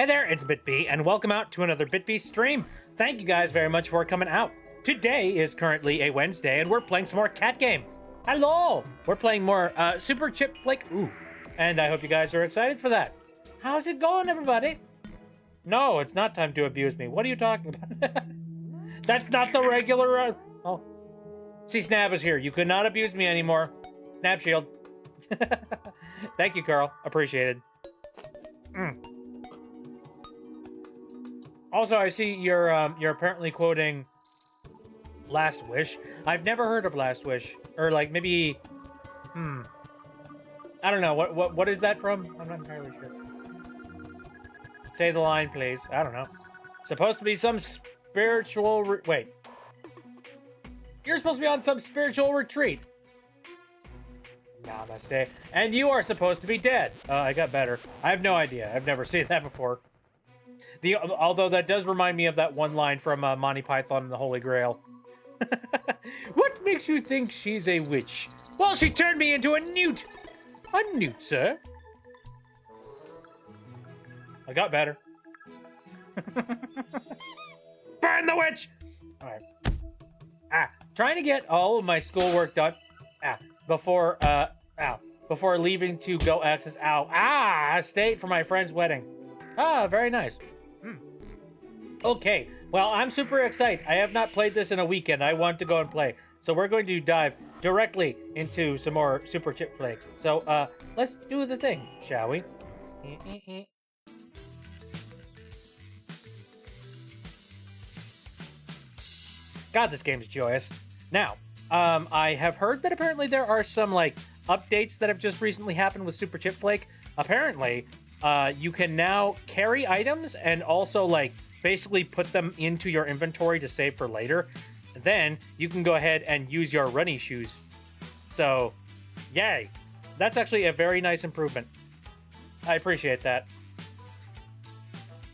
Hey there, it's BitB, and welcome out to another BitB stream. Thank you guys very much for coming out. Today is currently a Wednesday, and we're playing some more cat game. Hello! We're playing more Super Chipflake. Ooh, and I hope you guys are excited for that. How's it going, everybody? No, it's not time to abuse me. What are you talking about? That's not the regular... Oh. See, Snap is here. You could not abuse me anymore. Snap shield. Thank you, Carl. Appreciated. Also, I see you're apparently quoting Last Wish. I've never heard of Last Wish, or like maybe, I don't know. What is that from? I'm not entirely sure. Say the line, please. I don't know. Supposed to be some spiritual. Wait, you're supposed to be on some spiritual retreat. Namaste. And you are supposed to be dead. I got better. I have no idea. I've never seen that before. Although that does remind me of that one line from Monty Python and the Holy Grail. What makes you think she's a witch? Well, she turned me into a newt. A newt, sir. I got better. Burn the witch! Alright. Trying to get all of my schoolwork done. Before leaving to go access. Stayed for my friend's wedding. Very nice. Okay, well, I'm super excited. I have not played this in a weekend. I want to go and play. So we're going to dive directly into some more Super Chipflake. So, let's do the thing, shall we? God, this game's joyous. Now, I have heard that apparently there are some, like, updates that have just recently happened with Super Chipflake. Apparently, you can now carry items and also, like, basically put them into your inventory to save for later. Then you can go ahead and use your runny shoes. So, yay. That's actually a very nice improvement. I appreciate that.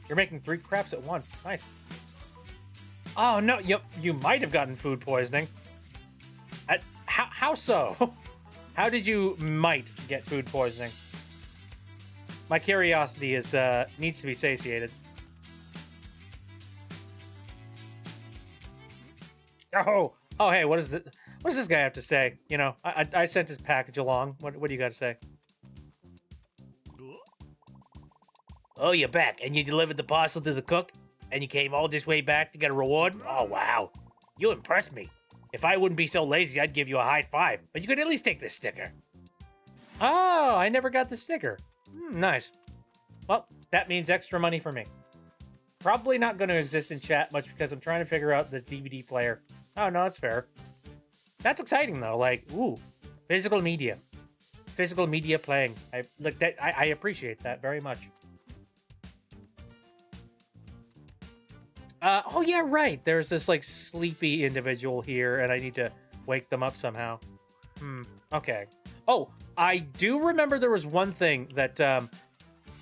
You're making 3 crafts at once. Nice. Oh, no. You might have gotten food poisoning. How so? How did you might get food poisoning? My curiosity is needs to be satiated. Oh, hey, what does this guy have to say? You know, I sent his package along. What do you got to say? Oh, you're back, and you delivered the parcel to the cook, and you came all this way back to get a reward? Oh, wow. You impressed me. If I wouldn't be so lazy, I'd give you a high five, but you could at least take this sticker. Oh, I never got the sticker. Nice. Well, that means extra money for me. Probably not going to exist in chat much because I'm trying to figure out the DVD player. Oh, no, that's fair. That's exciting, though. Like, ooh, physical media. Physical media playing. I appreciate that very much. Oh, yeah, right. There's this, like, sleepy individual here, and I need to wake them up somehow. Okay. Oh, I do remember there was one thing that,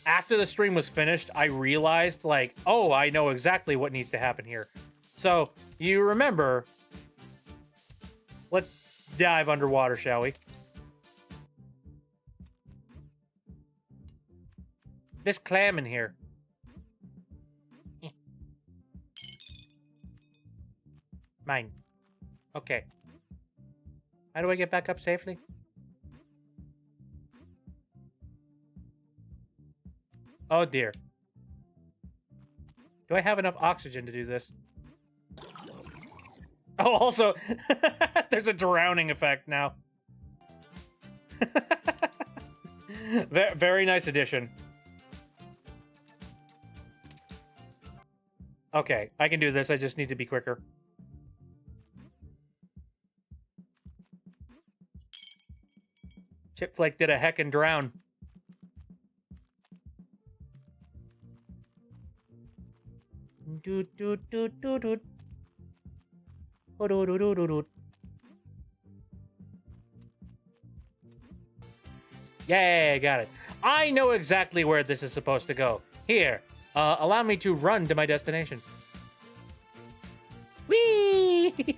after the stream was finished, I realized, like, oh, I know exactly what needs to happen here. So, you remember... Let's dive underwater, shall we? This clam in here. Mine. Okay. How do I get back up safely? Oh dear. Do I have enough oxygen to do this? Oh, also, there's a drowning effect now. Very nice addition. Okay, I can do this. I just need to be quicker. Chipflake did a heckin' drown. Yay, got it. I know exactly where this is supposed to go. Here, allow me to run to my destination. Whee!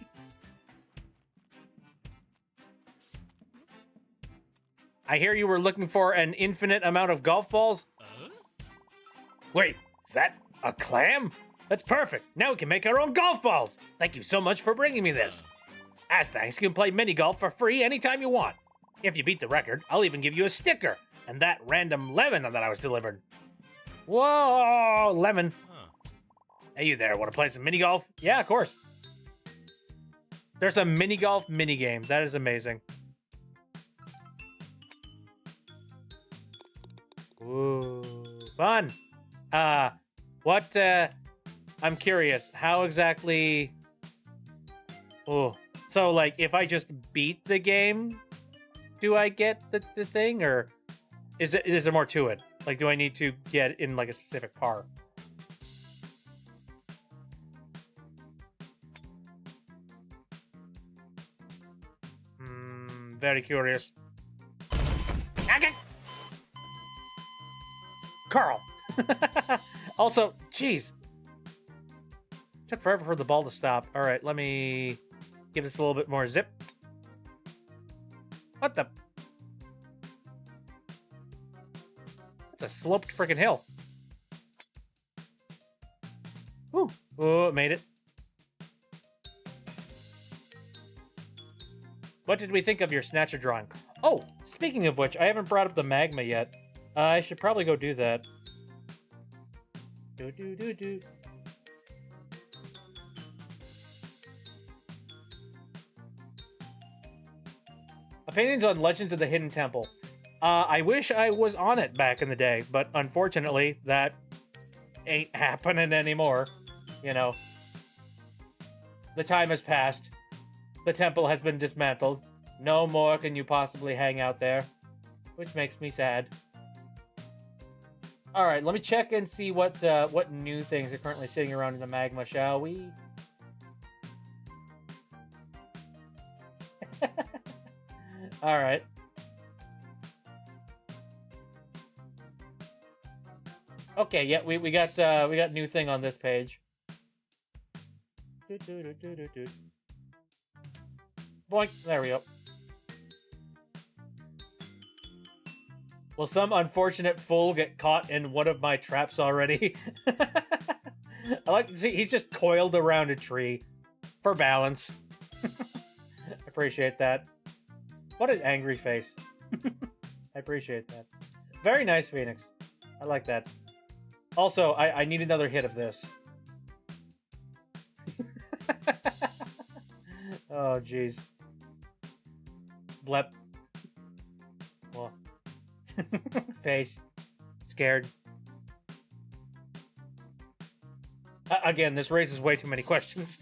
I hear you were looking for an infinite amount of golf balls. Wait, Is that a clam? That's perfect. Now we can make our own golf balls. Thank you so much for bringing me this. As thanks, you can play mini golf for free anytime you want. If you beat the record, I'll even give you a sticker and that random lemon that I was delivered. Whoa, lemon. Hey, you there, want to play some mini golf? Yeah, of course. There's a mini golf mini game. That is amazing. Ooh, fun. I'm curious, how exactly... Oh, so, like, if I just beat the game, do I get the thing, or is there more to it? Like, do I need to get in, like, a specific par? Very curious. Okay. Carl. Also, jeez. Took forever for the ball to stop. All right, let me give this a little bit more zip. What the? That's a sloped freaking hill. Ooh. Oh, it made it. What did we think of your Snatcher drawing? Oh, speaking of which, I haven't brought up the magma yet. I should probably go do that. Do. Opinions on Legends of the Hidden Temple. I wish I was on it back in the day, but unfortunately, that ain't happening anymore. You know, the time has passed. The temple has been dismantled. No more can you possibly hang out there, which makes me sad. All right, let me check and see what new things are currently sitting around in the magma, shall we? All right. Okay, yeah, we got new thing on this page. Boink, there we go. Will some unfortunate fool get caught in one of my traps already? I like to see he's just coiled around a tree for balance. Appreciate that. What an angry face. I appreciate that. Very nice, Phoenix. I like that. Also, I need another hit of this. Oh, jeez. Blep. Well. Face. Scared. Again, this raises way too many questions.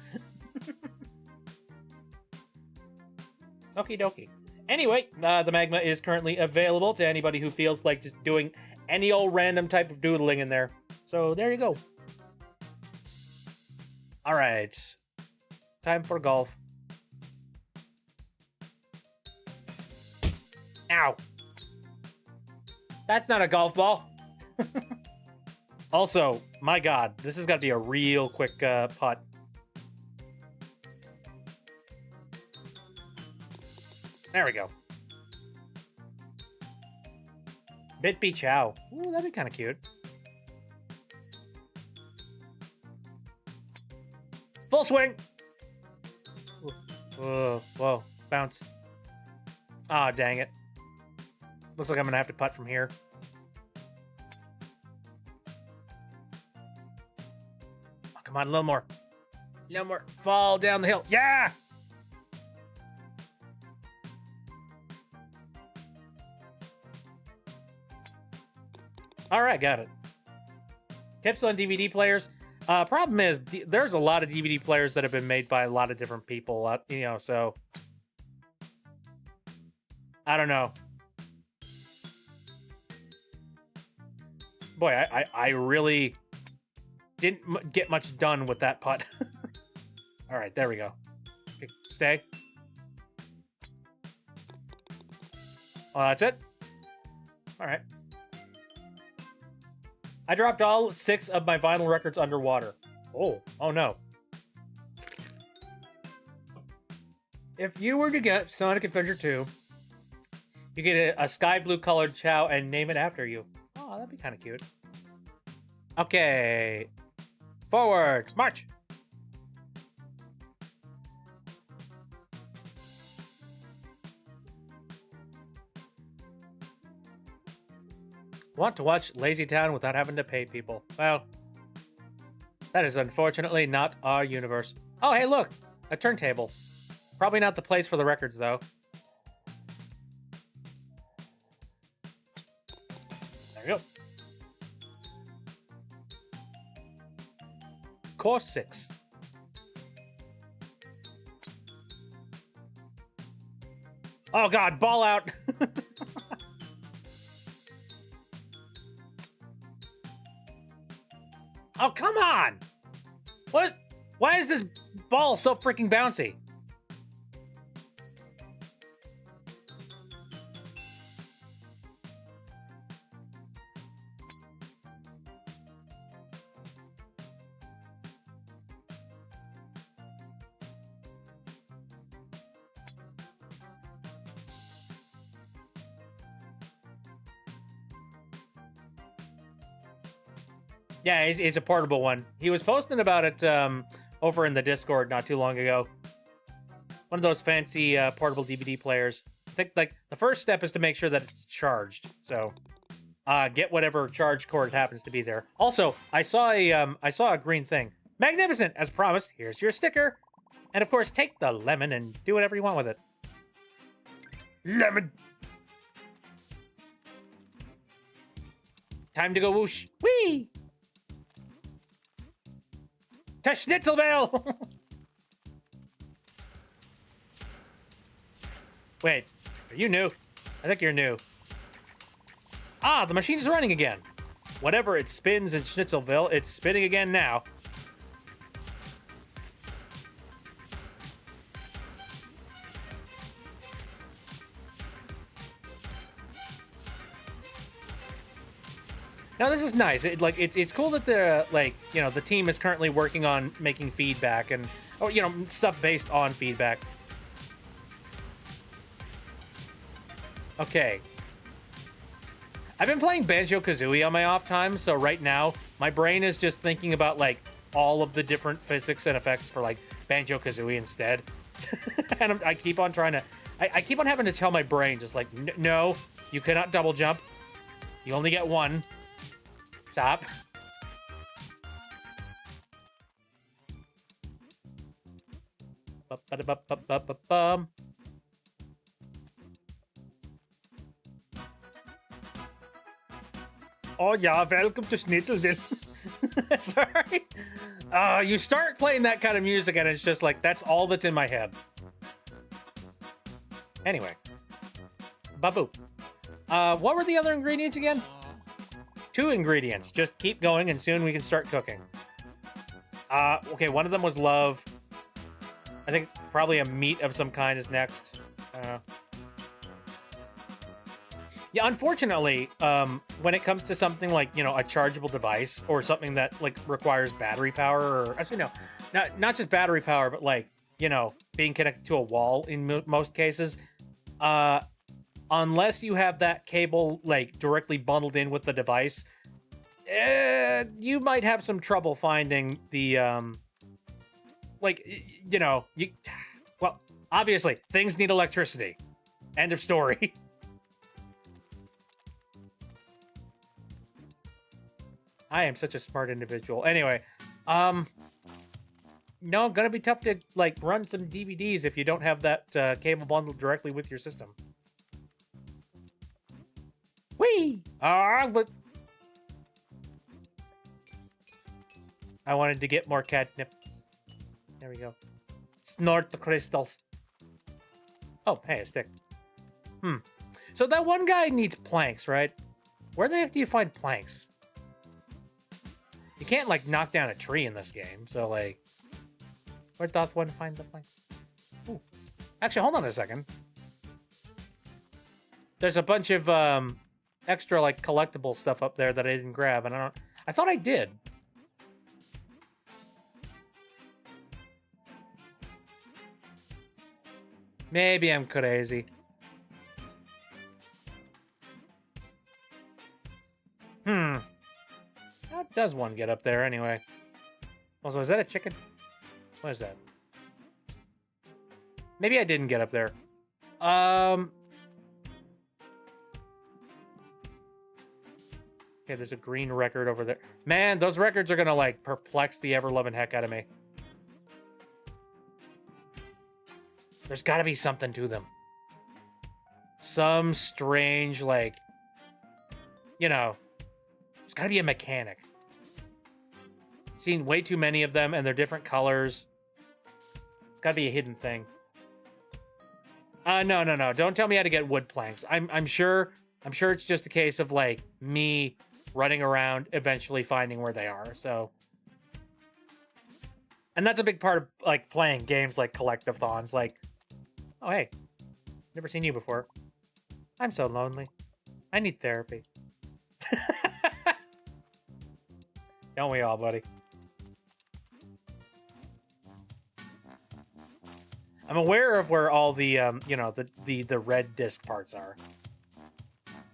Okie dokie. Anyway, the magma is currently available to anybody who feels like just doing any old random type of doodling in there. So there you go. All right. Time for golf. Ow. That's not a golf ball. Also, my God, this has got to be a real quick putt. There we go. Bit be chow. Ooh, that'd be kind of cute. Full swing. Whoa. Bounce. Ah, dang it. Looks like I'm going to have to putt from here. Oh, come on, a little more. A little more. Fall down the hill. Yeah! All right, got it. Tips on DVD players. Problem is, there's a lot of DVD players that have been made by a lot of different people, so... I don't know. Boy, I really didn't get much done with that putt. All right, there we go. Okay, stay. Oh, that's it? All right. I dropped all 6 of my vinyl records underwater. Oh no. If you were to get Sonic Adventure 2, you get a sky blue colored Chow and name it after you. Oh, that'd be kind of cute. Okay. Forward. March. Want to watch Lazy Town without having to pay people? Well, that is unfortunately not our universe. Oh, hey, look! A turntable. Probably not the place for the records, though. There you go. Course 6. Oh god, ball out! Oh, come on! Why is this ball so freaking bouncy? Yeah, he's a portable one. He was posting about it over in the Discord not too long ago. One of those fancy portable DVD players. I think like the first step is to make sure that it's charged. So get whatever charge cord happens to be there. Also, I saw a green thing. Magnificent, as promised. Here's your sticker, and of course, take the lemon and do whatever you want with it. Lemon. Time to go whoosh. Whee! To Schnitzelville! Wait, are you new? I think you're new. Ah, the machine is running again. Whatever it spins in Schnitzelville, it's spinning again now. Now this is nice. It's cool that the team is currently working on making feedback and stuff based on feedback. Okay. I've been playing Banjo-Kazooie on my off time, so right now my brain is just thinking about like all of the different physics and effects for like Banjo-Kazooie instead. And I keep on trying to I keep on having to tell my brain just like no, you cannot double jump. You only get one. Stop. Oh yeah, welcome to Schnitzelville. Sorry. You start playing that kind of music and it's just like, that's all that's in my head. Anyway. Babu. What were the other ingredients again? 2 ingredients. Just keep going and soon we can start cooking. Okay, one of them was love. I think probably a meat of some kind is next. Yeah, unfortunately, when it comes to something like, a chargeable device or something that like requires battery power, or actually no, not just battery power, but like, being connected to a wall in most cases, unless you have that cable like directly bundled in with the device, you might have some trouble finding the well, obviously things need electricity. End of story. I am such a smart individual. Anyway, no, gonna be tough to like run some DVDs if you don't have that cable bundled directly with your system. Whee! But I wanted to get more catnip. There we go. Snort the crystals. Oh, hey, a stick. So that one guy needs planks, right? Where the heck do you find planks? You can't, like, knock down a tree in this game, so, like... Where doth one find the planks? Ooh. Actually, hold on a second. There's a bunch of, extra, like, collectible stuff up there that I didn't grab, and I thought I did. Maybe I'm crazy. God does one get up there anyway? Also, is that a chicken? What is that? Maybe I didn't get up there. Okay, there's a green record over there. Man, those records are gonna, like, perplex the ever-loving heck out of me. There's gotta be something to them. Some strange, like, you know, there's gotta be a mechanic. Seen way too many of them, and they're different colors. It's gotta be a hidden thing. No. Don't tell me how to get wood planks. I'm sure it's just a case of, like, me running around, eventually finding where they are, so. And that's a big part of, like, playing games like Collectathons, like, oh, hey, never seen you before. I'm so lonely. I need therapy. Don't we all, buddy? I'm aware of where all the, you know, the red disc parts are.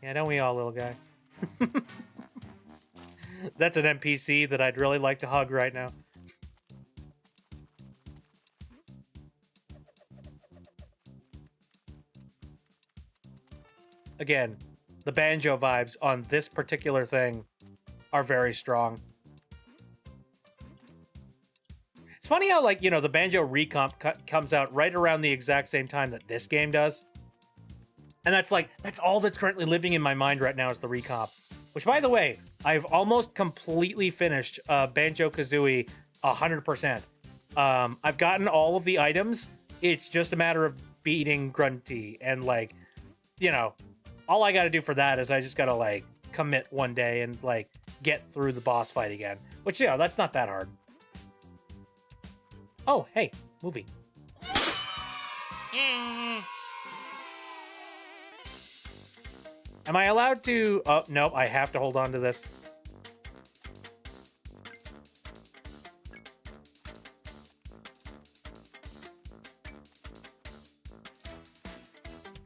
Yeah, don't we all, little guy? That's an NPC that I'd really like to hug right now. Again, the banjo vibes on this particular thing are very strong. It's funny how, like, you know, the banjo recomp comes out right around the exact same time that this game does. And that's all that's currently living in my mind right now is the recomp. Which, by the way, I've almost completely finished Banjo-Kazooie 100%. I've gotten all of the items. It's just a matter of beating Grunty. And, like, you know, all I gotta do for that is I just gotta, like, commit one day and, like, get through the boss fight again. Which, you know, that's not that hard. Oh, hey, movie. Am I allowed to... Oh, no, I have to hold on to this.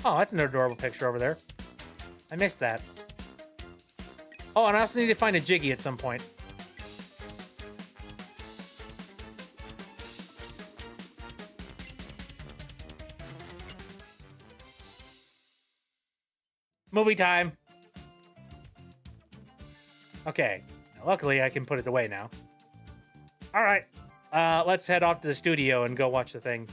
Oh, that's an adorable picture over there. I missed that. Oh, and I also need to find a Jiggy at some point. Movie time. Okay. Now, luckily, I can put it away now. All right. Let's head off to the studio and go watch the thing.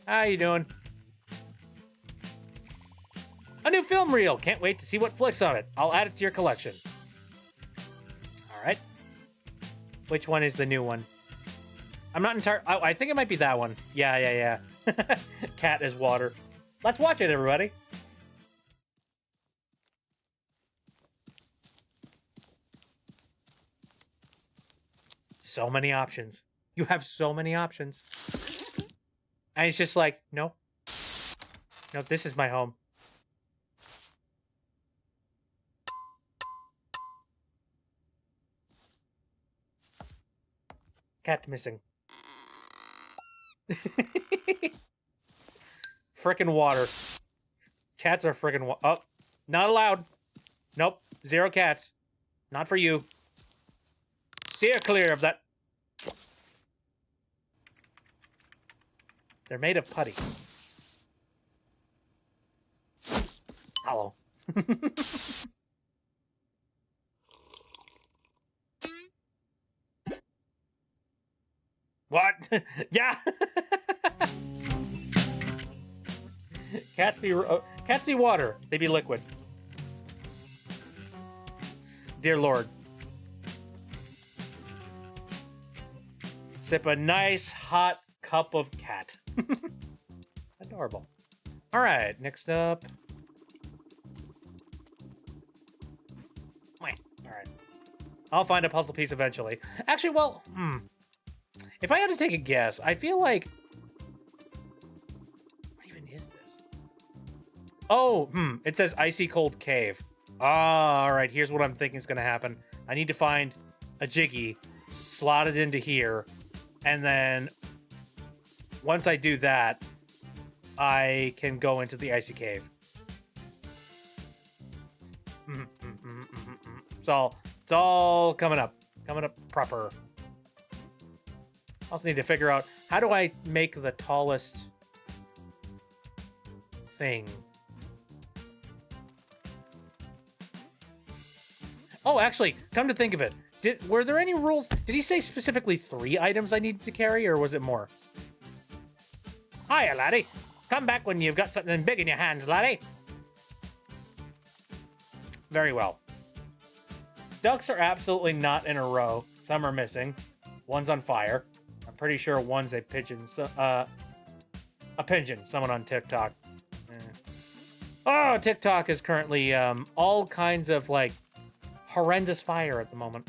How you doing? A new film reel. Can't wait to see what flicks on it. I'll add it to your collection. All right. Which one is the new one? I'm not entirely... Oh, I think it might be that one. Yeah. Cat is water. Let's watch it, everybody. So many options. You have so many options. And it's just like, no. No, this is my home. Cat missing. Frickin' water. Cats are frickin' oh, not allowed. Nope, 0 cats. Not for you. Steer clear of that. They're made of putty. Hello. What? Yeah. Cats be water. They be liquid. Dear Lord. Sip a nice hot cup of cat. Adorable. All right, next up. Wait. All right. I'll find a puzzle piece eventually. Actually, well, if I had to take a guess, I feel like... What even is this? Oh, it says Icy Cold Cave. Ah, all right, here's what I'm thinking is going to happen. I need to find a Jiggy, slot it into here, and then once I do that, I can go into the icy cave. It's all coming up proper. Also need to figure out, how do I make the tallest thing? Oh, actually, come to think of it, were there any rules? Did he say specifically 3 items I needed to carry, or was it more? Hiya, laddie. Come back when you've got something big in your hands, laddie. Very well. Ducks are absolutely not in a row. Some are missing. One's on fire. I'm pretty sure one's a pigeon. So, a pigeon. Someone on TikTok. Oh, TikTok is currently all kinds of like horrendous fire at the moment.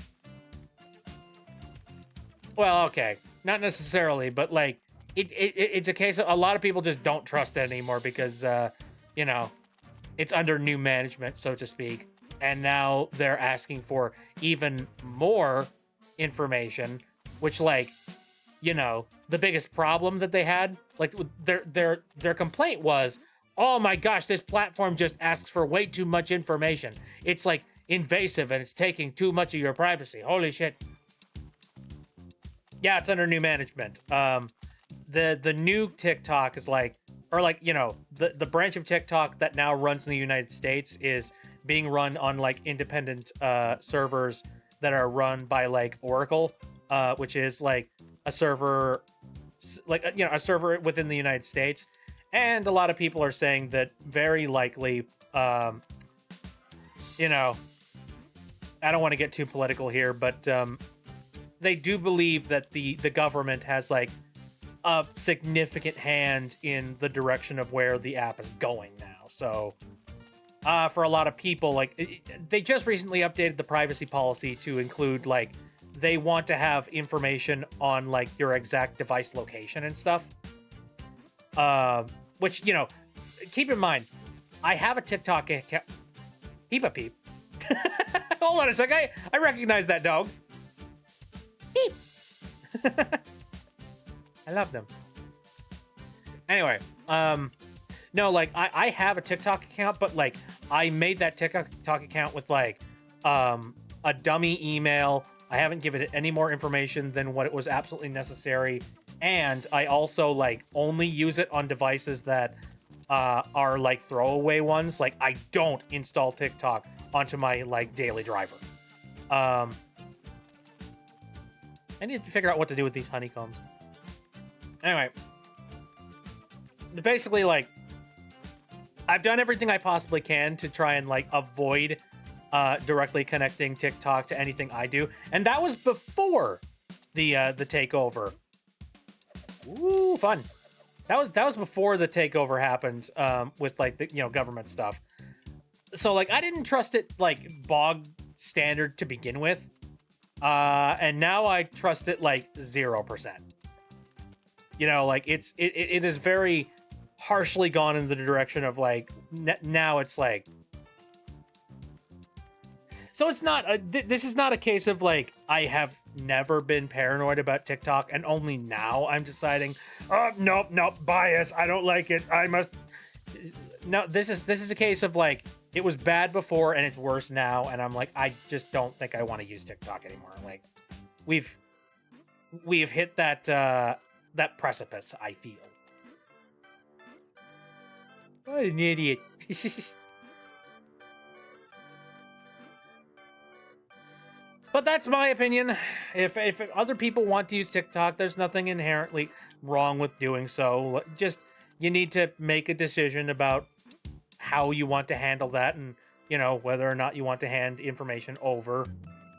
Well, okay, not necessarily, but like it's a case of a lot of people just don't trust it anymore because you know, it's under new management, so to speak, and now they're asking for even more information, which, like, you know, the biggest problem that they had, like, their complaint was, oh my gosh, this platform just asks for way too much information. It's like invasive and it's taking too much of your privacy. Holy shit. Yeah, it's under new management. The new TikTok is like, or like, you know, the branch of TikTok that now runs in the United States is being run on like independent servers that are run by like Oracle, which is like a server, like, you know, a server within the United States. And a lot of people are saying that very likely, you know, I don't want to get too political here, but they do believe that the government has like a significant hand in the direction of where the app is going now. So for a lot of people, like, they just recently updated the privacy policy to include like, they want to have information on like your exact device location and stuff. Which, you know, keep in mind, I have a TikTok account. Peep a peep. Hold on a sec. I recognize that dog. Peep. I love them. Anyway, no, like, I have a TikTok account, but like, I made that TikTok account with like a dummy email. I haven't given it any more information than what it was absolutely necessary. And I also like only use it on devices that are like throwaway ones. Like, I don't install TikTok onto my like daily driver. I need to figure out what to do with these honeycombs. Anyway, basically, like, I've done everything I possibly can to try and like avoid directly connecting TikTok to anything I do, and that was before the takeover. Ooh, fun. That was before the takeover happened, with like the, you know, government stuff. So like, I didn't trust it like bog standard to begin with, and now I trust it like 0%. You know, like, it is very harshly gone in the direction of like now it's like. So it's not this is not a case of like, I have never been paranoid about TikTok and only now I'm deciding, oh, nope, bias, I don't like it, I must. No, this is a case of like, it was bad before and it's worse now, and I'm like, I just don't think I want to use TikTok anymore. Like, we've hit that that precipice, I feel. What an idiot. But that's my opinion. If other people want to use TikTok, there's nothing inherently wrong with doing so. Just, you need to make a decision about how you want to handle that, and, you know, whether or not you want to hand information over.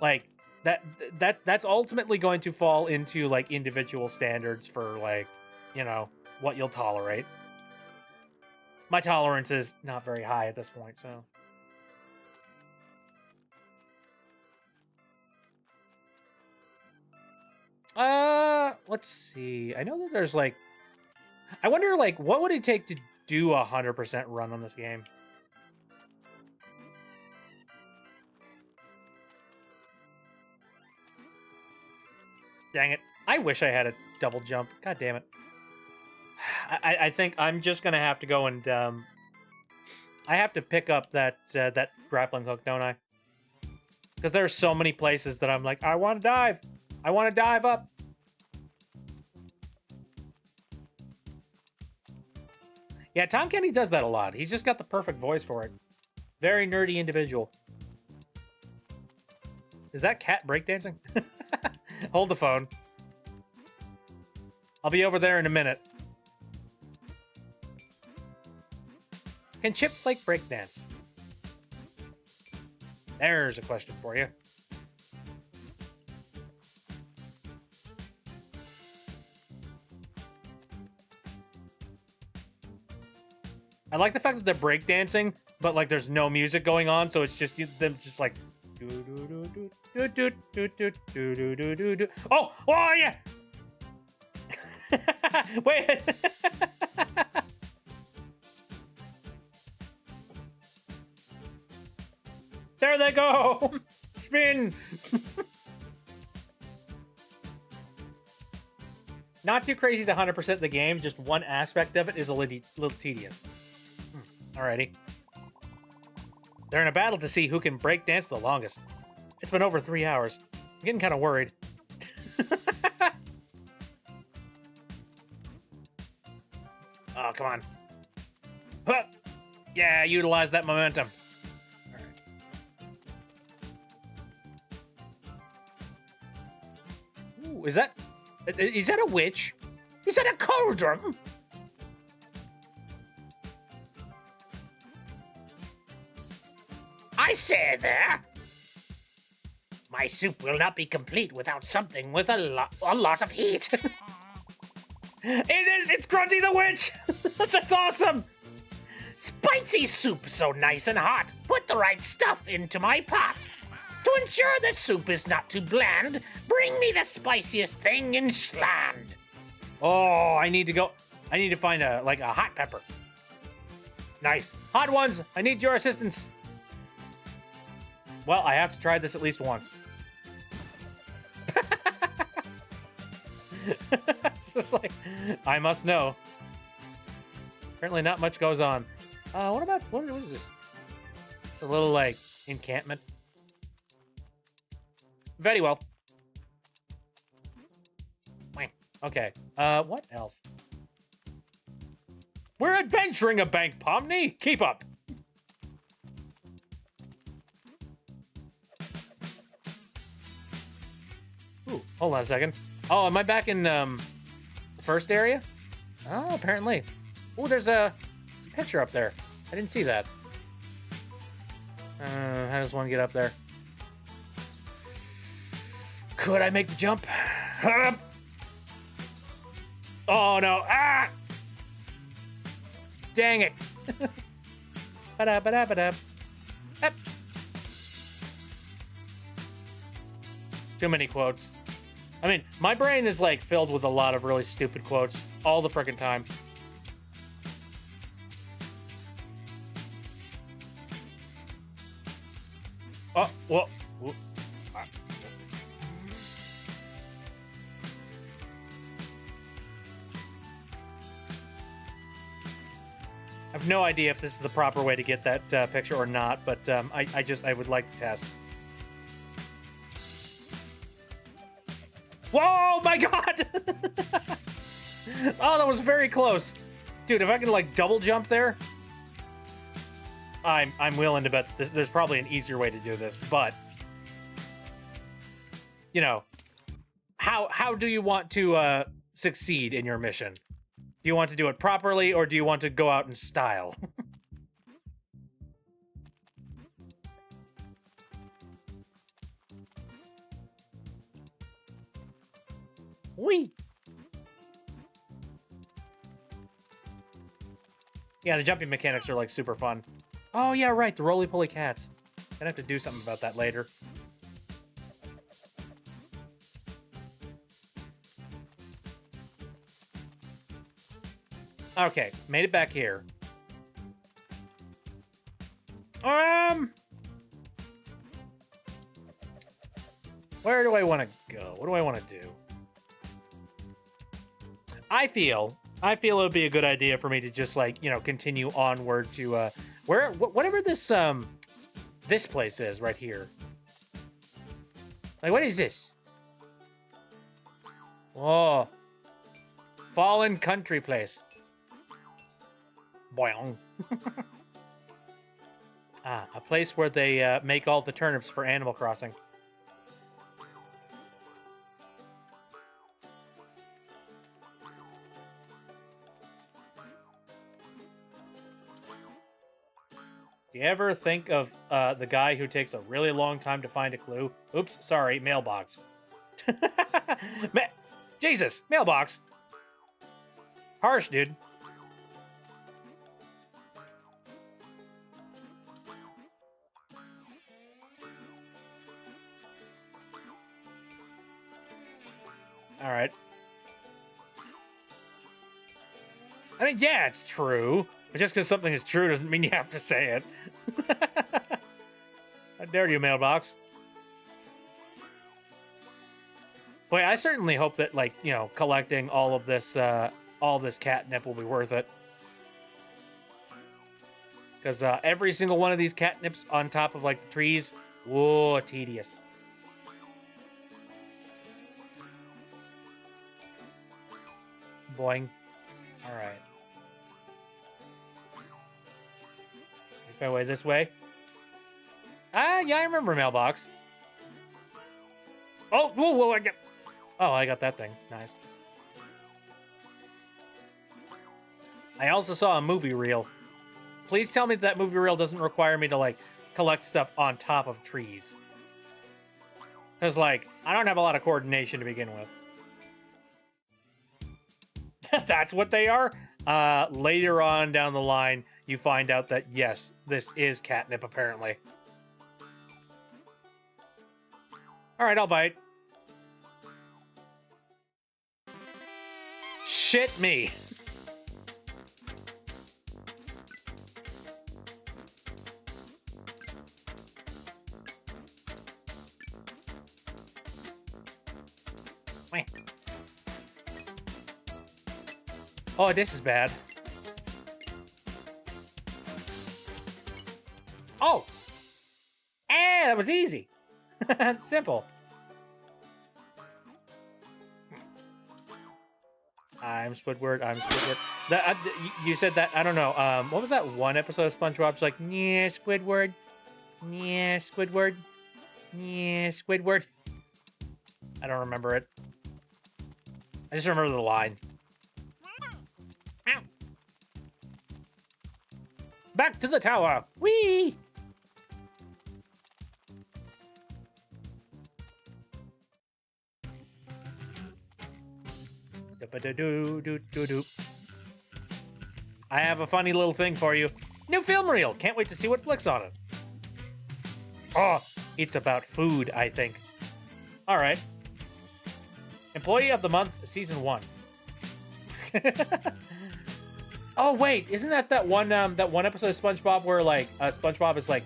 Like, that's ultimately going to fall into like individual standards for like, you know, what you'll tolerate. My tolerance is not very high at this point, so. Let's see. I know that there's like, I wonder like, what would it take to do 100% run on this game? Dang it. I wish I had a double jump. God damn it. I think I'm just gonna have to go and I have to pick up that that grappling hook, don't I? Because there's so many places that I'm like, I want to dive. I want to dive up. Yeah, Tom Kenny does that a lot. He's just got the perfect voice for it. Very nerdy individual. Is that cat breakdancing? Hold the phone. I'll be over there in a minute. Can Chipflake breakdance? There's a question for you. I like the fact that they're breakdancing, but like there's no music going on, so it's just them just like oh yeah. Wait. There they go. Spin. Not too crazy to 100% the game, just one aspect of it is a little tedious. Alrighty. They're in a battle to see who can break dance the longest. It's been over 3 hours. I'm getting kind of worried. Oh, come on. Huh. Yeah, utilize that momentum. All right. Ooh, is that a witch? Is that a cauldron? I say there. My soup will not be complete without something with a lot of heat. It's Grunty the Witch! That's awesome! Spicy soup so nice and hot. Put the right stuff into my pot. To ensure the soup is not too bland, bring me the spiciest thing in Schland. Oh, I need to find a hot pepper. Nice. Hot ones, I need your assistance. Well, I have to try this at least once. It's just like, I must know. Apparently not much goes on. What is this? It's a little, like, encampment. Very well. Okay. What else? We're adventuring a bank, Pomni. Keep up. Ooh, hold on a second. Oh, am I back in the first area? Oh, apparently. Oh, there's a picture up there. I didn't see that. How does one get up there? Could I make the jump? Oh no! Ah! Dang it! Ba-da-ba-da-ba-da. Yep. Too many quotes. I mean, my brain is like filled with a lot of really stupid quotes all the frickin' time. Oh, well. I have no idea if this is the proper way to get that picture or not, but I would like to test. Whoa, my God! Oh, that was very close. Dude, if I can like double jump there, I'm willing to bet there's probably an easier way to do this, but you know, how do you want to succeed in your mission? Do you want to do it properly, or do you want to go out in style? Whee! Yeah, the jumping mechanics are like super fun. Oh yeah, right, the roly-poly cats. Gonna have to do something about that later. Okay, made it back here. Where do I want to go? What do I want to do? I feel I feel it would be a good idea for me to just like, continue onward to whatever this place is right here. Like, what is this? Oh, fallen country place. Boing. A place where they make all the turnips for Animal Crossing. Do you ever think of the guy who takes a really long time to find a clue? Oops, sorry, mailbox. Jesus, mailbox. Harsh, dude. All right. I mean, yeah, it's true. But just because something is true doesn't mean you have to say it. How dare you, mailbox? Boy, I certainly hope that, like, collecting all this catnip will be worth it. Because every single one of these catnips on top of, like, the trees, whoa, tedious. Boing. All right. Make my way this way. Yeah, I remember mailbox. Oh, whoa, I got that thing. Nice. I also saw a movie reel. Please tell me that movie reel doesn't require me to, like, collect stuff on top of trees. Because, like, I don't have a lot of coordination to begin with. That's what they are? Later on down the line, you find out that, yes, this is catnip, apparently. Alright, I'll bite. Shit me. Oh, this is bad. Oh! That was easy. That's simple. I'm Squidward. You said that, I don't know. What was that one episode of SpongeBob? It's like, yeah, Squidward. Yeah, Squidward. Yeah, Squidward. I don't remember it. I just remember the line. Back to the tower! Whee! I have a funny little thing for you. New film reel! Can't wait to see what flicks on it. Oh, it's about food, I think. Alright. Employee of the Month, Season 1. Oh wait, isn't that one episode of SpongeBob where like SpongeBob is like,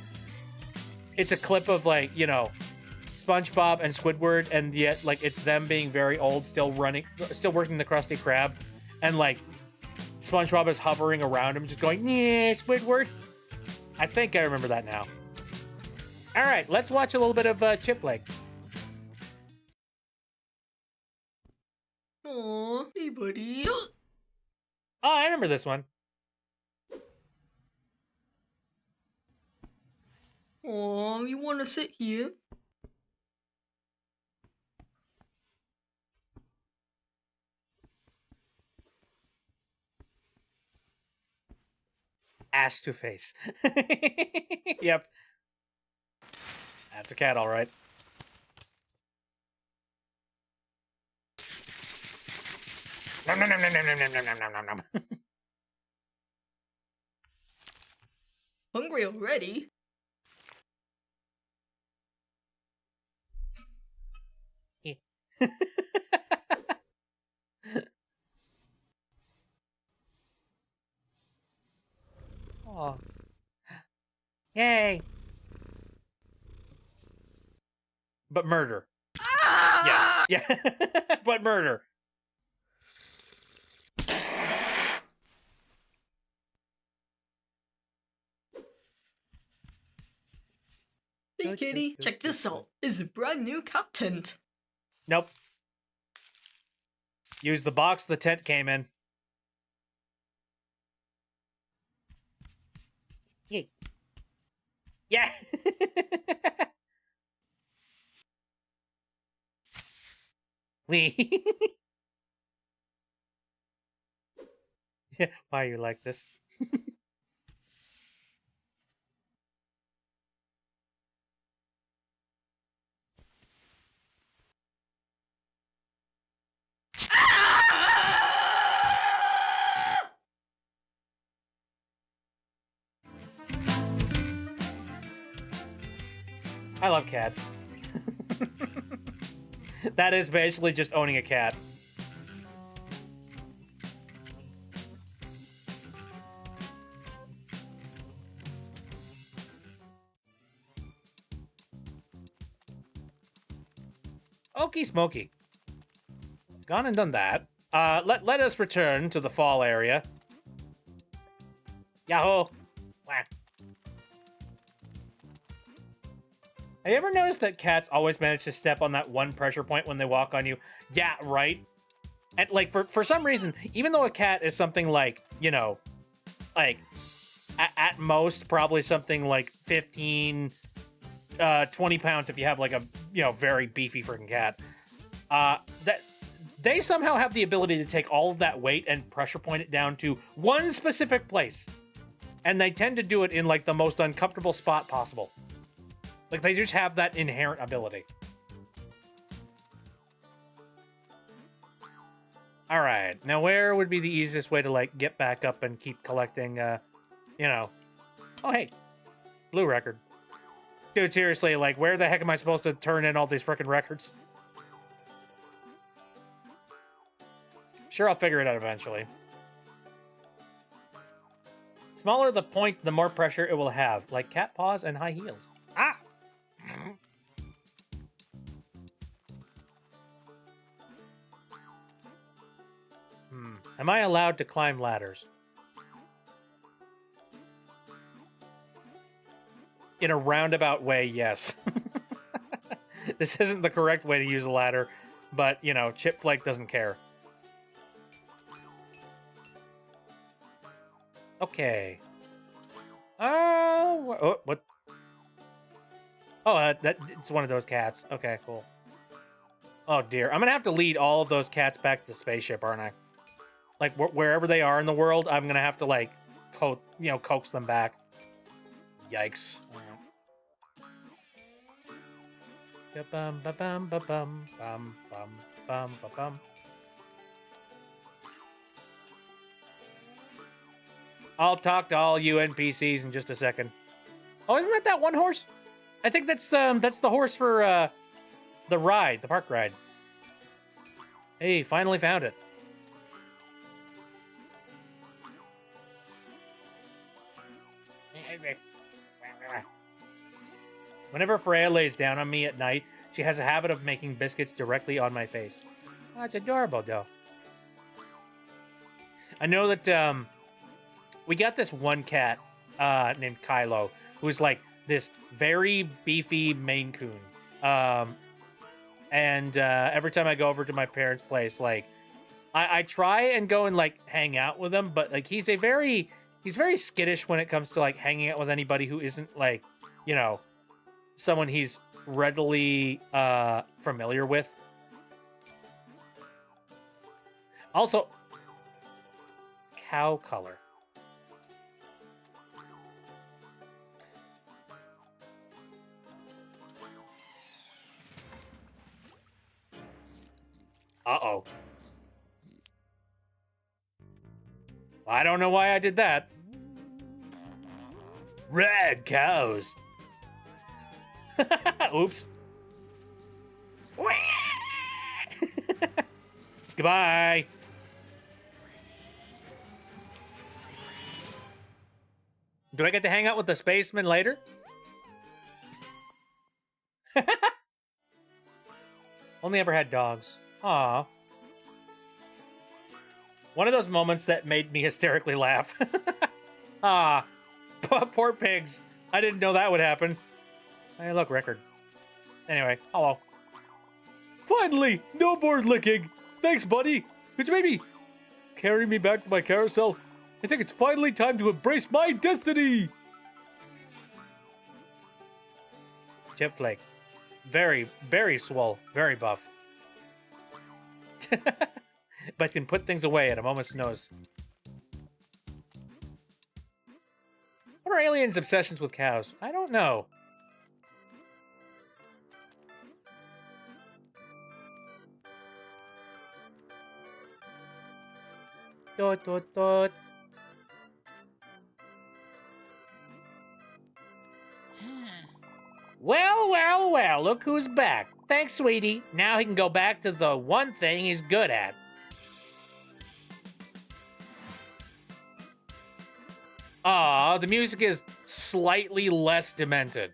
it's a clip of like, SpongeBob and Squidward, and yet like it's them being very old, still working the Krusty Krab, and like SpongeBob is hovering around him, just going, yeah, Squidward. I think I remember that now. All right, let's watch a little bit of Chipflake. Aw, hey buddy. Oh, I remember this one. Aw, you wanna sit here? Ass to face. Yep. That's a cat, all right. Nom, nom, nom, nom, nom, nom, nom, nom, nom, nom. Hungry already? Yeah. Oh. Yay. But murder. Yeah. Yeah. But murder. Hey kitty, check this out. It's a brand new cat tent. Nope. Use the box the tent came in. Yay. Yeah. Wee. Why are you like this? I love cats. That is basically just owning a cat. Okie smoky. Gone and done that. Let us return to the fall area. Yahoo! Wah. Have you ever noticed that cats always manage to step on that one pressure point when they walk on you? Yeah, right? And, like, for some reason, even though a cat is something like, you know, like, at most, probably something like 15, 20 pounds if you have, like, a, you know, very beefy freaking cat, that they somehow have the ability to take all of that weight and pressure point it down to one specific place. And they tend to do it in, like, the most uncomfortable spot possible. Like, they just have that inherent ability. All right, now where would be the easiest way to, like, get back up and keep collecting, you know... Oh, hey, blue record. Dude, seriously, like, where the heck am I supposed to turn in all these frickin' records? Sure, I'll figure it out eventually. Smaller the point, the more pressure it will have, like cat paws and high heels. Ah! Am I allowed to climb ladders? In a roundabout way, yes. This isn't the correct way to use a ladder, but, you know, Chipflake doesn't care. Okay. Oh, what? Oh, it's one of those cats. Okay, cool. Oh, dear. I'm gonna have to lead all of those cats back to the spaceship, aren't I? Like, wherever they are in the world, I'm gonna have to, like, coax them back. Yikes. Bum bum bum bum bum bum bum bum bum. I'll talk to all you NPCs in just a second. Oh, isn't that one horse? I think that's the horse for the ride, the park ride. Hey, finally found it. Whenever Freya lays down on me at night, she has a habit of making biscuits directly on my face. Oh, it's adorable, though. I know that we got this one cat named Kylo, who's like this very beefy Maine Coon. And every time I go over to my parents' place, like, I try and go and, like, hang out with him, but, like, he's very skittish when it comes to, like, hanging out with anybody who isn't, like, you know, someone he's readily familiar with. Also, cow color. Uh-oh. I don't know why I did that. Red cows. Oops. Goodbye. Do I get to hang out with the spaceman later? Only ever had dogs. Aw. One of those moments that made me hysterically laugh. Ah, poor pigs. I didn't know that would happen. Hey, look, record. Anyway, hello. Finally! No more licking! Thanks, buddy! Could you maybe carry me back to my carousel? I think it's finally time to embrace my destiny! Chipflake. Very, very swole. Very buff. But can put things away at a moment's notice. What are aliens' obsessions with cows? I don't know. Dot, dot, dot. Well, well, well, look who's back. Thanks, sweetie. Now he can go back to the one thing he's good at. Aw, the music is slightly less demented.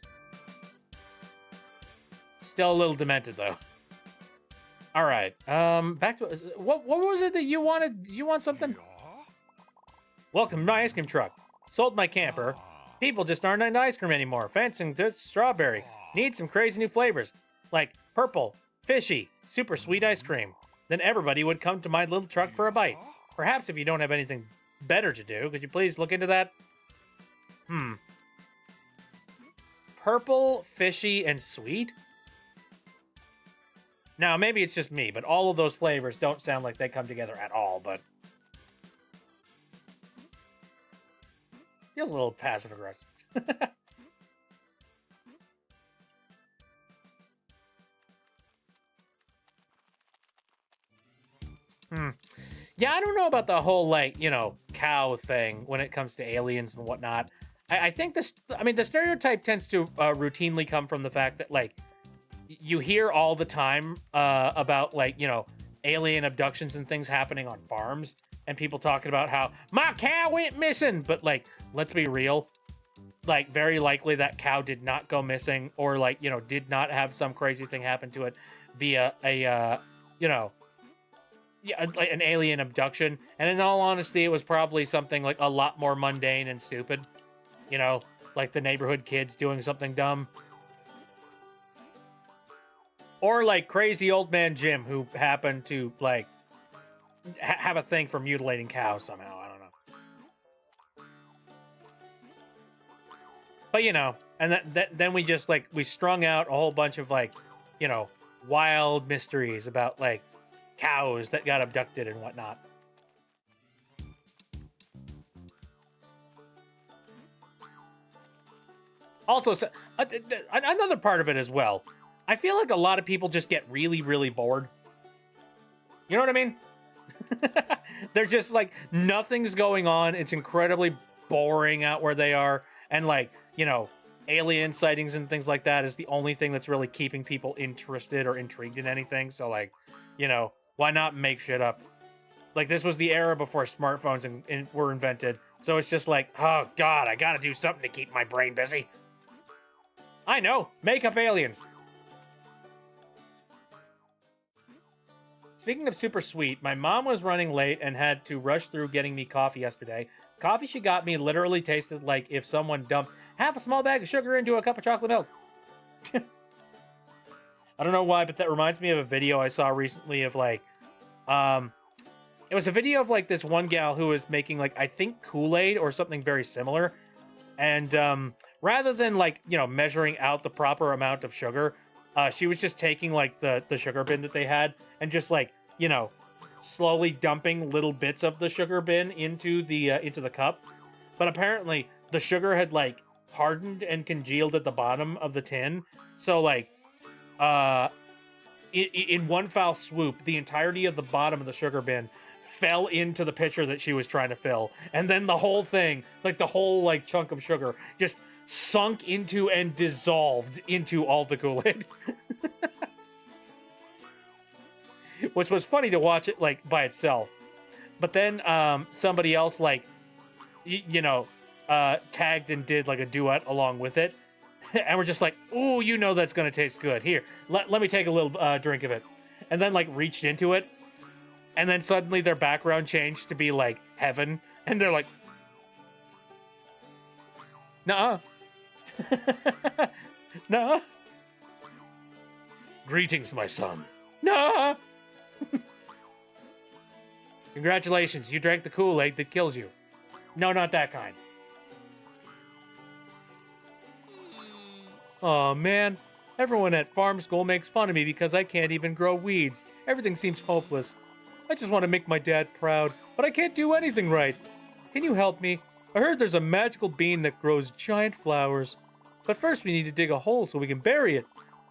Still a little demented, though. All right, back to... What was it that you wanted? You want something? Welcome to my ice cream truck. Sold my camper. People just aren't into ice cream anymore. Fancying to strawberry. Need some crazy new flavors. Like purple, fishy, super sweet ice cream. Then everybody would come to my little truck for a bite. Perhaps if you don't have anything better to do, could you please look into that? Purple, fishy, and sweet? Now, maybe it's just me, but all of those flavors don't sound like they come together at all, but... Feels a little passive-aggressive. Yeah, I don't know about the whole, like, you know, cow thing when it comes to aliens and whatnot. I think this... I mean, the stereotype tends to routinely come from the fact that, like, you hear all the time about, like, you know, alien abductions and things happening on farms, and people talking about how my cow went missing, but, like, let's be real, like, very likely that cow did not go missing, or, like, you know, did not have some crazy thing happen to it via a you know, like an alien abduction. And in all honesty, it was probably something like a lot more mundane and stupid, you know, like the neighborhood kids doing something dumb. Or like crazy old man Jim, who happened to, like, have a thing for mutilating cows somehow. I don't know. But, you know, and then we just, like, we strung out a whole bunch of, like, you know, wild mysteries about, like, cows that got abducted and whatnot. Also, another part of it as well. I feel like a lot of people just get really, really bored. You know what I mean? They're just like, nothing's going on. It's incredibly boring out where they are. And like, you know, alien sightings and things like that is the only thing that's really keeping people interested or intrigued in anything. So like, you know, why not make shit up? Like, this was the era before smartphones were invented. So it's just like, oh God, I gotta do something to keep my brain busy. I know, make up aliens. Speaking of super sweet, my mom was running late and had to rush through getting me coffee yesterday. Coffee she got me literally tasted like if someone dumped half a small bag of sugar into a cup of chocolate milk. I don't know why, but that reminds me of a video I saw recently of like, it was a video of like this one gal who was making like, I think Kool-Aid or something very similar. And rather than like, you know, measuring out the proper amount of sugar, she was just taking like the sugar bin that they had and just like, you know, slowly dumping little bits of the sugar bin into the cup. But apparently the sugar had like hardened and congealed at the bottom of the tin. So like, in one foul swoop, the entirety of the bottom of the sugar bin fell into the pitcher that she was trying to fill. And then the whole thing, like the whole like chunk of sugar, just sunk into and dissolved into all the Kool-Aid. Which was funny to watch it like by itself. But then somebody else like, you know, tagged and did like a duet along with it. And we're just like, ooh, you know that's gonna taste good. Here, let me take a little drink of it. And then like reached into it. And then suddenly their background changed to be like heaven. And they're like, nuh-uh. Nah. Greetings, my son. Nah. Congratulations, you drank the Kool-Aid that kills you. No, not that kind. Aw, man. Everyone at farm school makes fun of me because I can't even grow weeds. Everything seems hopeless. I just want to make my dad proud, but I can't do anything right. Can you help me? I heard there's a magical bean that grows giant flowers. But first we need to dig a hole so we can bury it.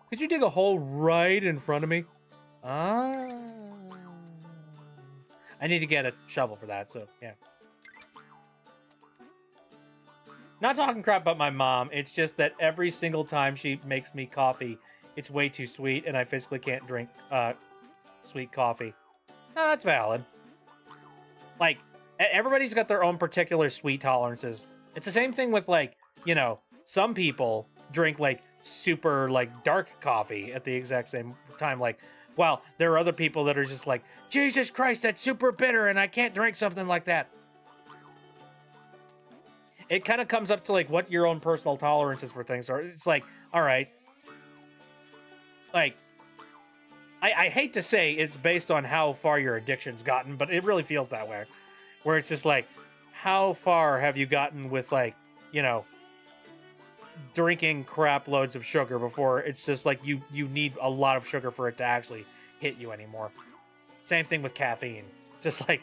Could you dig a hole right in front of me? Ah. I need to get a shovel for that, so yeah. Not talking crap about my mom, it's just that every single time she makes me coffee, it's way too sweet, and I physically can't drink sweet coffee. No, that's valid. Like, everybody's got their own particular sweet tolerances. It's the same thing with, like, you know, some people drink, like, super, like, dark coffee at the exact same time. Like, well, there are other people that are just like, Jesus Christ, that's super bitter, and I can't drink something like that. It kind of comes up to, like, what your own personal tolerances for things are. It's like, all right. Like, I hate to say it's based on how far your addiction's gotten, but it really feels that way. Where it's just like, how far have you gotten with, like, you know, drinking crap loads of sugar before it's just like you need a lot of sugar for it to actually hit you anymore. Same thing with caffeine. Just like,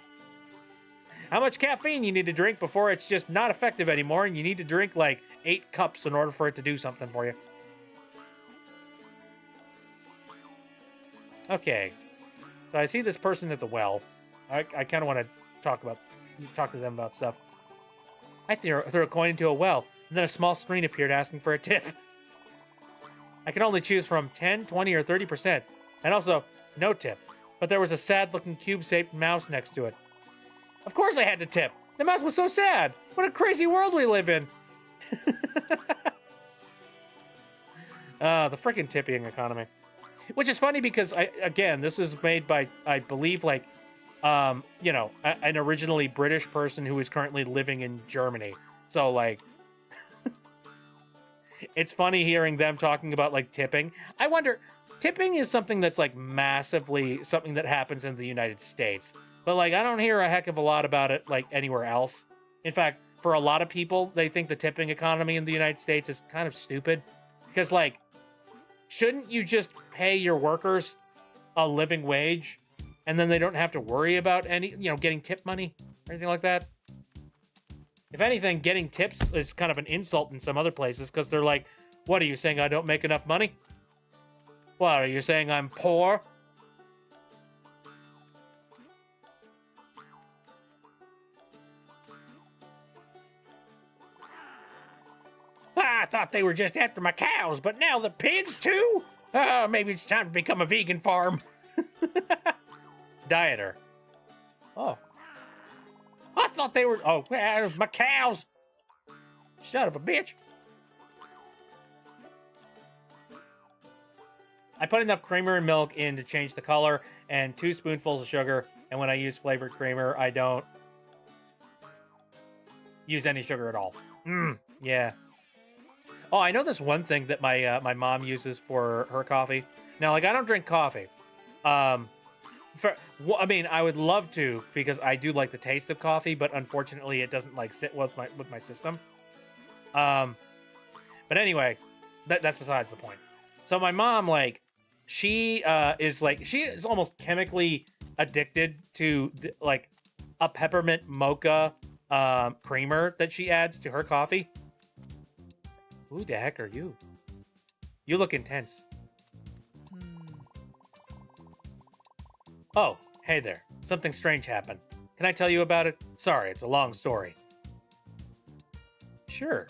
how much caffeine you need to drink before it's just not effective anymore, and you need to drink like 8 cups in order for it to do something for you. Okay, so I see this person at the well. I kind of want to talk to them about stuff. I threw a coin into a well, and then a small screen appeared asking for a tip. I can only choose from 10, 20, or 30%, and also no tip. But there was a sad-looking cube-shaped mouse next to it. Of course I had to tip. The mouse was so sad. What a crazy world we live in. The freaking tipping economy. Which is funny because, this was made by, I believe, like, you know, an originally British person who is currently living in Germany. So, like, it's funny hearing them talking about, like, tipping. I wonder, tipping is something that's, like, massively something that happens in the United States. But, like, I don't hear a heck of a lot about it, like, anywhere else. In fact, for a lot of people, they think the tipping economy in the United States is kind of stupid. Because, like, shouldn't you just pay your workers a living wage and then they don't have to worry about any, you know, getting tip money or anything like that? If anything, getting tips is kind of an insult in some other places because they're like, what, are you saying I don't make enough money? What, are you saying I'm poor? I thought they were just after my cows, but now the pigs too? Maybe it's time to become a vegan farm. Dieter. Oh. I thought they were... Oh, my cows. Son of a bitch. I put enough creamer and milk in to change the color and 2 spoonfuls of sugar. And when I use flavored creamer, I don't use any sugar at all. Yeah. Oh, I know this one thing that my mom uses for her coffee. Now, like, I don't drink coffee. I mean, I would love to because I do like the taste of coffee, but unfortunately, it doesn't like sit with my system. But anyway, that's besides the point. So my mom, like, she is almost chemically addicted to like a peppermint mocha creamer that she adds to her coffee. Who the heck are you? You look intense. Oh, hey there. Something strange happened. Can I tell you about it? Sorry, it's a long story. Sure.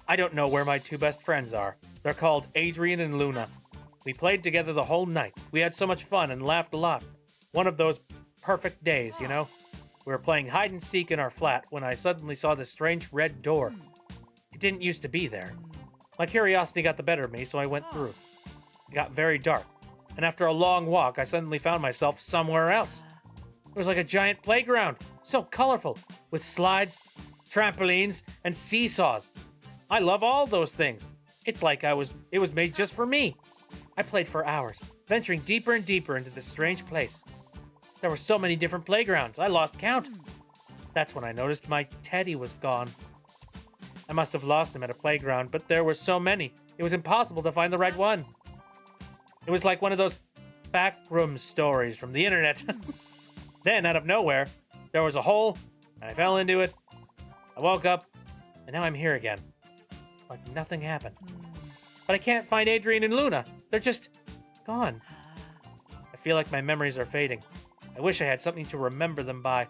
I don't know where my 2 best friends are. They're called Adrian and Luna. We played together the whole night. We had so much fun and laughed a lot. One of those perfect days, you know? We were playing hide and seek in our flat when I suddenly saw this strange red door. It didn't used to be there. My curiosity got the better of me, so I went through. It got very dark, and after a long walk, I suddenly found myself somewhere else. It was like a giant playground, so colorful, with slides, trampolines, and seesaws. I love all those things. It's like it was made just for me. I played for hours, venturing deeper and deeper into this strange place. There were so many different playgrounds, I lost count. That's when I noticed my teddy was gone. I must have lost him at a playground, but there were so many, it was impossible to find the right one. It was like one of those backroom stories from the internet. Then, out of nowhere, there was a hole, and I fell into it. I woke up, and now I'm here again. Like nothing happened. But I can't find Adrian and Luna. They're just gone. I feel like my memories are fading. I wish I had something to remember them by.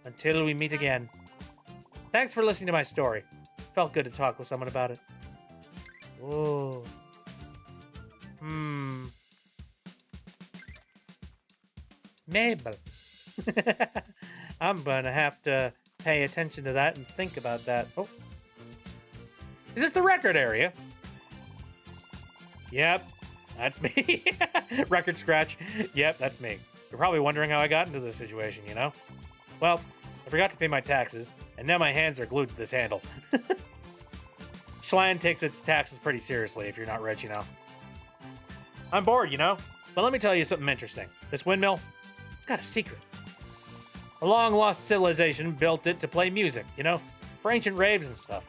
Until we meet again. Thanks for listening to my story. Felt good to talk with someone about it. Ooh. Mabel. I'm gonna have to pay attention to that and think about that. Oh. Is this the record area? Yep, that's me. Record scratch. Yep, that's me. You're probably wondering how I got into this situation, you know? Well, I forgot to pay my taxes, and now my hands are glued to this handle. Schlan takes its taxes pretty seriously if you're not rich, you know? I'm bored, you know? But let me tell you something interesting. This windmill, it's got a secret. A long-lost civilization built it to play music, you know? For ancient raves and stuff.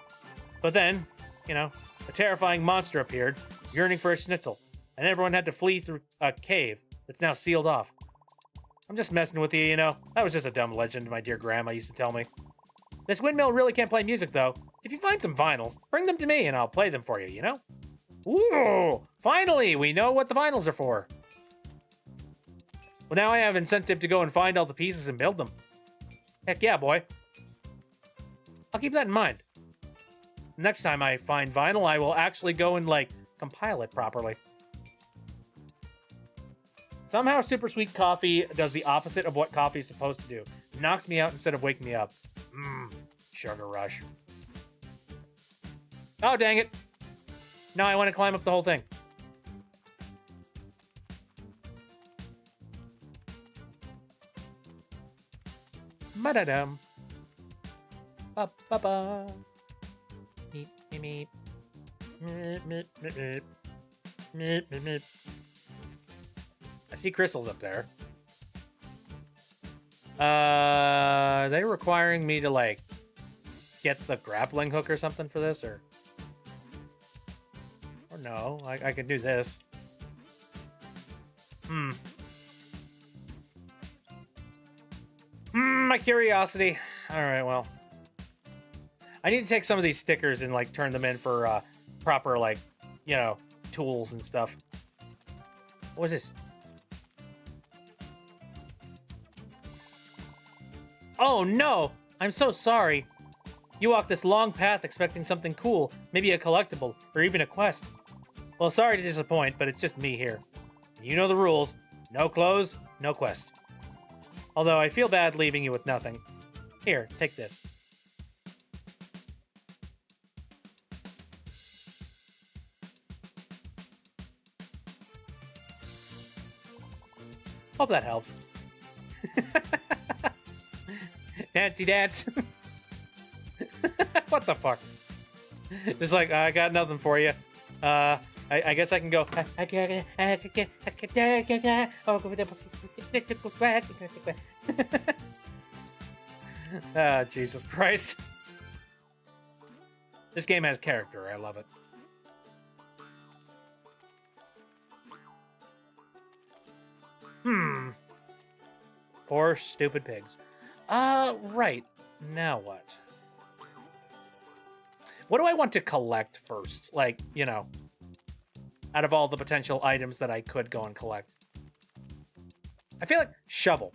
But then, you know, a terrifying monster appeared, yearning for a schnitzel, and everyone had to flee through a cave that's now sealed off. I'm just messing with you, you know? That was just a dumb legend my dear grandma used to tell me. This windmill really can't play music, though. If you find some vinyls, bring them to me and I'll play them for you, you know? Ooh! Finally, we know what the vinyls are for. Well, now I have incentive to go and find all the pieces and build them. Heck yeah, boy. I'll keep that in mind. Next time I find vinyl, I will actually go and, like, compile it properly. Somehow Super Sweet Coffee does the opposite of what coffee is supposed to do. It knocks me out instead of waking me up. Sugar rush. Oh, dang it. Now I want to climb up the whole thing. Ba-da-dum. Ba-ba-ba. Meep, meep, meep. Meep, meep, meep, meep. Meep, meep, meep. I see crystals up there. Are they requiring me to, like, get the grappling hook or something for this, or no? I could do this. My curiosity. All right, well, I need to take some of these stickers and, like, turn them in for proper, like, you know, tools and stuff. What is this? Oh no! I'm so sorry. You walked this long path expecting something cool, maybe a collectible, or even a quest. Well, sorry to disappoint, but it's just me here. You know the rules. No clothes, no quest. Although I feel bad leaving you with nothing. Here, take this. Hope that helps. Nancy dance. What the fuck? Just like, I got nothing for you. I guess I can go. Ah, Jesus Christ. This game has character. I love it. Poor stupid pigs. Right. Now what? What do I want to collect first? Like, you know, out of all the potential items that I could go and collect. I feel like shovel.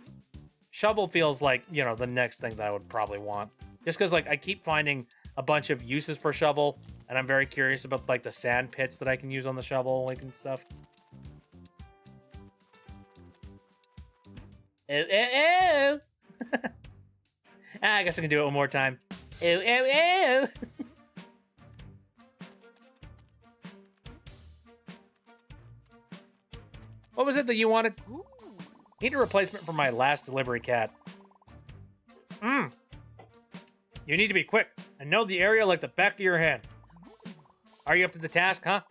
Shovel feels like, you know, the next thing that I would probably want. Just because, like, I keep finding a bunch of uses for shovel, and I'm very curious about, like, the sand pits that I can use on the shovel, like, and stuff. Ooh, ooh, ooh. I guess I can do it one more time. Ooh, ooh, ooh. What was it that you wanted? Need a replacement for my last delivery cat. You need to be quick and know the area like the back of your hand. Are you up to the task, huh?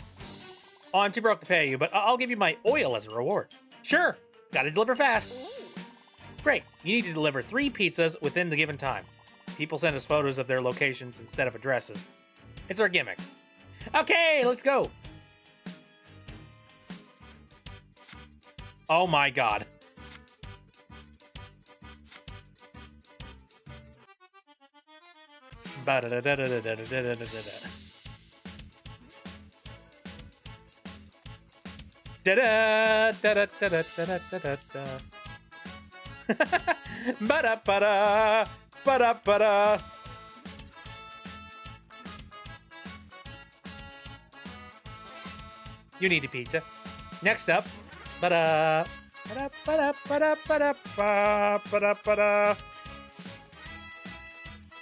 Oh, I'm too broke to pay you, but I'll give you my oil as a reward. Sure, gotta deliver fast. Great, you need to deliver 3 pizzas within the given time. People send us photos of their locations instead of addresses. It's our gimmick. Okay, let's go. Oh my god. Ba-da-ba-da, ba-da-ba-da. You need a pizza. Next up, ba-da, ba-da, ba-da, ba-da, ba-da, ba-da, ba-da.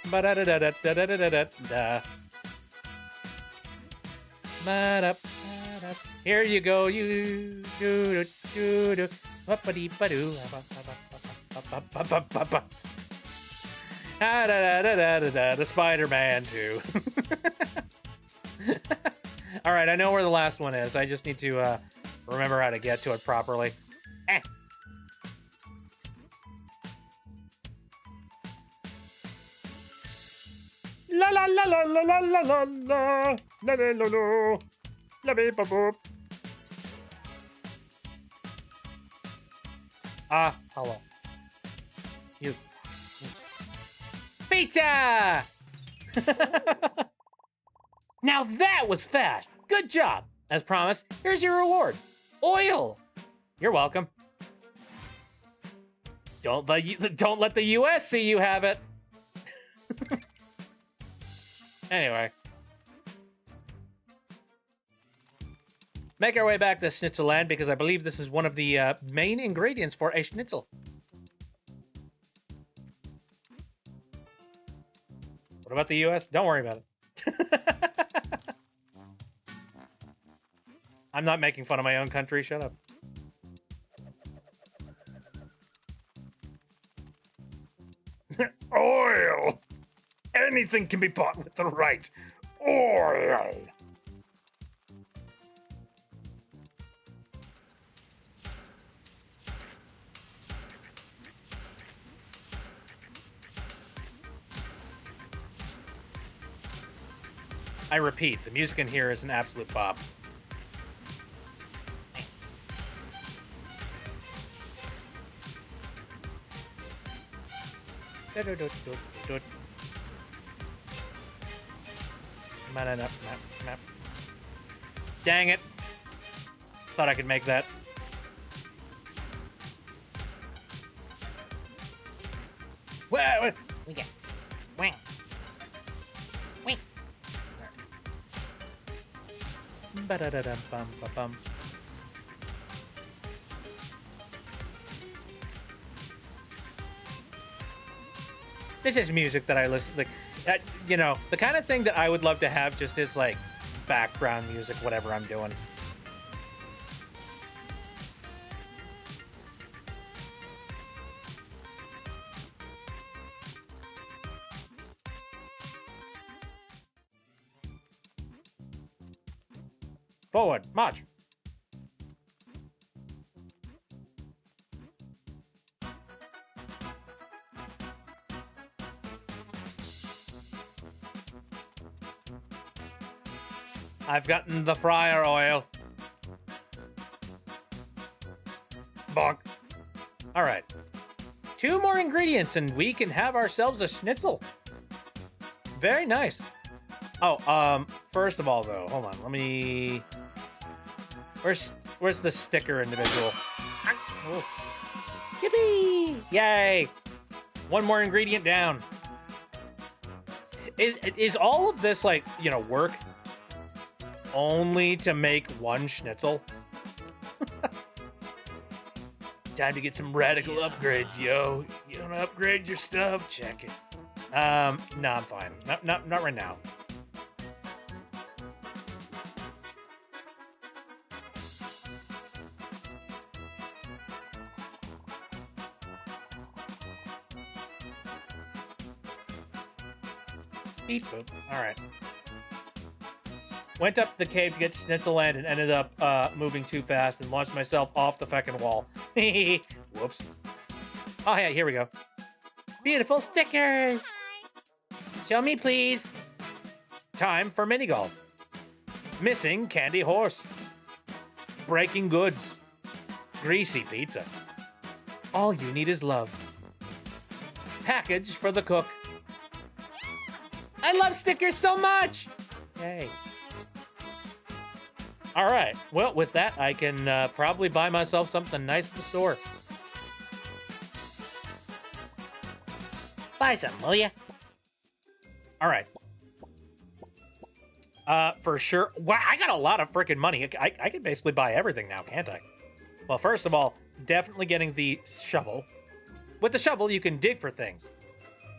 Ba-da-da-da-da-da-da-da-da. Ba-da, ba-da. Here you go, you do do do. Ba-ba-dee-ba-doo. Ba-ba-ba-ba-ba. Da-da-da-da-da-da. The Spider-Man 2. All right, I know where the last one is. I just need to remember how to get to it properly. Eh. La la la la la la la la la la la la la la beep boop. Ah, hello. You. Pizza! Now that was fast. Good job. As promised, here's your reward. Oil. You're welcome. Don't let the US see you have it. Anyway. Make our way back to Schnitzel Land because I believe this is one of the main ingredients for a schnitzel. What about the US? Don't worry about it. I'm not making fun of my own country. Shut up. Oil! Anything can be bought with the right oil! I repeat, the music in here is an absolute bop. Dang it. Thought I could make that. What? We get. Wing. Wing. Ba-da-da-dum-bum-ba-bum. This is music that I listen like, you know, the kind of thing that I would love to have just as like background music, whatever I'm doing. Forward, march. I've gotten the fryer oil. Bonk. All right. 2 more ingredients and we can have ourselves a schnitzel. Very nice. Oh, first of all though, hold on. Let me... Where's the sticker individual? Oh. Yippee! Yay! 1 more ingredient down. Is all of this like, you know, work only to make 1 schnitzel? Time to get some radical upgrades, yo. You wanna upgrade your stuff? Check it. No, I'm fine. Not right now. Beep boop. All right. Went up the cave to get to Schnitzelland and ended up moving too fast and launched myself off the feckin' wall. Whoops. Oh, yeah, here we go. Beautiful stickers! Show me, please. Time for mini golf. Missing candy horse. Breaking goods. Greasy pizza. All you need is love. Package for the cook. I love stickers so much! Yay. All right. Well, with that, I can probably buy myself something nice at the store. Buy something, will ya? All right. For sure. Wow, I got a lot of freaking money. I can basically buy everything now, can't I? Well, first of all, definitely getting the shovel. With the shovel, you can dig for things.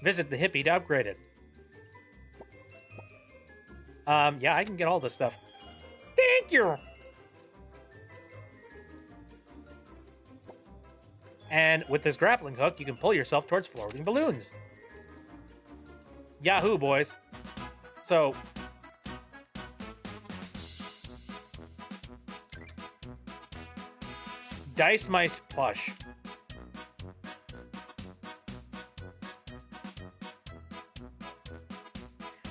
Visit the hippie to upgrade it. Yeah, I can get all this stuff. Thank you! And with this grappling hook, you can pull yourself towards floating balloons. Yahoo, boys. So... Dice Mice plush.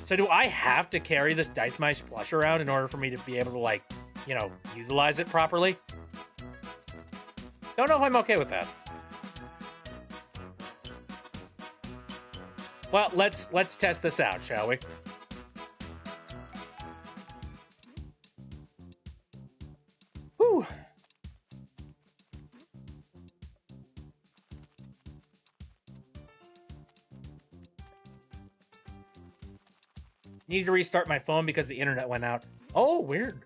So do I have to carry this Dice Mice plush around in order for me to be able to, like, you know, utilize it properly? Don't know if I'm okay with that. Well, let's test this out, shall we? Whew. Need to restart my phone because the internet went out. Oh, weird.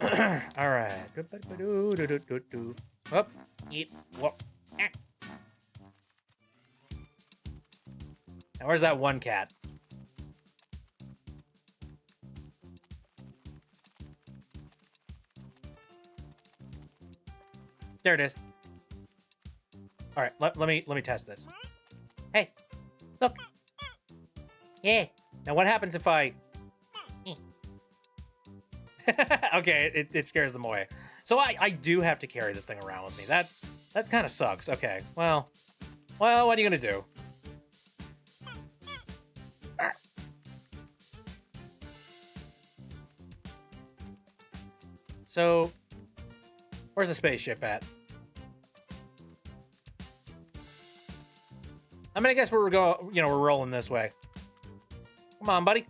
All right. Up, eat, whoop. Now, where's that one cat? There it is. All right, let me test this. Hey, look. Yeah. Now, what happens if I? Okay, it scares them away. So I do have to carry this thing around with me. That kind of sucks. Okay, well, what are you gonna do? So, where's the spaceship at? I mean, I guess we're going. You know, we're rolling this way. Come on, buddy.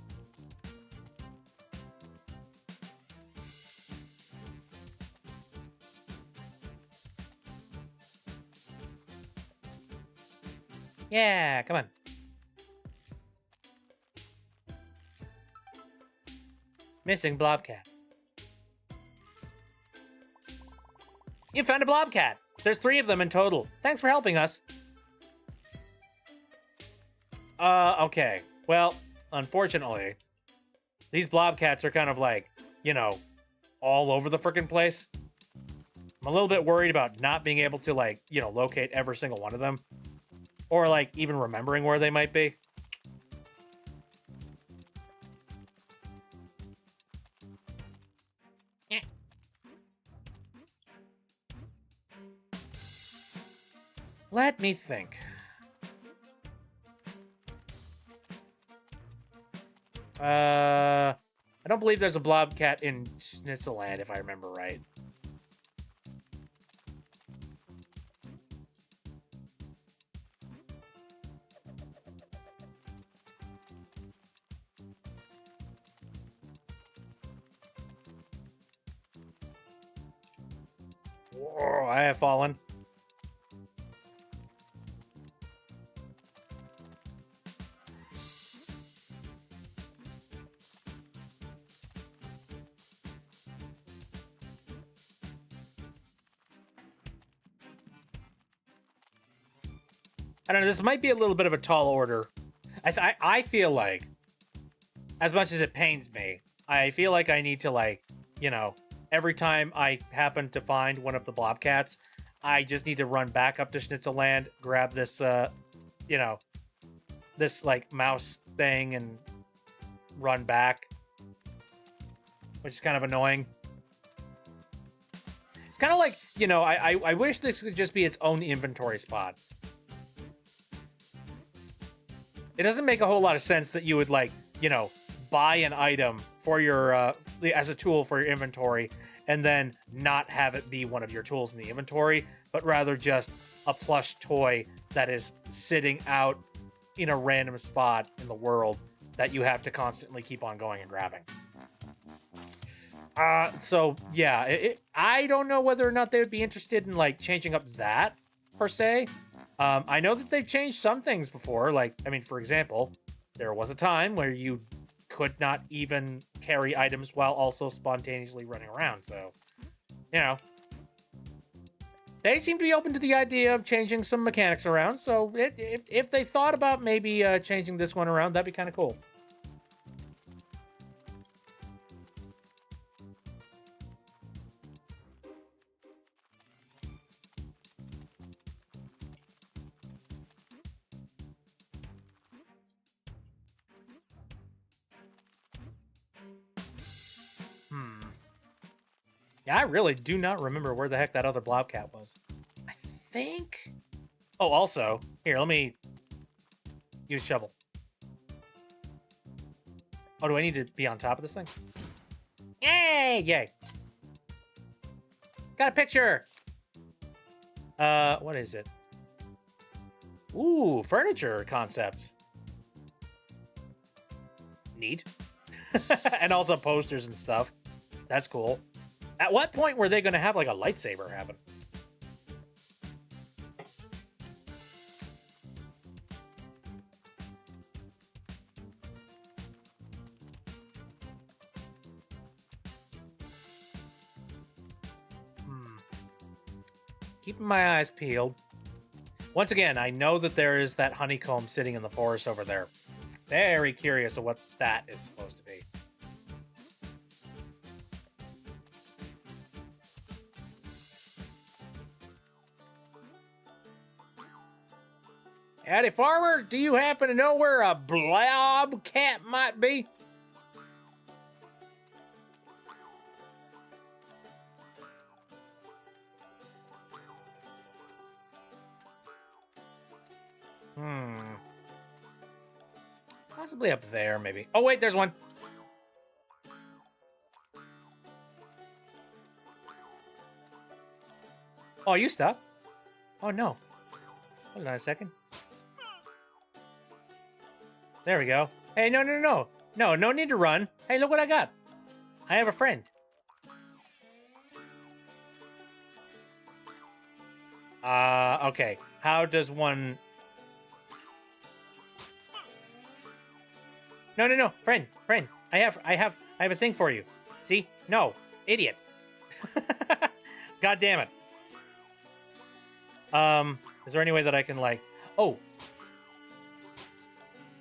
Yeah, come on. Missing blobcat. You found a blobcat. There's 3 of them in total. Thanks for helping us. Okay. Well, unfortunately, these blobcats are kind of like, you know, all over the frickin' place. I'm a little bit worried about not being able to, like, you know, locate every single one of them. Or, like, even remembering where they might be. Let me think. I don't believe there's a blobcat in Schnitzelland, if I remember right. Whoa, I have fallen. I don't know, this might be a little bit of a tall order. I feel like, as much as it pains me, I feel like I need to, like, you know, every time I happen to find one of the blobcats, I just need to run back up to Schnitzelland, grab this, you know, this, like, mouse thing and run back, which is kind of annoying. It's kind of like, you know, I wish this could just be its own inventory spot. It doesn't make a whole lot of sense that you would, like, you know, buy an item for your, as a tool for your inventory, and then not have it be one of your tools in the inventory, but rather just a plush toy that is sitting out in a random spot in the world that you have to constantly keep on going and grabbing. So yeah, I don't know whether or not they would be interested in, like, changing up that per se. I know that they've changed some things before. Like, I mean, for example, there was a time where you could not even carry items while also spontaneously running around. So, you know, they seem to be open to the idea of changing some mechanics around. So if they thought about maybe changing this one around, that'd be kind of cool. Yeah, I really do not remember where the heck that other Blobcat was. I think... Oh, also, here, let me use shovel. Oh, do I need to be on top of this thing? Yay! Yay. Got a picture! What is it? Ooh, furniture concept. Neat. And also posters and stuff. That's cool. At what point were they going to have, like, a lightsaber happen? Keeping my eyes peeled. Once again, I know that there is that honeycomb sitting in the forest over there. Very curious of what that is supposed to be. Howdy, farmer. Do you happen to know where a Blobcat might be? Possibly up there, maybe. Oh, wait, there's one. Oh, you stop. Oh, no. Hold on a second. There we go. Hey, no, no, no. No, no need to run. Hey, look what I got. I have a friend. Okay. How does one... No, no, no. Friend. I have a thing for you. See? No. Idiot. God damn it. Is there any way that I can, like... Oh.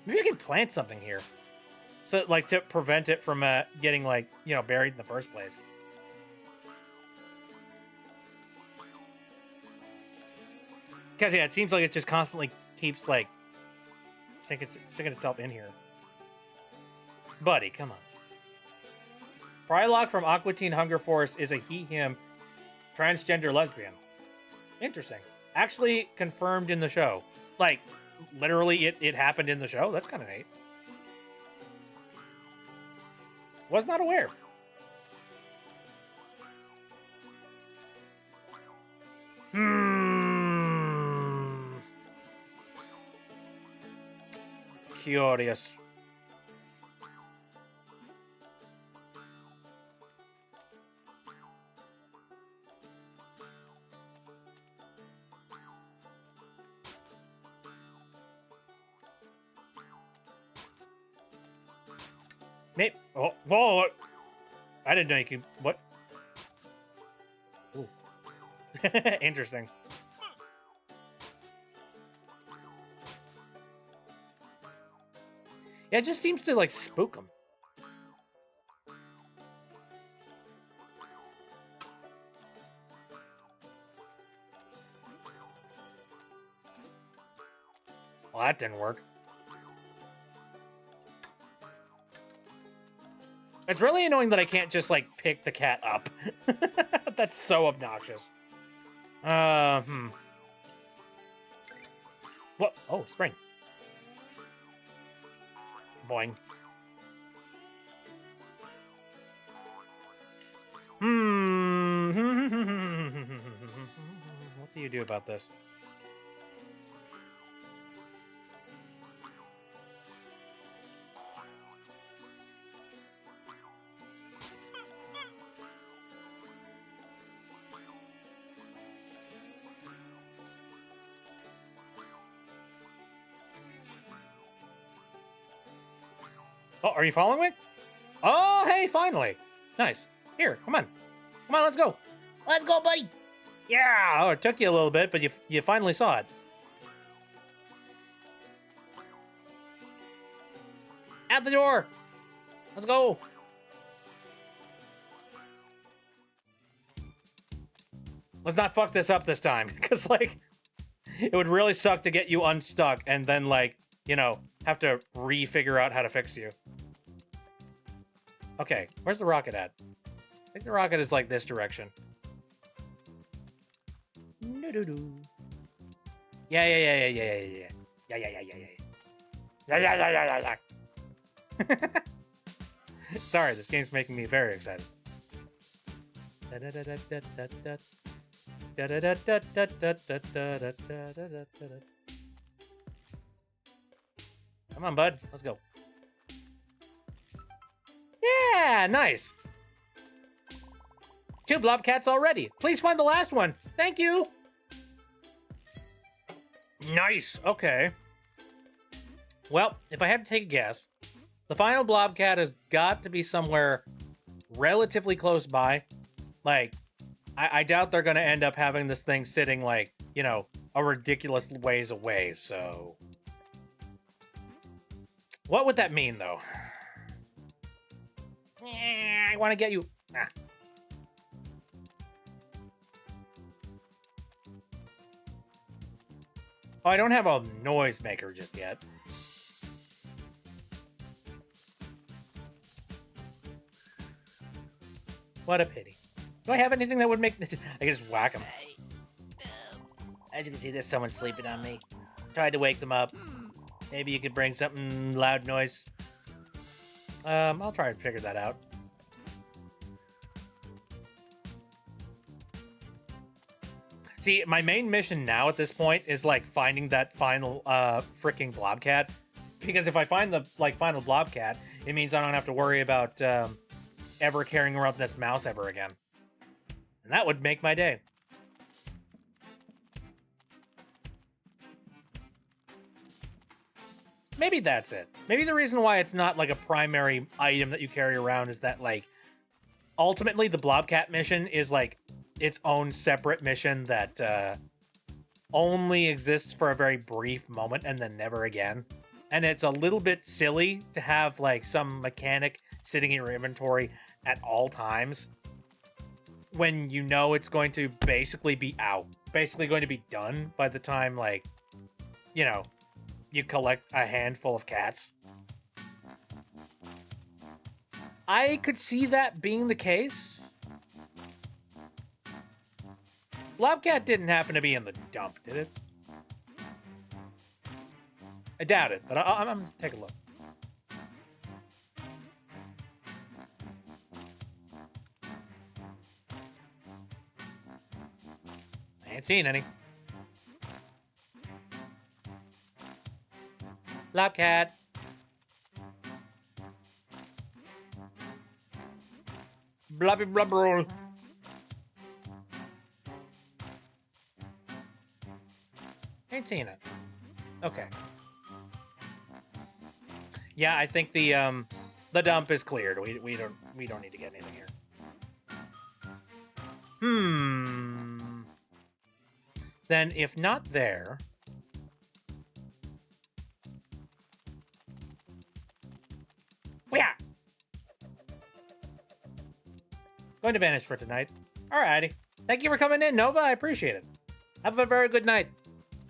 Maybe I can plant something here. So, like, to prevent it from getting, like, you know, buried in the first place. Because, yeah, it seems like it just constantly keeps, like, sinking itself in here. Buddy, come on. Frylock from Aqua Teen Hunger Force is a he/him transgender lesbian. Interesting. Actually confirmed in the show. Like, literally, it happened in the show? That's kind of neat. Was not aware. Curious. Maybe. Oh, whoa! I didn't know you could. What? Ooh. Interesting. Yeah, it just seems to, like, spook them. Well, that didn't work. It's really annoying that I can't just, like, pick the cat up. That's so obnoxious. What? Oh, spring. Boing. What do you do about this? Oh, are you following me? Oh, hey, finally. Nice. Here, come on. Come on, let's go. Let's go, buddy. Yeah. Oh, it took you a little bit, but you finally saw it. Out the door. Let's go. Let's not fuck this up this time, because, like, it would really suck to get you unstuck and then, like, you know, have to re-figure out how to fix you. Okay, where's the rocket at? I think the rocket is, like, this direction. No-do-do. Yeah. Sorry, this game's making me very excited. Come on, bud. Let's go. Yeah, nice. 2 blobcats already. Please find the last one. Thank you. Nice. Okay. Well, if I had to take a guess, the final blobcat has got to be somewhere relatively close by. Like, I doubt they're going to end up having this thing sitting, like, you know, a ridiculous ways away, so... What would that mean, though? I want to get you... Ah. Oh, I don't have a noisemaker just yet. What a pity. Do I have anything that would make... I can just whack them. As you can see, there's someone sleeping on me. Tried to wake them up. Maybe you could bring something loud noise. I'll try and figure that out. See, my main mission now at this point is, like, finding that final, freaking blobcat. Because if I find the, like, final blobcat, it means I don't have to worry about, ever carrying around this mouse ever again. And that would make my day. Maybe that's it. Maybe the reason why it's not, like, a primary item that you carry around is that, like, ultimately the blobcat mission is, like, its own separate mission that only exists for a very brief moment and then never again. And it's a little bit silly to have, like, some mechanic sitting in your inventory at all times when you know it's going to basically be out. Basically going to be done by the time, like, you know, you collect a handful of cats. I could see that being the case. Blobcat didn't happen to be in the dump, did it? I doubt it, but I'm gonna take a look. I ain't seen any. Blobcat. Blobby blubber. Ain't seen it. Okay. Yeah, I think the dump is cleared. We don't need to get anything here. Then if not there, yeah. Going to vanish for tonight. Alrighty. Thank you for coming in, Nova. I appreciate it. Have a very good night.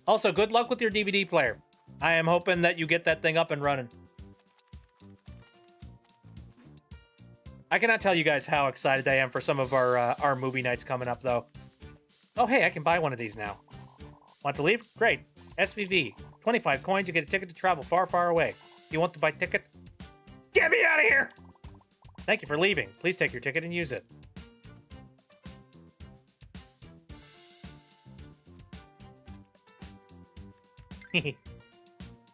Also, good luck with your DVD player. I am hoping that you get that thing up and running. I cannot tell you guys how excited I am for some of our movie nights coming up, though. Oh, hey, I can buy one of these now. Want to leave? Great. SVV. 25 coins, you get a ticket to travel far, far away. Do you want to buy ticket? Get me out of here! Thank you for leaving. Please take your ticket and use it.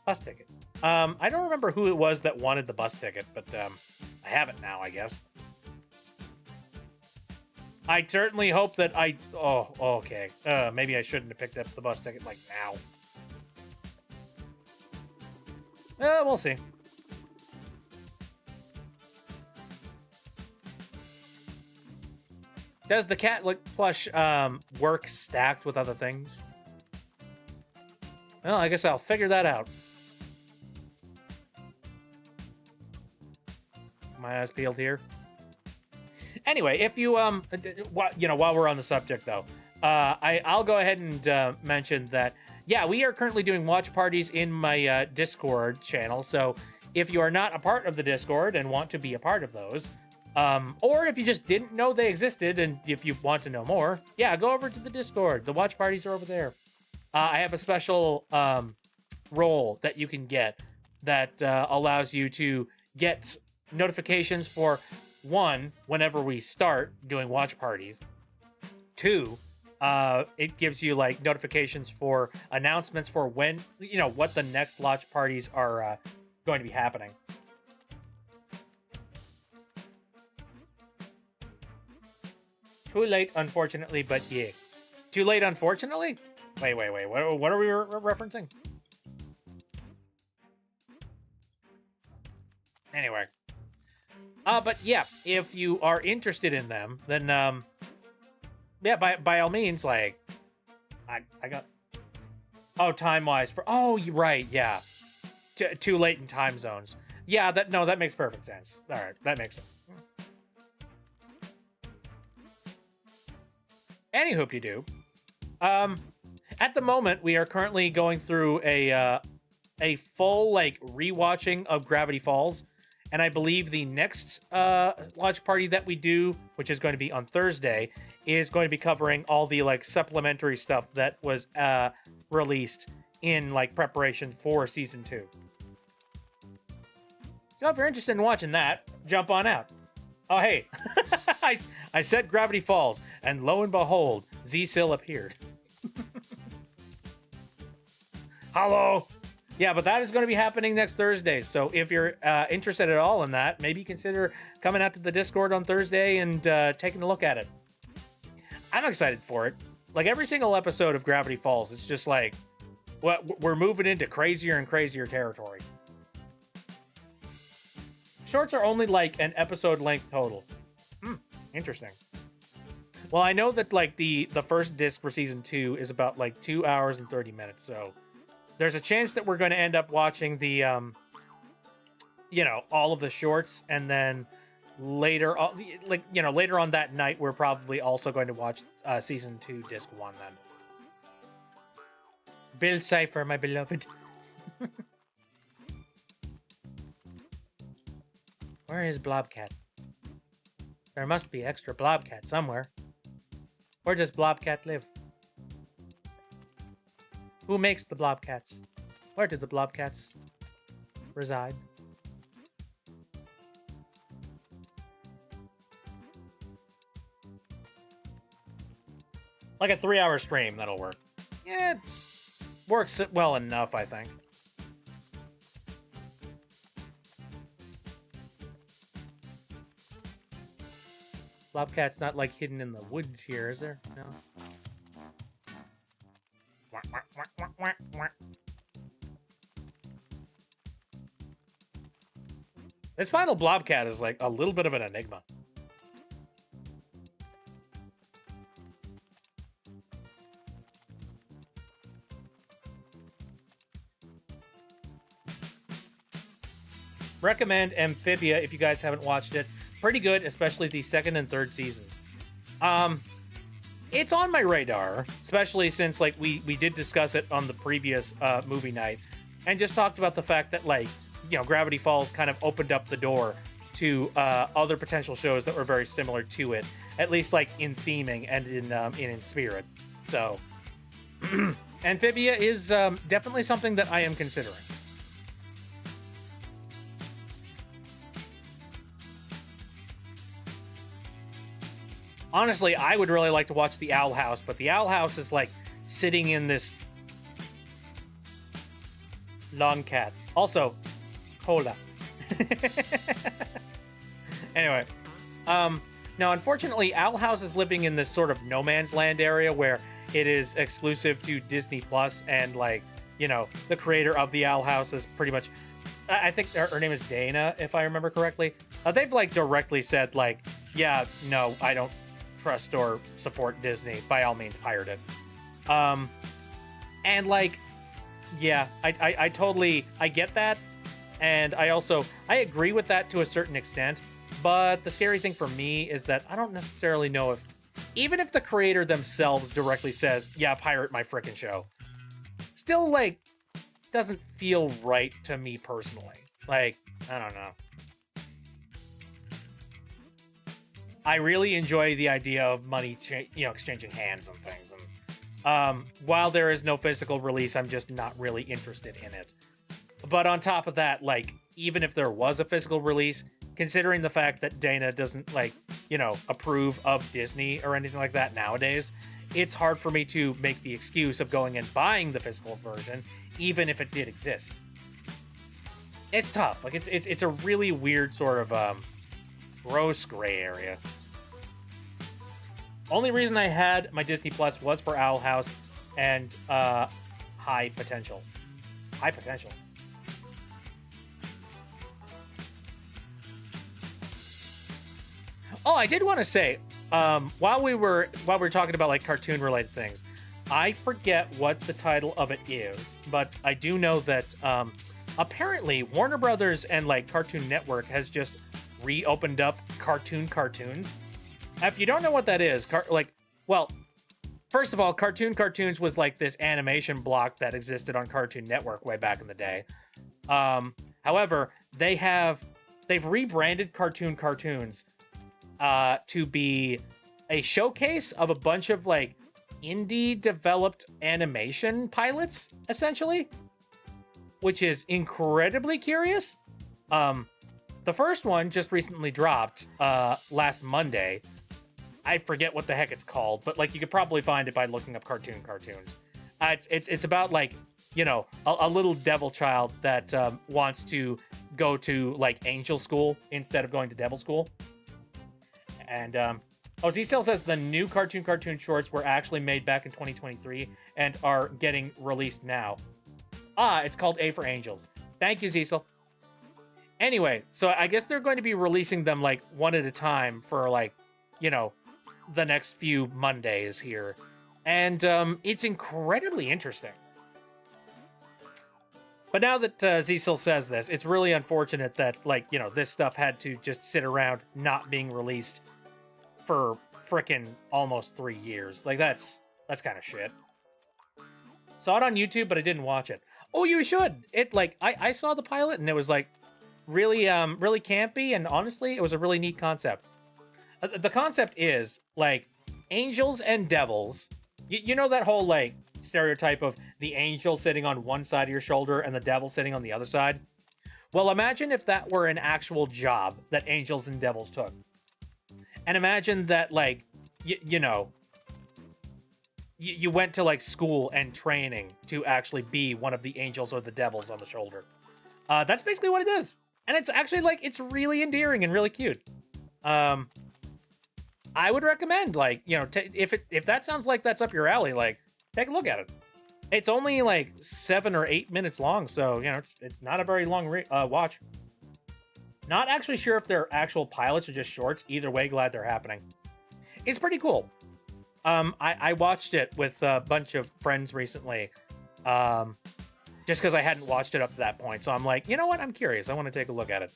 Bus ticket. I don't remember who it was that wanted the bus ticket, but I have it now, I guess. I certainly hope that Oh, okay. Maybe I shouldn't have picked up the bus ticket, like, now. We'll see. Does the cat plush work stacked with other things? Well, I guess I'll figure that out. My eyes peeled here. Anyway, if you while we're on the subject though, I'll go ahead and mention that we are currently doing watch parties in my Discord channel. So if you are not a part of the Discord and want to be a part of those, or if you just didn't know they existed and if you want to know more, go over to the Discord. The watch parties are over there. I have a special role that you can get that allows you to get notifications for, one, whenever we start doing watch parties. Two, it gives you like notifications for announcements for when, what the next watch parties are going to be happening. Too late, unfortunately, but yeah. Too late, unfortunately? Wait. What are we referencing? Anyway. But yeah, if you are interested in them, then, by all means, like, I got... Oh, time-wise for... Oh, you're right, yeah. Too late in time zones. Yeah, that makes perfect sense. All right, that makes sense. Any hoop-de-doo. At the moment, we are currently going through a full, like, rewatching of Gravity Falls. And I believe the next watch party that we do, which is going to be on Thursday, is going to be covering all the, like, supplementary stuff that was released in, like, preparation for Season 2. So if you're interested in watching that, jump on out. Oh, hey. I said Gravity Falls, and lo and behold, Z-Sil appeared. Hello. Yeah, but that is going to be happening next Thursday. So if you're interested at all in that, maybe consider coming out to the Discord on Thursday and taking a look at it. I'm excited for it. Like, every single episode of Gravity Falls, it's just like, we're moving into crazier and crazier territory. Shorts are only like an episode length total. Interesting. Well, I know that like the first disc for Season 2 is about like 2 hours and 30 minutes, so there's a chance that we're going to end up watching the, all of the shorts, and then later on that night, we're probably also going to watch Season 2, Disc 1 then. Bill Cipher, my beloved. Where is Blobcat? There must be extra Blobcat somewhere. Where does Blobcat live? Who makes the Blobcats? Where do the Blobcats reside? Like a 3-hour stream, that'll work. Yeah, it works well enough, I think. Blobcat's not like hidden in the woods here, is there? No. This final Blobcat is like a little bit of an enigma. Recommend Amphibia if you guys haven't watched it. Pretty good, especially the second and third seasons. It's on my radar, especially since like we did discuss it on the previous movie night, and just talked about the fact that like Gravity Falls kind of opened up the door to other potential shows that were very similar to it, at least like in theming and in spirit. So, Amphibia is definitely something that I am considering. Honestly, I would really like to watch the Owl House, but the Owl House is like sitting in this lawn cat. Also, cola. Anyway, now unfortunately, Owl House is living in this sort of no man's land area where it is exclusive to Disney Plus, and like, you know, the creator of the Owl House is pretty much, I think her name is Dana, if I remember correctly. They've like directly said like, yeah, no, I don't trust or support Disney. By all means, pirate it. And like, yeah, I totally, I get that. And I agree with that to a certain extent. But the scary thing for me is that I don't necessarily know if, even if the creator themselves directly says, yeah, pirate my frickin' show, still like doesn't feel right to me personally. Like, I don't know. I really enjoy the idea of money, exchanging hands and things. And while there is no physical release, I'm just not really interested in it. But on top of that, like, even if there was a physical release, considering the fact that Dana doesn't, like, approve of Disney or anything like that nowadays, it's hard for me to make the excuse of going and buying the physical version, even if it did exist. It's tough. Like, it's a really weird sort of gross gray area. Only reason I had my Disney Plus was for Owl House and High Potential. High Potential. Oh, I did want to say, while we were talking about like cartoon related things, I forget what the title of it is, but I do know that apparently Warner Brothers and like Cartoon Network has just reopened up Cartoons. If you don't know what that is, first of all, Cartoons was like this animation block that existed on Cartoon Network way back in the day. However, they've rebranded Cartoons to be a showcase of a bunch of like indie developed animation pilots, essentially, which is incredibly curious. The first one just recently dropped last Monday. I forget what the heck it's called, but like you could probably find it by looking up Cartoons. It's about like, a little devil child that wants to go to like angel school instead of going to devil school. And Z-Cell says the new cartoon shorts were actually made back in 2023 and are getting released now. It's called A for Angels. Thank you, Z-Cell. Anyway, so I guess they're going to be releasing them like one at a time for like, the next few Mondays here. And it's incredibly interesting. But now that Z-Cell says this, it's really unfortunate that like, this stuff had to just sit around not being released for frickin' almost 3 years. Like that's kind of shit. Saw it on YouTube, but I didn't watch it. Oh, you should. It like I saw the pilot and it was like really really campy, and honestly, it was a really neat concept. The concept is like angels and devils. You know that whole like stereotype of the angel sitting on one side of your shoulder and the devil sitting on the other side? Well, imagine if that were an actual job that angels and devils took. And imagine that, like, you went to, like, school and training to actually be one of the angels or the devils on the shoulder. That's basically what it is. And it's actually, like, it's really endearing and really cute. I would recommend, like, if that sounds like that's up your alley, like, take a look at it. It's only, like, 7 or 8 minutes long, so, it's not a very long watch. Not actually sure if they're actual pilots or just shorts. Either way, glad they're happening. It's pretty cool. I watched it with a bunch of friends recently, just because I hadn't watched it up to that point. So I'm like, you know what? I'm curious. I want to take a look at it.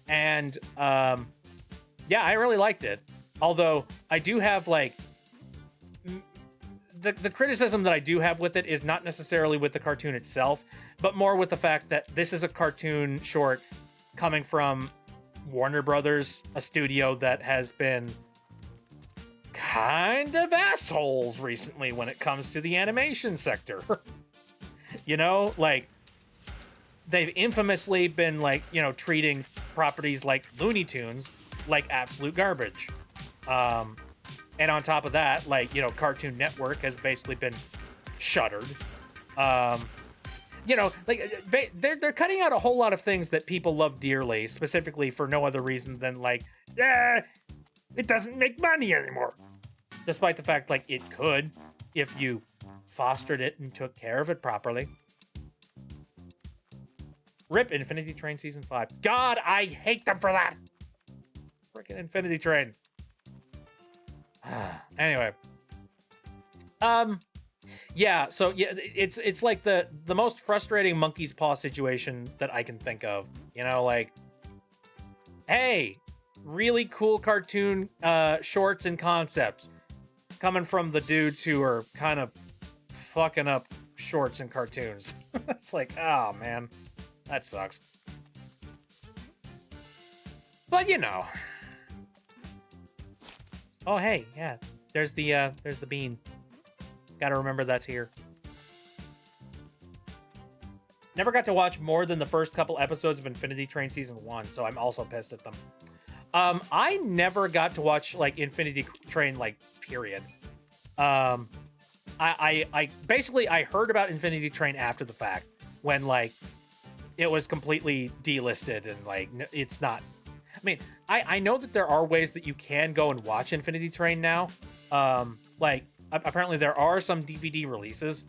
And yeah, I really liked it. Although I do have like the criticism that I do have with it is not necessarily with the cartoon itself, but more with the fact that this is a cartoon short coming from Warner Brothers, a studio that has been kind of assholes recently when it comes to the animation sector. You know, like, they've infamously been, like, you know, treating properties like Looney Tunes like absolute garbage. And on top of that, like, you know, Cartoon Network has basically been shuttered. You know, like, they're cutting out a whole lot of things that people love dearly, specifically for no other reason than, like, it doesn't make money anymore. Despite the fact, like, it could if you fostered it and took care of it properly. Rip Infinity Train Season 5. God, I hate them for that! Freaking Infinity Train. Anyway. Yeah, so yeah, it's like the most frustrating monkey's paw situation that I can think of. You know, like, hey, really cool cartoon shorts and concepts coming from the dudes who are kind of fucking up shorts and cartoons. It's like, oh man, that sucks. But you know. Oh hey, yeah, there's the bean. Gotta remember that's here. Never got to watch more than the first couple episodes of Infinity Train Season 1, so I'm also pissed at them. I never got to watch, like, Infinity Train, like, period. I basically, I heard about Infinity Train after the fact, when, like, it was completely delisted and, like, it's not... I mean, I know that there are ways that you can go and watch Infinity Train now. Like, apparently there are some DVD releases.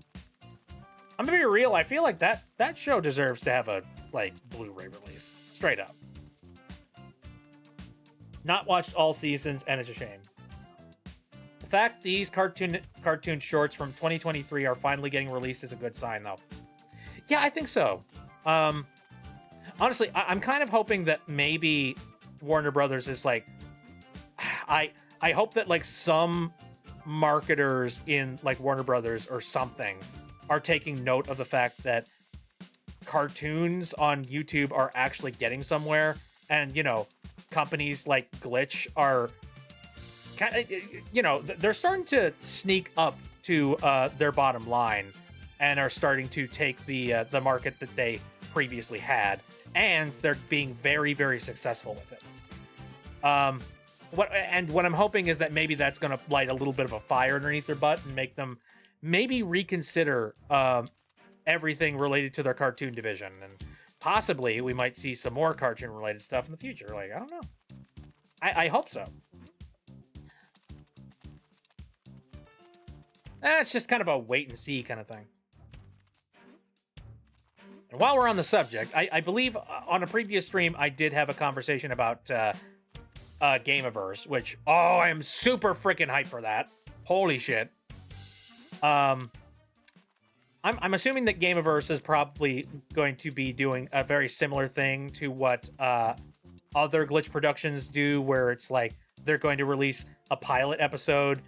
I'm gonna be real, I feel like that show deserves to have a, like, Blu-ray release. Straight up. Not watched all seasons, and it's a shame. The fact these cartoon shorts from 2023 are finally getting released is a good sign, though. Yeah, I think so. Honestly, I'm kind of hoping that maybe Warner Brothers is, like... I hope that, like, some marketers in, like, Warner Brothers or something are taking note of the fact that cartoons on YouTube are actually getting somewhere, and, you know, companies like Glitch are kind of, you know, they're starting to sneak up to their bottom line and are starting to take the market that they previously had, and they're being very, very successful with it. What I'm hoping is that maybe that's going to light a little bit of a fire underneath their butt and make them maybe reconsider everything related to their cartoon division, and possibly we might see some more cartoon related stuff in the future. Like, I don't know. I hope so. It's just kind of a wait and see kind of thing. And while we're on the subject, I believe on a previous stream I did have a conversation about Gameaverse, which, oh, I am super freaking hyped for that. Holy shit. I'm assuming that Gameaverse is probably going to be doing a very similar thing to what other Glitch productions do, where it's like they're going to release a pilot episode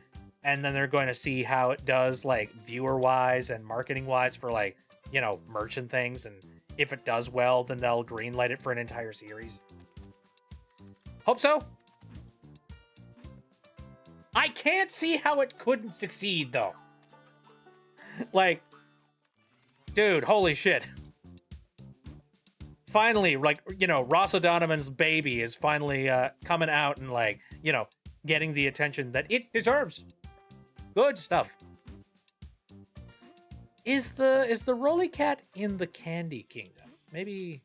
and then they're going to see how it does, like, viewer-wise and marketing-wise for, like, you know, merch and things, and if it does well, then they'll greenlight it for an entire series. Hope so. I can't see how it couldn't succeed, though. Like, dude, holy shit. Finally, like, you know, Ross O'Donovan's baby is finally coming out and, like, you know, getting the attention that it deserves. Good stuff. Is the Rolly Cat in the Candy Kingdom? Maybe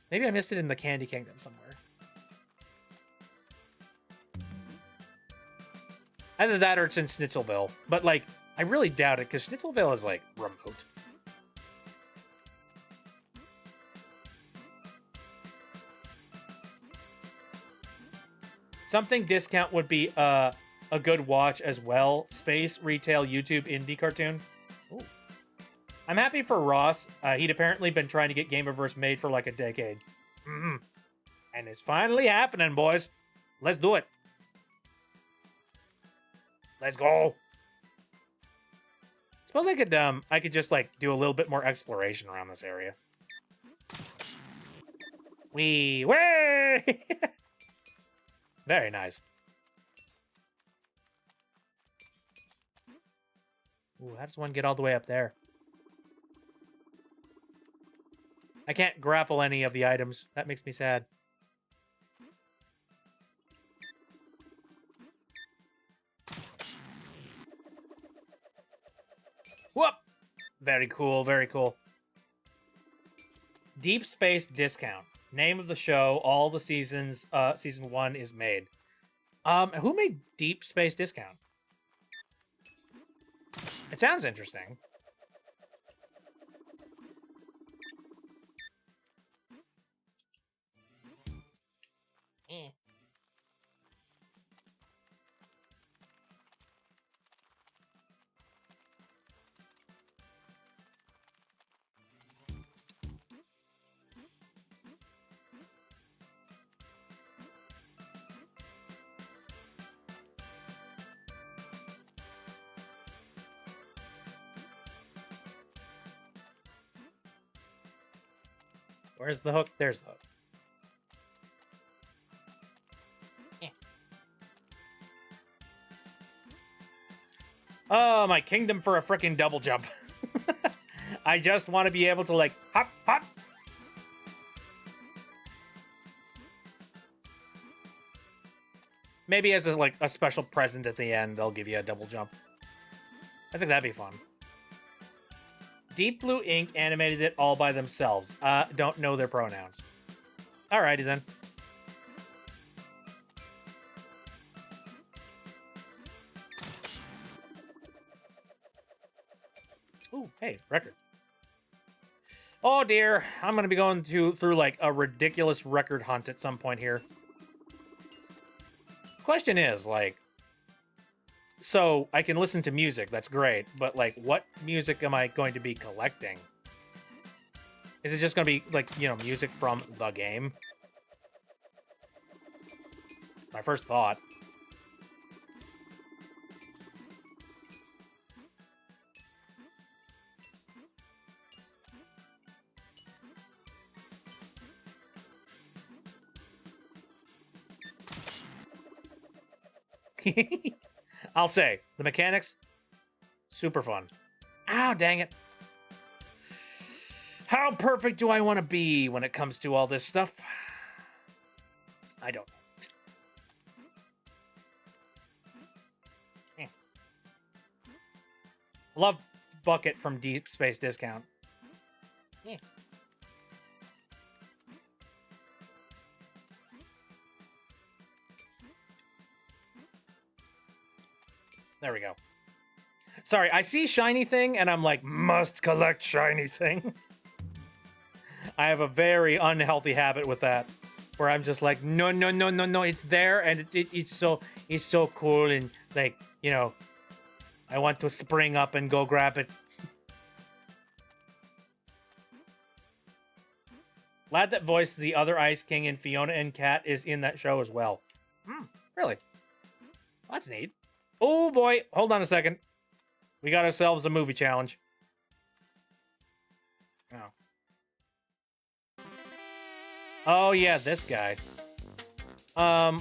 I missed it in the Candy Kingdom somewhere. Either that or it's in Schnitzelville. But, like, I really doubt it, because Schnitzelville is, like, remote. Something discount would be a good watch as well. Space, retail, YouTube, indie cartoon. Ooh. I'm happy for Ross. He'd apparently been trying to get Gameaverse made for like a decade. Mm-hmm. And it's finally happening, boys. Let's do it. Let's go. Suppose I could just, like, do a little bit more exploration around this area. Wee way. Very nice. Ooh, how does one get all the way up there? I can't grapple any of the items. That makes me sad. Whoop! Very cool, very cool. Deep Space Discount. Name of the show, all the seasons, season 1 is made. Who made Deep Space Discount? It sounds interesting. Where's the hook? There's the hook. Oh, my kingdom for a freaking double jump. I just want to be able to, like, hop, hop. Maybe as a special present at the end, they'll give you a double jump. I think that'd be fun. Deep Blue Ink animated it all by themselves. Don't know their pronouns. Alrighty then. Ooh, hey, record. Oh dear, I'm gonna be going through like a ridiculous record hunt at some point here. Question is, like, so I can listen to music, that's great, but like, what music am I going to be collecting? Is it just gonna be like, you know, music from the game? My first thought. I'll say, the mechanics, super fun. Ow, dang it. How perfect do I want to be when it comes to all this stuff? I don't know. Love Bucket from Deep Space Discount. Yeah. There we go. Sorry, I see shiny thing and I'm like, must collect shiny thing. I have a very unhealthy habit with that, where I'm just like, no, no, no, no, no, it's there and it's so cool and like, you know, I want to spring up and go grab it. Lad that voiced the other Ice King in Fiona and Cat is in that show as well. Really? That's neat. Oh boy, hold on a second. We got ourselves a movie challenge. Oh. Oh yeah, this guy. I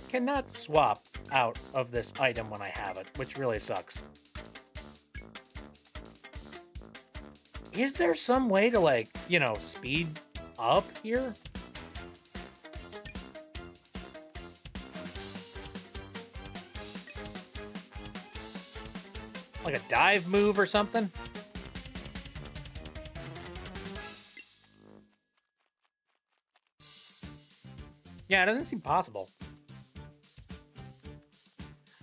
cannot swap out of this item when I have it, which really sucks. Is there some way to, like, you know, speed up here? Like a dive move or something? Yeah, it doesn't seem possible.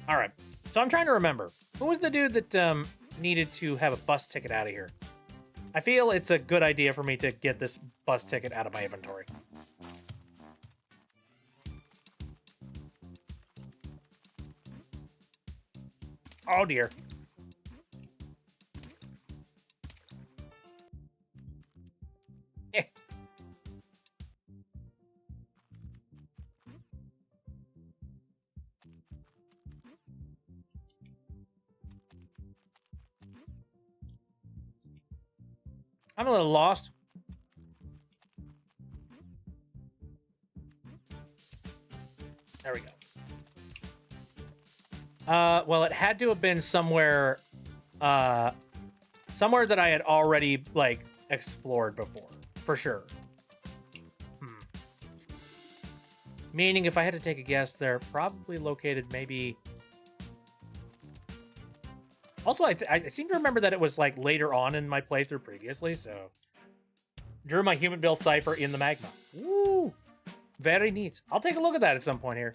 All right, so I'm trying to remember. Who was the dude that needed to have a bus ticket out of here? I feel it's a good idea for me to get this bus ticket out of my inventory. Oh dear. Eh. I'm a little lost. There we go. Well, it had to have been somewhere somewhere that I had already, like, explored before. For sure. Meaning, if I had to take a guess, they're probably located maybe... Also, I seem to remember that it was, like, later on in my playthrough previously, so... Drew my human bill cipher in the magma. Woo! Very neat. I'll take a look at that at some point here.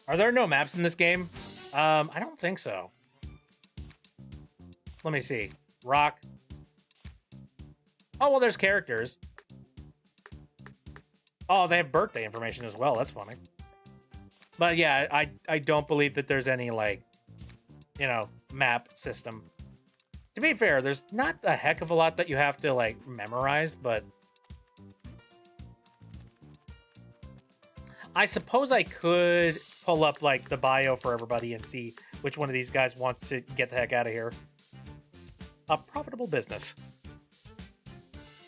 Are there no maps in this game? I don't think so. Let me see. Rock. Oh, well, there's characters. Oh, they have birthday information as well. That's funny. But yeah, I don't believe that there's any, like, you know, map system. To be fair, there's not a heck of a lot that you have to, like, memorize, but... I suppose I could pull up, like, the bio for everybody and see which one of these guys wants to get the heck out of here. A profitable business.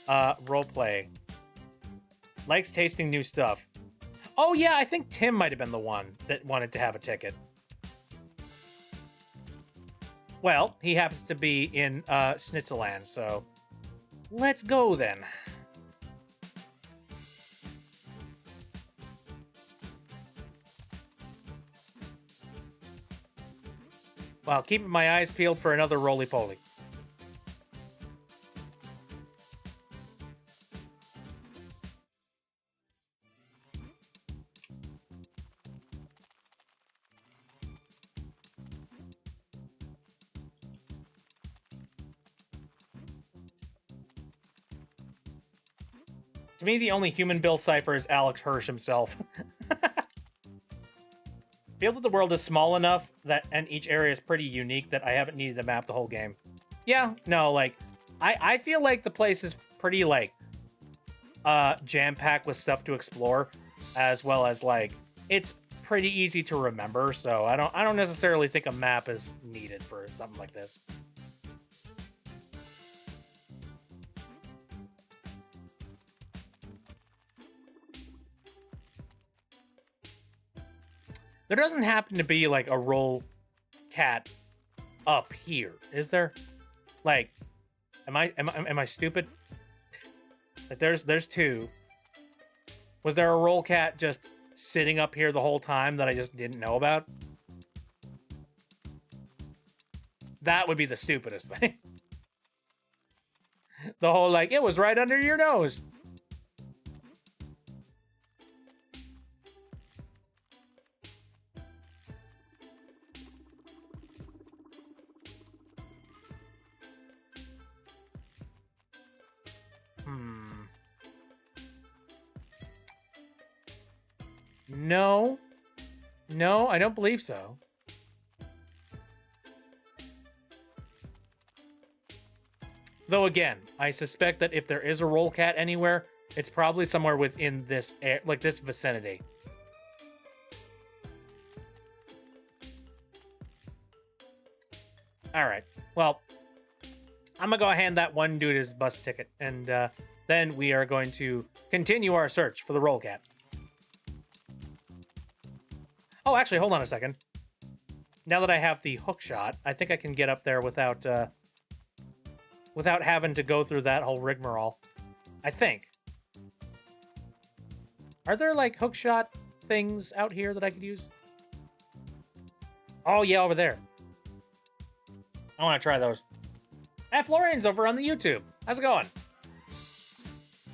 Roleplay. Likes tasting new stuff. Oh, yeah, I think Tim might have been the one that wanted to have a ticket. Well, he happens to be in Schnitzelland, so let's go then. While keeping my eyes peeled for another roly-poly. To me, the only human Bill Cipher is Alex Hirsch himself. Feel that the world is small enough that, and each area is pretty unique, that I haven't needed to map the whole game. Yeah, no, like, I feel like the place is pretty, like, jam-packed with stuff to explore, as well as, like, it's pretty easy to remember, so I don't necessarily think a map is needed for something like this. There doesn't happen to be, like, a roll cat up here, is there? Like, am I stupid? Like, there's two. Was there a roll cat just sitting up here the whole time that I just didn't know about? That would be the stupidest thing. The whole, like, it was right under your nose. No. No, I don't believe so. Though again, I suspect that if there is a roll cat anywhere, it's probably somewhere within this like this vicinity. All right. Well, I'm gonna go hand that one dude his bus ticket, and then we are going to continue our search for the roll cat. Oh, actually, hold on a second. Now that I have the hook shot, I think I can get up there without without having to go through that whole rigmarole. I think. Are there, like, hook shot things out here that I could use? Oh, yeah, over there. I want to try those. Florian's over on the YouTube. How's it going?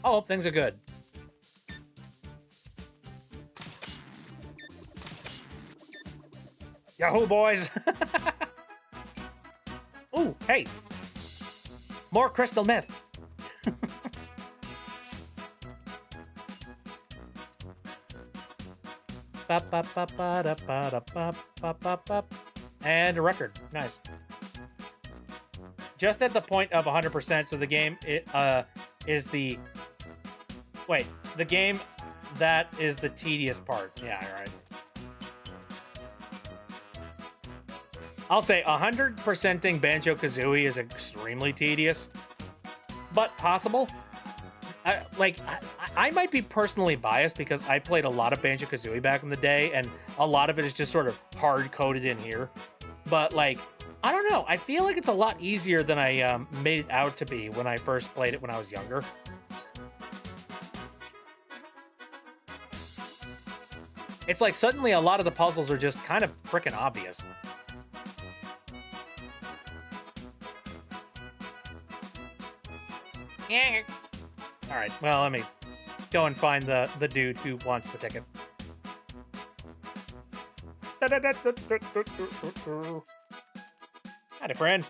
Oh, things are good. Yahoo, boys! Ooh, hey! More crystal meth! And a record. Nice. Just at the point of 100%, so the game is the... Wait, the game that is the tedious part. Yeah, right. I'll say 100%ing Banjo-Kazooie is extremely tedious, but possible. I might be personally biased because I played a lot of Banjo-Kazooie back in the day, and a lot of it is just sort of hard-coded in here. But, like, I don't know. I feel like it's a lot easier than I made it out to be when I first played it when I was younger. It's like suddenly a lot of the puzzles are just kind of freaking obvious. Yeah. All right, well, let me go and find the dude who wants the ticket. Howdy, friend.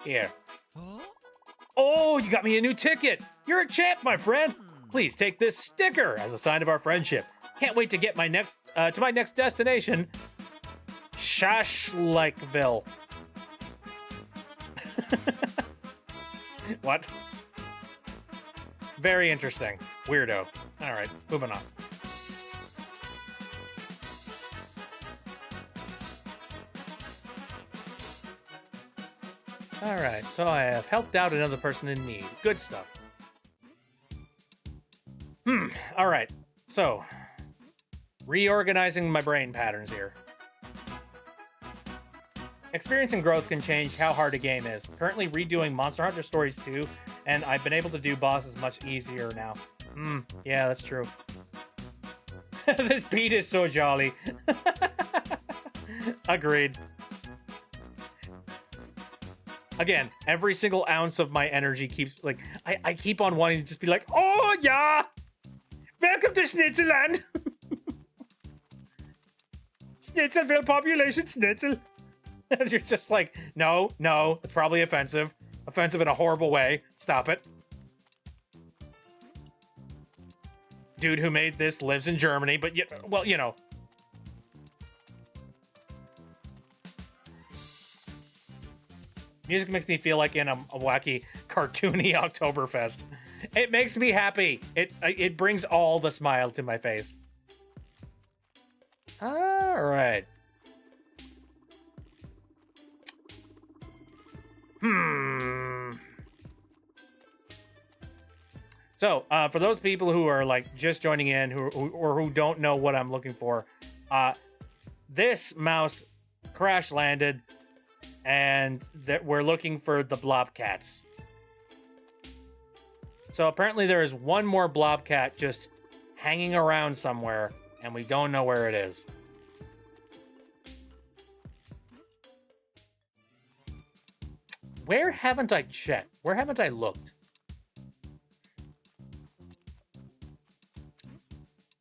Here. Oh, you got me a new ticket. You're a champ, my friend. Please take this sticker as a sign of our friendship. Can't wait to get my next to my next destination, Shashlakeville. What? Very interesting. Weirdo. All right, moving on. All right, so I have helped out another person in need. Good stuff. All right, so reorganizing my brain patterns here. Experience and growth can change how hard a game is. Currently redoing Monster Hunter Stories 2, and I've been able to do bosses much easier now. Yeah, that's true. This beat is so jolly. Agreed. Again, every single ounce of my energy keeps, like, I keep on wanting to just be like, oh yeah! Welcome to Schnitzelland! Schnitzelville population schnitzel. And you're just like, no, it's probably offensive. Offensive in a horrible way. Stop it. Dude who made this lives in Germany, but, well, you know. Music makes me feel like in a wacky, cartoony Oktoberfest. It makes me happy. It brings all the smile to my face. All right. So, for those people who are like just joining in, who don't know what I'm looking for, this mouse crash landed, and that we're looking for the blobcats. So apparently there is one more blobcat just hanging around somewhere, and we don't know where it is. Where haven't I checked? Where haven't I looked?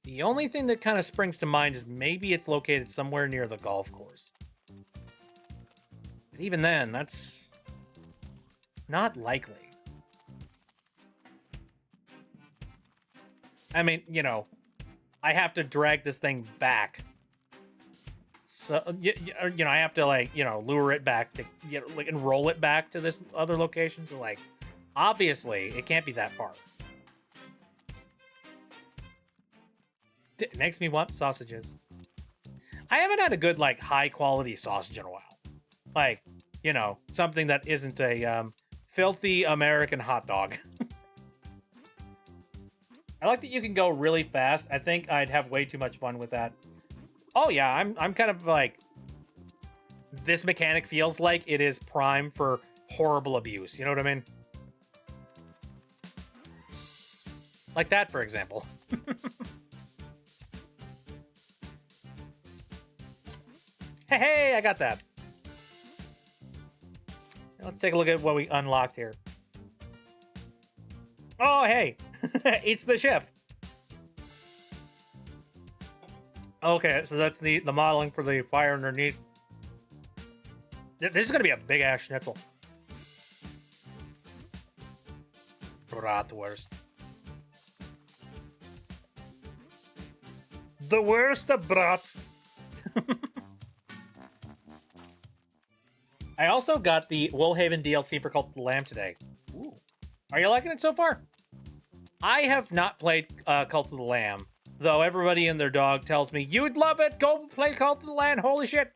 The only thing that kind of springs to mind is maybe it's located somewhere near the golf course. But even then, that's not likely. I mean, you know, I have to drag this thing back. So, you know, I have to, like, you know, lure it back to, you know, like, and roll it back to this other location. So, like, obviously, it can't be that far. It makes me want sausages. I haven't had a good, like, high-quality sausage in a while. Like, you know, something that isn't a filthy American hot dog. I like that you can go really fast. I think I'd have way too much fun with that. Oh yeah, I'm kind of like, this mechanic feels like it is prime for horrible abuse. You know what I mean? Like that, for example. Hey, I got that. Let's take a look at what we unlocked here. Oh, hey, it's the chef. Okay, so that's the modeling for the fire underneath. This is gonna be a big ass schnitzel. Bratwurst. The worst of brats. I also got the Woolhaven DLC for Cult of the Lamb today. Ooh. Are you liking it so far? I have not played Cult of the Lamb, Though everybody and their dog tells me, you'd love it, go play Cult of the Land, holy shit.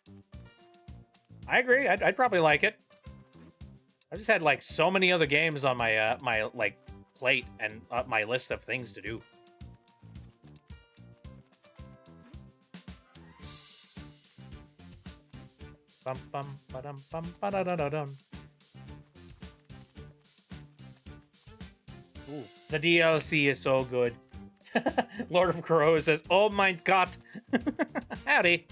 I agree, I'd probably like it. I just had, like, so many other games on my, my, like, plate and my list of things to do. Bum bum ba-dum bum ba-da-da-da-dum. Ooh, the DLC is so good. Lord of Crow says, oh my god. Howdy.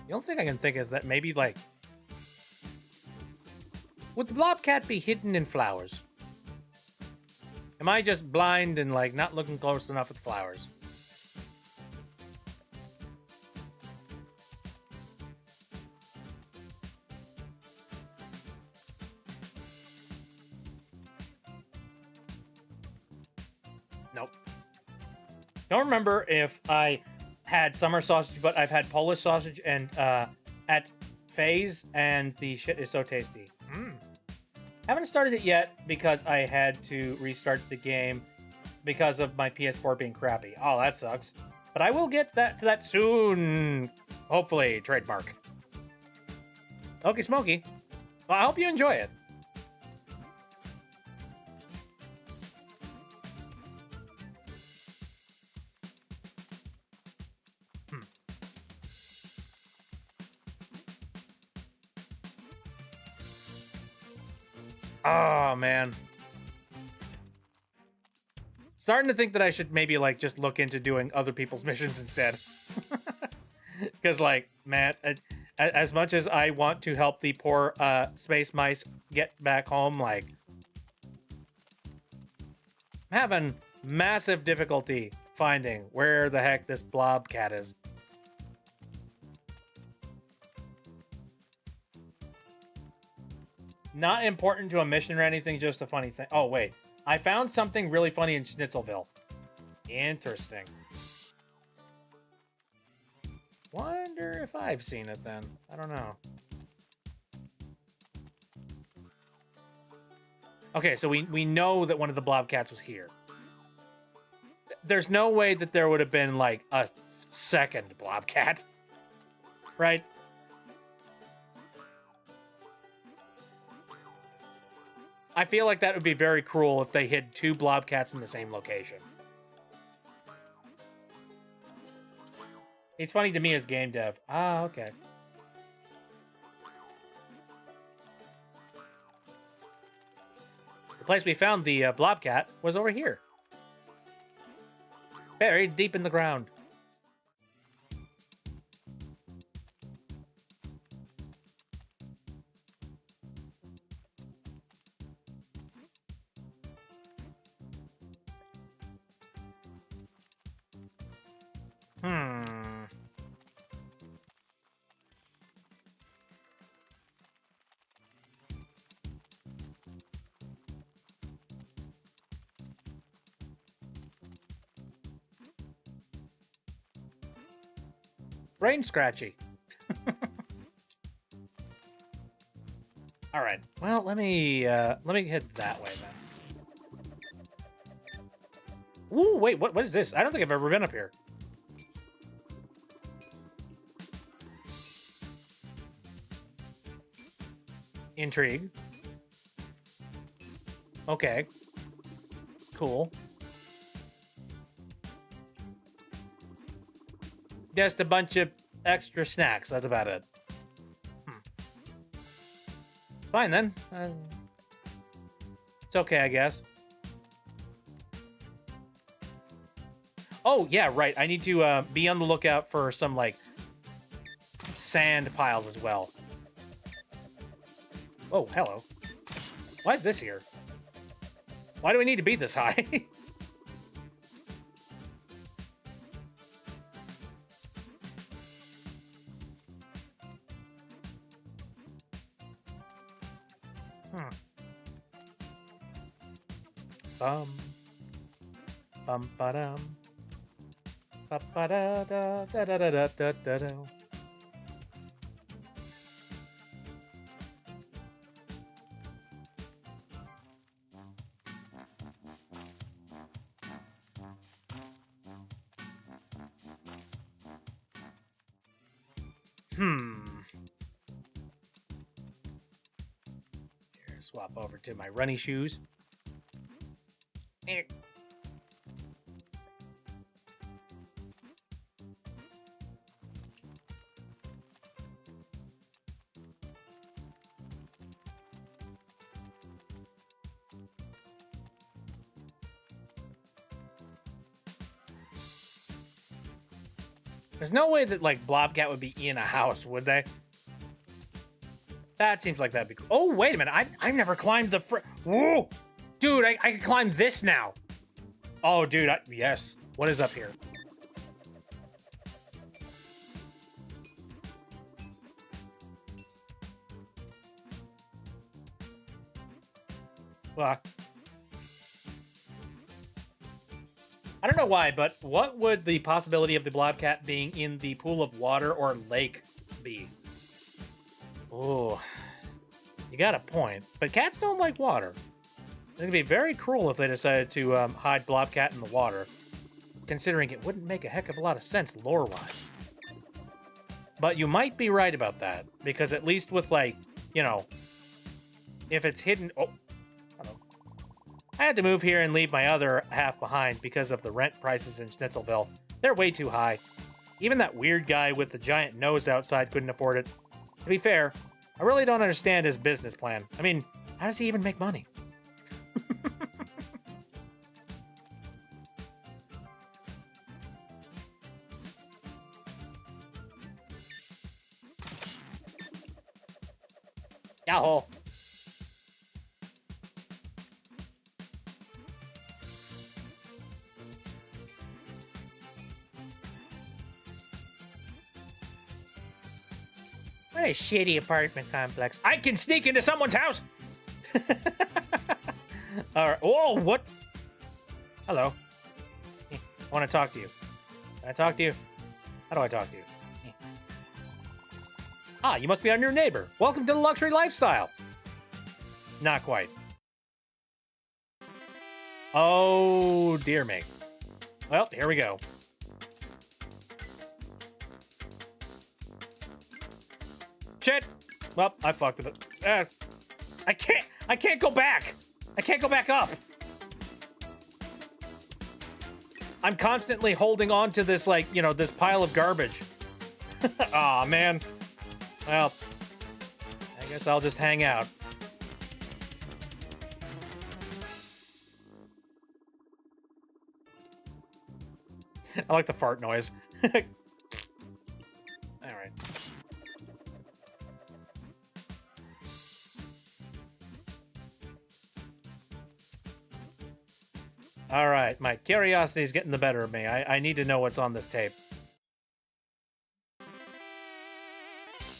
The only thing I can think is that maybe, like, would the Blobcat be hidden in flowers? Am I just blind and, like, not looking close enough at the flowers? Nope. Don't remember if I had summer sausage, but I've had Polish sausage and at Faye's, and the shit is so tasty. Haven't started it yet because I had to restart the game because of my PS4 being crappy. Oh, that sucks. But I will get to that soon. Hopefully, trademark. Okay, Smokey. Well, I hope you enjoy it. Oh, man. Starting to think that I should maybe, like, just look into doing other people's missions instead. Because, like, man, as much as I want to help the poor space mice get back home, like, I'm having massive difficulty finding where the heck this Blobcat is. Not important to a mission or anything, just a funny thing. Oh, wait. I found something really funny in Schnitzelville. Interesting. Wonder if I've seen it then. I don't know. Okay, so we know that one of the Blobcats was here. There's no way that there would have been, like, a second Blobcat. Right? I feel like that would be very cruel if they hid two Blobcats in the same location. He's funny to me as game dev. Ah, okay. The place we found the Blobcat was over here. Buried deep in the ground. Brain scratchy. All right. Well, let me head that way then. Ooh, wait, what is this? I don't think I've ever been up here. Intrigue. Okay. Cool. Just a bunch of extra snacks. That's about it. Fine then. It's okay, I guess. Oh, yeah, right. I need to be on the lookout for some, like, sand piles as well. Oh, hello. Why is this here? Why do we need to be this high? Bum ba dum. Ba ba da da da da da da da da. Here, swap over to my runny shoes. Eh. There's no way that, like, Blobcat would be in a house, would they? That seems like that'd be cool. Oh, wait a minute. I've never climbed the Whoa! Dude, I can climb this now. Oh, dude, yes. What is up here? Well, I don't know why, but what would the possibility of the Blobcat being in the pool of water or lake be? Oh, you got a point. But cats don't like water. It'd be very cruel if they decided to hide Blobcat in the water, considering it wouldn't make a heck of a lot of sense lore-wise. But you might be right about that, because at least with, like, you know, if it's hidden... Oh, hello. I had to move here and leave my other half behind because of the rent prices in Schnitzelville. They're way too high. Even that weird guy with the giant nose outside couldn't afford it. To be fair, I really don't understand his business plan. I mean, how does he even make money? Yahoo! What a shitty apartment complex. I can sneak into someone's house! Alright. Whoa, what? Hello. I want to talk to you. Can I talk to you? How do I talk to you? Ah, you must be our new neighbor. Welcome to the luxury lifestyle. Not quite. Oh, dear me. Well, here we go. Shit. Well, I fucked with it. I can't go back. I can't go back up. I'm constantly holding on to this, like, you know, this pile of garbage. Aw, man. Well, I guess I'll just hang out. I like the fart noise. Alright. Alright, my curiosity is getting the better of me. I need to know what's on this tape.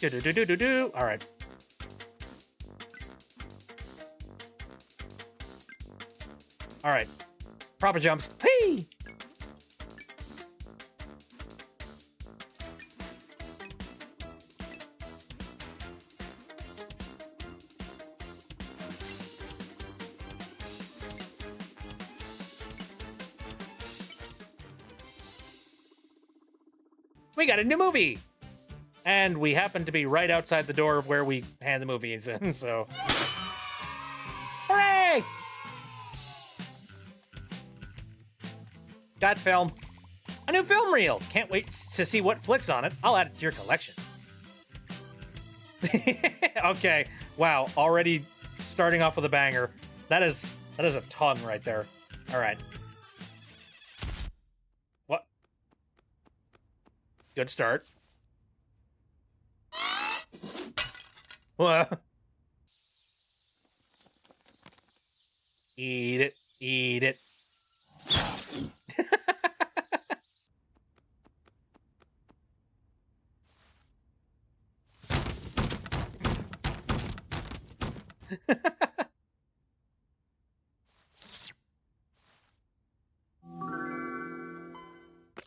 Do-do-do-do-do-do. Alright. Alright. Proper jumps. Whee! We got a new movie! And we happen to be right outside the door of where we hand the movies in, so... Hooray! Got film. A new film reel! Can't wait to see what flicks on it. I'll add it to your collection. Okay, wow, already starting off with a banger. That is a ton right there. Alright. What? Good start. What? Eat it. Eat it.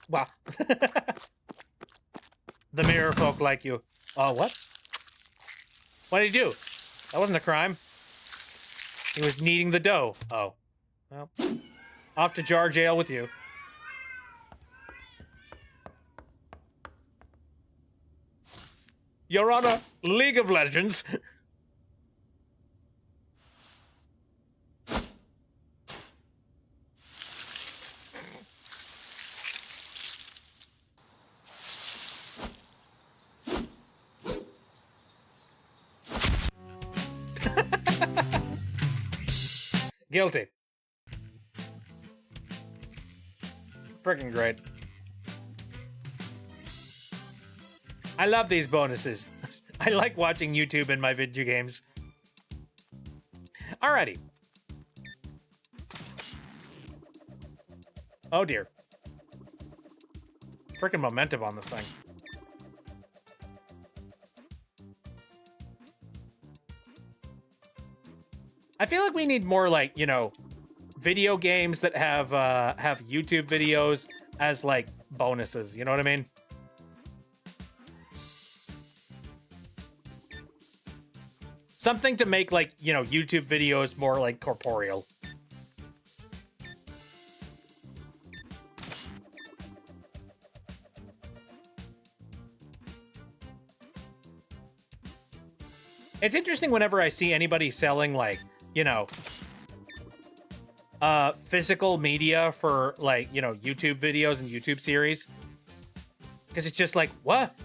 Wow. The mirror folk like you. Oh, what? What did he do? That wasn't a crime. He was kneading the dough. Oh. Well, off to jar jail with you. Your Honor, League of Legends. Guilty. Freaking great. I love these bonuses. I like watching YouTube in my video games. Alrighty. Oh dear. Freaking momentum on this thing. I feel like we need more, like, you know, video games that have YouTube videos as, like, bonuses. You know what I mean? Something to make, like, you know, YouTube videos more, like, corporeal. It's interesting whenever I see anybody selling, like, you know, physical media for, like, you know, YouTube videos and YouTube series. Because it's just like, what?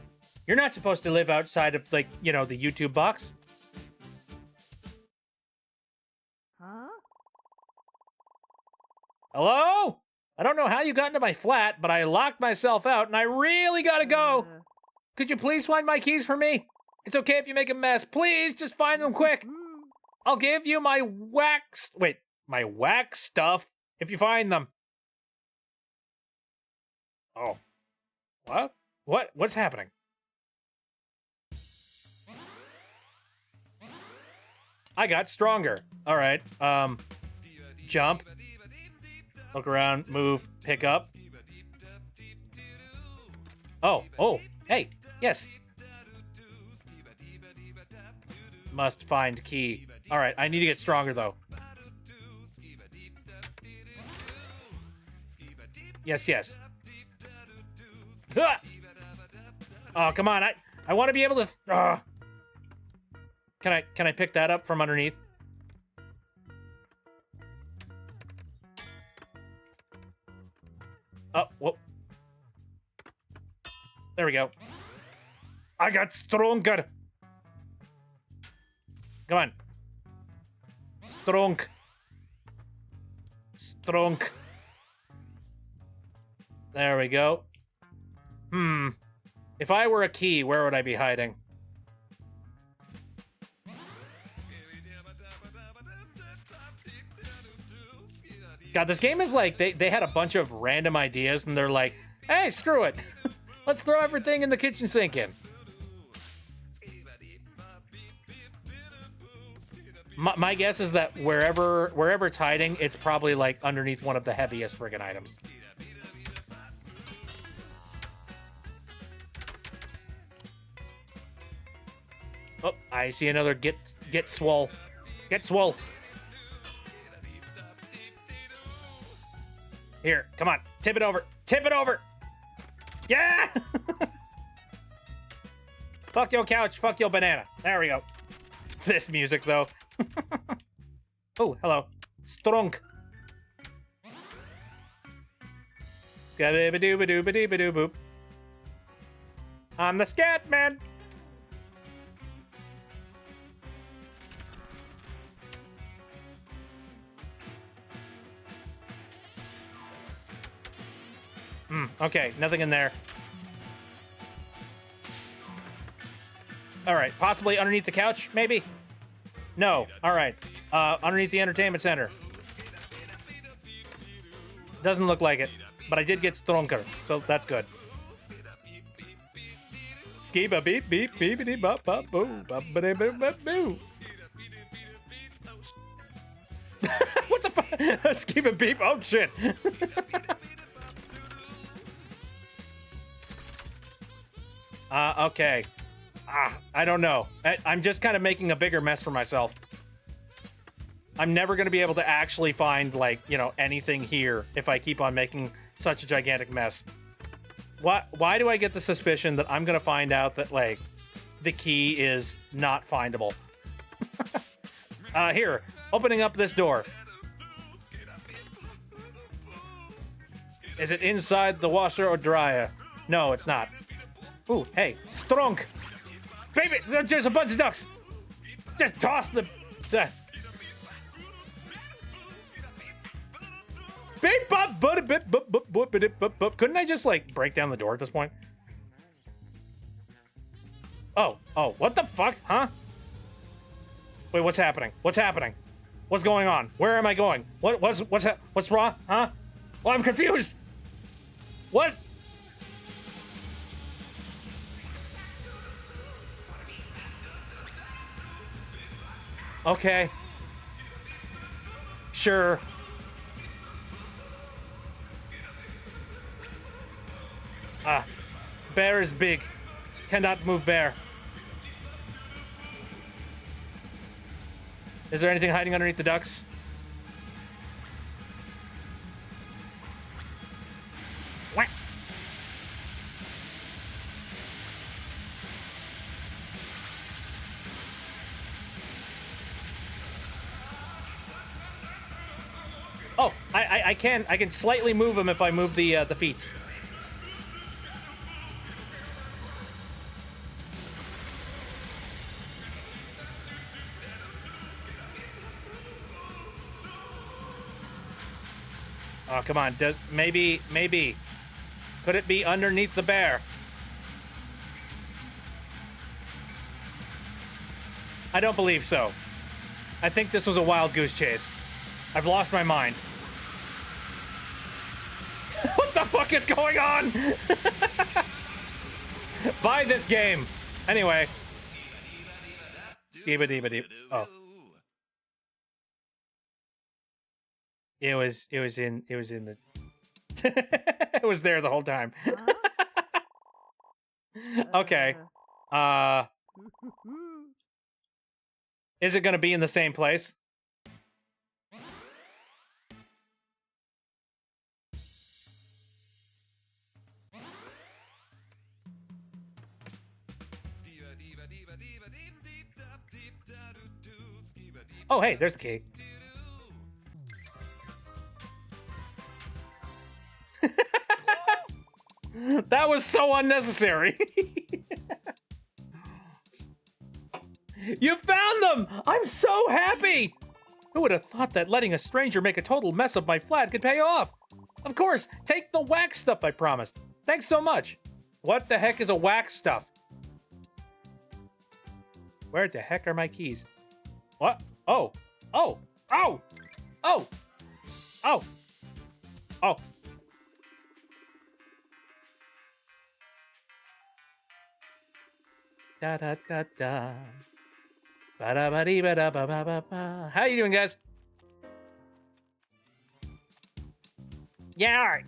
You're not supposed to live outside of, like, you know, the YouTube box. Huh? Hello? I don't know how you got into my flat, but I locked myself out and I really gotta go. Could you please find my keys for me? It's okay if you make a mess. Please, just find them quick. I'll give you my wax... Wait, my wax stuff if you find them. Oh. What? What's happening? I got stronger. All right. Jump. Look around, move, pick up. Oh, hey, yes. Must find key. All right, I need to get stronger, though. Yes. Ah! Oh, come on. I want to be able to... Can I pick that up from underneath? Oh, whoop. There we go. I got stronger. Come on. Strong. There we go. If I were a key, where would I be hiding? God, this game is like, they had a bunch of random ideas and they're like, hey, screw it. Let's throw everything in the kitchen sink in. My guess is that wherever it's hiding, it's probably like underneath one of the heaviest friggin' items. Oh, I see another get swole. Get swole. Here, come on. Tip it over. Tip it over. Yeah! Fuck your couch. Fuck your banana. There we go. This music, though. Oh, hello. Strong. Scabba-doo-ba-doo-ba-doo-ba-doo-boop. I'm the scat man. Okay, nothing in there. All right, possibly underneath the couch, maybe? No, all right. Underneath the entertainment center. Doesn't look like it, but I did get stronger, so that's good. Skiba beep beep beepity bop bop boo bop ba boo bop boo. What the fuck? Skiba beep. Oh shit. Okay. I don't know. I'm just kind of making a bigger mess for myself. I'm never going to be able to actually find, like, you know, anything here if I keep on making such a gigantic mess. Why do I get the suspicion that I'm going to find out that, like, the key is not findable. Here, opening up this door. Is it inside the washer or dryer? No, it's not. Ooh, hey, strong. Baby, there's a bunch of ducks. Just toss the... Couldn't I just, like, break down the door at this point? Oh, what the fuck? Huh? Wait, what's happening? What's happening? What's going on? Where am I going? What's wrong? Huh? Well, I'm confused. What? Okay. Sure. Bear is big. Cannot move bear. Is there anything hiding underneath the ducks? Whack. Oh, I can slightly move them if I move the feet. Oh, come on. Maybe. Could it be underneath the bear? I don't believe so. I think this was a wild goose chase. I've lost my mind. What the fuck is going on? Buy this game. Anyway. Skiba-dee-ba-dee. Oh. It was in the it was there the whole time. Okay. Is it gonna be in the same place? Oh, hey, there's the key. That was so unnecessary. You found them! I'm so happy! Who would have thought that letting a stranger make a total mess of my flat could pay off? Of course, take the wax stuff I promised. Thanks so much. What the heck is a wax stuff? Where the heck are my keys? What? Oh. Oh. Oh. Oh. Oh. Oh. Da da da da. Ba da ba dee ba da ba ba ba ba. How you doing, guys? Yeah.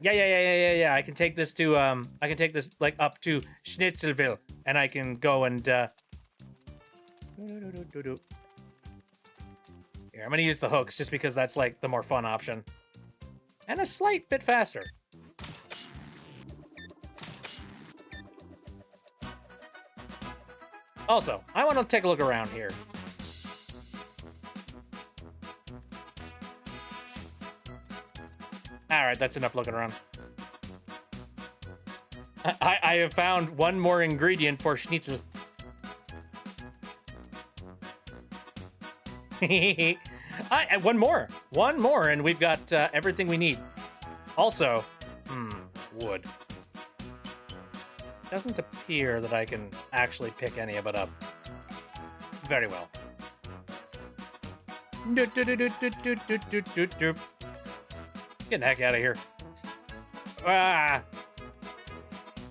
I can take this to I can take this like up to Schnitzelville, and I can go and Here, I'm gonna use the hooks just because that's like the more fun option. And a slight bit faster. Also, I want to take a look around here. Alright, that's enough looking around. I have found one more ingredient for schnitzel. One more, and we've got everything we need. Also, wood. Doesn't appear that I can actually pick any of it up. Very well. Get the heck out of here. Ah!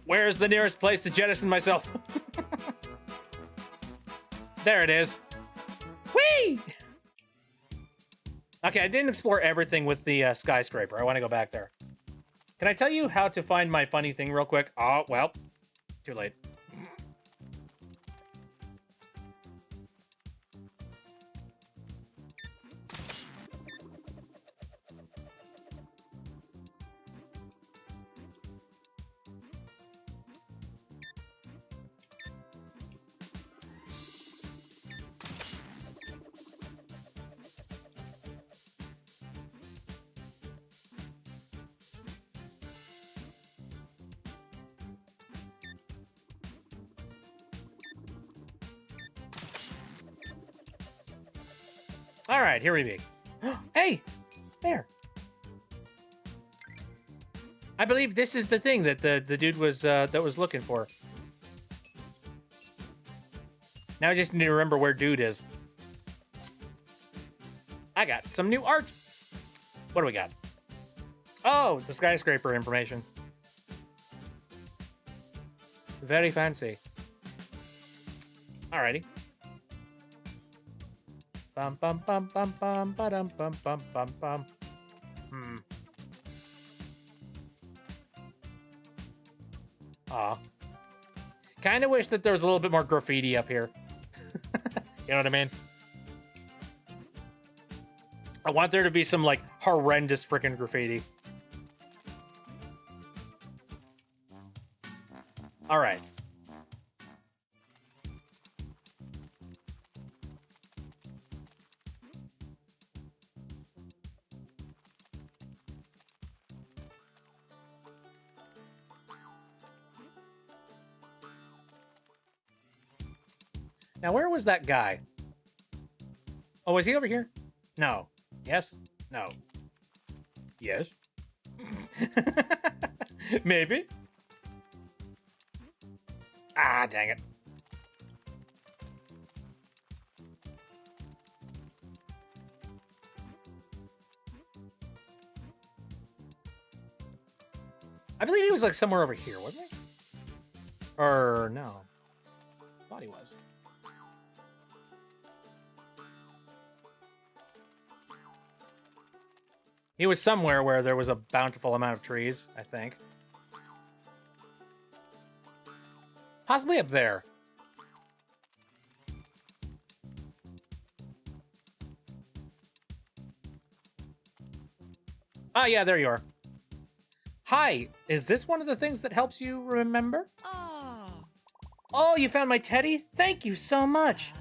Where's the nearest place to jettison myself? There it is. Whee! Okay, I didn't explore everything with the skyscraper. I want to go back there. Can I tell you how to find my funny thing real quick? Oh, well, too late. All right, here we be. Hey, there. I believe this is the thing that the dude was looking for. Now I just need to remember where dude is. I got some new art. What do we got? Oh, the skyscraper information. Very fancy. Alrighty. Bum bum bum bum bum ba-dum bum bum bum bum. Aw. Kinda wish that there was a little bit more graffiti up here. You know what I mean? I want there to be some, like, horrendous freaking graffiti. Alright. Now, where was that guy? Oh, is he over here? No. Yes? No. Yes? Maybe? Ah, dang it. I believe he was like somewhere over here, wasn't he? Or no. Thought he was. He was somewhere where there was a bountiful amount of trees, I think. Possibly up there. Ah, yeah, there you are. Hi, is this one of the things that helps you remember? Oh, you found my teddy? Thank you so much.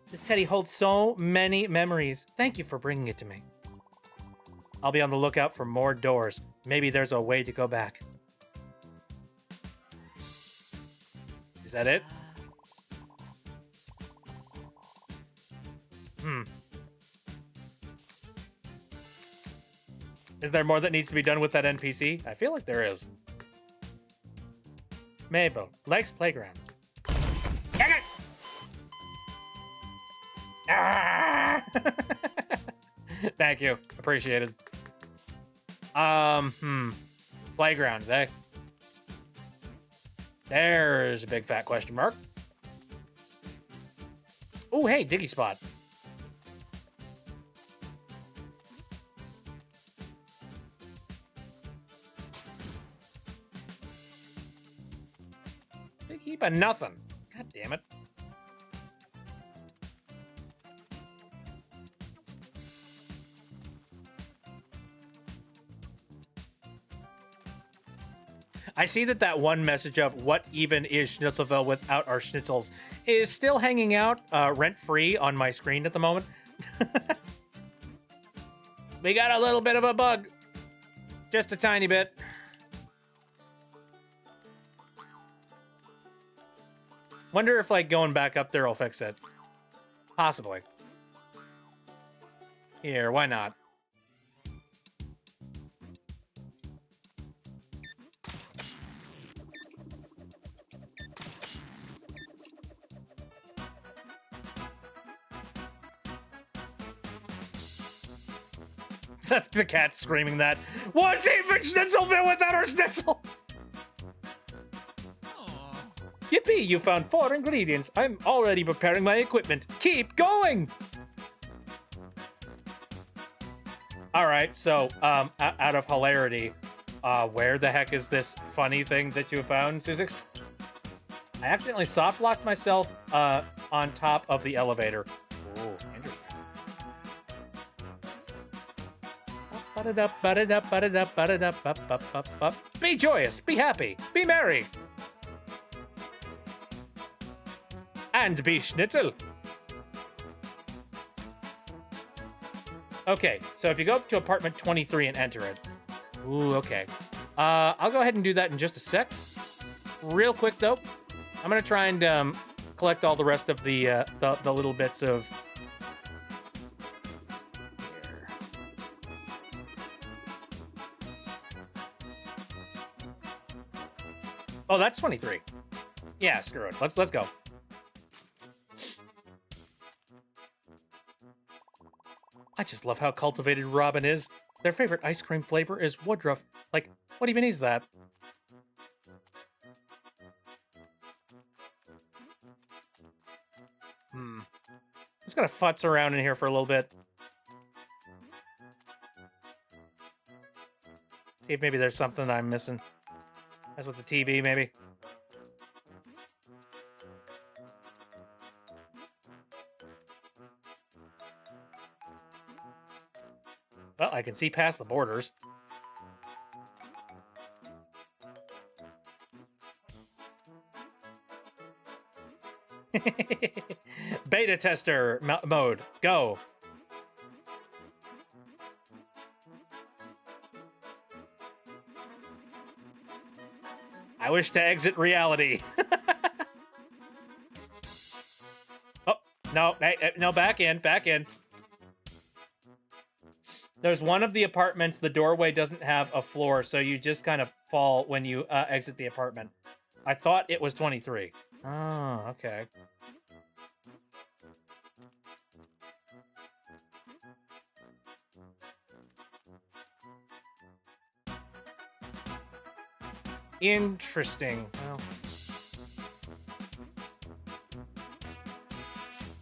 This teddy holds so many memories. Thank you for bringing it to me. I'll be on the lookout for more doors. Maybe there's a way to go back. Is that it? Is there more that needs to be done with that NPC? I feel like there is. Mabel likes playgrounds. Dang it! Ah! Thank you. Appreciated. Playgrounds, eh? There's a big fat question mark. Oh, hey, Diggy Spot. Big heap of nothing. God damn it. I see that one message of what even is Schnitzelville without our schnitzels is still hanging out rent-free on my screen at the moment. We got a little bit of a bug. Just a tiny bit. Wonder if, like, going back up there will fix it. Possibly. Here, why not? That's the cat screaming that. What's even Schnitzelville without our Schnitzel? Yippee, you found 4 ingredients. I'm already preparing my equipment. Keep going! Alright, so, out of hilarity, where the heck is this funny thing that you found, Susix? I accidentally soft-locked myself, on top of the elevator. Ooh, interesting. Be joyous, be happy, be merry. And be schnitzel. Okay, so if you go up to apartment 23 and enter it. Ooh, okay. I'll go ahead and do that in just a sec. Real quick, though, I'm gonna try and collect all the rest of the little bits of Oh, that's 23. Yeah, screw it. Let's go. I just love how cultivated Robin is. Their favorite ice cream flavor is Woodruff. Like, what even is that? Just gonna futz around in here for a little bit. See if maybe there's something I'm missing. As with the TV, maybe. Well, I can see past the borders. Beta tester mode, go. I wish to exit reality. Oh, no, no, back in. There's one of the apartments, the doorway doesn't have a floor, so you just kind of fall when you exit the apartment. I thought it was 23. Oh, okay. Interesting. Well,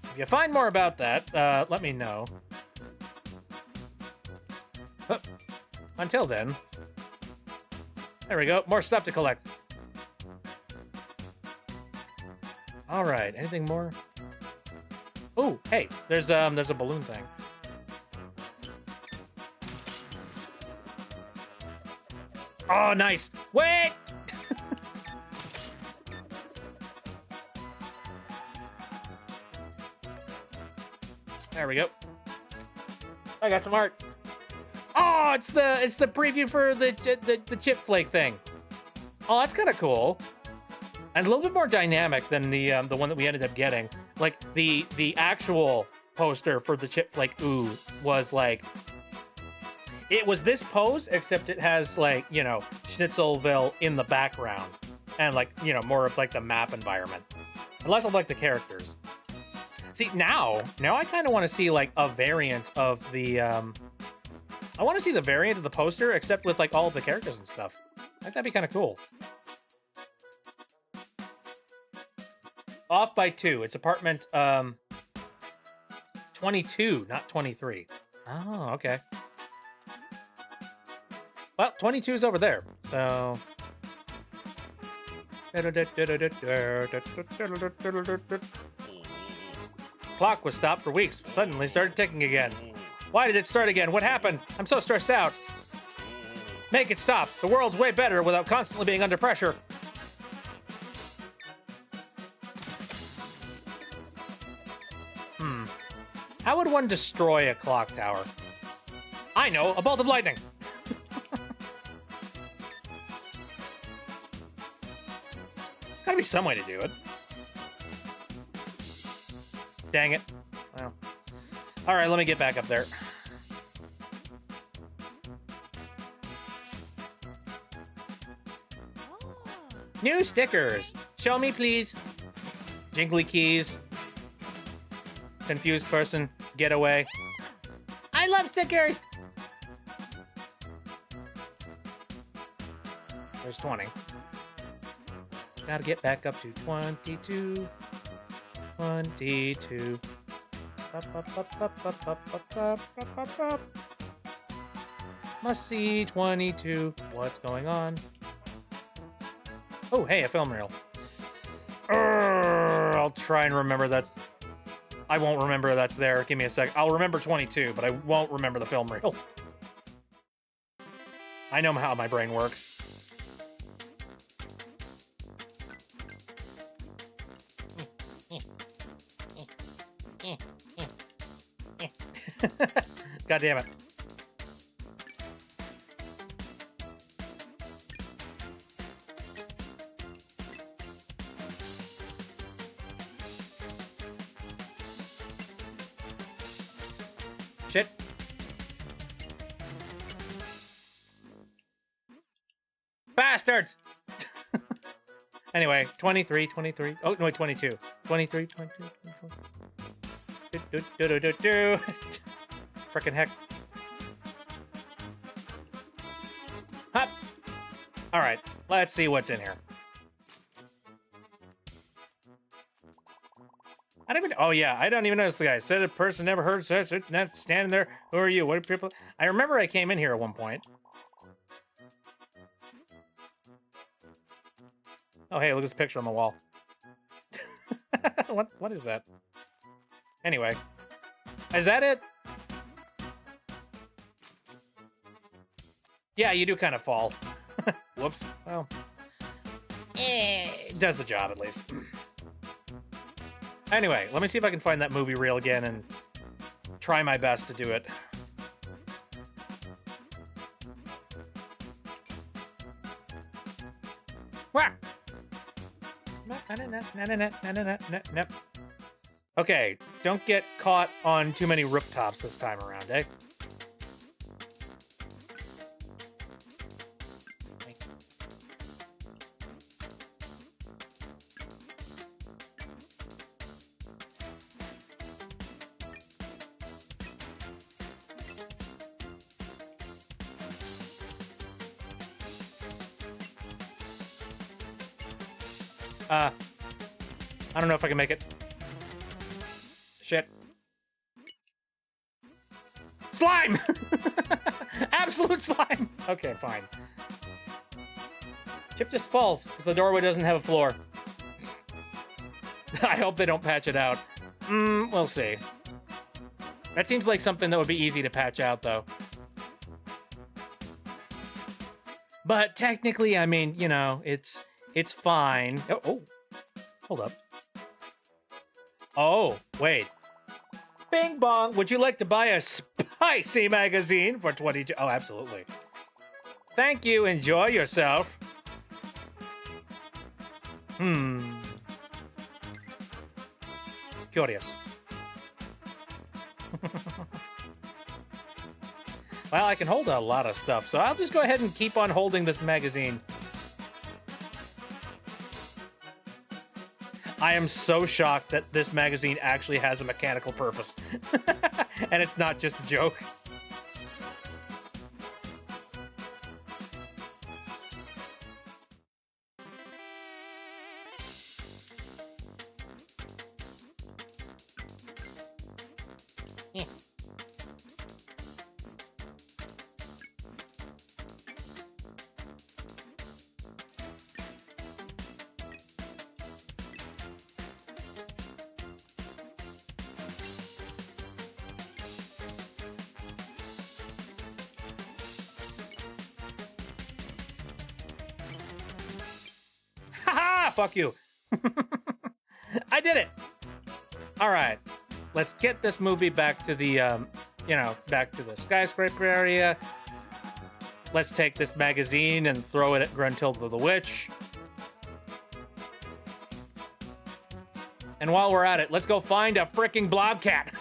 if you find more about that, let me know. Oh, until then. There we go. More stuff to collect. All right. Anything more? Oh, hey. There's a balloon thing. Oh, nice. Wait. There we go. I got some art. Oh, it's the preview for the Chipflake thing. Oh, that's kind of cool, and a little bit more dynamic than the one that we ended up getting. Like the actual poster for the Chipflake Ooh was like, it was this pose except it has like, you know, Schnitzelville in the background and like, you know, more of like the map environment, and less of like the characters. See, now I kind of want to see like a variant of the I want to see the variant of the poster, except with like all of the characters and stuff. I think that'd be kind of cool. Off by 2. It's apartment 22, not 23. Oh, okay. Well, 22 is over there, so. Clock was stopped for weeks, suddenly started ticking again. Why did it start again? What happened? I'm so stressed out. Make it stop. The world's way better without constantly being under pressure. How would one destroy a clock tower? I know, a bolt of lightning. There's gotta be some way to do it. Dang it. Well. All right, let me get back up there. New stickers. Show me, please. Jingly keys. Confused person. Get away. I love stickers. There's 20. Gotta get back up to 22. 22. Must see 22. What's going on? Oh, hey, a film reel. I'll try and remember that's... I won't remember that's there. Give me a sec. I'll remember 22, but I won't remember the film reel. I know how my brain works. God damn it. Shit. Bastards! Anyway, 23, 23. Oh, no, wait, 22. 23, 22, 24. Frickin' heck. Hop. All right, let's see what's in here. I don't even. Oh yeah, I don't even notice the guy. Said a person never heard. So standing there. Who are you? What are people? I remember I came in here at one point. Oh hey, look at this picture on the wall. What is that? Anyway, is that it? Yeah, you do kind of fall. Whoops. Well, it does the job at least. Anyway, let me see if I can find that movie reel again and try my best to do it. Wah! Okay, don't get caught on too many rooftops this time around, eh? I don't know if I can make it. Shit. Slime! Absolute slime! Okay, fine. Chip just falls because the doorway doesn't have a floor. I hope they don't patch it out. We'll see. That seems like something that would be easy to patch out, though. But technically, I mean, you know, it's fine. Oh, hold up. Oh, wait. Bing bong, would you like to buy a spicy magazine for 22? Oh, absolutely. Thank you, enjoy yourself. Curious. Well, I can hold a lot of stuff, so I'll just go ahead and keep on holding this magazine. I am so shocked that this magazine actually has a mechanical purpose. And it's not just a joke. Fuck you. I did it. All right. Let's get this movie back to the, back to the skyscraper area. Let's take this magazine and throw it at Gruntilda the Witch. And while we're at it, let's go find a freaking blobcat.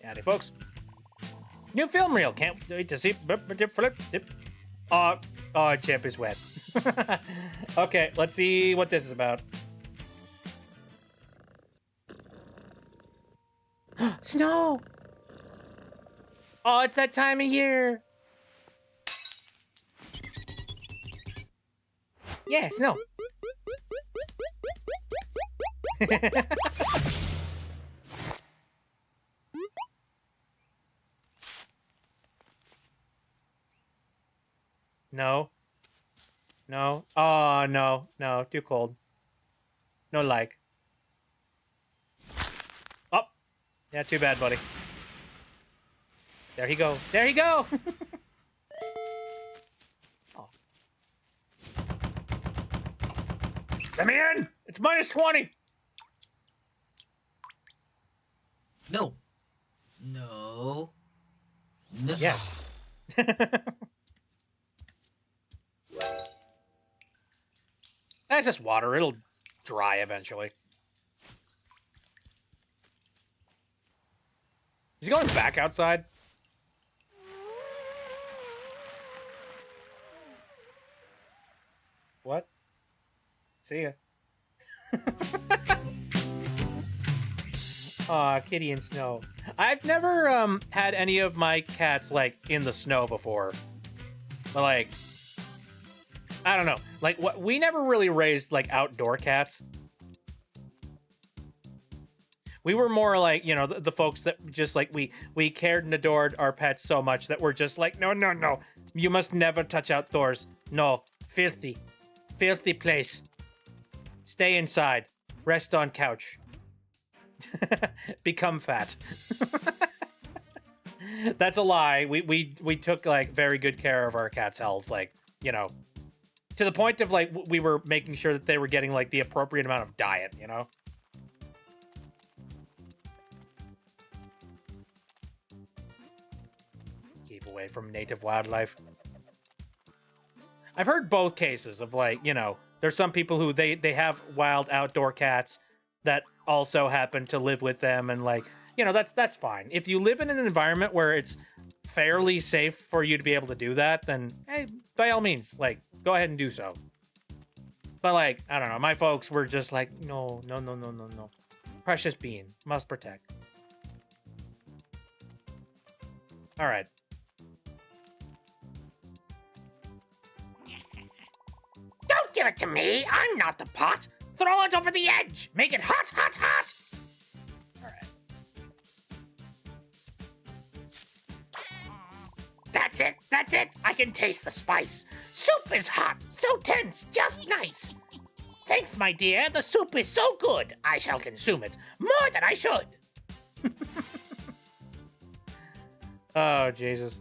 Howdy, folks. New film reel. Can't wait to see. Oh, Chip is wet. Okay, let's see what this is about. Snow! Oh, it's that time of year. Yeah, snow. No. No. Oh, no. No. Too cold. No like. Oh. Yeah, too bad, buddy. There he go. There he go! Oh. Let me in! It's -20! No. No. No. Yes. That's just water. It'll dry eventually. Is he going back outside? What? See ya. Aw, Kitty in snow. I've never had any of my cats like in the snow before. But like, I don't know. Like, what we never really raised like outdoor cats. We were more like, you know, the folks that just like we cared and adored our pets so much that we're just like, no, no, no. You must never touch outdoors. No, filthy. Filthy place. Stay inside. Rest on couch. Become fat. That's a lie. We took like very good care of our cats' health, like, you know, to the point of like we were making sure that they were getting like the appropriate amount of diet, you know? Keep away from native wildlife. I've heard both cases of like, you know, there's some people who they have wild outdoor cats that also happen to live with them, and like, you know, that's fine. If you live in an environment where it's fairly safe for you to be able to do that, then hey, by all means, like, go ahead and do so. But like, I don't know, my folks were just like, no, no, no, no, no, no. Precious being, must protect. All right. Don't give it to me! I'm not the pot! Throw it over the edge! Make it hot, hot, hot! All right. That's it, that's it! I can taste the spice! Soup is hot, so tense, just nice! Thanks, my dear, the soup is so good! I shall consume it, more than I should! Oh, Jesus.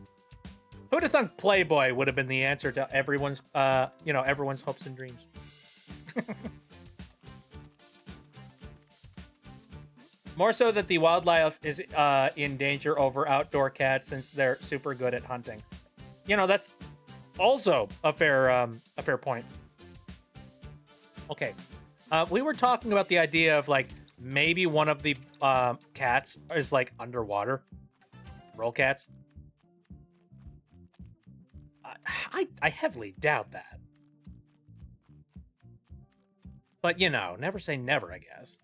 Who'd have thunk Playboy would have been the answer to everyone's, you know, everyone's hopes and dreams? More so that the wildlife is in danger over outdoor cats since they're super good at hunting. You know, that's also a fair point. Okay, we were talking about the idea of like maybe one of the cats is like underwater. Roll cats. I heavily doubt that. But you know, never say never, I guess.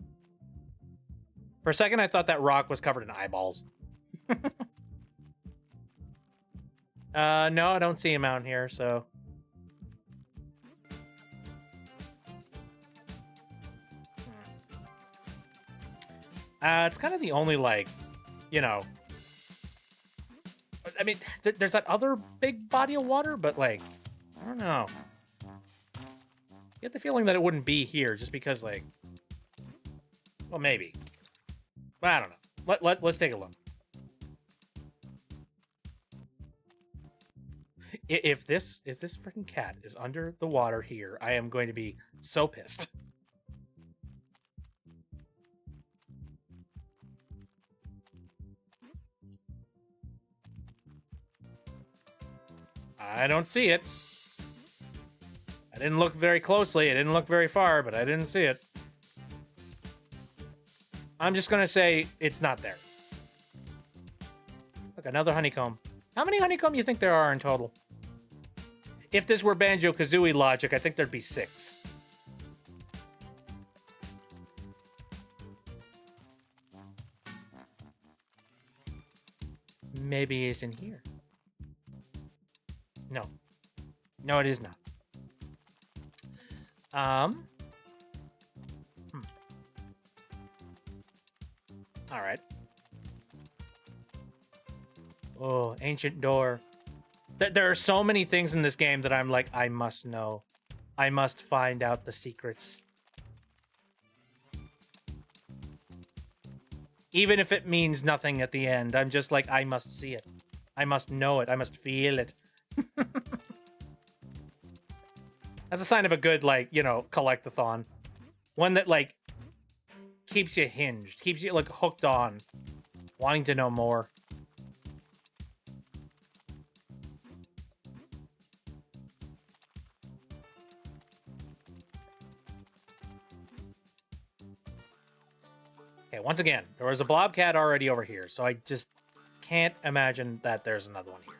For a second, I thought that rock was covered in eyeballs. No, I don't see him out here, so. It's kind of the only, like, you know. I mean, there's that other big body of water, but, like, I don't know. I get the feeling that it wouldn't be here just because, like, well, maybe. I don't know. Let's take a look. If this freaking cat is under the water here, I am going to be so pissed. I don't see it. I didn't look very closely. I didn't look very far, but I didn't see it. I'm just gonna say it's not there. Look, another honeycomb. How many honeycomb do you think there are in total? If this were Banjo-Kazooie logic, I think there'd be 6. Maybe it's in here. No. No, it is not. All right. Oh, ancient door. There are so many things in this game that I'm like, I must know. I must find out the secrets. Even if it means nothing at the end, I'm just like, I must see it. I must know it. I must feel it. That's a sign of a good, like, you know, collect-a-thon. One that, like, keeps you hinged, keeps you, like, hooked on, wanting to know more. Okay, once again, there was a blobcat already over here, so I just can't imagine that there's another one here.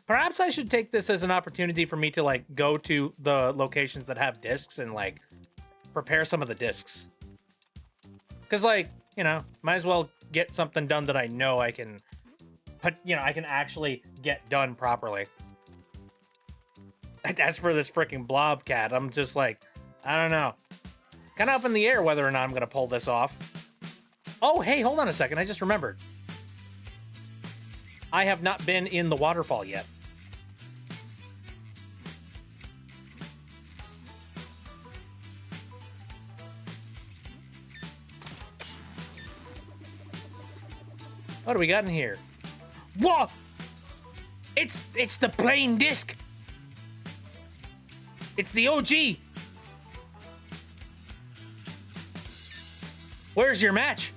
Perhaps I should take this as an opportunity for me to, like, go to the locations that have discs and, like, prepare some of the discs. Because, like, you know, might as well get something done that I know I can put, you know, I can actually get done properly. As for this freaking blobcat, I'm just like, I don't know. Kind of up in the air whether or not I'm going to pull this off. Oh, hey, hold on a second. I just remembered. I have not been in the waterfall yet. What do we got in here? What? It's the plain disc. It's the OG. Where's your match?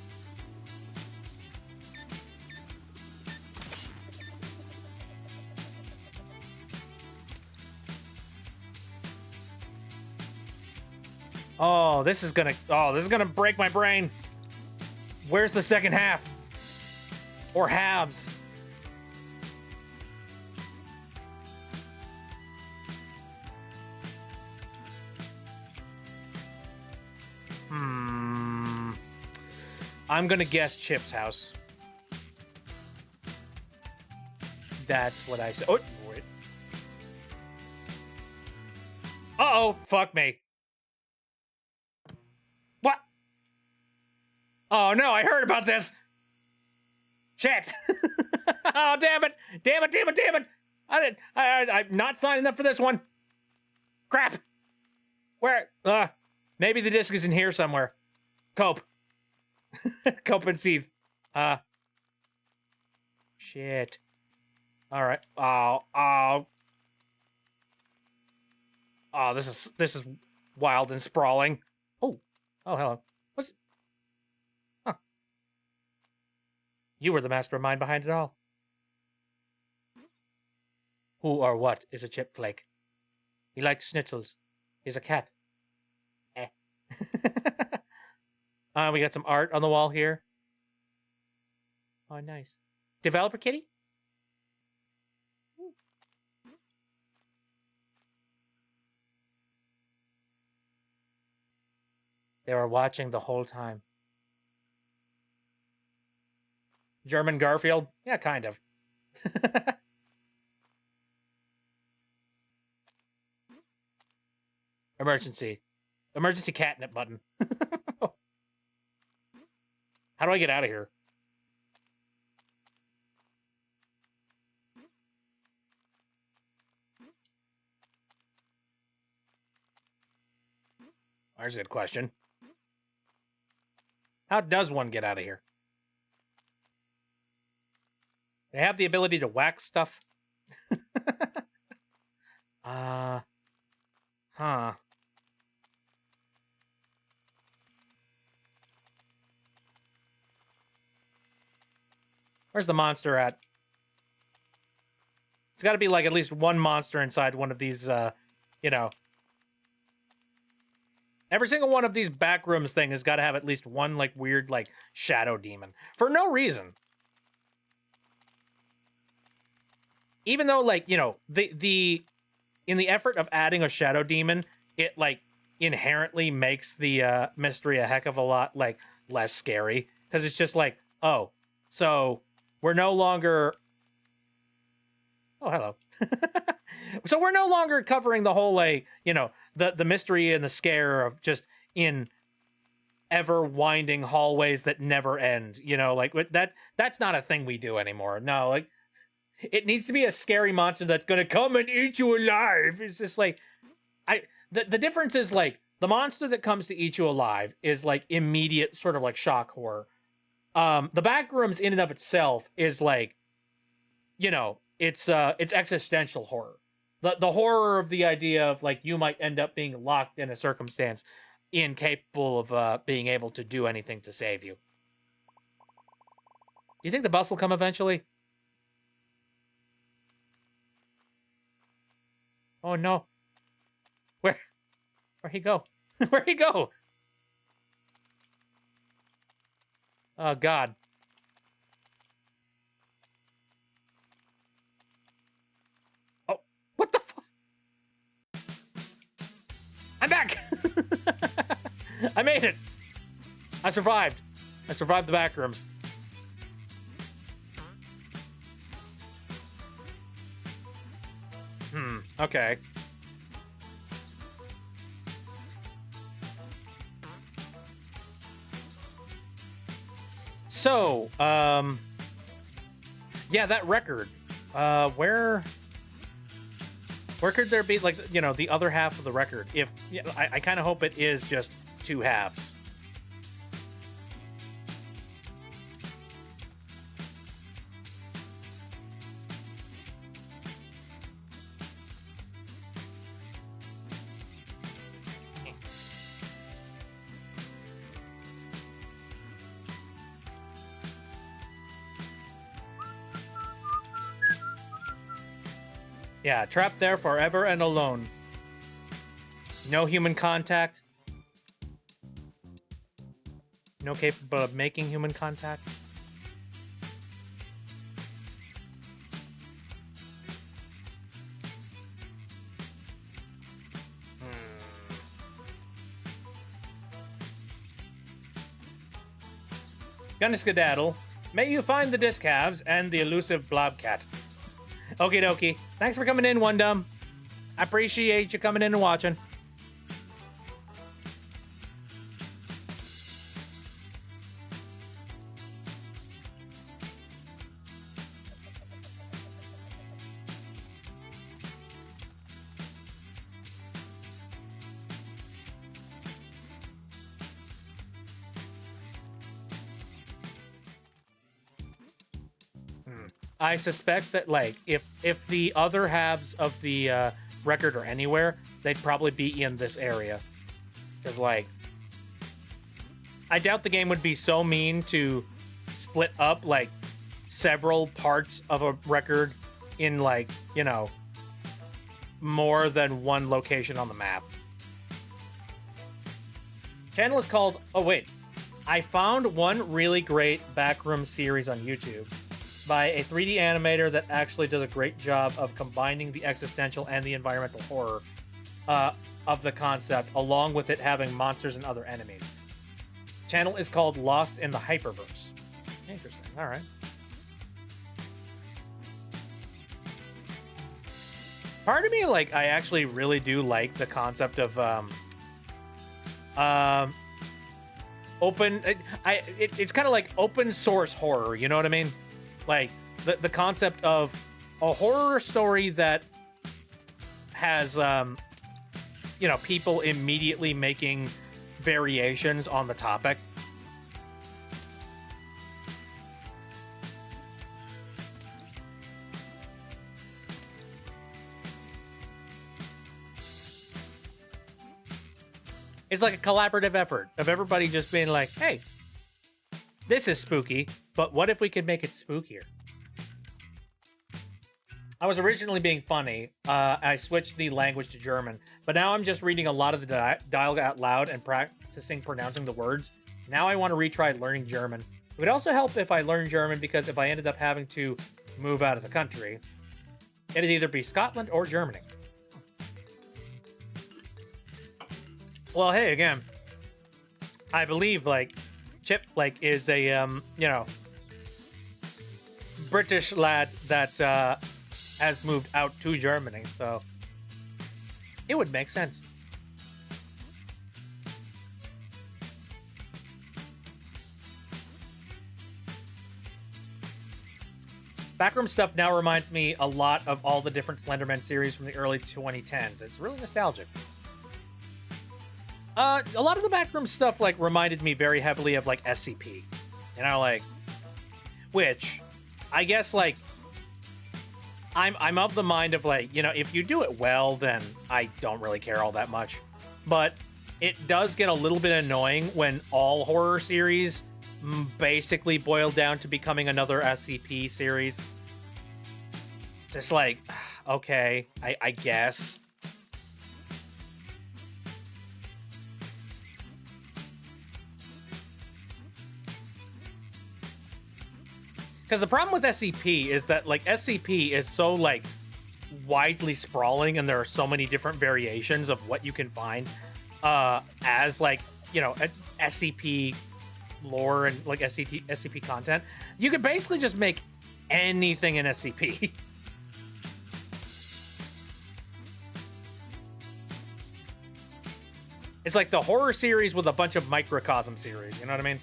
Oh, this is gonna break my brain. Where's the second half? Or halves? I'm gonna guess Chip's house. That's what I said. Oh, wait. Uh-oh, fuck me. What? Oh no, I heard about this. Shit. Oh, damn it. Damn it, damn it, damn it. I'm not signing up for this one. Crap. Where? Maybe the disc is in here somewhere. Cope. Cope and seethe. Shit. All right. Oh, this is wild and sprawling. Oh, hello. What's? Huh. You were the mastermind behind it all. Who or what is a Chipflake? He likes schnitzels. He's a cat. Eh. We got some art on the wall here. Oh, nice. Developer kitty? They were watching the whole time. German Garfield? Yeah, kind of. Emergency. Emergency catnip button. How do I get out of here? There's a good question. How does one get out of here? They have the ability to whack stuff. Huh. Where's the monster at? It's got to be like at least one monster inside one of these, you know. Every single one of these backrooms thing has got to have at least one, like, weird, like, shadow demon. For no reason. Even though, like, you know, in the effort of adding a shadow demon, it, like, inherently makes the mystery a heck of a lot, like, less scary. Because it's just like, oh, so we're no longer... Oh, hello. So we're no longer covering the whole, like, you know, the mystery and the scare of just in ever winding hallways that never end. You know, like, that's not a thing we do anymore. No, like, it needs to be a scary monster that's gonna come and eat you alive. It's just like, the difference is, like, the monster that comes to eat you alive is, like, immediate sort of, like, shock horror. The backrooms in and of itself is, like, you know, it's existential horror. the horror of the idea of like you might end up being locked in a circumstance incapable of being able to do anything to save you. Do you think the bus will come eventually? Oh no. Where'd he go? Where'd he go? Oh God. Oh, what the fuck? I'm back! I made it! I survived. I survived the back rooms. Okay. So, yeah, that record. Where could there be, like, you know, the other half of the record? If I kind of hope it is just two halves. Yeah, trapped there forever and alone. No human contact. No capable of making human contact. Gonna skedaddle. May you find the disc halves and the elusive blobcat. Okie dokie. Thanks for coming in, One Dumb. I appreciate you coming in and watching. I suspect that, like, if the other halves of the record are anywhere, they'd probably be in this area. Because, like, I doubt the game would be so mean to split up, like, several parts of a record in, like, you know, more than one location on the map. Channel is called... Oh, wait. I found one really great backroom series on YouTube by a 3D animator that actually does a great job of combining the existential and the environmental horror of the concept, along with it having monsters and other enemies. Channel is called Lost in the Hyperverse. Interesting. All right. Part of me, like, I actually really do like the concept of open. It's kind of like open source horror. You know what I mean? Like, the concept of a horror story that has, you know, people immediately making variations on the topic. It's like a collaborative effort of everybody just being like, hey, this is spooky, but what if we could make it spookier? I was originally being funny. I switched the language to German, but now I'm just reading a lot of the dialogue out loud and practicing pronouncing the words. Now I want to retry learning German. It would also help if I learned German, because if I ended up having to move out of the country, it'd either be Scotland or Germany. Well, hey, again, I believe, like, Chipflake is a, you know, British lad that has moved out to Germany, so it would make sense. Backroom stuff now reminds me a lot of all the different Slenderman series from the early 2010s. It's really nostalgic. A lot of the backroom stuff, like, reminded me very heavily of, like, SCP. You know, like, which, I guess, like, I'm of the mind of like, you know, if you do it well, then I don't really care all that much. But it does get a little bit annoying when all horror series basically boil down to becoming another SCP series. Just like, okay, I guess. Because the problem with SCP is that, like, SCP is so, like, widely sprawling, and there are so many different variations of what you can find as, like, you know, SCP lore and, like, SCP content. You could basically just make anything in SCP. It's like the horror series with a bunch of microcosm series, you know what I mean?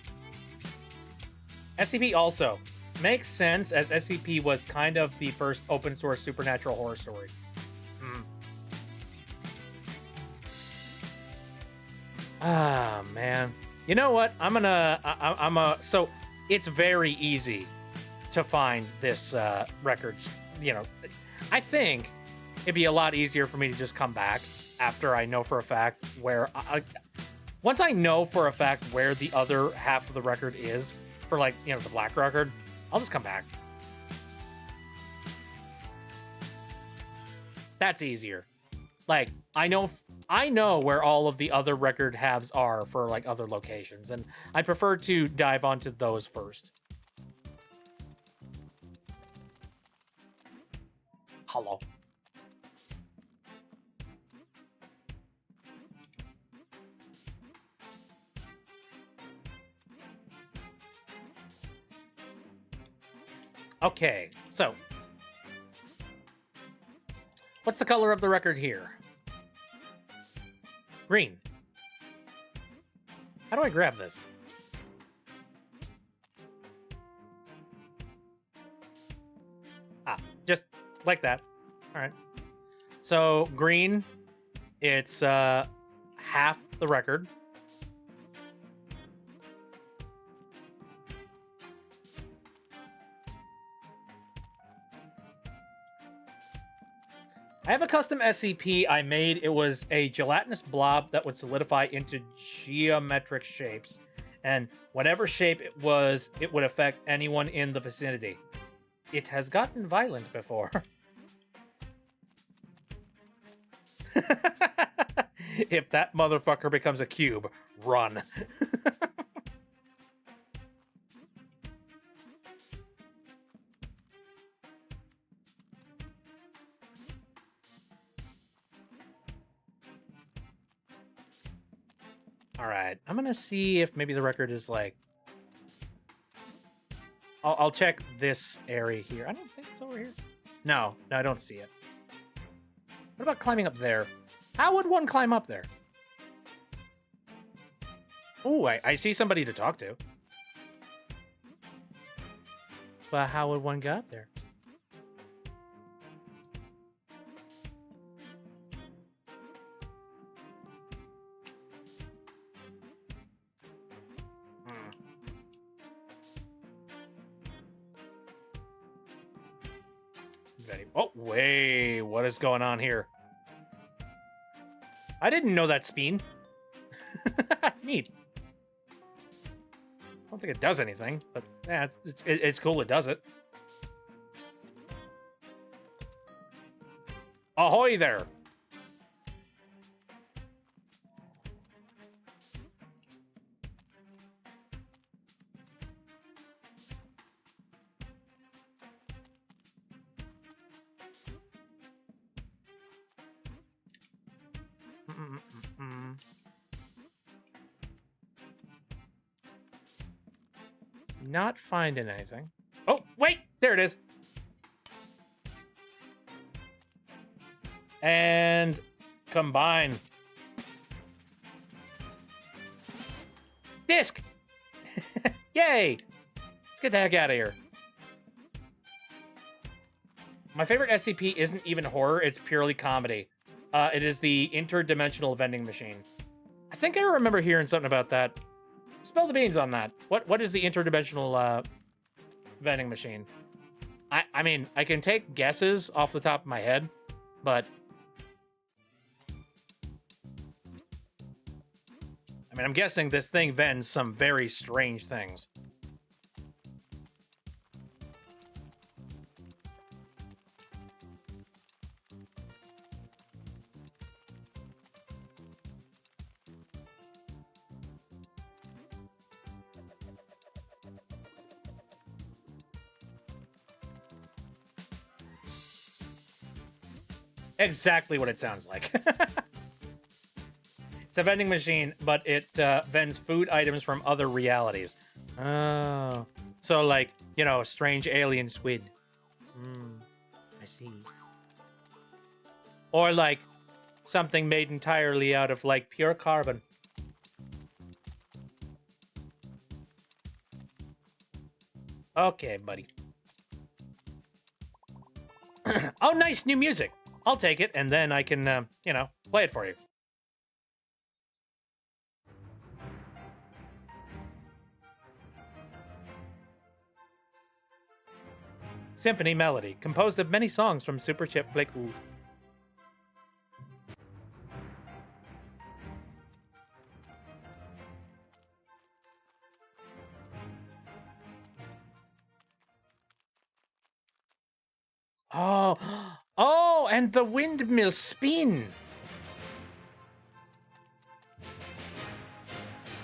SCP also makes sense, as SCP was kind of the first open source supernatural horror story. Ah, man. You know what? So it's very easy to find this records. You know, I think it'd be a lot easier for me to just come back after I know for a fact where once I know for a fact where the other half of the record is for, like, you know, the black record, I'll just come back. That's easier. Like, I know where all of the other record halves are for, like, other locations, and I prefer to dive onto those first. Hello. Okay, so what's the color of the record here? Green. How do I grab this? Ah, just like that. All right. So green, it's half the record. I have a custom SCP I made. It was a gelatinous blob that would solidify into geometric shapes. And whatever shape it was, it would affect anyone in the vicinity. It has gotten violent before. If that motherfucker becomes a cube, run. All right, I'm gonna see if maybe the record is like. I'll check this area here. I don't think it's over here. No, I don't see it. What about climbing up there? How would one climb up there? Ooh, I see somebody to talk to. But how would one get up there? Oh, wait, what is going on here? I didn't know that Speen. Neat. I don't think it does anything, but yeah, it's cool it does it. Ahoy there! Not finding anything. Oh, wait! There it is! And combine. Disc! Yay! Let's get the heck out of here. My favorite SCP isn't even horror, it's purely comedy. It is the interdimensional vending machine. I think I remember hearing something about that. Spill the beans on that. What is the interdimensional vending machine? I mean, I can take guesses off the top of my head, but I mean, I'm guessing this thing vends some very strange things. Exactly what it sounds like. It's a vending machine, but it vends food items from other realities. Oh. So, like, you know, a strange alien squid. I see. Or, like, something made entirely out of, like, pure carbon. Okay, buddy. Oh, nice, new music. I'll take it, and then I can, you know, play it for you. Symphony Melody, composed of many songs from Super Chipflake. Ooh. Oh, oh, and the windmill spin.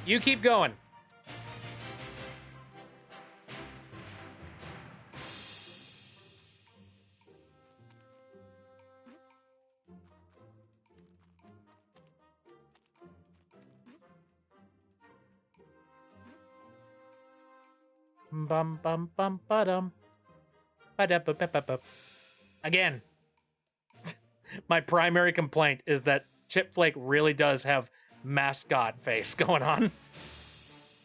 You keep going. Bum bum bum ba-dum. Ba-da-ba-ba-ba-ba. Again, my primary complaint is that Chipflake really does have mascot face going on.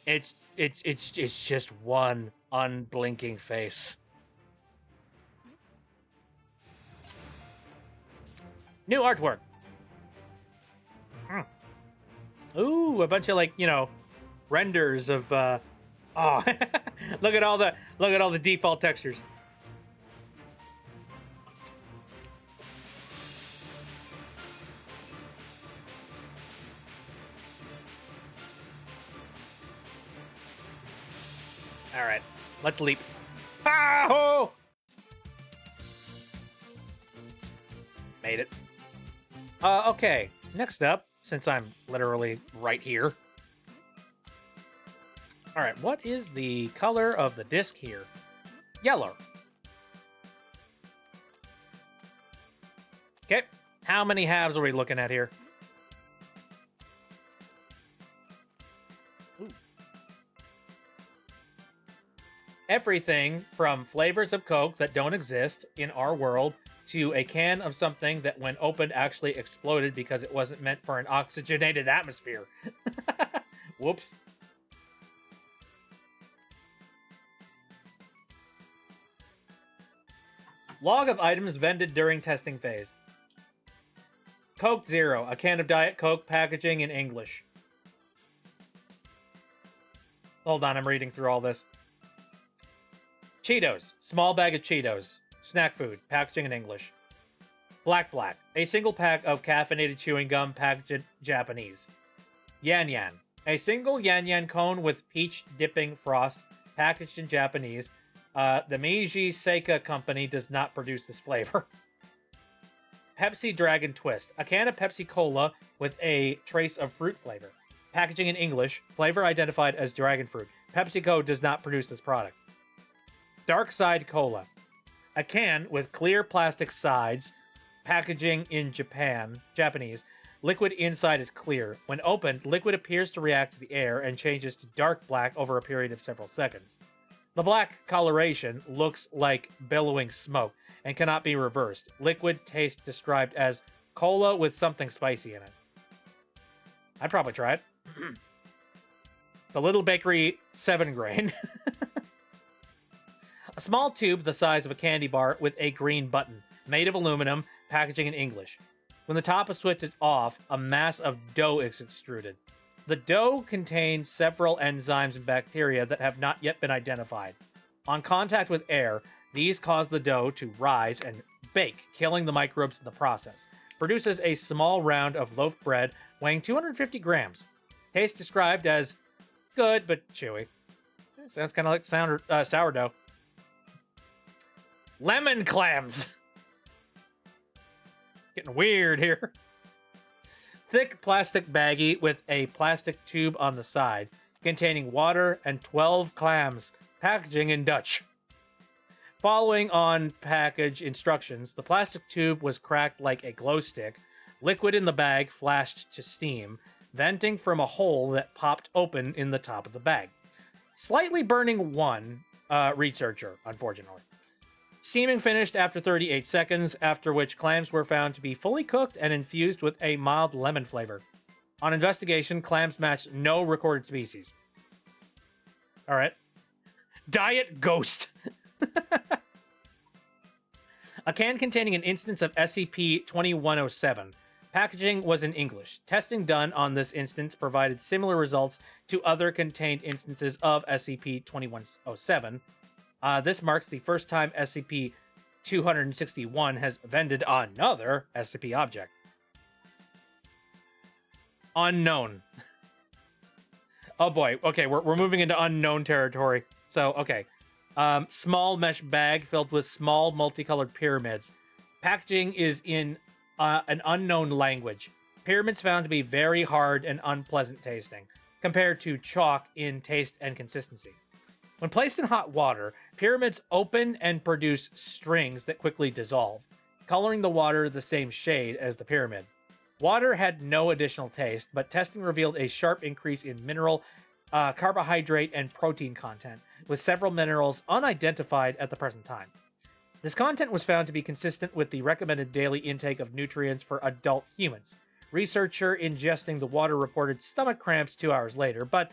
It's just one unblinking face. New artwork. Ooh, a bunch of, like, you know, renders of oh, look at all the default textures. All right, let's leap. Ah-ho! Made it. Okay, next up, since I'm literally right here. All right, what is the color of the disc here? Yellow. Okay, how many halves are we looking at here? Ooh. Everything from flavors of Coke that don't exist in our world to a can of something that when opened actually exploded because it wasn't meant for an oxygenated atmosphere. Whoops. Log of items vended during testing phase. Coke Zero, a can of Diet Coke, packaging in English. Hold on, I'm reading through all this. Cheetos, small bag of Cheetos. Snack food, packaging in English. Black, a single pack of caffeinated chewing gum, packaged in Japanese. Yan Yan, a single Yan Yan cone with peach dipping frost, packaged in Japanese. The Meiji Seika company does not produce this flavor. Pepsi Dragon Twist, a can of Pepsi Cola with a trace of fruit flavor. Packaging in English, flavor identified as dragon fruit. PepsiCo does not produce this product. Dark Side Cola, a can with clear plastic sides, packaging in Japanese. Liquid inside is clear. When opened, liquid appears to react to the air and changes to dark black over a period of several seconds. The black coloration looks like billowing smoke and cannot be reversed. Liquid taste described as cola with something spicy in it. I'd probably try it. The Little Bakery 7-grain. A small tube the size of a candy bar with a green button, made of aluminum, packaging in English. When the top is switched off, a mass of dough is extruded. The dough contains several enzymes and bacteria that have not yet been identified. On contact with air, These cause the dough to rise and bake, killing the microbes in the process. Produces a small round of loaf bread weighing 250 grams. Taste described as good but chewy. Sounds kind of like sourdough. Lemon clams. Getting weird here. Thick plastic baggie with a plastic tube on the side, containing water and 12 clams. Packaging in Dutch. Following on package instructions, the plastic tube was cracked like a glow stick. Liquid in the bag flashed to steam, venting from a hole that popped open in the top of the bag. Slightly burning one researcher, unfortunately. Steaming finished after 38 seconds, after which clams were found to be fully cooked and infused with a mild lemon flavor. On investigation, clams matched no recorded species. All right. Diet Ghost. A can containing an instance of SCP-2107. Packaging was in English. Testing done on this instance provided similar results to other contained instances of SCP-2107. This marks the first time SCP-261 has vended another SCP object. Unknown. Oh boy. Okay, we're moving into unknown territory. So, okay. Small mesh bag filled with small multicolored pyramids. Packaging is in an unknown language. Pyramids found to be very hard and unpleasant tasting, compared to chalk in taste and consistency. When placed in hot water, pyramids open and produce strings that quickly dissolve, coloring the water the same shade as the pyramid. Water had no additional taste, but testing revealed a sharp increase in mineral, carbohydrate, and protein content, with several minerals unidentified at the present time. This content was found to be consistent with the recommended daily intake of nutrients for adult humans. Researcher ingesting the water reported stomach cramps 2 hours later, but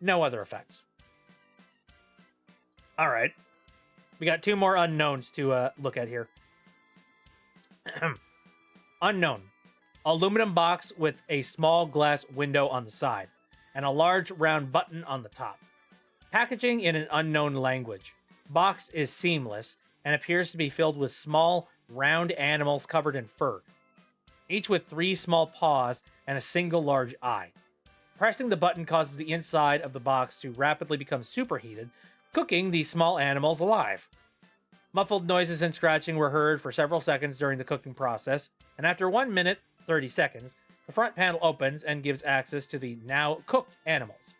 no other effects. All right. We got two more unknowns to look at here. Unknown. Aluminum box with a small glass window on the side and a large round button on the top. Packaging in an unknown language. Box is seamless and appears to be filled with small, round animals covered in fur, each with 3 small paws and a single large eye. Pressing the button causes the inside of the box to rapidly become superheated, cooking these small animals alive. Muffled noises and scratching were heard for several seconds during the cooking process, and after 1 minute, 30 seconds, the front panel opens and gives access to the now cooked animals.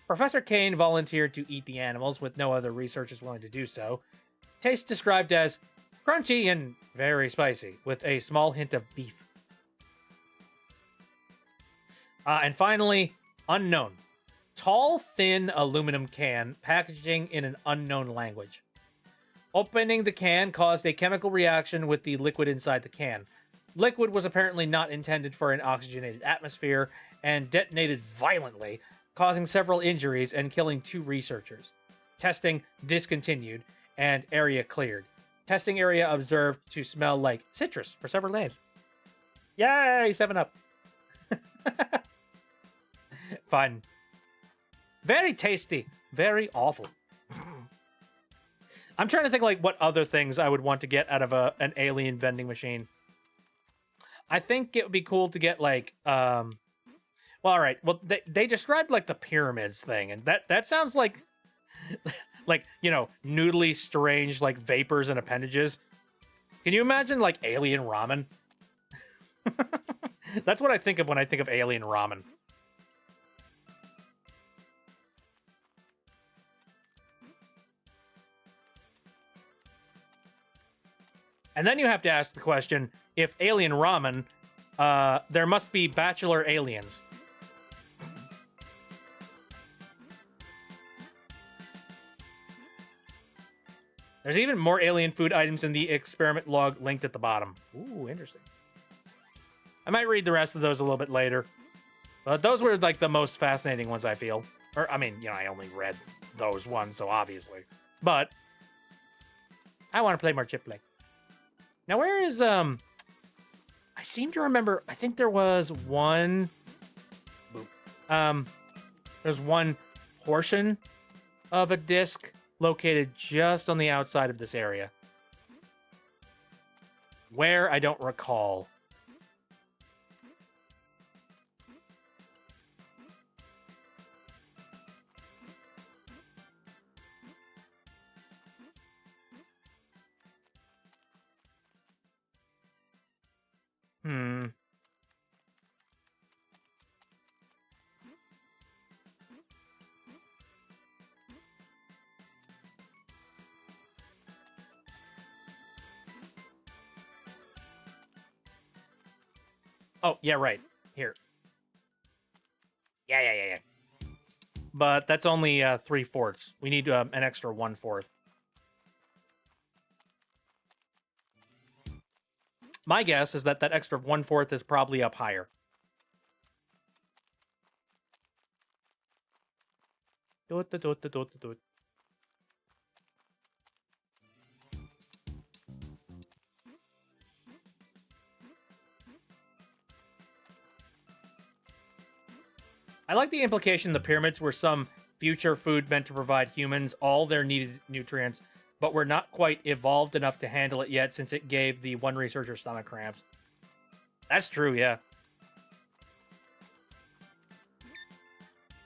Professor Kane volunteered to eat the animals with no other researchers willing to do so. Taste described as crunchy and very spicy, with a small hint of beef. And finally, unknown. Tall, thin aluminum can, packaging in an unknown language. Opening the can caused a chemical reaction with the liquid inside the can. Liquid was apparently not intended for an oxygenated atmosphere and detonated violently, causing several injuries and killing 2 researchers. Testing discontinued and area cleared. Testing area observed to smell like citrus for several days. Yay, 7-Up. Fun. Very tasty. Very awful. I'm trying to think like what other things I would want to get out of an alien vending machine. I think it would be cool to get like well, all right. Well, they described like the pyramids thing, and that sounds like like, you know, noodly strange like vapors and appendages. Can you imagine like alien ramen? That's what I think of when I think of alien ramen. And then you have to ask the question, if alien ramen, there must be bachelor aliens. There's even more alien food items in the experiment log linked at the bottom. Ooh, interesting. I might read the rest of those a little bit later. But those were like the most fascinating ones, I feel. Or, I mean, you know, I only read those ones, so obviously. But I want to play more Chipflake. Now, where is, I seem to remember, I think there was one, there's one portion of a disc located just on the outside of this area. Where, I don't recall. Hmm. Oh, yeah, right. Here. Yeah. But that's only 3/4. We need an extra 1/4. My guess is that that extra 1/4 is probably up higher. Do it. I like the implication the pyramids were some future food meant to provide humans all their needed nutrients, but were not quite evolved enough to handle it yet since it gave the one researcher stomach cramps. That's true, yeah.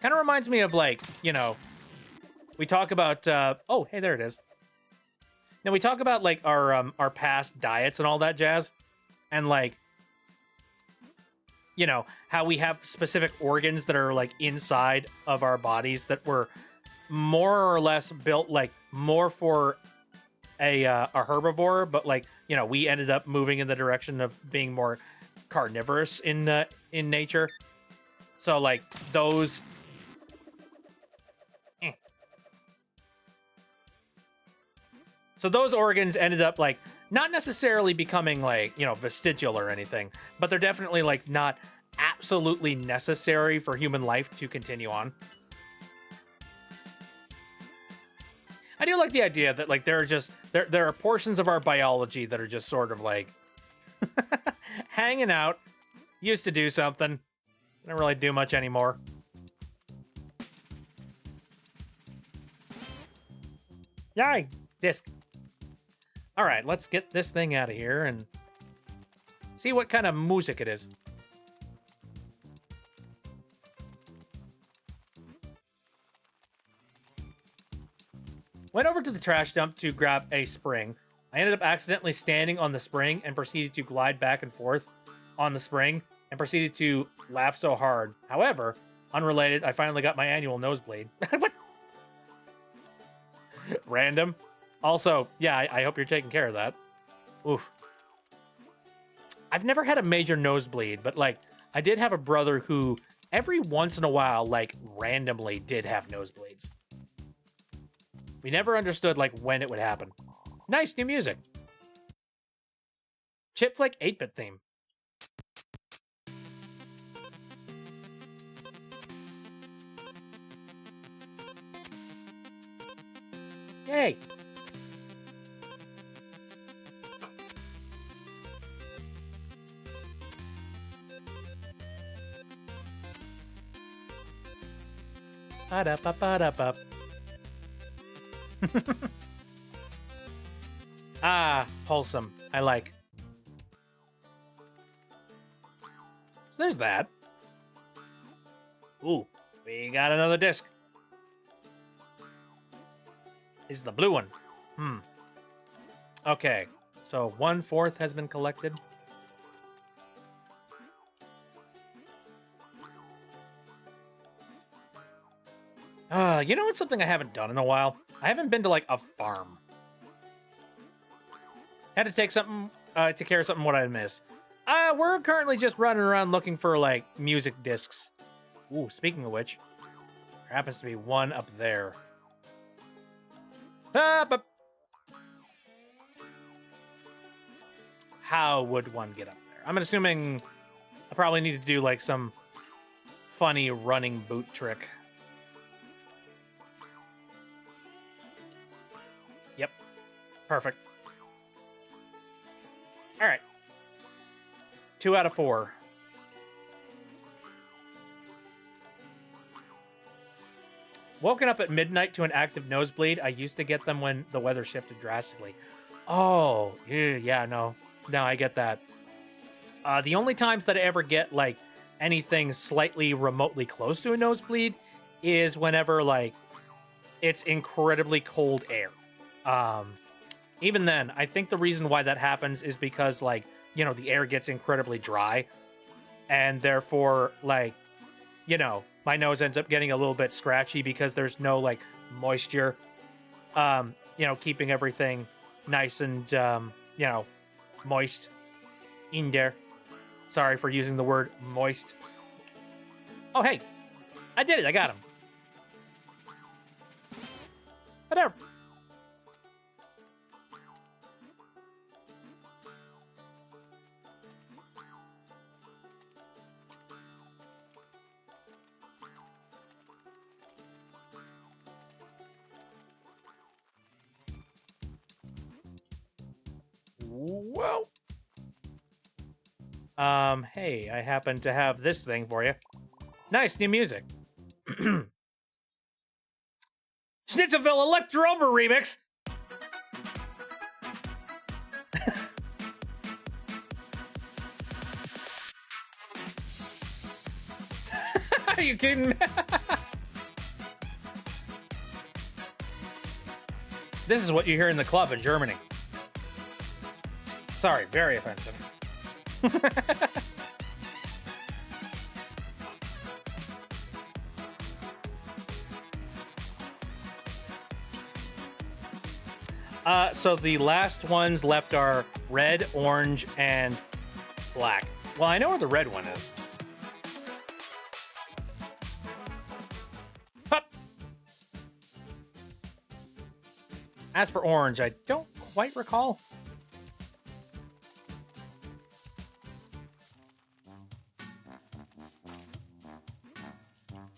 Kind of reminds me of, like, you know, we talk about, oh, hey, there it is. Now, we talk about, like, our past diets and all that jazz, and, like, you know, how we have specific organs that are, like, inside of our bodies that were more or less built, like, more for a herbivore, but, like, you know, we ended up moving in the direction of being more carnivorous in nature. So, like, those... So those organs ended up, like, not necessarily becoming, like, you know, vestigial or anything, but they're definitely, like, not absolutely necessary for human life to continue on. I do like the idea that, like, there are just, there are portions of our biology that are just sort of, like, hanging out, used to do something, don't really do much anymore. Yay! Disc. All right, let's get this thing out of here and see what kind of music it is. Went over to the trash dump to grab a spring. I ended up accidentally standing on the spring and proceeded to glide back and forth on the spring and proceeded to laugh so hard. However, unrelated, I finally got my annual nosebleed. What? Random. Also, yeah, I hope you're taking care of that. Oof. I've never had a major nosebleed, but, like, I did have a brother who every once in a while, like, randomly did have nosebleeds. We never understood, like, when it would happen. Nice new music. Chipflake 8-bit theme. Yay. Ba-da-ba-ba-da-ba. Ah, wholesome. I like. So there's that. Ooh, we got another disc. Is the blue one. Okay, so 1/4 has been collected. You know what's something I haven't done in a while? I haven't been to, like, a farm. Had to take something, take care of something what I missed. We're currently just running around looking for, like, music discs. Ooh, speaking of which, there happens to be one up there. But how would one get up there? I'm assuming I probably need to do, like, some funny running boot trick. Yep. Perfect. All right. 2 out of 4. Woken up at midnight to an active nosebleed. I used to get them when the weather shifted drastically. Oh, yeah, no. No, I get that. The only times that I ever get, like, anything slightly remotely close to a nosebleed is whenever, like, it's incredibly cold air. Um, Even then, I think the reason why that happens is because, like, you know, the air gets incredibly dry, and therefore, like, you know, my nose ends up getting a little bit scratchy because there's no, like, moisture, you know, keeping everything nice and, you know, moist in there. Sorry for using the word moist. Oh, hey, I did it. I got him. Whatever. Whoa. Hey, I happen to have this thing for you. Nice new music. Schnitzelville Electro-Over remix. Are you kidding me? This is what you hear in the club in Germany. Sorry, very offensive. So the last ones left are red, orange, and black. Well, I know where the red one is. Hup. As for orange, I don't quite recall.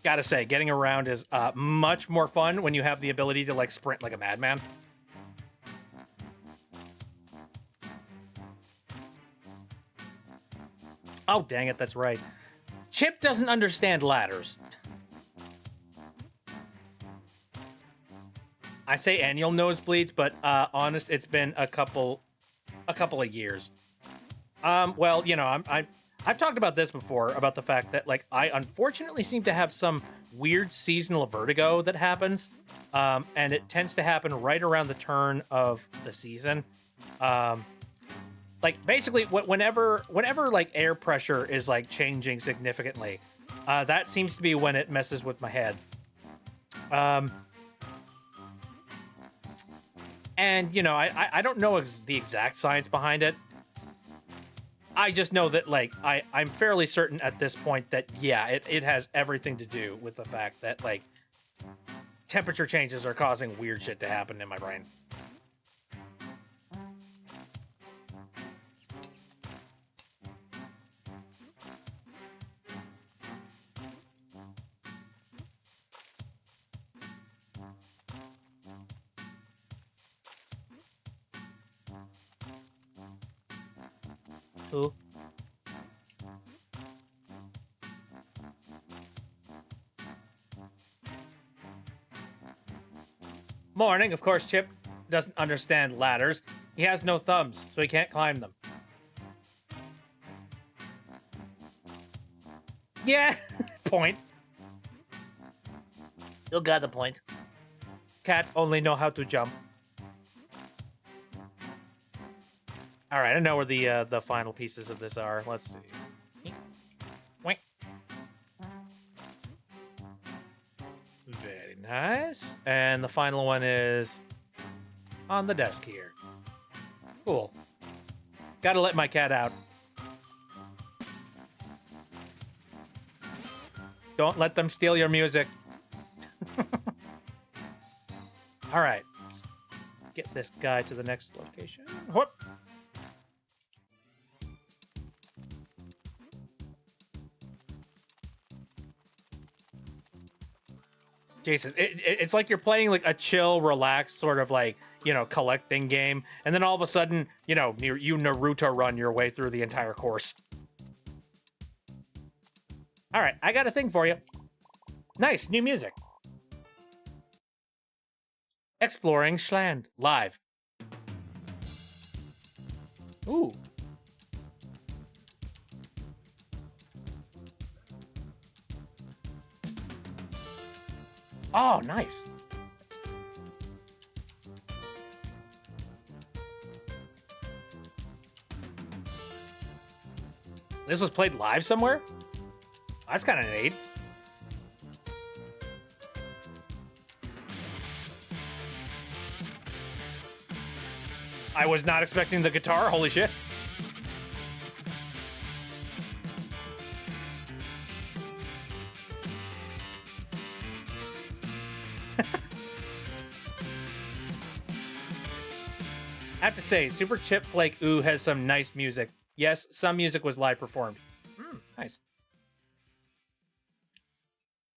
Gotta say, getting around is much more fun when you have the ability to, like, sprint like a madman. Oh, dang it, that's right. Chip doesn't understand ladders. I say annual nosebleeds, but honest, it's been a couple of years. Well, you know, I've talked about this before, about the fact that, like, I unfortunately seem to have some weird seasonal vertigo that happens, and it tends to happen right around the turn of the season. Like, basically, whenever like air pressure is, like, changing significantly, that seems to be when it messes with my head. And, you know, I don't know the exact science behind it. I just know that, like, I'm fairly certain at this point that, yeah, it has everything to do with the fact that, like, temperature changes are causing weird shit to happen in my brain. Who? Morning. Of course, Chip doesn't understand ladders. He has no thumbs, so he can't climb them. Yeah, point. You got the point. Cat only know how to jump. All right, I know where the final pieces of this are. Let's see. Wink. Very nice. And the final one is on the desk here. Cool. Gotta let my cat out. Don't let them steal your music. All right. Let's get this guy to the next location. Whoop. Jesus, it's like you're playing like a chill, relaxed sort of like, you know, collecting game, and then all of a sudden, you know, you Naruto run your way through the entire course. All right, I got a thing for you. Nice, new music. Exploring Schland live. Ooh. Oh, nice. This was played live somewhere? That's kind of neat. I was not expecting the guitar. Holy shit. I have to say, Super Chipflake Ooh has some nice music. Yes, some music was live performed. Nice.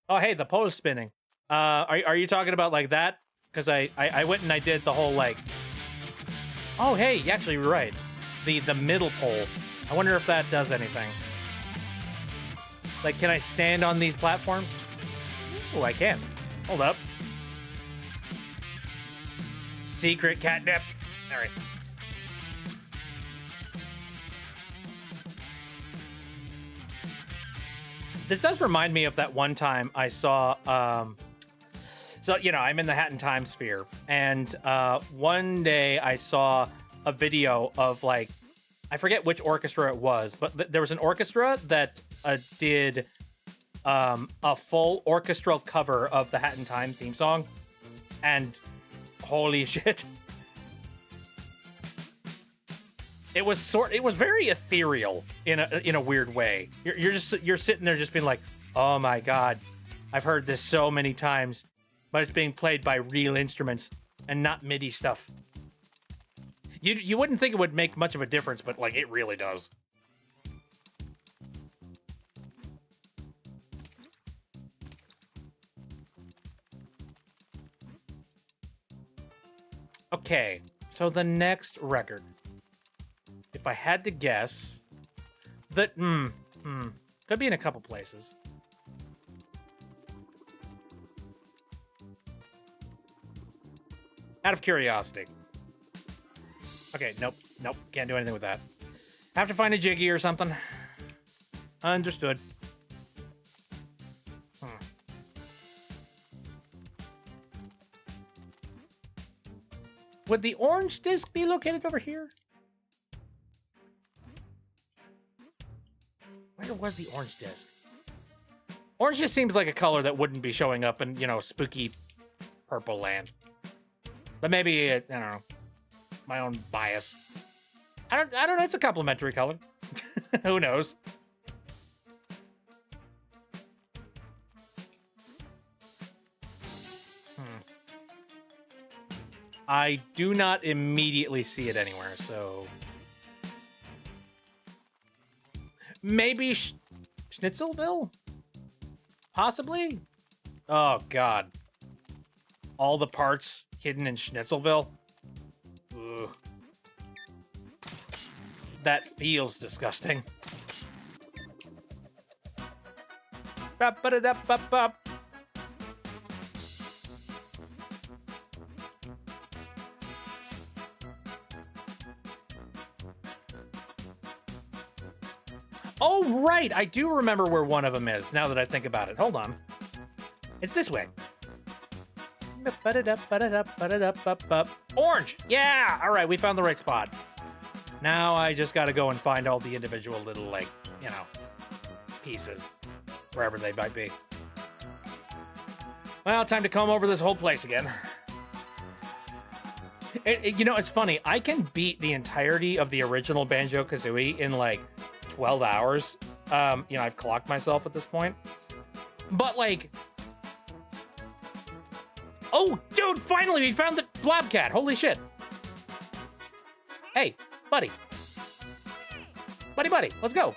Oh, hey, the pole is spinning. Are you talking about like that? Because I went and I did the whole like. Oh, hey, actually, you're right. The middle pole. I wonder if that does anything. Like, can I stand on these platforms? Oh, I can. Hold up. Secret catnip. All right. This does remind me of that one time I saw, so, you know, I'm in the Hatton Time sphere, and one day I saw a video of, like, I forget which orchestra it was, but there was an orchestra that did a full orchestral cover of the Hatton Time theme song, and holy shit. It was very ethereal in a weird way. You're sitting there just being like, oh my god, I've heard this so many times, but it's being played by real instruments and not MIDI stuff. You wouldn't think it would make much of a difference, but like it really does. Okay, so the next record. If I had to guess, that could be in a couple places. Out of curiosity. Okay, nope, can't do anything with that. Have to find a jiggy or something. Understood. Would the orange disc be located over here? Where was the orange disc? Orange just seems like a color that wouldn't be showing up in, you know, spooky purple land. But maybe, I don't know, my own bias. I don't know, it's a complimentary color. Who knows? I do not immediately see it anywhere, so... Maybe Schnitzelville? Possibly? Oh, God. All the parts hidden in Schnitzelville? Ugh. That feels disgusting. Ba-ba-da-da-ba-ba. Oh, right! I do remember where one of them is, now that I think about it. Hold on. It's this way. Orange! Yeah! Alright, we found the right spot. Now I just gotta go and find all the individual little, like, you know, pieces. Wherever they might be. Well, time to comb over this whole place again. You know, it's funny. I can beat the entirety of the original Banjo-Kazooie in, like, 12 hours. You know, I've clocked myself at this point. But, like... Oh, dude, finally we found the Blobcat. Holy shit. Hey, buddy. Buddy, let's go.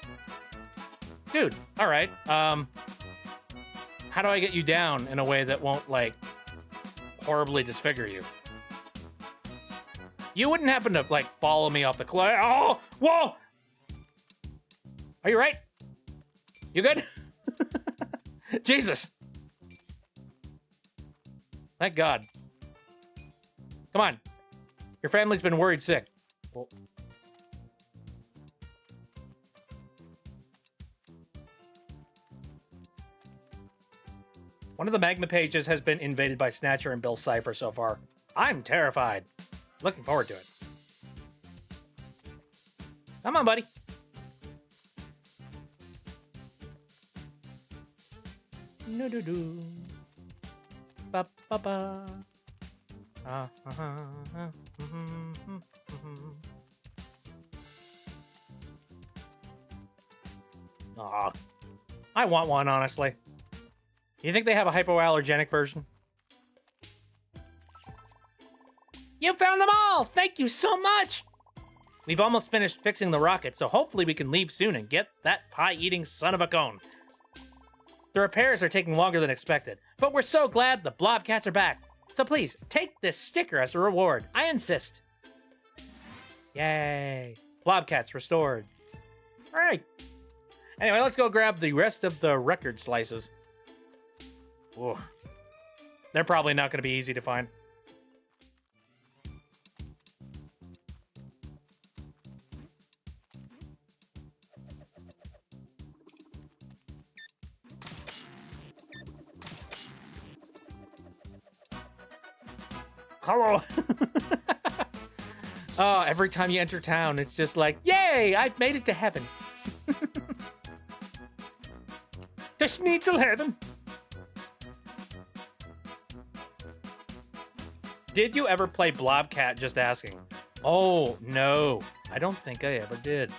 Dude, all right. How do I get you down in a way that won't, like, horribly disfigure you? You wouldn't happen to, like, follow me off the cliff. Oh, whoa! Are you right? You good? Jesus. Thank God. Come on. Your family's been worried sick. Well, one of the magma pages has been invaded by Snatcher and Bill Cipher so far. I'm terrified. Looking forward to it. Come on, buddy. No do do. Ba ba ba. Aw. I want one, honestly. Do you think they have a hypoallergenic version? You found them all! Thank you so much! We've almost finished fixing the rocket, so hopefully we can leave soon and get that pie-eating son of a cone. The repairs are taking longer than expected, but we're so glad the Blobcats are back. So please, take this sticker as a reward. I insist. Yay. Blobcats restored. All right. Anyway, let's go grab the rest of the record slices. Ooh. They're probably not going to be easy to find. Hello. Oh, every time you enter town, it's just like, yay, I've made it to heaven. The Schnitzel heaven. Did you ever play Blobcat? Just asking. Oh, no. I don't think I ever did.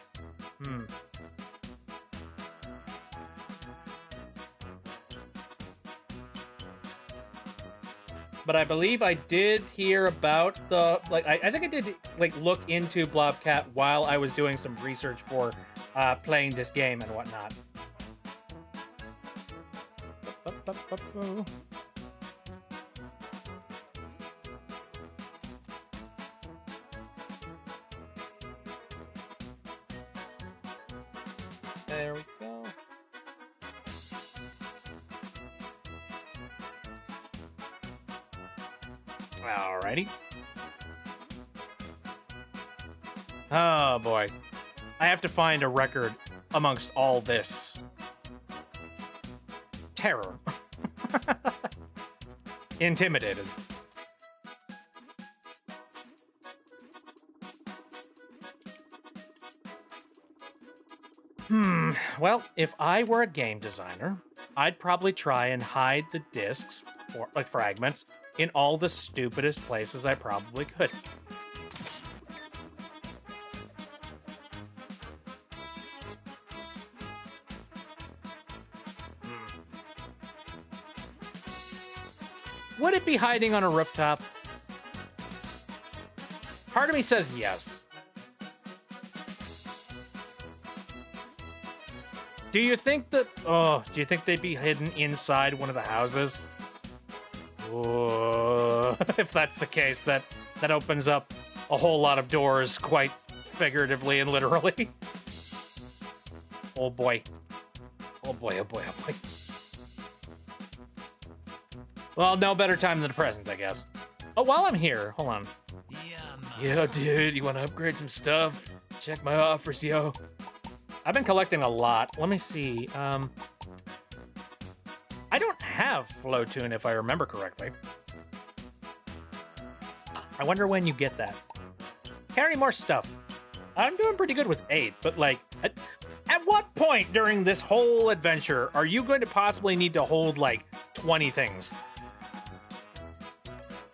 But I believe I did hear about the, like, I think I did, like, look into Blobcat while I was doing some research for playing this game and whatnot. There we go. Alrighty. Oh boy. I have to find a record amongst all this terror. Intimidated. Well, if I were a game designer, I'd probably try and hide the discs, or like fragments, in all the stupidest places I probably could. Would it be hiding on a rooftop? Part of me says yes. Do you think that... Oh, do you think they'd be hidden inside one of the houses? Oh, if that's the case, that opens up a whole lot of doors, quite figuratively and literally. Oh boy. Oh boy, oh boy, oh boy. Well, no better time than the present, I guess. Oh, while I'm here, hold on. Yeah, dude, you want to upgrade some stuff? Check my offers, yo. I've been collecting a lot. Let me see. I don't have Flow-Tune, if I remember correctly. I wonder when you get that. Carry more stuff. I'm doing pretty good with 8, but like, at what point during this whole adventure are you going to possibly need to hold like 20 things?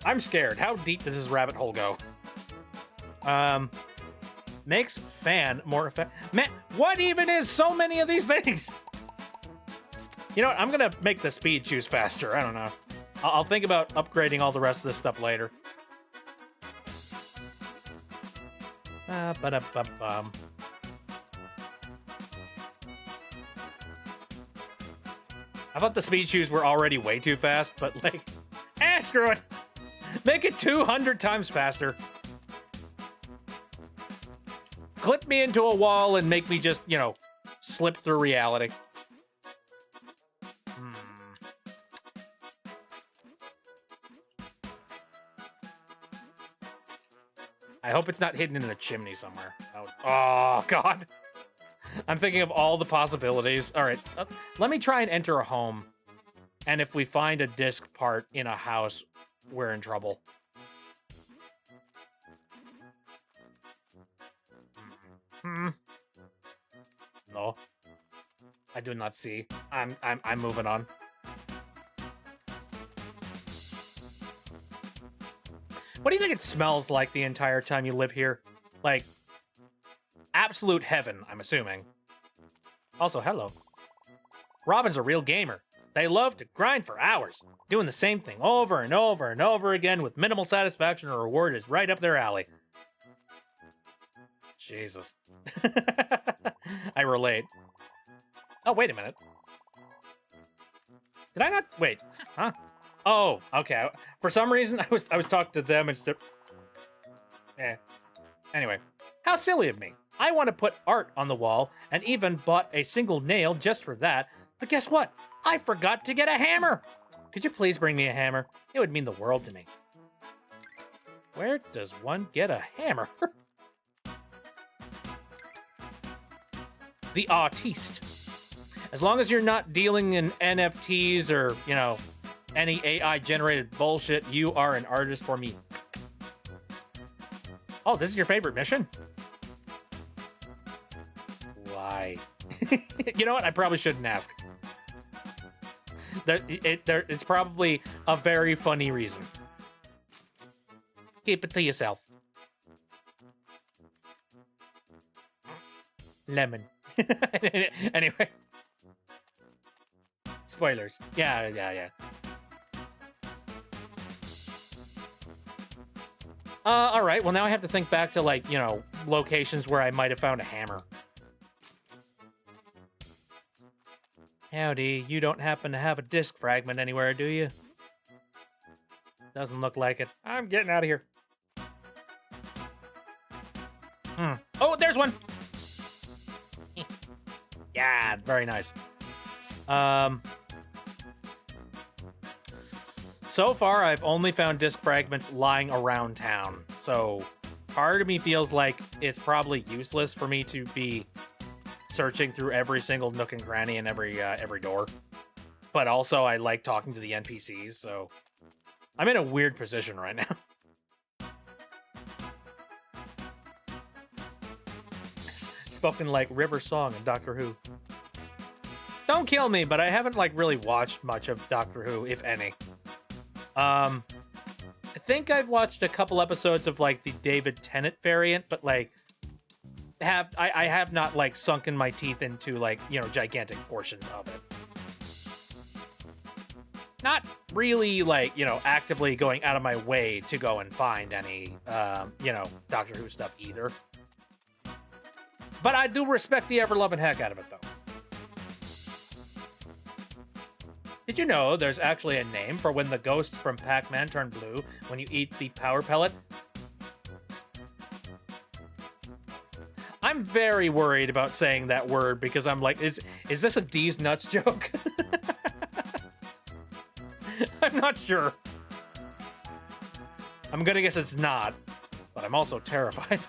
I'm scared. How deep does this rabbit hole go? Makes fan more effective. Man, what even is so many of these things? You know what? I'm gonna make the speed choose faster. I don't know. I'll think about upgrading all the rest of this stuff later. Ba-da-ba-bum. I thought the speed shoes were already way too fast, but like, screw it. Make it 200 times faster. Clip me into a wall and make me just, you know, slip through reality. I hope it's not hidden in a chimney somewhere. Oh, God. I'm thinking of all the possibilities. All right, let me try and enter a home. And if we find a disc part in a house, we're in trouble. No. I do not see. I'm moving on. What do you think it smells like the entire time you live here? Like, absolute heaven, I'm assuming. Also, hello. Robin's a real gamer. They love to grind for hours, doing the same thing over and over and over again with minimal satisfaction or reward is right up their alley. Jesus. I relate. Oh, wait a minute. Did I not? Wait. Huh? Oh, okay. For some reason, I was talking to them instead. Anyway, how silly of me. I want to put art on the wall and even bought a single nail just for that. But guess what? I forgot to get a hammer. Could you please bring me a hammer? It would mean the world to me. Where does one get a hammer? The artiste. As long as you're not dealing in NFTs or, you know, any AI-generated bullshit, you are an artist for me. Oh, this is your favorite mission? Why? You know what? I probably shouldn't ask. It's probably a very funny reason. Keep it to yourself. Lemon. Anyway. Spoilers. Yeah. All right. Well, now I have to think back to, like, you know, locations where I might have found a hammer. Howdy, you don't happen to have a disc fragment anywhere, do you? Doesn't look like it. I'm getting out of here. Oh, there's one! Yeah, very nice. So far, I've only found disc fragments lying around town, so part of me feels like it's probably useless for me to be searching through every single nook and cranny and every door. But also, I like talking to the NPCs, so I'm in a weird position right now. Spoken like River Song in Doctor Who. Don't kill me, but I haven't, like, really watched much of Doctor Who, if any. I think I've watched a couple episodes of, like, the David Tennant variant, but, like, I have not, like, sunken my teeth into, like, you know, gigantic portions of it. Not really, like, you know, actively going out of my way to go and find any, you know, Doctor Who stuff either. But I do respect the ever-loving heck out of it, though. Did you know there's actually a name for when the ghosts from Pac-Man turn blue when you eat the power pellet? I'm very worried about saying that word because I'm like, is this a D's nuts joke? I'm not sure. I'm gonna guess it's not, but I'm also terrified.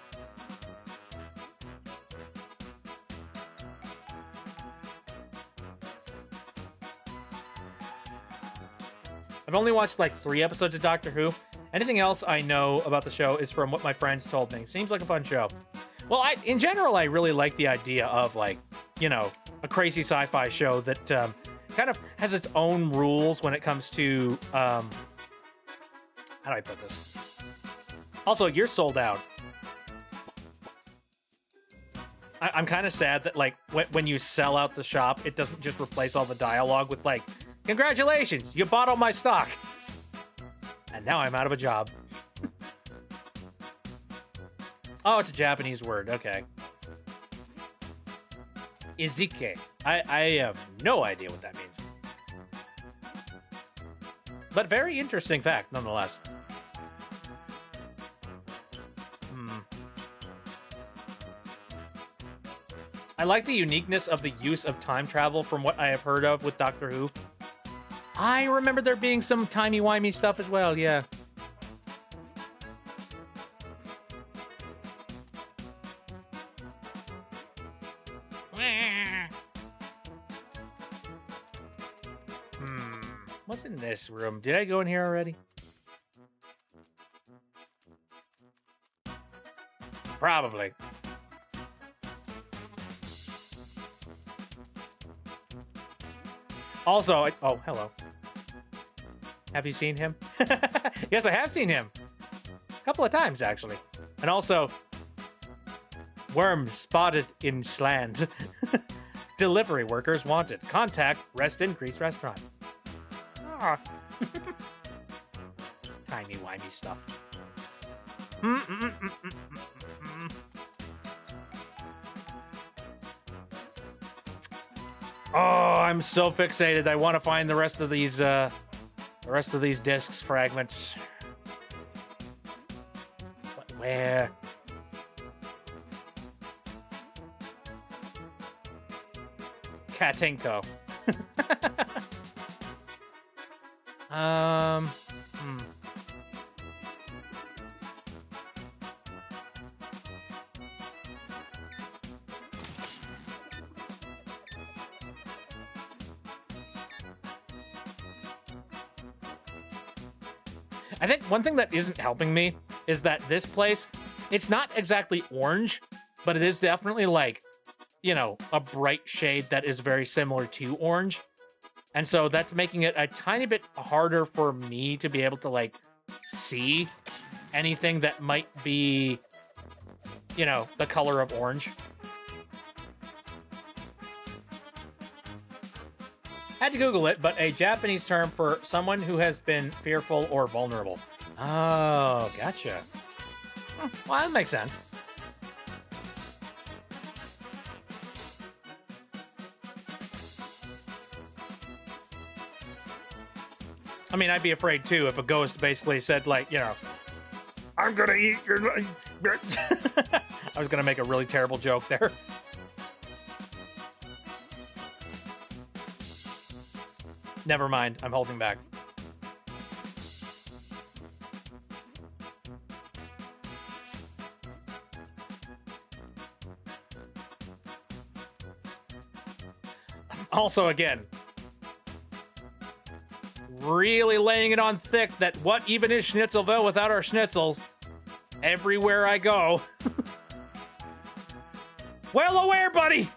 I've only watched like 3 episodes of Doctor Who. Anything else I know about the show is from what my friends told me. Seems like a fun show. Well, in general, I really like the idea of, like, you know, a crazy sci-fi show that kind of has its own rules when it comes to, how do I put this? Also, you're sold out. I'm kind of sad that, like, when you sell out the shop, it doesn't just replace all the dialogue with, like, congratulations, you bought all my stock. And now I'm out of a job. Oh, it's a Japanese word. Okay. Izike. I have no idea what that means. But very interesting fact, nonetheless. I like the uniqueness of the use of time travel from what I have heard of with Doctor Who. I remember there being some timey-wimey stuff as well, yeah. What's in this room? Did I go in here already? Probably. Also, oh, hello. Have you seen him? Yes, I have seen him. A couple of times, actually. And also, worm spotted in Schland. Delivery workers wanted. Contact Rest Increase Restaurant. Ah. Timey-wimey stuff. Oh, I'm so fixated. I want to find the rest of these discs fragments. But where? Katinko. I think one thing that isn't helping me is that this place, it's not exactly orange, but it is definitely like, you know, a bright shade that is very similar to orange. And so that's making it a tiny bit harder for me to be able to like see anything that might be, you know, the color of orange. Had to Google it, but a Japanese term for someone who has been fearful or vulnerable. Oh, gotcha. Well, that makes sense. I mean, I'd be afraid too if a ghost basically said, like, you know, I'm gonna eat your. I was gonna make a really terrible joke there. Never mind, I'm holding back. Also, again, really laying it on thick that what even is Schnitzelville without our schnitzels? Everywhere I go. Well aware, buddy!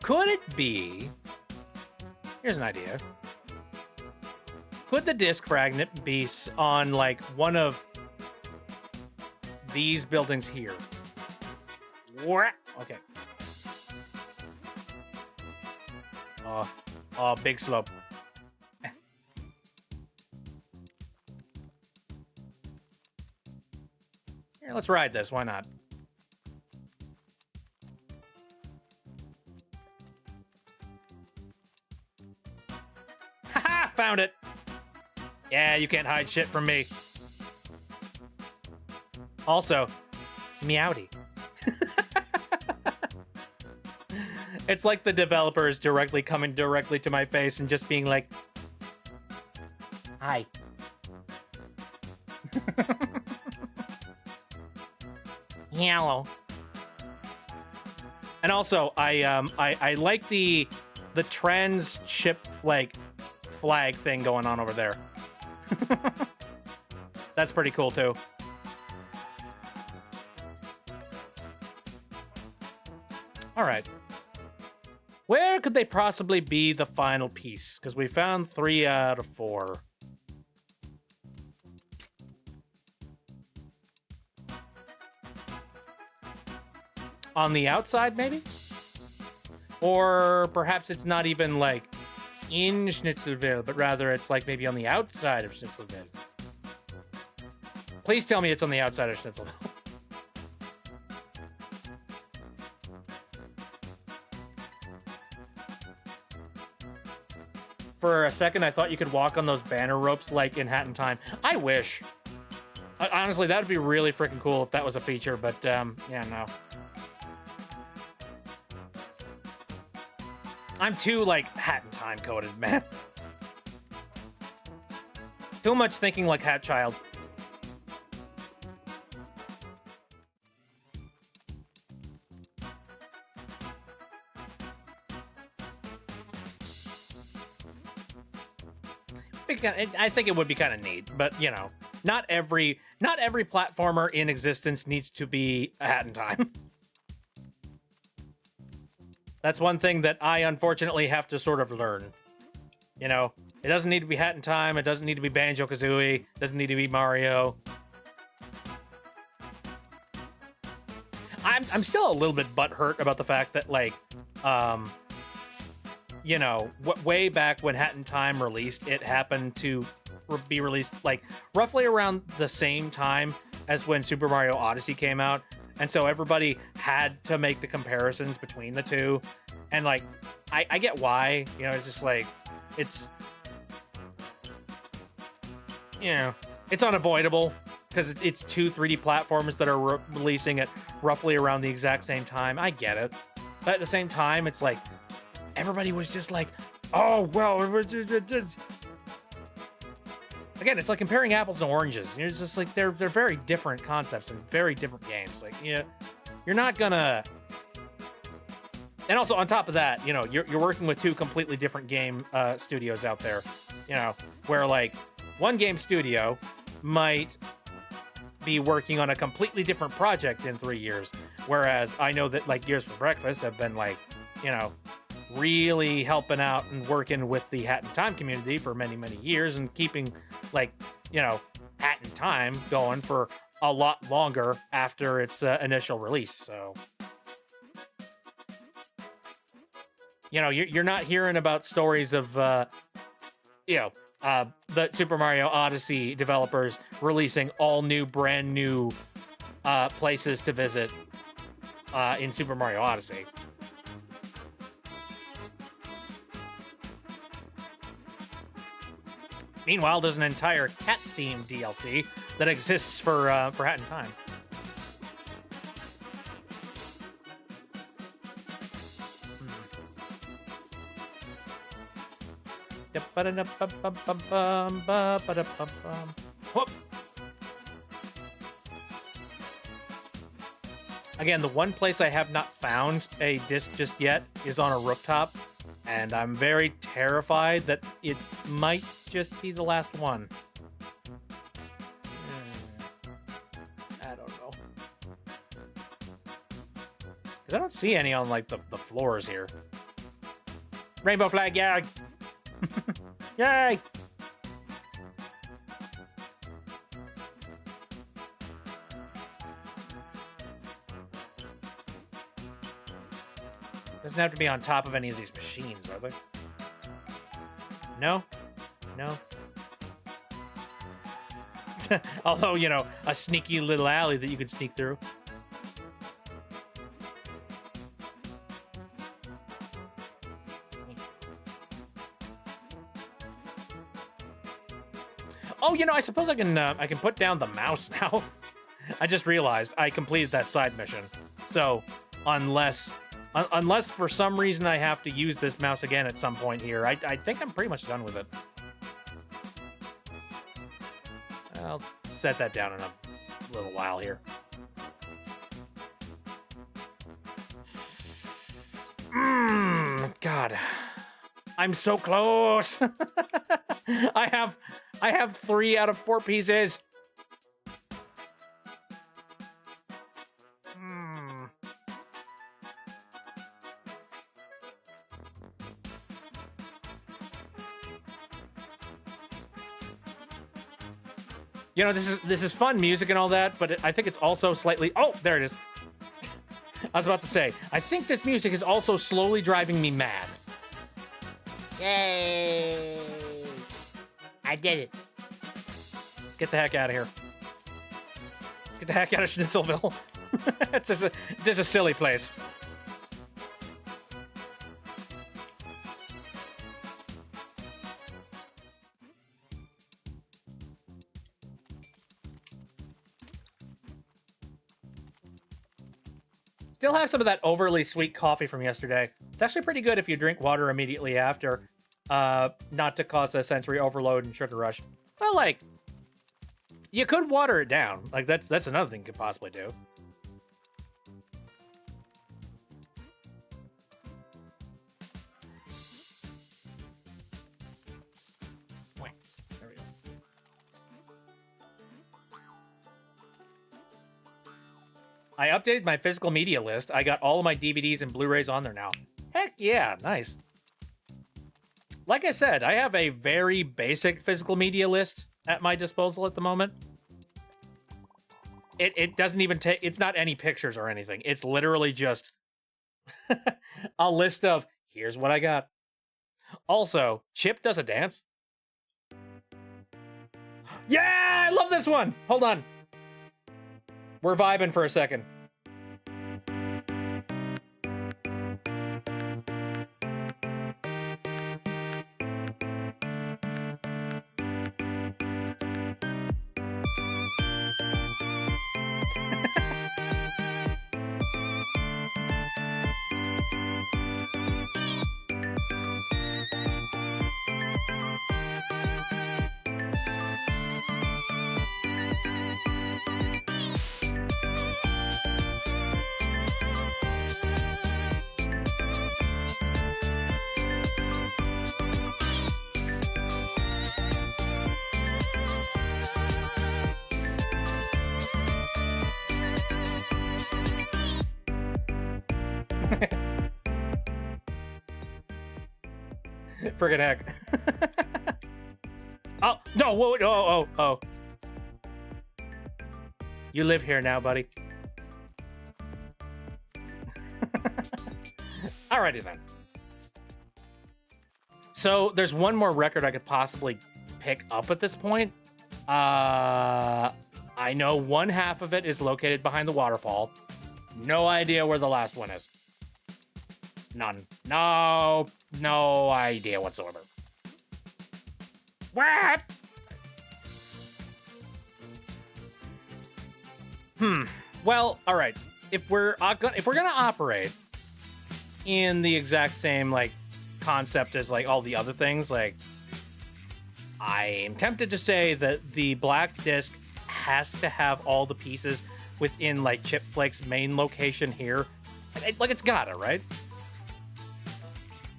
Could it be... Here's an idea. Could the disc fragment be on, like, one of these buildings here? Okay. Oh, big slope. Here, let's ride this. Why not? Haha! Found it! Yeah, you can't hide shit from me. Also, meowdy. It's like the developers directly coming directly to my face and just being like, hi. Yellow. And also, I like the trans chip like flag thing going on over there. That's pretty cool too. All right. Where could they possibly be the final piece? Because we found 3 out of 4. On the outside, maybe? Or perhaps it's not even like in Schnitzelville, but rather it's like maybe on the outside of Schnitzelville. Please tell me it's on the outside of Schnitzelville. For a second, I thought you could walk on those banner ropes like in Hat in Time. I wish. Honestly, that would be really freaking cool if that was a feature, but yeah, no. I'm too, like, Hat in Time coded, man. Too much thinking like Hat Child. I think it would be kind of neat, but you know, not every platformer in existence needs to be a Hat in Time. That's one thing that I unfortunately have to sort of learn. You know, it doesn't need to be Hat in Time. It doesn't need to be Banjo-Kazooie. It doesn't need to be Mario. I'm still a little bit butthurt about the fact that, like, you know, way back when Hat in Time released, it happened to be released, like, roughly around the same time as when Super Mario Odyssey came out. And so everybody had to make the comparisons between the two. And, like, I get why. You know, it's just, like, it's... You know, it's unavoidable. Because it's two 3D platformers that are releasing at roughly around the exact same time. I get it. But at the same time, it's like... Everybody was just like, oh, well... Again, it's like comparing apples and oranges. It's just like they're very different concepts and very different games. Like, yeah, you're not gonna. And also on top of that, you know, you're working with two completely different game studios out there. You know, where like one game studio might be working on a completely different project in 3 years, whereas I know that like Gears for Breakfast have been like, you know, really helping out and working with the Hat in Time community for many years and keeping like, you know, Hat in Time going for a lot longer after its initial release. So, you know, you're not hearing about stories of you know, the Super Mario Odyssey developers releasing all new brand new places to visit in Super Mario Odyssey. Meanwhile, there's an entire cat-themed DLC that exists for Hat in Time. Whoop. Again, the one place I have not found a disc just yet is on a rooftop, and I'm very terrified that it might just be the last one. I don't know. Because I don't see any on, like, the floors here. Rainbow flag, yay! Yay! Doesn't have to be on top of any of these machines, are they? No? No? Although, you know, a sneaky little alley that you could sneak through. Oh, you know, I suppose I can put down the mouse now. I just realized I completed that side mission. So, unless for some reason I have to use this mouse again at some point here, I think I'm pretty much done with it. I'll set that down in a little while here. God. I'm so close. I have 3 out of 4 pieces. You know, this is fun music and all that, but I think it's also slightly... Oh, there it is. I was about to say, I think this music is also slowly driving me mad. Yay! I did it. Let's get the heck out of here. Let's get the heck out of Schnitzelville. It's just a silly place. Still have some of that overly sweet coffee from yesterday. It's actually pretty good if you drink water immediately after. not to cause a sensory overload and sugar rush. Well, like, you could water it down. Like, that's another thing you could possibly do. There we go. I updated my physical media list. I got all of my DVDs and Blu-rays on there now. Heck yeah, nice. Like I said, I have a very basic physical media list at my disposal at the moment. It doesn't even take, it's not any pictures or anything. It's literally just a list of, here's what I got. Also, Chip does a dance. Yeah, I love this one. Hold on. We're vibing for a second. Friggin' heck. Oh, no, whoa, oh. You live here now, buddy. Alrighty then. So there's one more record I could possibly pick up at this point. I know one half of it is located behind the waterfall. No idea where the last one is. None. No idea whatsoever. What? Well, all right. If we're gonna operate in the exact same like concept as like all the other things, like I am tempted to say that the black disc has to have all the pieces within like Chipflake's main location here. Like it's gotta, right?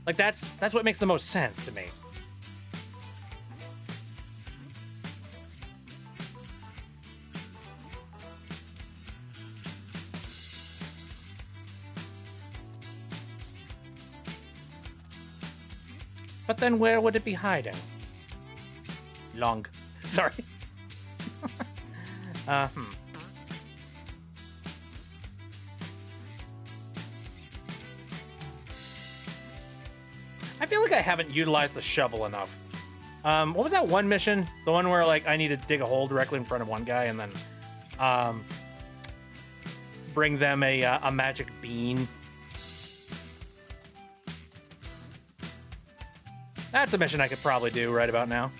Like that's what makes the most sense to me. But then where would it be hiding? Long. Sorry. I feel like I haven't utilized the shovel enough. What was that one mission? The one where like I need to dig a hole directly in front of one guy and then bring them a magic bean. That's a mission I could probably do right about now.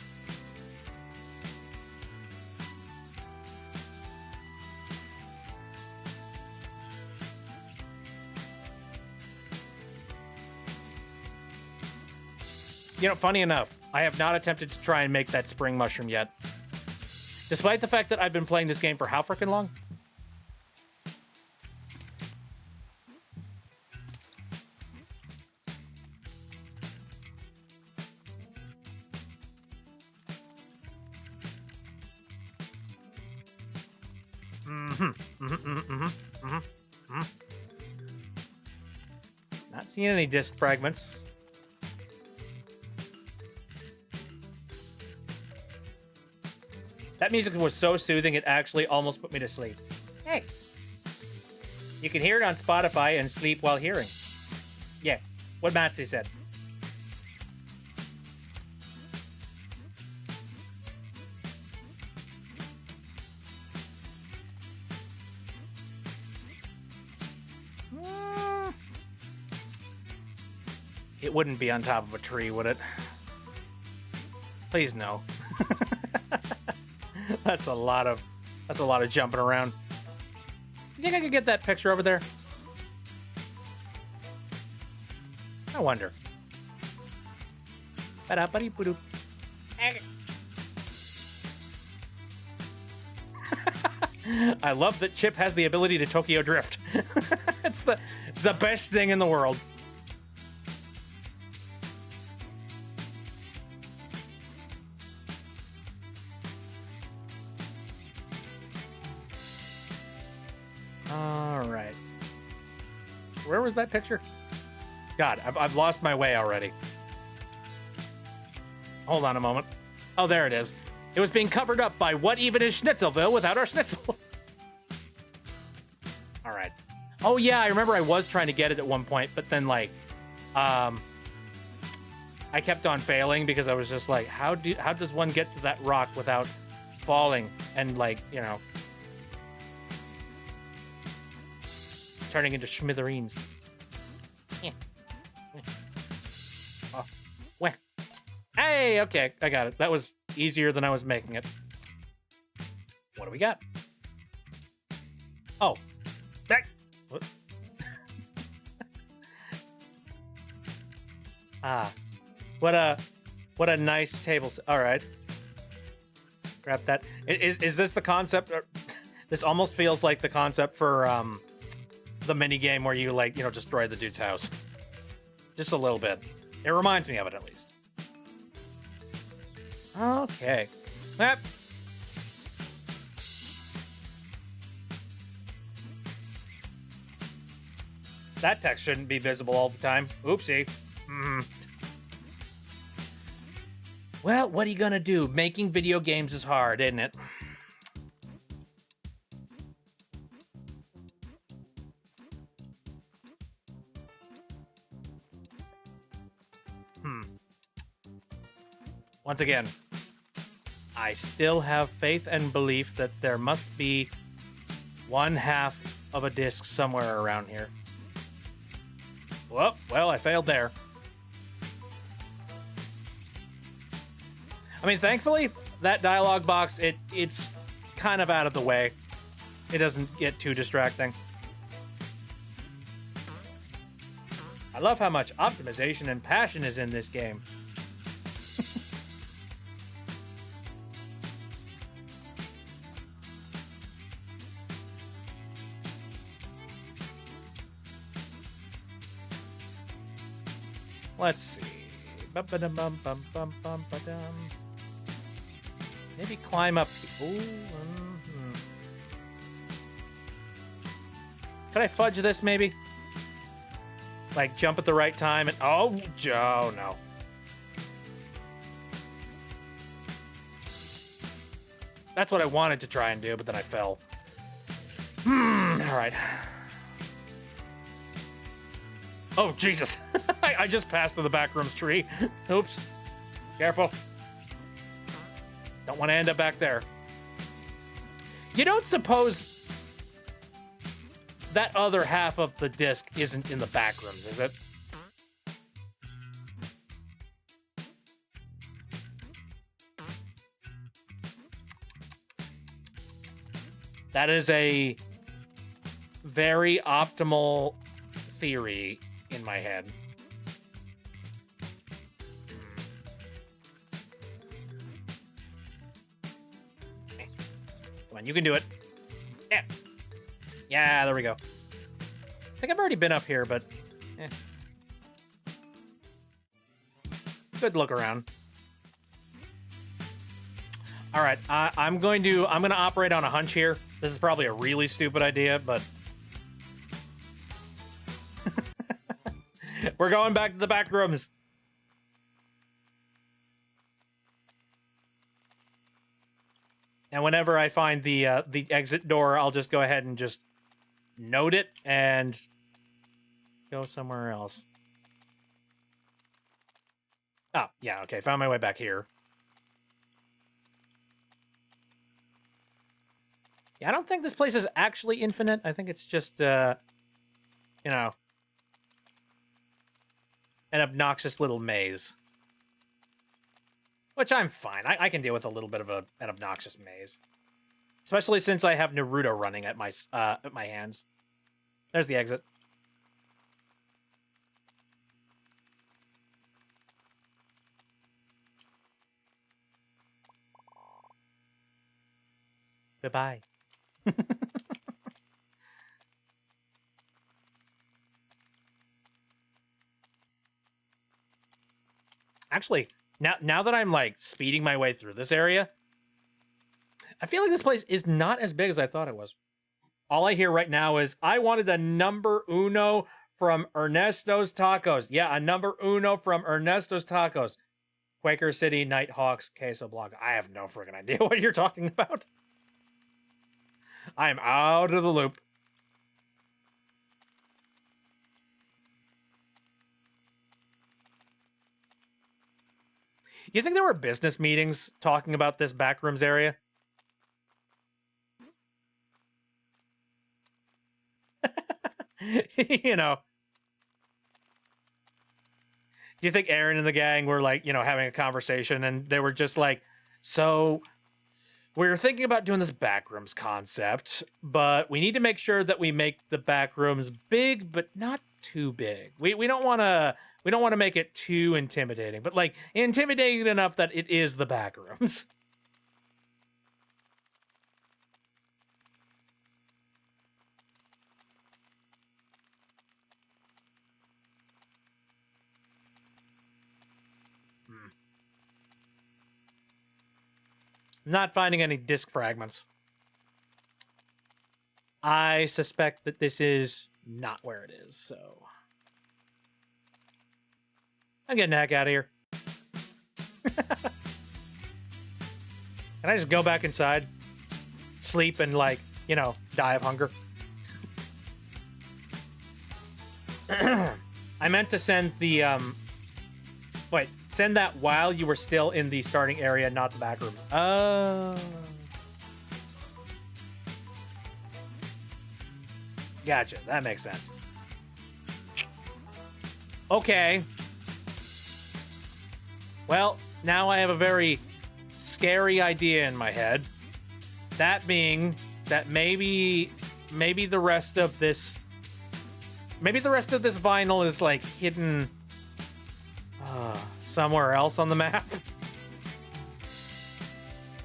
You know, funny enough, I have not attempted to try and make that spring mushroom yet. Despite the fact that I've been playing this game for how frickin' long? Not seeing any disc fragments. That music was so soothing, it actually almost put me to sleep. Hey. You can hear it on Spotify and sleep while hearing. Yeah, what Matsy said. It wouldn't be on top of a tree, would it? Please no. That's a lot of jumping around. You think I could get that picture over there? I wonder. Ba-da-ba-dee-boo-doo. I love that Chip has the ability to Tokyo Drift. it's the best thing in the world. All right. Where was that picture? God, I've lost my way already. Hold on a moment. Oh, there it is. It was being covered up by what even is Schnitzelville without our Schnitzel? All right. Oh, yeah, I remember I was trying to get it at one point, but then, like, I kept on failing because I was just like, how does one get to that rock without falling and, like, you know, turning into smithereens? Oh, wah. Hey, okay, I got it. That was easier than I was making it. What do we got? Oh, that. What? What a nice table. All right, grab that. Is this the concept? This almost feels like the concept for the mini game where you, like, you know, destroy the dude's house. Just a little bit. It reminds me of it, at least. Okay. Yep. That text shouldn't be visible all the time. Oopsie. Well, what are you gonna do? Making video games is hard, isn't it? Once again, I still have faith and belief that there must be one half of a disc somewhere around here. Well, I failed there. I mean, thankfully, that dialogue box, it's kind of out of the way. It doesn't get too distracting. I love how much optimization and passion is in this game. Let's see. Maybe climb up. Ooh, Could I fudge this, maybe? Like, jump at the right time and... Oh, no. That's what I wanted to try and do, but then I fell. All right. Oh, Jesus. I just passed through the backrooms tree. Oops. Careful. Don't want to end up back there. You don't suppose that other half of the disc isn't in the backrooms, is it? That is a very optimal theory in my head. Come on, you can do it. Yeah. Yeah, there we go. I think I've already been up here, but good look around. All right, I'm gonna operate on a hunch here. This is probably a really stupid idea, but we're going back to the back rooms. And whenever I find the exit door, I'll just go ahead and just note it and go somewhere else. Oh, yeah, okay, found my way back here. Yeah, I don't think this place is actually infinite. I think it's just, you know, an obnoxious little maze. Which I'm fine. I can deal with a little bit of an obnoxious maze. Especially since I have Naruto running at my hands. There's the exit. Goodbye. Actually, now that I'm like speeding my way through this area, I feel like this place is not as big as I thought it was. All I hear right now is, I wanted a number uno from Ernesto's Tacos. Yeah, a number uno from Ernesto's Tacos. Quaker City, Nighthawks, Queso Blanco. I have no friggin' idea what you're talking about. I am out of the loop. You think there were business meetings talking about this backrooms area? You know, do you think Aaron and the gang were like, having a conversation and they were just like, so we're thinking about doing this backrooms concept, but we need to make sure that we make the backrooms big, but not too big. We don't want to make it too intimidating, but like intimidating enough that it is the backrooms. Not finding any disc fragments. I suspect that this is not where it is, so I'm getting the heck out of here. Can I just go back inside, sleep, and like, die of hunger? I meant to send the send that while you were still in the starting area, not the back rooms. Oh. Gotcha. That makes sense. Okay. Well, now I have a very scary idea in my head. That being that maybe the rest of this vinyl is like hidden somewhere else on the map.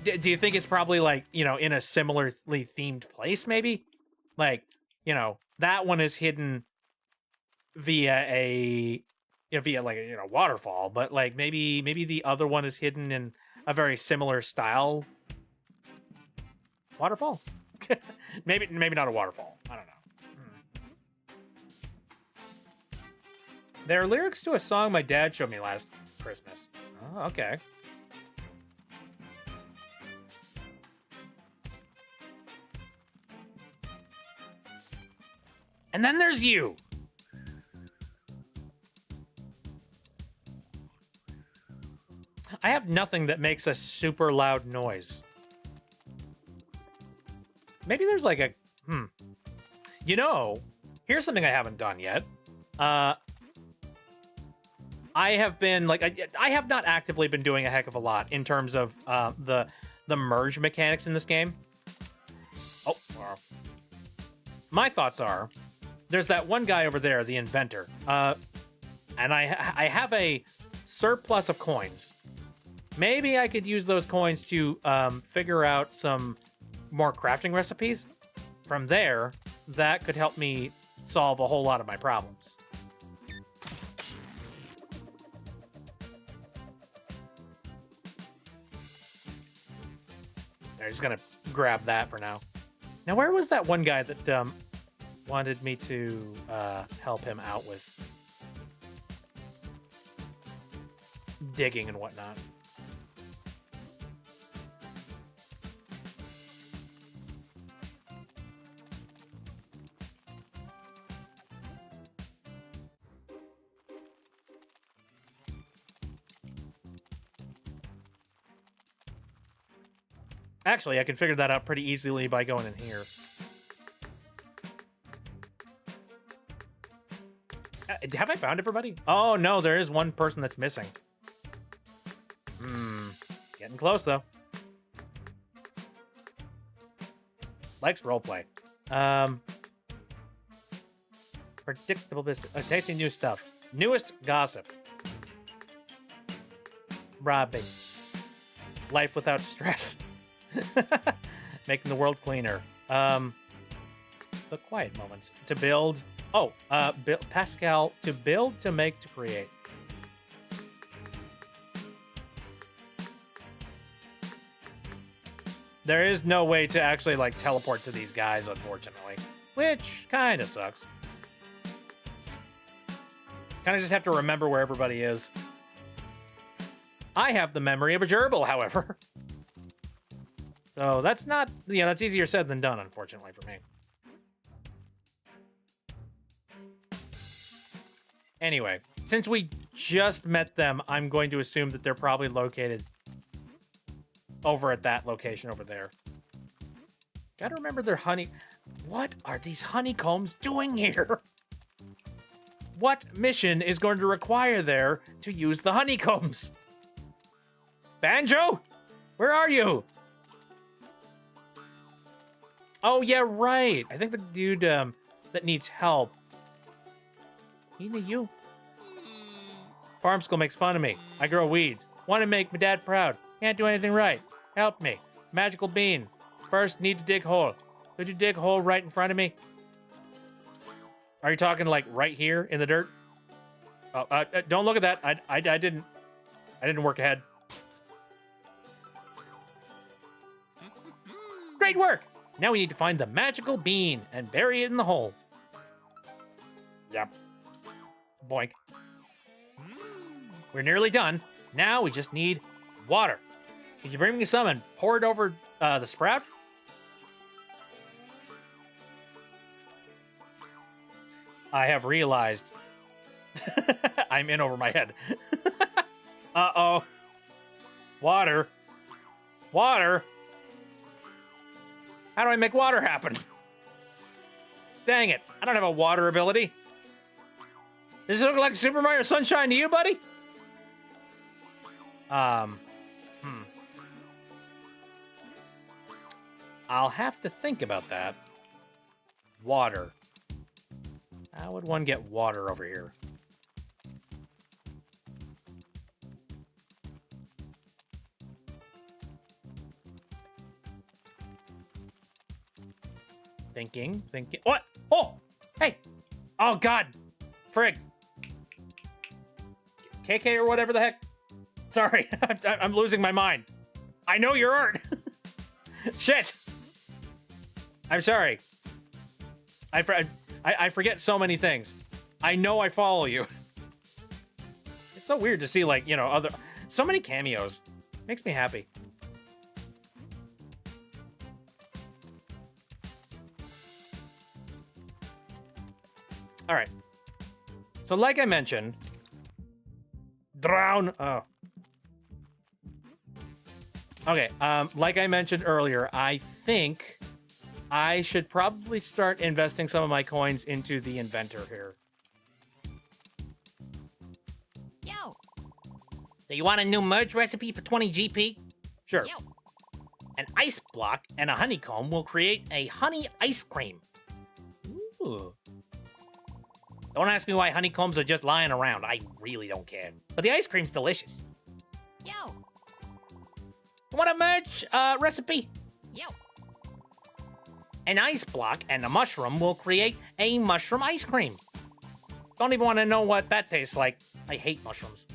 Do you think it's probably like, in a similarly themed place maybe? Like, that one is hidden via like a waterfall, but like maybe the other one is hidden in a very similar style waterfall. maybe not a waterfall. I don't know. They're lyrics to a song my dad showed me last Christmas. Oh, okay. And then there's you. I have nothing that makes a super loud noise. Maybe there's like a... here's something I haven't done yet. I have been like I have not actively been doing a heck of a lot in terms of the merge mechanics in this game. Oh, my thoughts are, there's that one guy over there, the inventor, and I have a surplus of coins. Maybe I could use those coins to figure out some more crafting recipes. From there, that could help me solve a whole lot of my problems. I'm just gonna grab that for now. Now, where was that one guy that wanted me to help him out with digging and whatnot? Actually, I can figure that out pretty easily by going in here. Have I found everybody? Oh, no, there is one person that's missing. Getting close, though. Likes roleplay. Predictable business. Tasting new stuff. Newest gossip. Robbing. Life without stress. Making the world cleaner. The quiet moments. To build. Oh, Pascal. To build, to make, to create. There is no way to actually, like, teleport to these guys, unfortunately. Which kind of sucks. Kind of just have to remember where everybody is. I have the memory of a gerbil, however. So that's not, that's easier said than done, unfortunately, for me. Anyway, since we just met them, I'm going to assume that they're probably located over at that location over there. Gotta remember their honey. What are these honeycombs doing here? What mission is going to require there to use the honeycombs? Banjo? Where are you? Oh, yeah, right. I think the dude that needs help. You. Farm school makes fun of me. I grow weeds. Want to make my dad proud. Can't do anything right. Help me. Magical bean. First, need to dig hole. Could you dig hole right in front of me? Are you talking like right here in the dirt? Oh, don't look at that. I didn't work ahead. Great work. Now we need to find the magical bean and bury it in the hole. Yep. Boink. We're nearly done. Now we just need water. Could you bring me some and pour it over the sprout? I have realized I'm in over my head. Uh-oh. Water. Water. How do I make water happen? Dang it. I don't have a water ability. Does it look like Super Mario Sunshine to you, buddy? I'll have to think about that. Water. How would one get water over here? Thinking. What? Oh! Hey! Oh, God! Frig. KK or whatever the heck. Sorry, I'm losing my mind. I know your art. Shit! I'm sorry. I forget so many things. I know I follow you. It's so weird to see, like, so many cameos. Makes me happy. All right. So like I mentioned, drown. Oh. Okay. Like I mentioned earlier, I think I should probably start investing some of my coins into the inventor here. Yo. Do you want a new merge recipe for 20 GP? Sure. Yo. An ice block and a honeycomb will create a honey ice cream. Ooh. Don't ask me why honeycombs are just lying around. I really don't care. But the ice cream's delicious. Yo. You want a merge recipe? Yo. An ice block and a mushroom will create a mushroom ice cream. Don't even want to know what that tastes like. I hate mushrooms.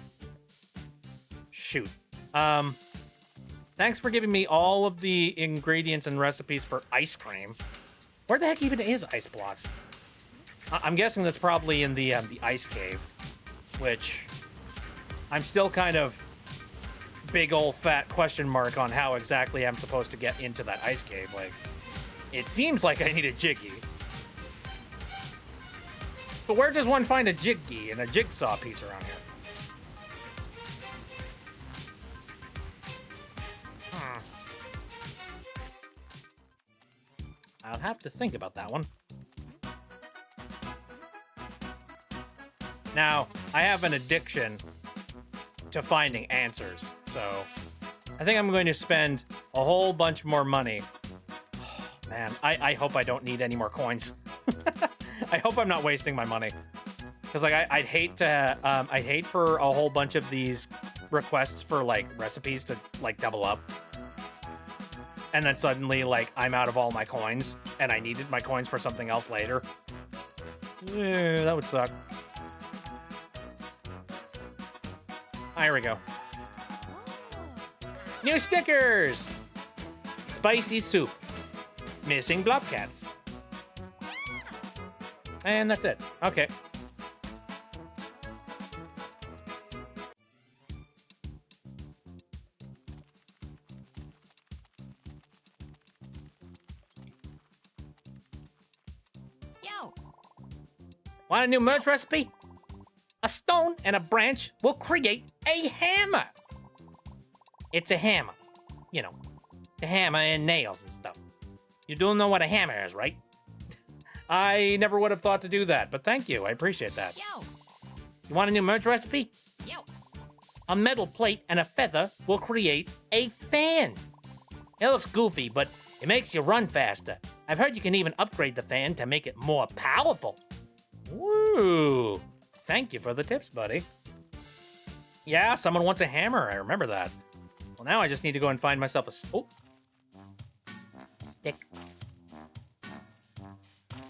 Shoot. Thanks for giving me all of the ingredients and recipes for ice cream. Where the heck even is ice blocks? I'm guessing that's probably in the ice cave, which I'm still kind of big old fat question mark on how exactly I'm supposed to get into that ice cave. Like, it seems like I need a jiggy. But where does one find a jiggy and a jigsaw piece around here? I'll have to think about that one. Now, I have an addiction to finding answers, so I think I'm going to spend a whole bunch more money. Oh, man, I hope I don't need any more coins. I hope I'm not wasting my money. Because, like, I'd hate for a whole bunch of these requests for, like, recipes to, like, double up. and then suddenly, like, I'm out of all my coins, and I needed my coins for something else later. Yeah, that would suck. Here we go. New stickers! Spicy soup. Missing blobcats. And that's it. Okay. Yo. Want a new merch recipe? A stone and a branch will create a hammer. It's a hammer. You know, the hammer and nails and stuff. You do know what a hammer is, right? I never would have thought to do that, but thank you. I appreciate that. Yo. You want a new merch recipe? Yo. A metal plate and a feather will create a fan. It looks goofy, but it makes you run faster. I've heard you can even upgrade the fan to make it more powerful. Woo! Thank you for the tips, buddy. Yeah, someone wants a hammer. I remember that. Well, now I just need to go and find myself a... Oh. Stick.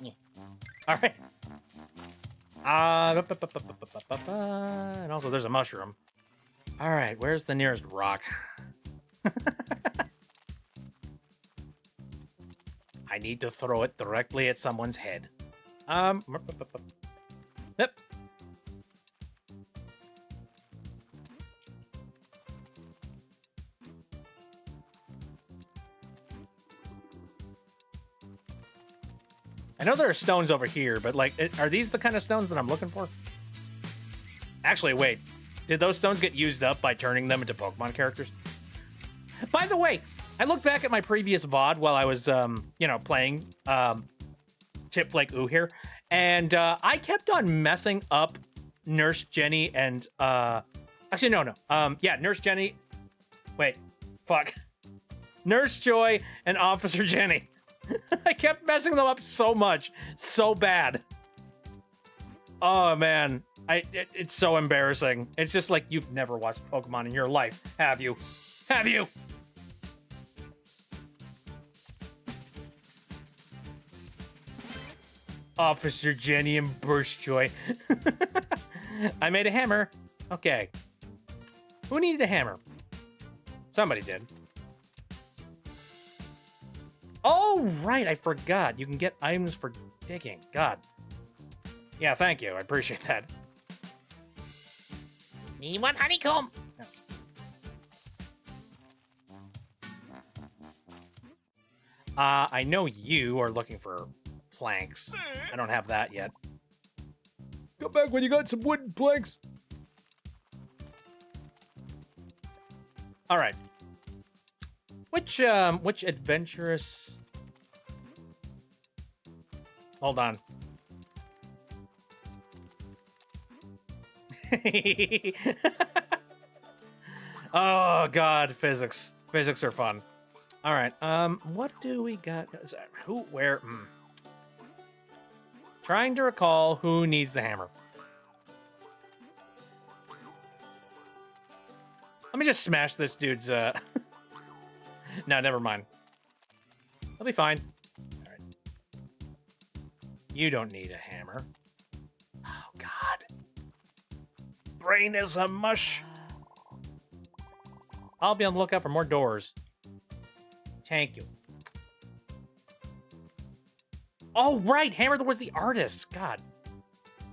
Yeah. All right. And also, there's a mushroom. All right, where's the nearest rock? I need to throw it directly at someone's head. Yep. I know there are stones over here, but like, are these the kind of stones that I'm looking for? Actually, wait. Did those stones get used up by turning them into Pokemon characters? By the way, I looked back at my previous VOD while I was, playing Chipflake Ooh here, and I kept on messing up Nurse Jenny and, actually, no. Nurse Jenny. Wait, fuck. Nurse Joy and Officer Jenny. I kept messing them up so much, so bad. Oh man, it's so embarrassing. It's just like you've never watched Pokemon in your life, have you? Have you? Officer Jenny and Burst Joy. I made a hammer. Okay. Who needed a hammer? Somebody did. Oh, right, I forgot. You can get items for digging. God. Yeah, thank you. I appreciate that. Need one honeycomb. I know you are looking for planks. I don't have that yet. Come back when you got some wooden planks. All right. Which adventurous... Hold on. Oh, God, physics. Physics are fun. All right, what do we got? Who, where? Trying to recall who needs the hammer. Let me just smash this dude's, No, never mind. I'll be fine. All right. You don't need a hammer. Oh, God. Brain is a mush. I'll be on the lookout for more doors. Thank you. Oh, right. Hammer was the artist. God.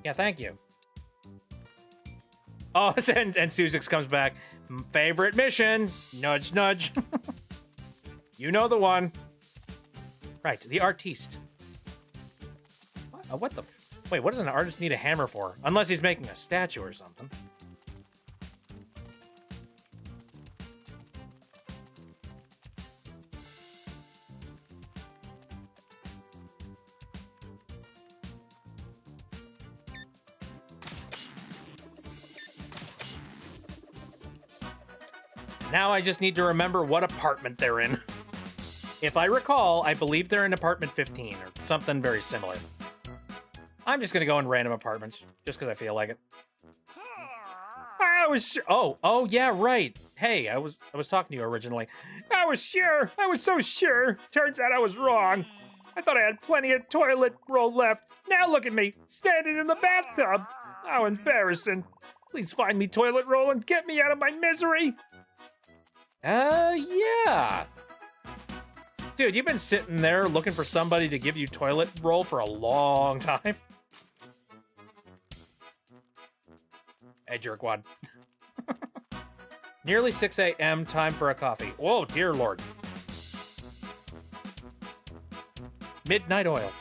Yeah, thank you. Oh, and Susix comes back. Favorite mission. Nudge, nudge. You know the one. Right, the artiste. What the... Wait, what does an artist need a hammer for? Unless he's making a statue or something. Now I just need to remember what apartment they're in. If I recall, I believe they're in apartment 15 or something very similar. I'm just gonna go in random apartments, just because I feel like it. I was sure. Oh, yeah, right. Hey, I was talking to you originally. I was sure. I was so sure. Turns out I was wrong. I thought I had plenty of toilet roll left. Now look at me, standing in the bathtub. How embarrassing. Please find me toilet roll and get me out of my misery. Yeah. Dude, you've been sitting there looking for somebody to give you toilet roll for a long time. Hey, jerkwad. Nearly 6 a.m. Time for a coffee. Whoa, dear Lord. Midnight oil.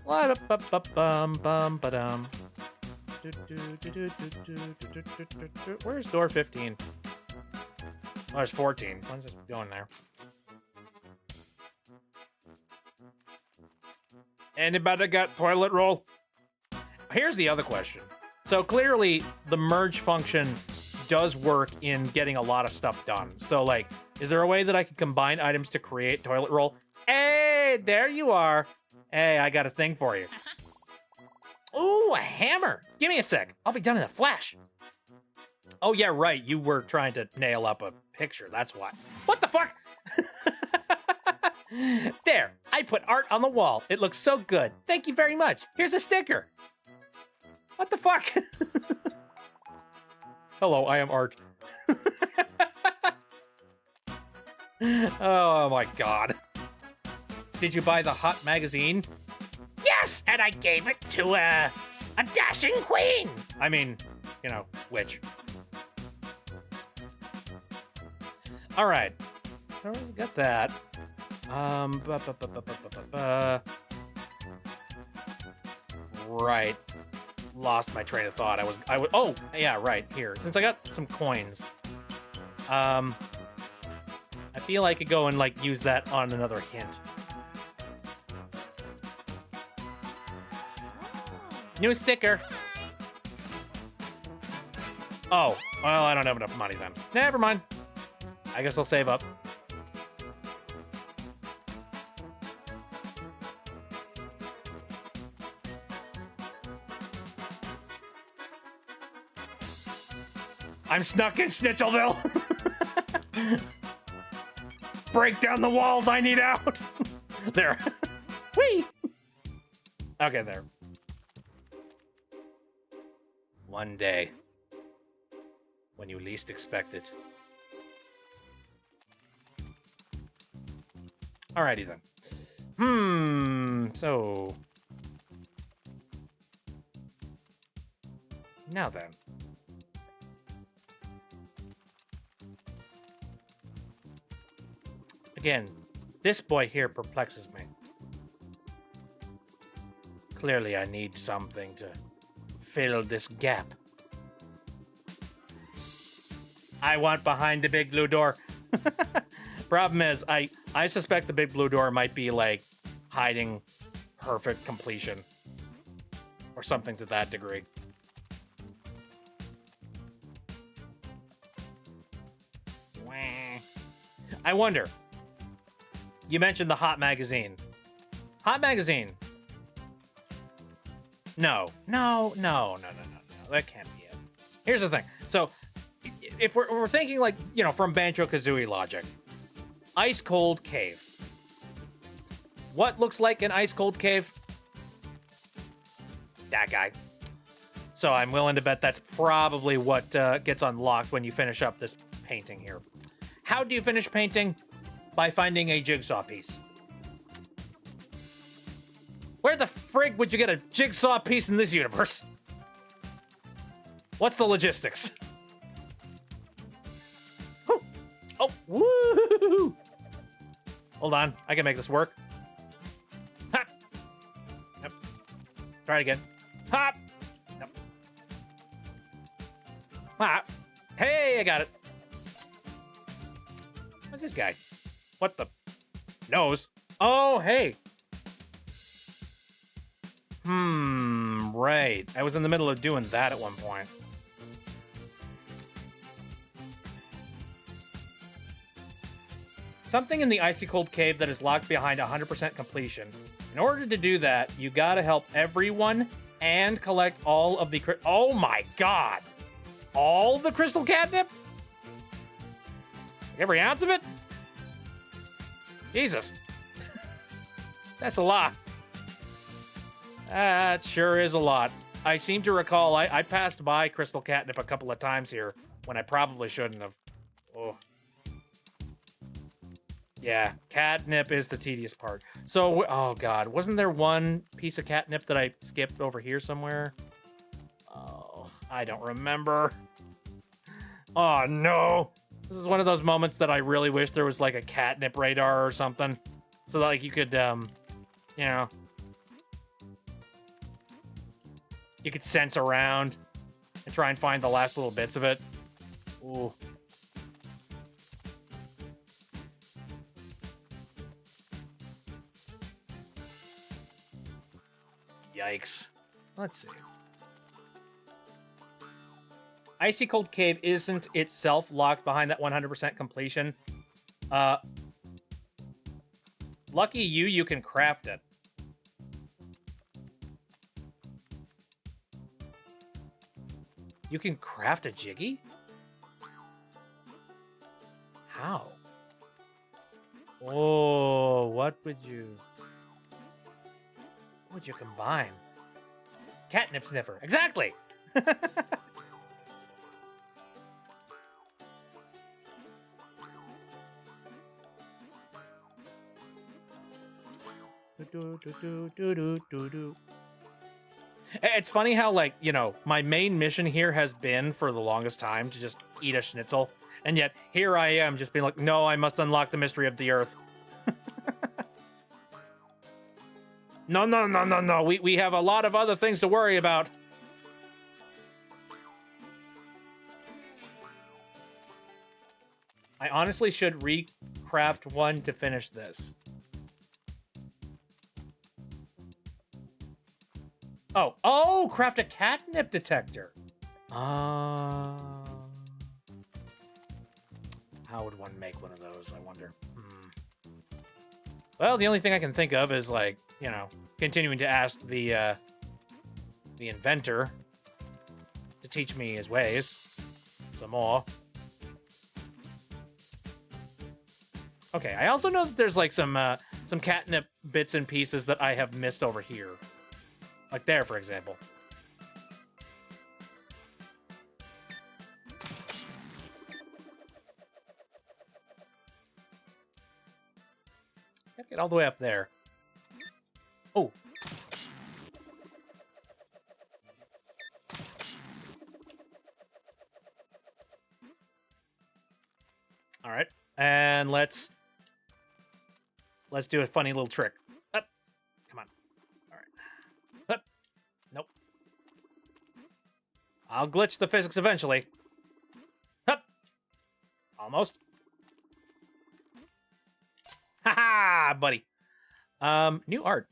La-da-ba-ba-bum-bum-ba-dum. Where's door 15? Oh, there's 14. When's this going there? Anybody got toilet roll? Here's the other question. So clearly, the merge function does work in getting a lot of stuff done. So, like, is there a way that I could combine items to create toilet roll? Hey, there you are. Hey, I got a thing for you. Ooh, a hammer. Give me a sec. I'll be done in a flash. Oh, yeah, right. You were trying to nail up a picture. That's why. What the fuck? There. I put art on the wall. It looks so good. Thank you very much. Here's a sticker. What the fuck? Hello, I am art. Oh my god. Did you buy the hot magazine? Yes, and I gave it to a dashing queen. I mean, you know, which. All right. So we got that. Right. Lost my train of thought. I would. Oh, yeah, right here. Since I got some coins, I feel I could go and like use that on another hint. New sticker. Oh, well, I don't have enough money then. Never mind. I guess I'll save up. I'm snuck in Snitchelville. Break down the walls, I need out. There. Whee! Okay, there. One day, when you least expect it. Alrighty then. So... Now then. Again, this boy here perplexes me. Clearly I need something to fill this gap. I want behind the big blue door. Problem is, I suspect the big blue door might be like hiding perfect completion or something to that degree. I wonder. You mentioned the Hot Magazine. Hot Magazine. No. That can't be it. Here's the thing. So, if we're thinking like, you know, from Banjo-Kazooie logic, ice cold cave. What looks like an ice cold cave? That guy. So I'm willing to bet that's probably what gets unlocked when you finish up this painting here. How do you finish painting? By finding a jigsaw piece. Where the frig would you get a jigsaw piece in this universe? What's the logistics? Oh, woo! Hold on, I can make this work. Hop. Yep. Try it again. Hop. Yep. Hop. Hey, I got it. What's this guy? What the? Nose? Oh, hey. Right. I was in the middle of doing that at one point. Something in the icy cold cave that is locked behind 100% completion. In order to do that, you gotta help everyone and collect all of the... Oh my god! all the crystal catnip? Every ounce of it? Jesus. That's a lot. That sure is a lot. I seem to recall I passed by crystal catnip a couple of times here when I probably shouldn't have. Oh. Yeah, catnip is the tedious part. So, oh god, wasn't there one piece of catnip that I skipped over here somewhere? Oh, I don't remember. Oh no. This is one of those moments that I really wish there was like a catnip radar or something. So that like you could, you know, you could sense around and try and find the last little bits of it. Ooh. Yikes. Let's see. Icy Cold Cave isn't itself locked behind that 100% completion. Lucky you can craft it. You can craft a Jiggy? How? Oh, what would you combine? Catnip sniffer. Exactly. It's funny how, like, you know, my main mission here has been for the longest time to just eat a schnitzel, and yet here I am just being like, no, I must unlock the mystery of the earth. No. We have a lot of other things to worry about. I honestly should recraft one to finish this. Oh, craft a catnip detector. How would one make one of those, I wonder? Well, the only thing I can think of is, like, you know, continuing to ask the inventor to teach me his ways some more. Okay, I also know that there's, like, some catnip bits and pieces that I have missed over here. Like there, for example. Gotta get all the way up there. Oh. All right, and let's do a funny little trick. Up, come on. All right. Up. Nope. I'll glitch the physics eventually. Up. Almost. Haha, buddy. New art.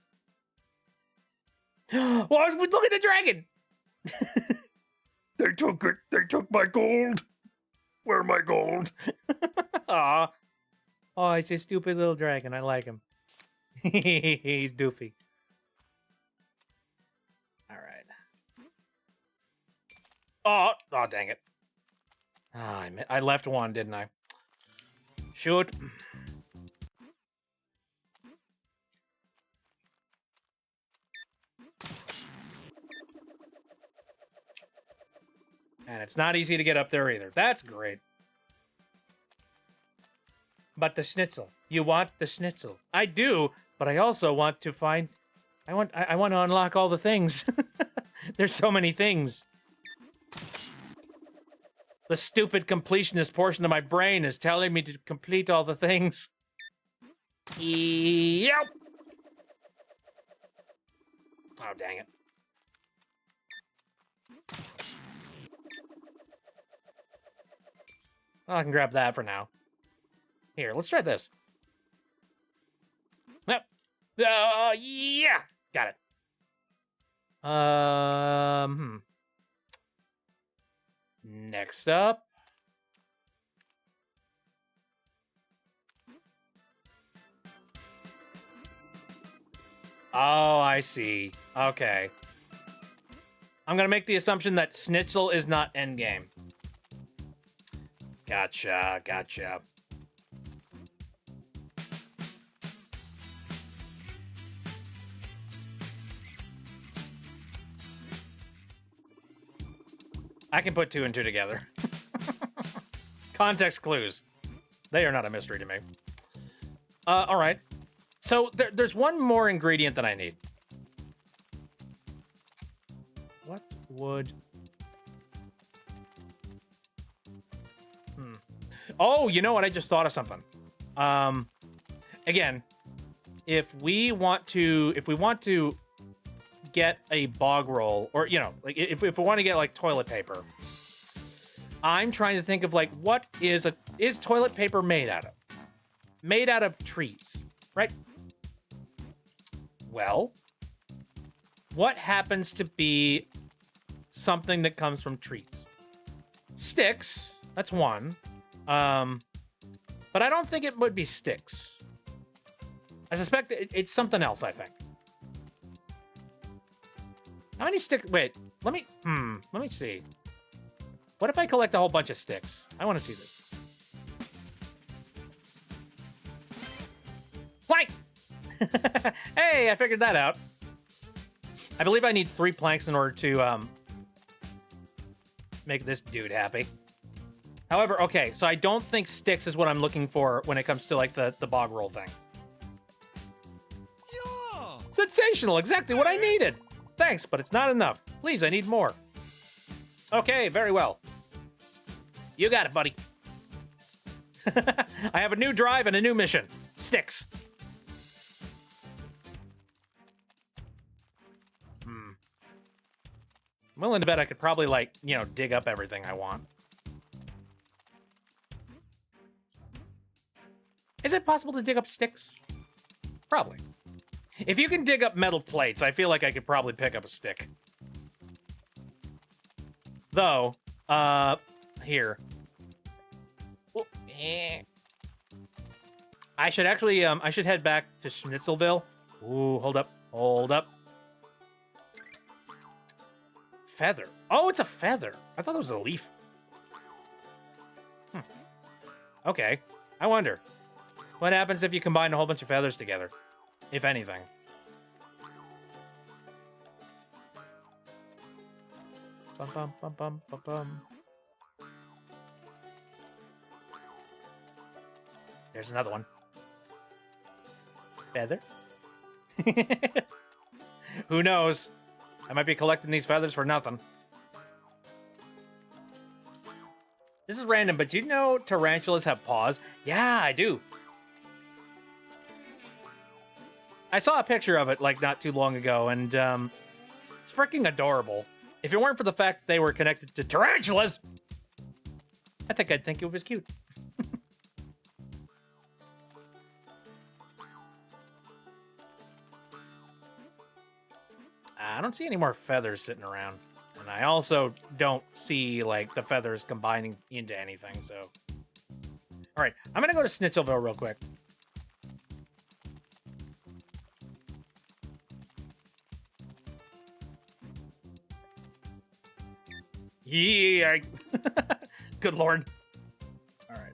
Oh, look at the dragon. They took it. They took my gold. Where my gold? Aw. Oh, he's a stupid little dragon. I like him. He's doofy. All right. Oh, dang it. Oh, I left one, didn't I? Shoot. And it's not easy to get up there either. That's great. But the schnitzel. You want the schnitzel. I do, but I also want to find... I want to unlock all the things. There's so many things. The stupid completionist portion of my brain is telling me to complete all the things. Yep. Oh, dang it. Well, I can grab that for now. Here, let's try this. Yep. Yeah. Got it. Next up. Oh, I see. Okay. I'm gonna make the assumption that Schnitzel is not endgame. Gotcha, gotcha. I can put 2 and 2 together. Context clues. They are not a mystery to me. All right. So there's one more ingredient that I need. What would... Oh, you know what? I just thought of something. Again, if we want to get a bog roll, or like if we want to get like toilet paper, I'm trying to think of like what is toilet paper made out of? Made out of trees, right? Well, what happens to be something that comes from trees? Sticks. That's one. But I don't think it would be sticks. I suspect it's something else, I think. How many sticks? Wait, let me see. What if I collect a whole bunch of sticks? I want to see this. Plank! Hey, I figured that out. I believe I need 3 planks in order to, make this dude happy. However, okay, so I don't think sticks is what I'm looking for when it comes to, like, the bog roll thing. Yeah. Sensational, exactly what I needed. Thanks, but it's not enough. Please, I need more. Okay, very well. You got it, buddy. I have a new drive and a new mission. Sticks. I'm willing to bet I could probably, like, dig up everything I want. Is it possible to dig up sticks? Probably. If you can dig up metal plates, I feel like I could probably pick up a stick. Though, here. Oh, eh. I should actually, I should head back to Schnitzelville. Ooh, hold up. Feather. Oh, it's a feather. I thought it was a leaf. Okay. I wonder. What happens if you combine a whole bunch of feathers together? If anything. Bum, bum, bum, bum, bum, bum. There's another one. Feather? Who knows? I might be collecting these feathers for nothing. This is random, but do you know tarantulas have paws? Yeah, I do. I saw a picture of it, like, not too long ago, and, it's freaking adorable. If it weren't for the fact that they were connected to tarantulas, I think I'd think it was cute. I don't see any more feathers sitting around. And I also don't see, like, the feathers combining into anything, so... Alright, I'm gonna go to Schnitzelville real quick. Yeah. Good lord. All right.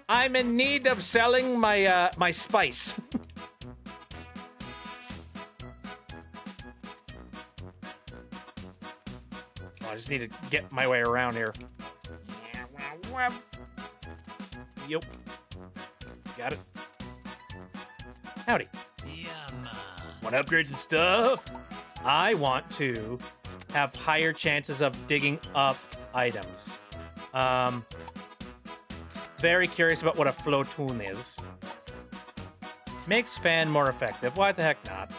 I'm in need of selling my my spice. I just need to get my way around here. Yep. Got it. Howdy. Want to upgrade some stuff? I want to have higher chances of digging up items. Very curious about what a floatoon is. Makes fan more effective. Why the heck not?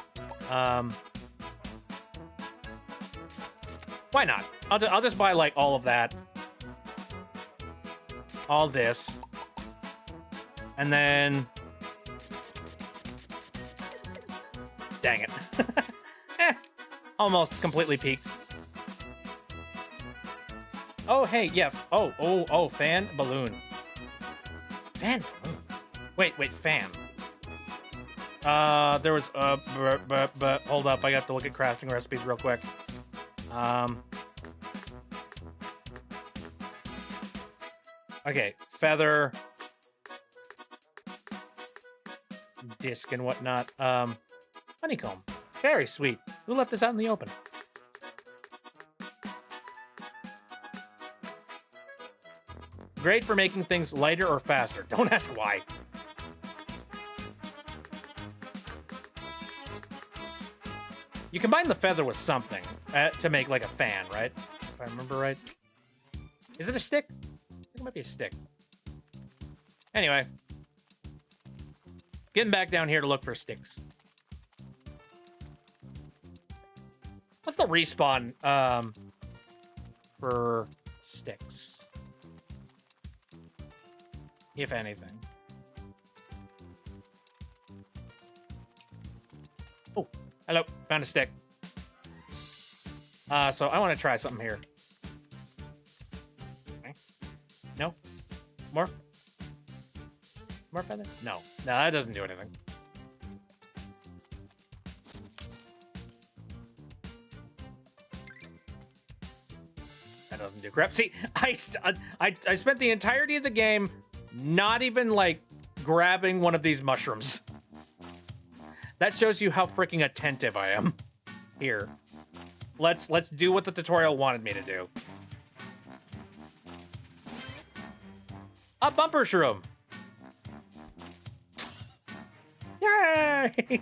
Why not? I'll just buy like all of that. All this. And then... Dang it. Almost completely peaked. Oh, hey, yeah. Oh, fan, balloon. Fan, balloon. Wait, fan. There was but hold up, I got to look at crafting recipes real quick. Okay, feather, disc and whatnot. Honeycomb. Very sweet. Who left this out in the open? Great for making things lighter or faster. Don't ask why. You combine the feather with something to make like a fan, right? If I remember right. Is it a stick? I think it might be a stick. Anyway. Getting back down here to look for sticks. What's the respawn for sticks? If anything. Oh, hello. Found a stick. So I want to try something here. Okay. No? More? More feather? No. No, that doesn't do anything. That doesn't do crap. See, I spent the entirety of the game not even, like, grabbing one of these mushrooms. That shows you how freaking attentive I am. Here. Let's do what the tutorial wanted me to do. A bumper shroom. Yay!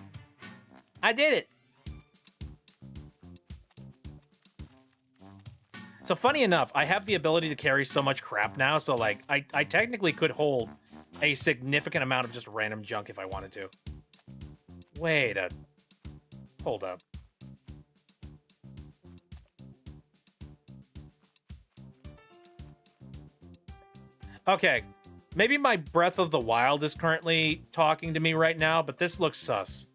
I did it. So funny enough, I have the ability to carry so much crap now, so like I technically could hold a significant amount of just random junk if I wanted to. Wait a... Hold up. Okay, maybe my Breath of the Wild is currently talking to me right now, but this looks sus.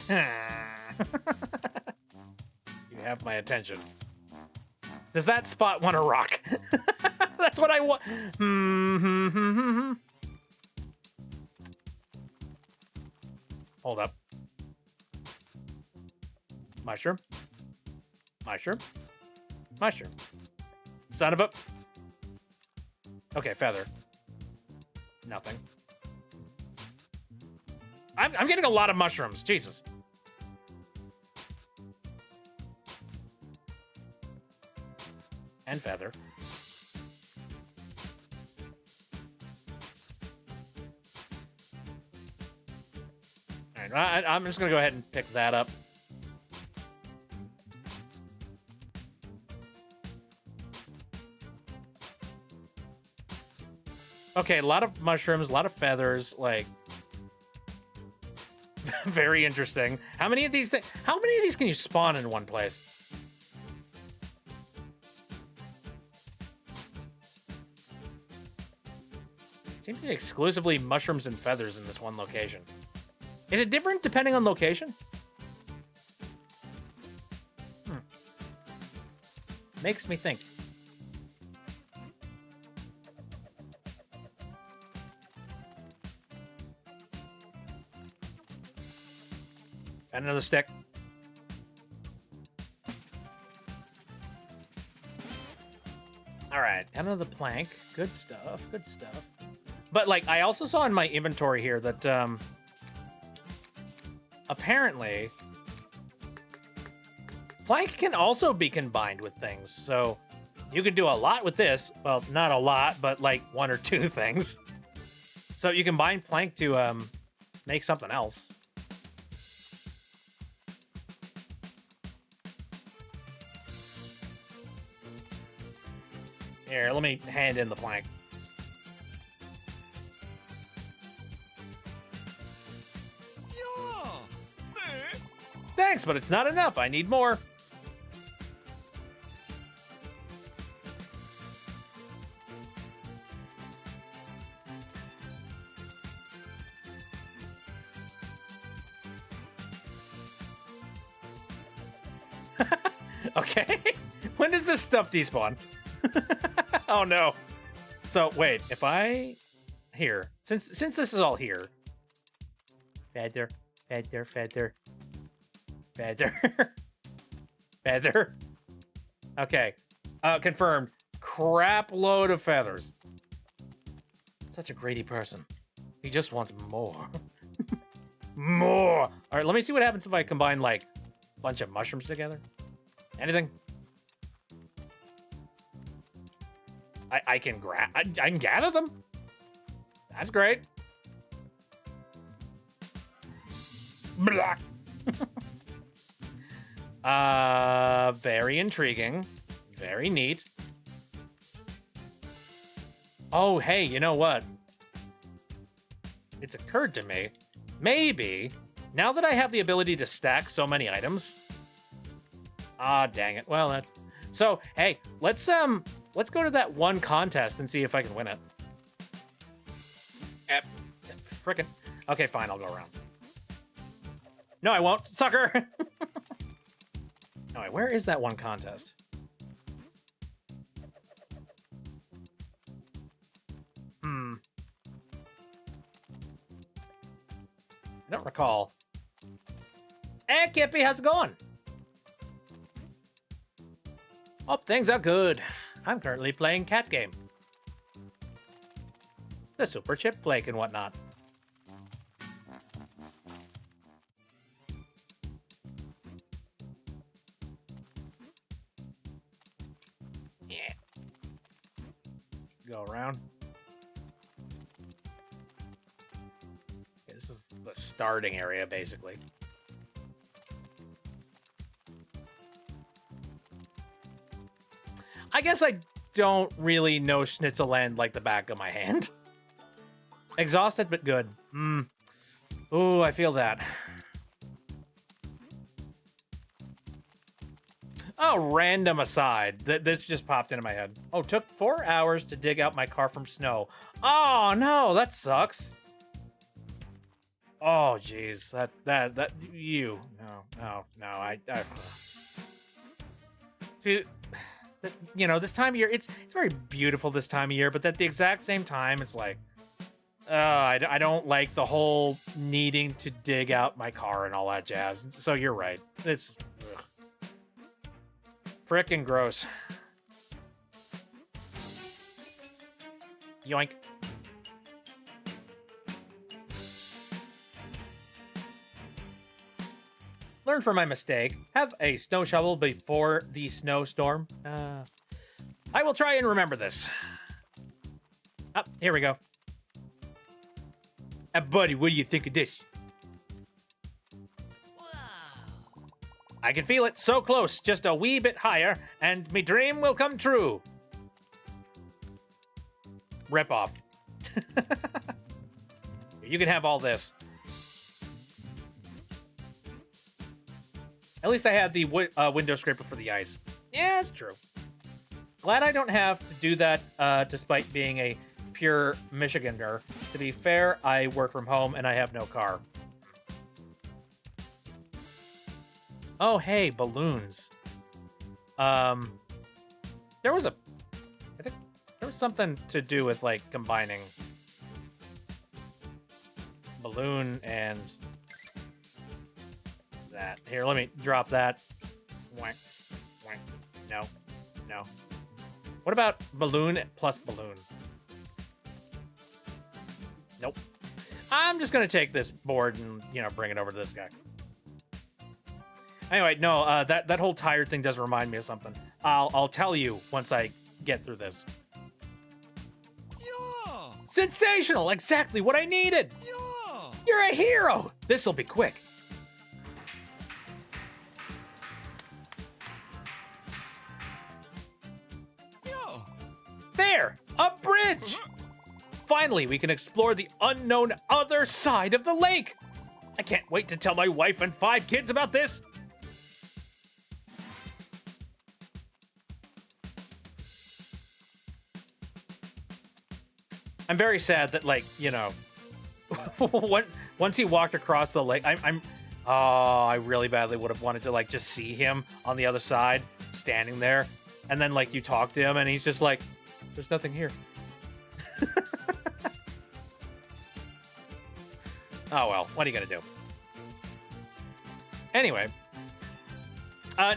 You have my attention. Does that spot want to rock? That's what I want. Hold up. Mushroom. Mushroom. Mushroom. Son of a... Okay, feather. Nothing. I'm getting a lot of mushrooms. Jesus. And feather. All right, I'm just gonna go ahead and pick that up. Okay, a lot of mushrooms, a lot of feathers, like very interesting. How many of these can you spawn in one place? Seems to be exclusively mushrooms and feathers in this one location. Is it different depending on location? Makes me think. Got another stick. All right, another plank. Good stuff. Good stuff. But like, I also saw in my inventory here that apparently plank can also be combined with things. So you can do a lot with this. Well, not a lot, but like one or two things. So you combine plank to make something else. Here, let me hand in the plank. Thanks, but it's not enough. I need more. Okay. When does this stuff despawn? Oh no. So wait, if I here, since this is all here. Feather. Feather. Okay. Confirmed. Crap load of feathers. Such a greedy person. He just wants more. More. All right, let me see what happens if I combine like a bunch of mushrooms together. Anything? I can I can gather them. That's great. Blah. Very intriguing. Very neat. Oh, hey, you know what? It's occurred to me. Maybe, now that I have the ability to stack so many items. Ah, dang it. Well, that's... So, hey, let's go to that one contest and see if I can win it. Frickin'. Okay, fine, I'll go around. No, I won't, sucker! All right, where is that one contest? I don't recall. Hey, Kippy, how's it going? Hope things are good. I'm currently playing Cat Game. The Super Chipflake and whatnot. Yeah. Go around. This is the starting area, basically. I guess I don't really know Schnitzelland like the back of my hand. Exhausted, but good. Ooh, I feel that. Oh, random aside. This just popped into my head. Oh, took 4 hours to dig out my car from snow. Oh, no, that sucks. Oh, jeez. That, you. No. I see, you know, this time of year, it's very beautiful this time of year, but at the exact same time, it's like, I don't like the whole needing to dig out my car and all that jazz. So you're right. It's frickin' gross. Yoink. Learn from my mistake. Have a snow shovel before the snowstorm. I will try and remember this. Oh, here we go. Buddy, what do you think of this? Wow. I can feel it so close, just a wee bit higher, and me dream will come true. Rip off. You can have all this. At least I had the window scraper for the ice. Yeah, that's true. Glad I don't have to do that despite being a pure Michiganer. To be fair, I work from home and I have no car. Oh, hey, balloons. There was I think there was something to do with like combining balloon and that. Here, let me drop that. Wank, wank. No. What about balloon plus balloon? Nope. I'm just gonna take this board and, you know, bring it over to this guy. Anyway, no, that whole tire thing does remind me of something. I'll tell you once I get through this. Yeah. Sensational! Exactly what I needed! Yeah. You're a hero! This'll be quick. Yeah. There! A bridge! Finally, we can explore the unknown other side of the lake! I can't wait to tell my wife and 5 kids about this! I'm very sad that, like, you know, once he walked across the lake, I really badly would have wanted to, like, just see him on the other side, standing there. and then like you talk to him, and he's just like, "There's nothing here." Oh well, what are you gonna do? Anyway,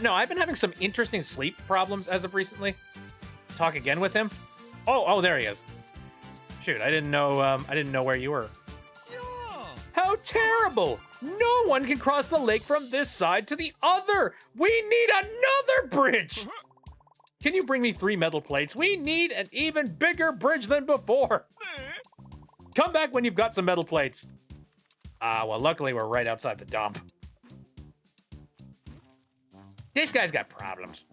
no, I've been having some interesting sleep problems as of recently. Talk again with him. Oh, there he is. Shoot, I didn't know where you were. Yeah. How terrible! No one can cross the lake from this side to the other. We need another bridge. Can you bring me 3 metal plates? We need an even bigger bridge than before. Come back when you've got some metal plates. Well, luckily we're right outside the dump. This guy's got problems.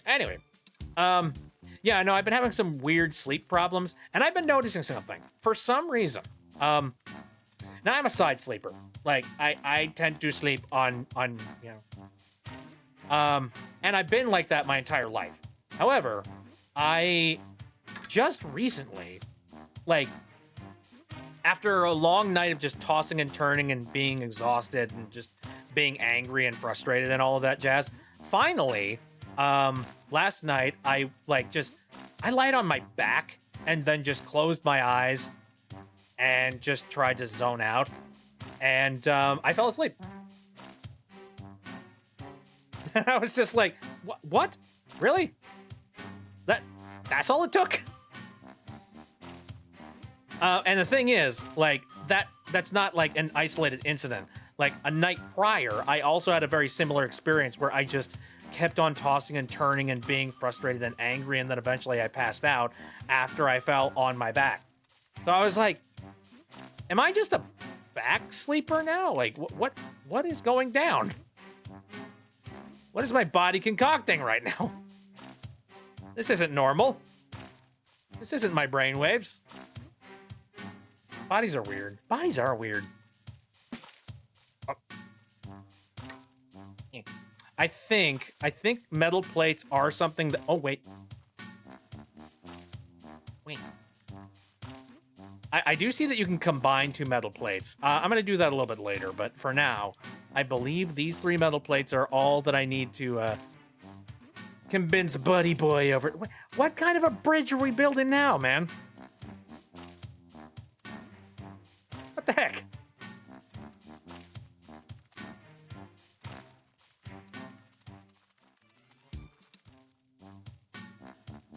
Anyway, yeah, no, I've been having some weird sleep problems, and I've been noticing something. For some reason, now I'm a side sleeper. Like, I tend to sleep on, you know, and I've been like that my entire life. However, I just recently, like, after a long night of just tossing and turning and being exhausted and just being angry and frustrated and all of that jazz, finally, last night I lied on my back and then just closed my eyes and just tried to zone out, and I fell asleep. I was just like, what? Really? That's all it took? And the thing is, like, that's not like an isolated incident. Like, a night prior, I also had a very similar experience where I just kept on tossing and turning and being frustrated and angry, and then eventually I passed out after I fell on my back. So I was like, am I just a back sleeper now? Like, what is going down? What is my body concocting right now? This isn't normal. This isn't my brainwaves. Bodies are weird. Bodies are weird. Oh. I think metal plates are something that... Oh, wait. Wait. I do see that you can combine 2 metal plates. I'm going to do that a little bit later, but for now, I believe these 3 metal plates are all that I need to convince Buddy Boy over... What kind of a bridge are we building now, man? What the heck?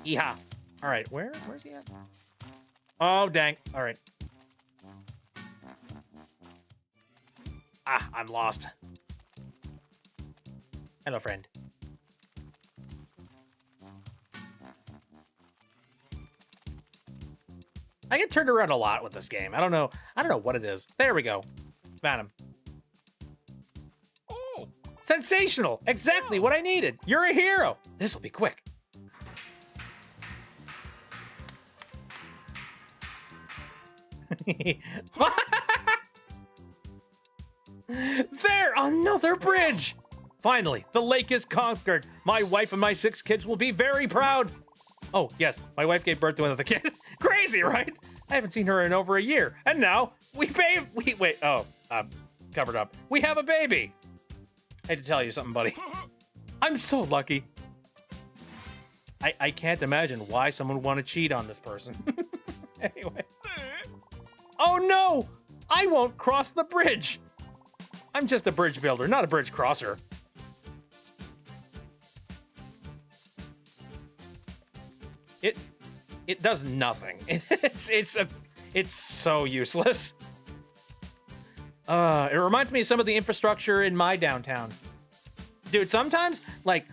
Yeehaw. All right, where's he at? Oh, dang. All right. I'm lost. Hello, friend. I get turned around a lot with this game. I don't know what it is. There we go. Found him. Oh. Sensational! Exactly what I needed. You're a hero. This'll be quick. There, another bridge! Finally, the lake is conquered. My wife and my 6 kids will be very proud. Oh, yes, my wife gave birth to another kid. Crazy, right? I haven't seen her in over a year. And now, covered up. We have a baby. I hate to tell you something, buddy. I'm so lucky. I can't imagine why someone would want to cheat on this person. Anyway. Oh no! I won't cross the bridge! I'm just a bridge builder, not a bridge crosser. It does nothing. It's so useless. It reminds me of some of the infrastructure in my downtown. Dude, sometimes, like,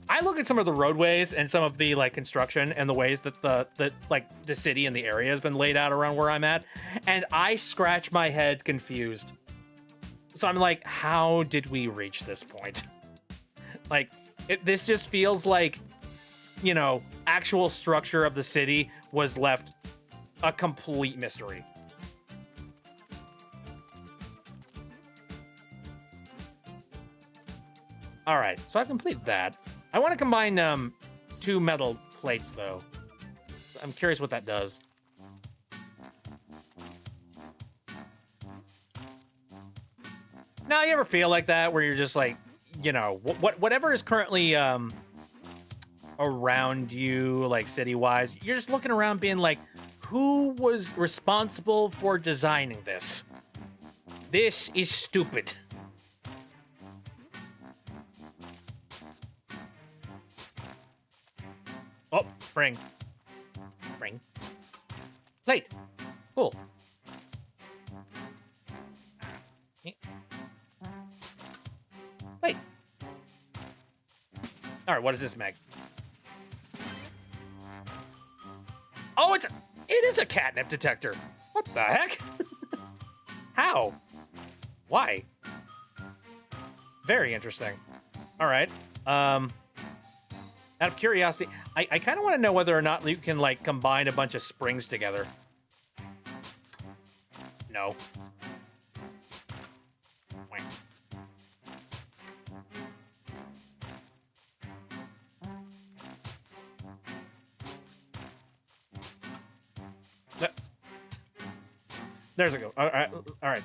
I look at some of the roadways and some of the, like, construction and the ways that the city and the area has been laid out around where I'm at, and I scratch my head confused. So I'm like, how did we reach this point? Like, this just feels like, you know, actual structure of the city was left a complete mystery. All right, so I've completed that. I want to combine 2 metal plates, though. So I'm curious what that does. Now, you ever feel like that, where you're just like, you know, whatever is currently around you, like city-wise, you're just looking around being like, who was responsible for designing this? This is stupid. Oh, spring. Spring. Plate. Cool. Wait. All right, what is this, Meg? Oh, it is a catnip detector. What the heck? How? Why? Very interesting. All right. Out of curiosity, I kind of want to know whether or not you can like combine a bunch of springs together. No. There's a go. All right. All right.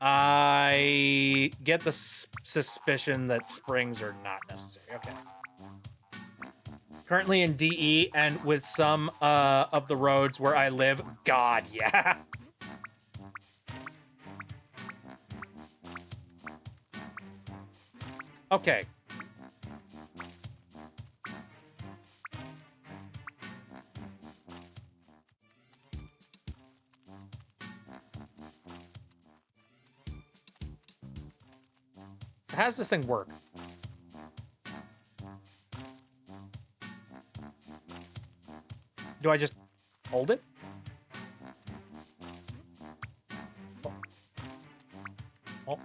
I get the suspicion that springs are not necessary. Okay. Currently in DE and with some of the roads where I live, God, yeah. Okay. How does this thing work? Do I just hold it? Oh.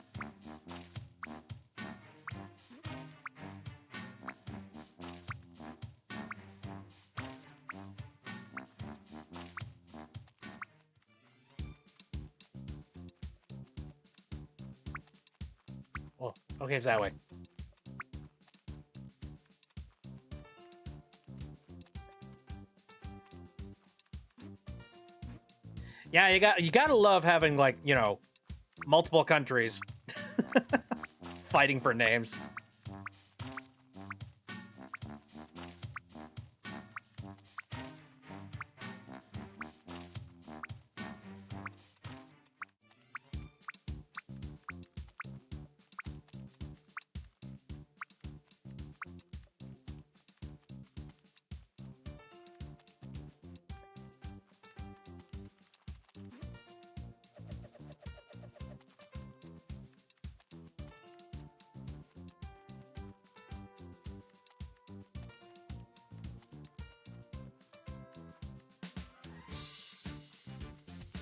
Oh, okay, it's that way. Yeah, you gotta love having, like, you know, multiple countries fighting for names.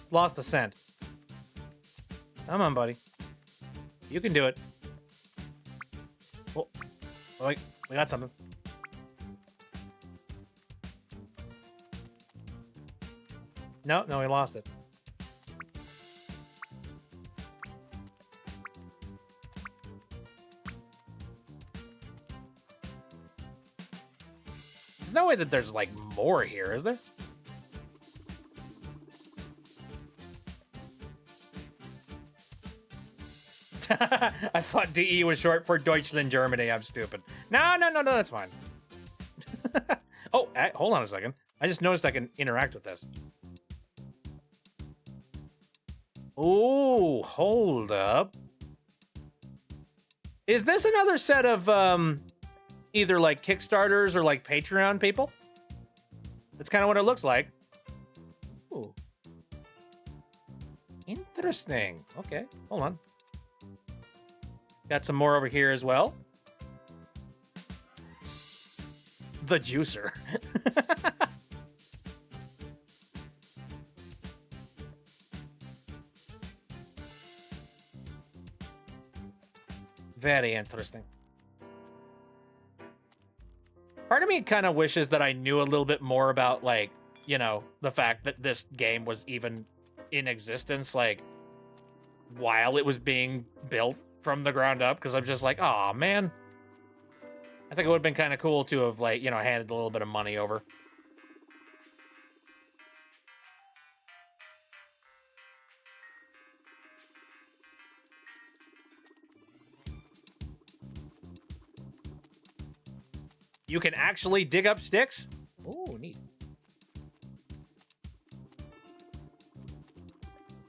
It's lost the scent. Come on, buddy. You can do it. Oh, wait, we got something. No, we lost it. There's no way that there's, like, more here, is there? I thought DE was short for Deutschland, Germany. I'm stupid. No, that's fine. Oh, hold on a second. I just noticed I can interact with this. Ooh, hold up. Is this another set of, either, like, Kickstarters or, like, Patreon people? That's kind of what it looks like. Ooh. Interesting. Okay, hold on. Got some more over here as well. The juicer. Very interesting. Part of me kind of wishes that I knew a little bit more about, like, you know, the fact that this game was even in existence, like, while it was being built from the ground up, because I'm just like, oh man. I think it would have been kind of cool to have, like, you know, handed a little bit of money over. You can actually dig up sticks? Oh, neat.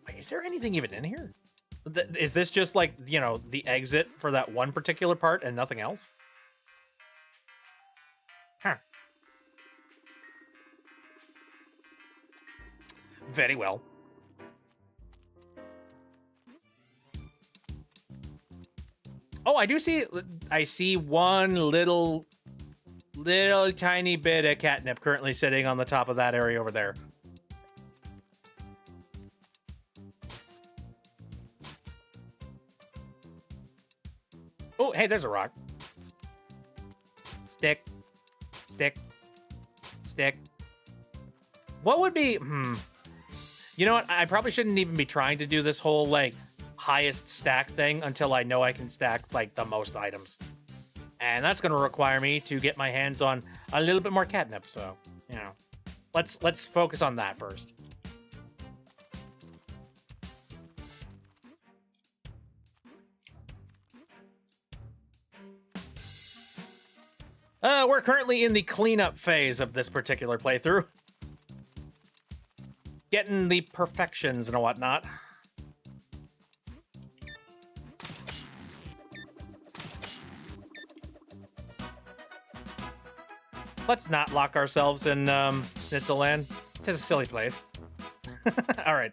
Wait, is there anything even in here? Is this just like, you know, the exit for that one particular part and nothing else? Huh. Very well. Oh, I see one little tiny bit of catnip currently sitting on the top of that area over there. Oh, hey, there's a rock. Stick. Stick. Stick. What would be... You know what? I probably shouldn't even be trying to do this whole, like, highest stack thing until I know I can stack, like, the most items. And that's going to require me to get my hands on a little bit more catnip, so, you know. Let's focus on that first. We're currently in the cleanup phase of this particular playthrough. Getting the perfections and whatnot. Let's not lock ourselves in Schnitzel Land. Tis a silly place. All right.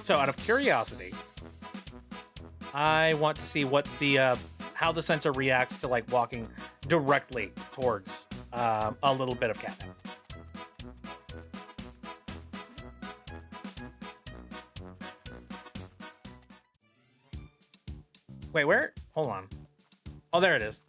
So, out of curiosity, I want to see what the how the sensor reacts to like walking directly towards a little bit of catnip. Wait, where? Hold on. Oh, there it is.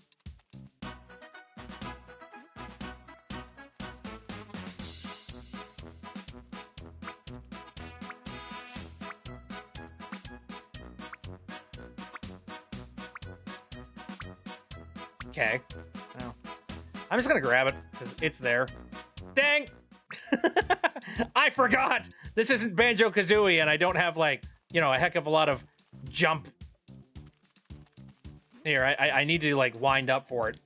Okay. Well, I'm just gonna grab it because it's there. Dang! I forgot! This isn't Banjo-Kazooie and I don't have, like, you know, a heck of a lot of jump. Here, I need to, like, wind up for it.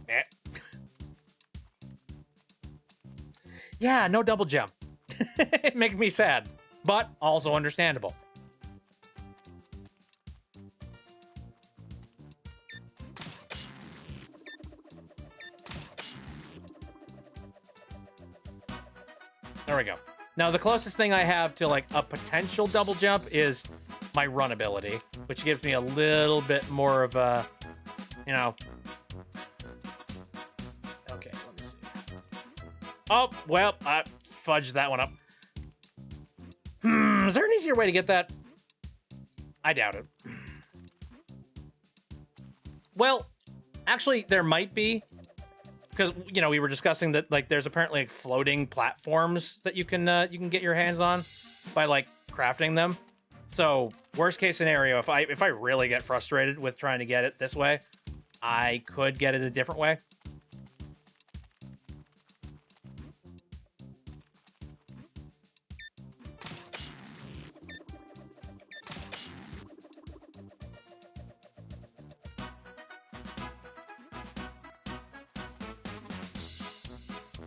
Eh. Yeah, no double jump. It makes me sad, but also understandable. There we go. Now, the closest thing I have to, like, a potential double jump is my run ability, which gives me a little bit more of a, you know... Okay, let me see. Oh, well, I fudged that one up. Is there an easier way to get that? I doubt it. Well, actually, there might be. Because, you know, we were discussing that, like, there's apparently like, floating platforms that you can get your hands on by, like, crafting them. So, worst case scenario, if I really get frustrated with trying to get it this way, I could get it a different way.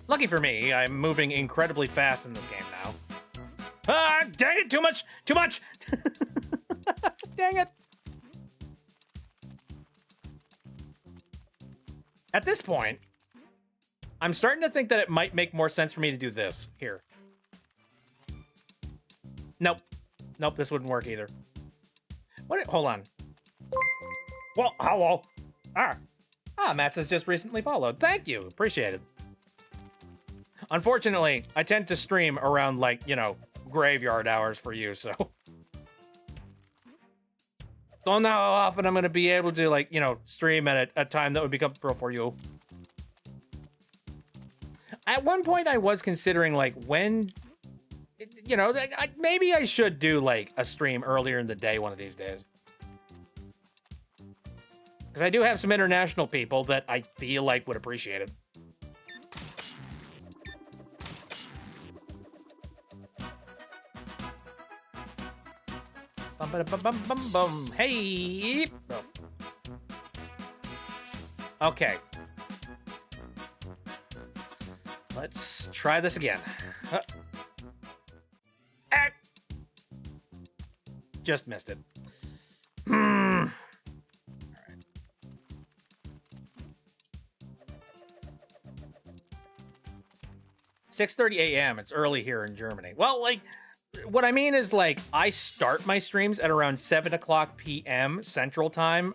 Lucky for me, I'm moving incredibly fast in this game now. Ah, dang it, too much! Too much! Dang it! At this point, I'm starting to think that it might make more sense for me to do this. Here. Nope. Nope, this wouldn't work either. What? Hold on. Well, hello. Mats has just recently followed. Thank you. Appreciate it. Unfortunately, I tend to stream around, like, you know, graveyard hours for you, so. Don't know how often I'm going to be able to, like, you know, stream at a time that would be comfortable for you. At one point, I was considering, like, when, you know, maybe I should do, like, a stream earlier in the day one of these days. Because I do have some international people that I feel like would appreciate it. Bum, bum, bum, bum, bum, bum. Hey. Oh. Okay. Let's try this again. Ah. Just missed it. All right. 6:30 a.m. It's early here in Germany. Well, like, what I mean is, like, I start my streams at around 7 o'clock p.m. Central Time,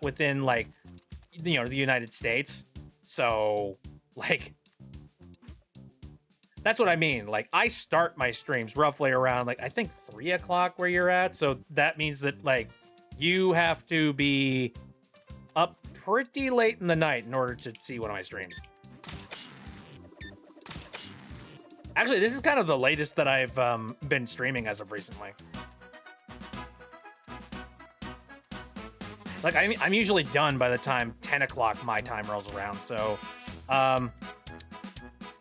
within, like, the United States. So, like, that's what I mean. Like, I start my streams roughly around, like, I think 3 o'clock where you're at. So that means that, like, you have to be up pretty late in the night in order to see one of my streams. Actually, this is kind of the latest that I've been streaming as of recently. Like, I'm usually done by the time 10 o'clock my time rolls around, so around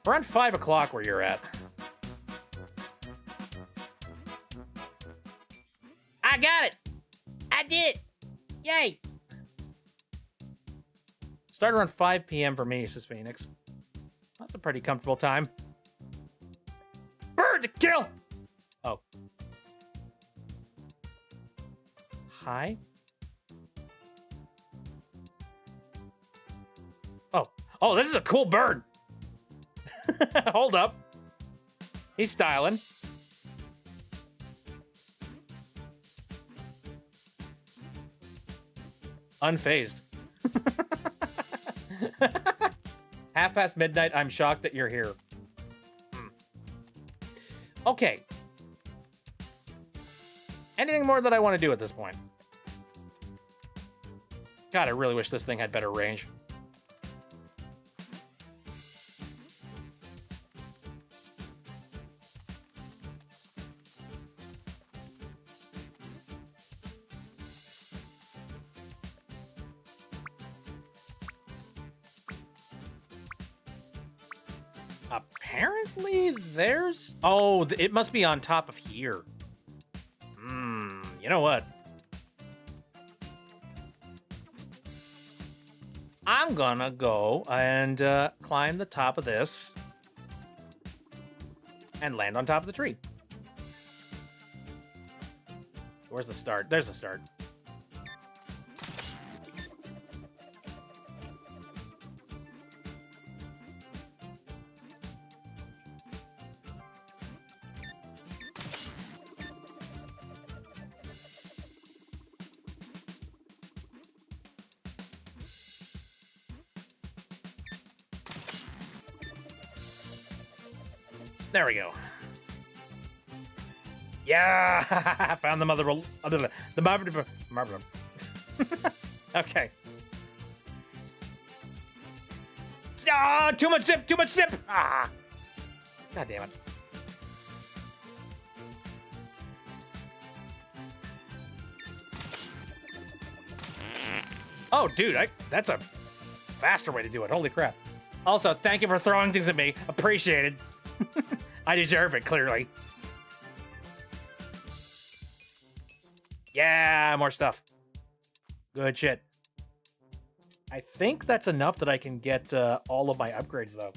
5 o'clock where you're at. I got it. I did it. Yay. Start around 5 p.m. for me, says Phoenix. That's a pretty comfortable time. Bird to kill! Oh. Hi? Oh, this is a cool bird. Hold up. He's styling. Unfazed. Half past midnight, I'm shocked that you're here. Okay. Anything more that I want to do at this point? God, I really wish this thing had better range. Apparently there's... Oh, it must be on top of here. You know what? I'm gonna go and climb the top of this and land on top of the tree. Where's the start? There's the start. There we go. Yeah, I found the mother. Okay. Ah, too much zip. Too much zip. Ah. God damn it. Oh, dude, that's a faster way to do it. Holy crap. Also, thank you for throwing things at me. Appreciated. I deserve it, clearly. Yeah, more stuff. Good shit. I think that's enough that I can get all of my upgrades, though.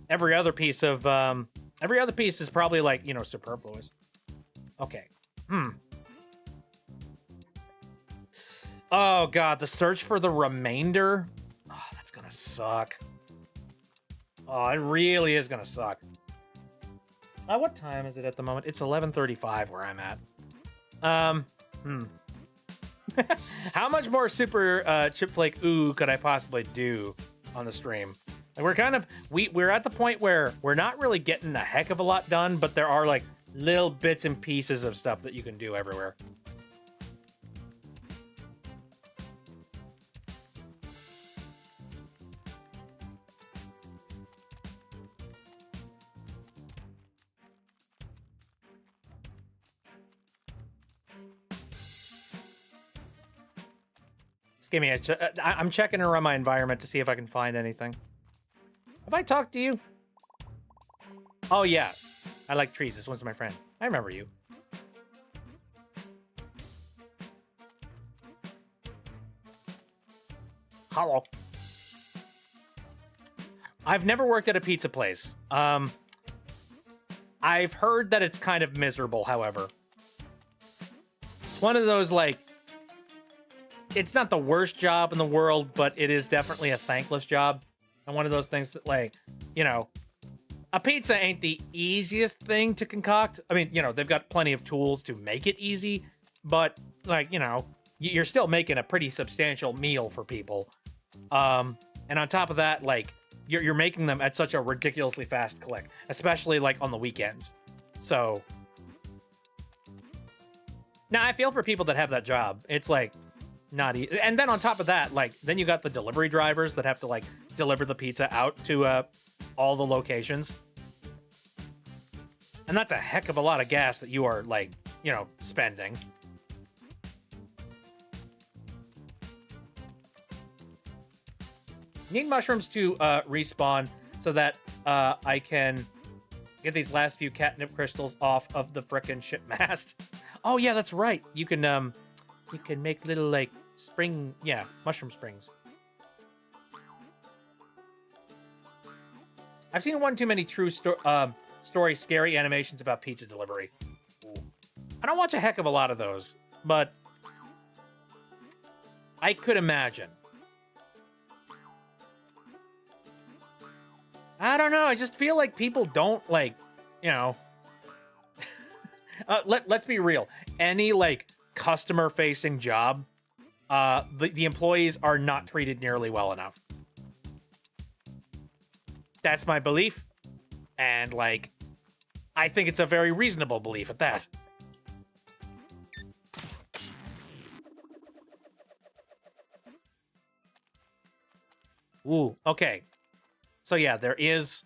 Every other piece is probably, like, superfluous. Okay. Oh, God, the search for the remainder? Oh, that's gonna suck. Oh, it really is gonna suck. What time is it at the moment? It's 11:35 where I'm at. How much more Super Chipflake ooh could I possibly do on the stream? Like, we're at the point where we're not really getting a heck of a lot done, but there are, like, little bits and pieces of stuff that you can do everywhere. Just give me I'm checking around my environment to see if I can find anything. Have I talked to you? Oh, yeah. I like trees. This one's my friend. I remember you. Hello. I've never worked at a pizza place. I've heard that it's kind of miserable, however. It's one of those, like, it's not the worst job in the world, but it is definitely a thankless job. And one of those things that, like, you know, a pizza ain't the easiest thing to concoct. I mean, you know, they've got plenty of tools to make it easy, but, like, you know, you're still making a pretty substantial meal for people. And on top of that, like, you're making them at such a ridiculously fast click, especially, like, on the weekends. So, now I feel for people that have that job. It's, like, not easy. And then on top of that, like, then you got the delivery drivers that have to, like, deliver the pizza out to all the locations. And that's a heck of a lot of gas that you are, like, you know, spending. Need mushrooms to respawn so that I can get these last few catnip crystals off of the frickin' ship mast. Oh yeah, that's right. You can make little, like, mushroom springs. I've seen one too many true story scary animations about pizza delivery. Ooh. I don't watch a heck of a lot of those, but I could imagine. I don't know. I just feel like people don't, like, you know. Let's be real. Any, like, customer-facing job, the employees are not treated nearly well enough. That's my belief. And, like, I think it's a very reasonable belief at that. Ooh, okay. So yeah, there is...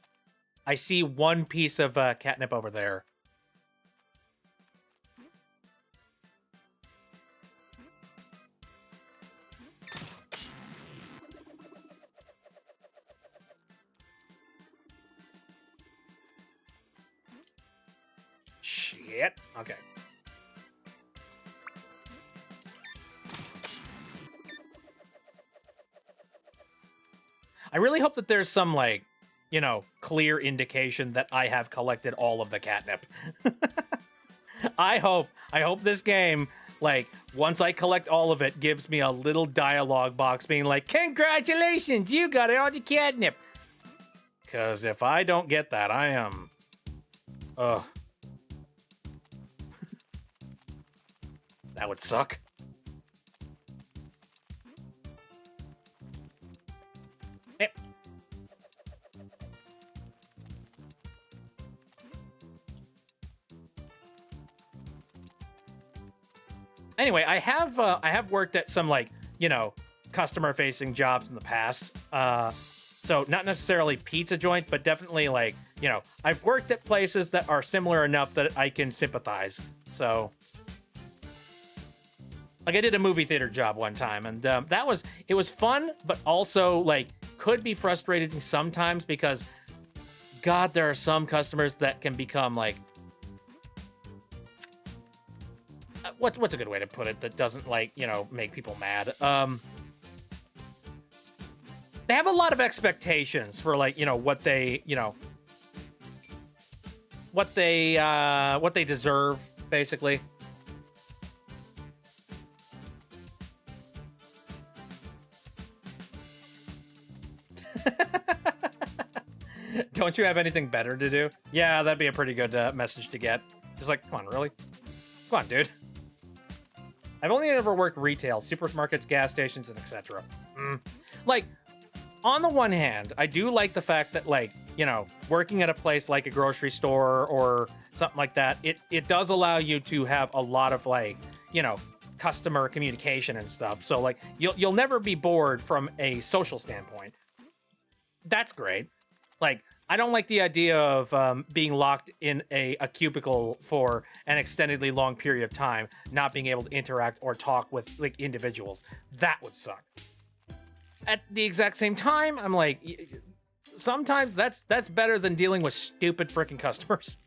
I see one piece of catnip over there. Shit. Okay. I really hope that there's some, like, you know, clear indication that I have collected all of the catnip. I hope this game, like, once I collect all of it, gives me a little dialogue box being like, congratulations, you got all the catnip. Because if I don't get that, I am... Ugh. That would suck. Yep. Anyway, I have worked at some, like, you know, customer-facing jobs in the past. So not necessarily pizza joint, but definitely, like, you know, I've worked at places that are similar enough that I can sympathize. So, like, I did a movie theater job one time, and it was fun, but also, like, could be frustrating sometimes because, God, there are some customers that can become, like, what's a good way to put it that doesn't, like, you know, make people mad? They have a lot of expectations for, like, you know, what they, you know, what they deserve, basically. Don't you have anything better to do? Yeah, that'd be a pretty good message to get. Just like, come on, really? Come on, dude. I've only ever worked retail, supermarkets, gas stations, and etc. Like, on the one hand, I do like the fact that, like, you know, working at a place like a grocery store or something like that, it does allow you to have a lot of, like, you know, customer communication and stuff. So, like, you'll never be bored from a social standpoint. That's great. Like, I don't like the idea of being locked in a cubicle for an extendedly long period of time, not being able to interact or talk with, like, individuals. That would suck. At the exact same time, I'm like, sometimes that's better than dealing with stupid freaking customers.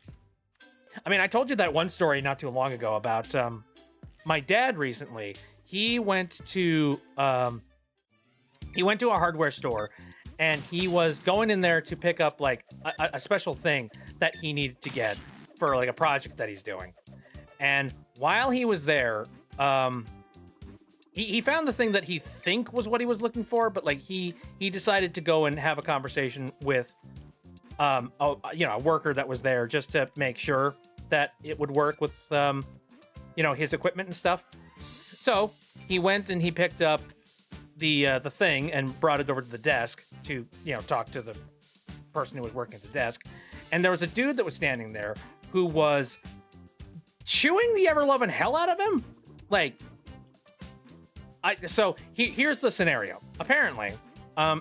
I mean, I told you that one story not too long ago about my dad recently. He went to he went to a hardware store and he was going in there to pick up like a special thing that he needed to get for like a project that he's doing. And while he was there, he found the thing that he think was what he was looking for, but like he decided to go and have a conversation with a worker that was there just to make sure that it would work with his equipment and stuff. So he went and he picked up the thing and brought it over to the desk to talk to the person who was working at the desk. And there was a dude that was standing there who was chewing the ever-loving hell out of him. Like, here's the scenario. Apparently,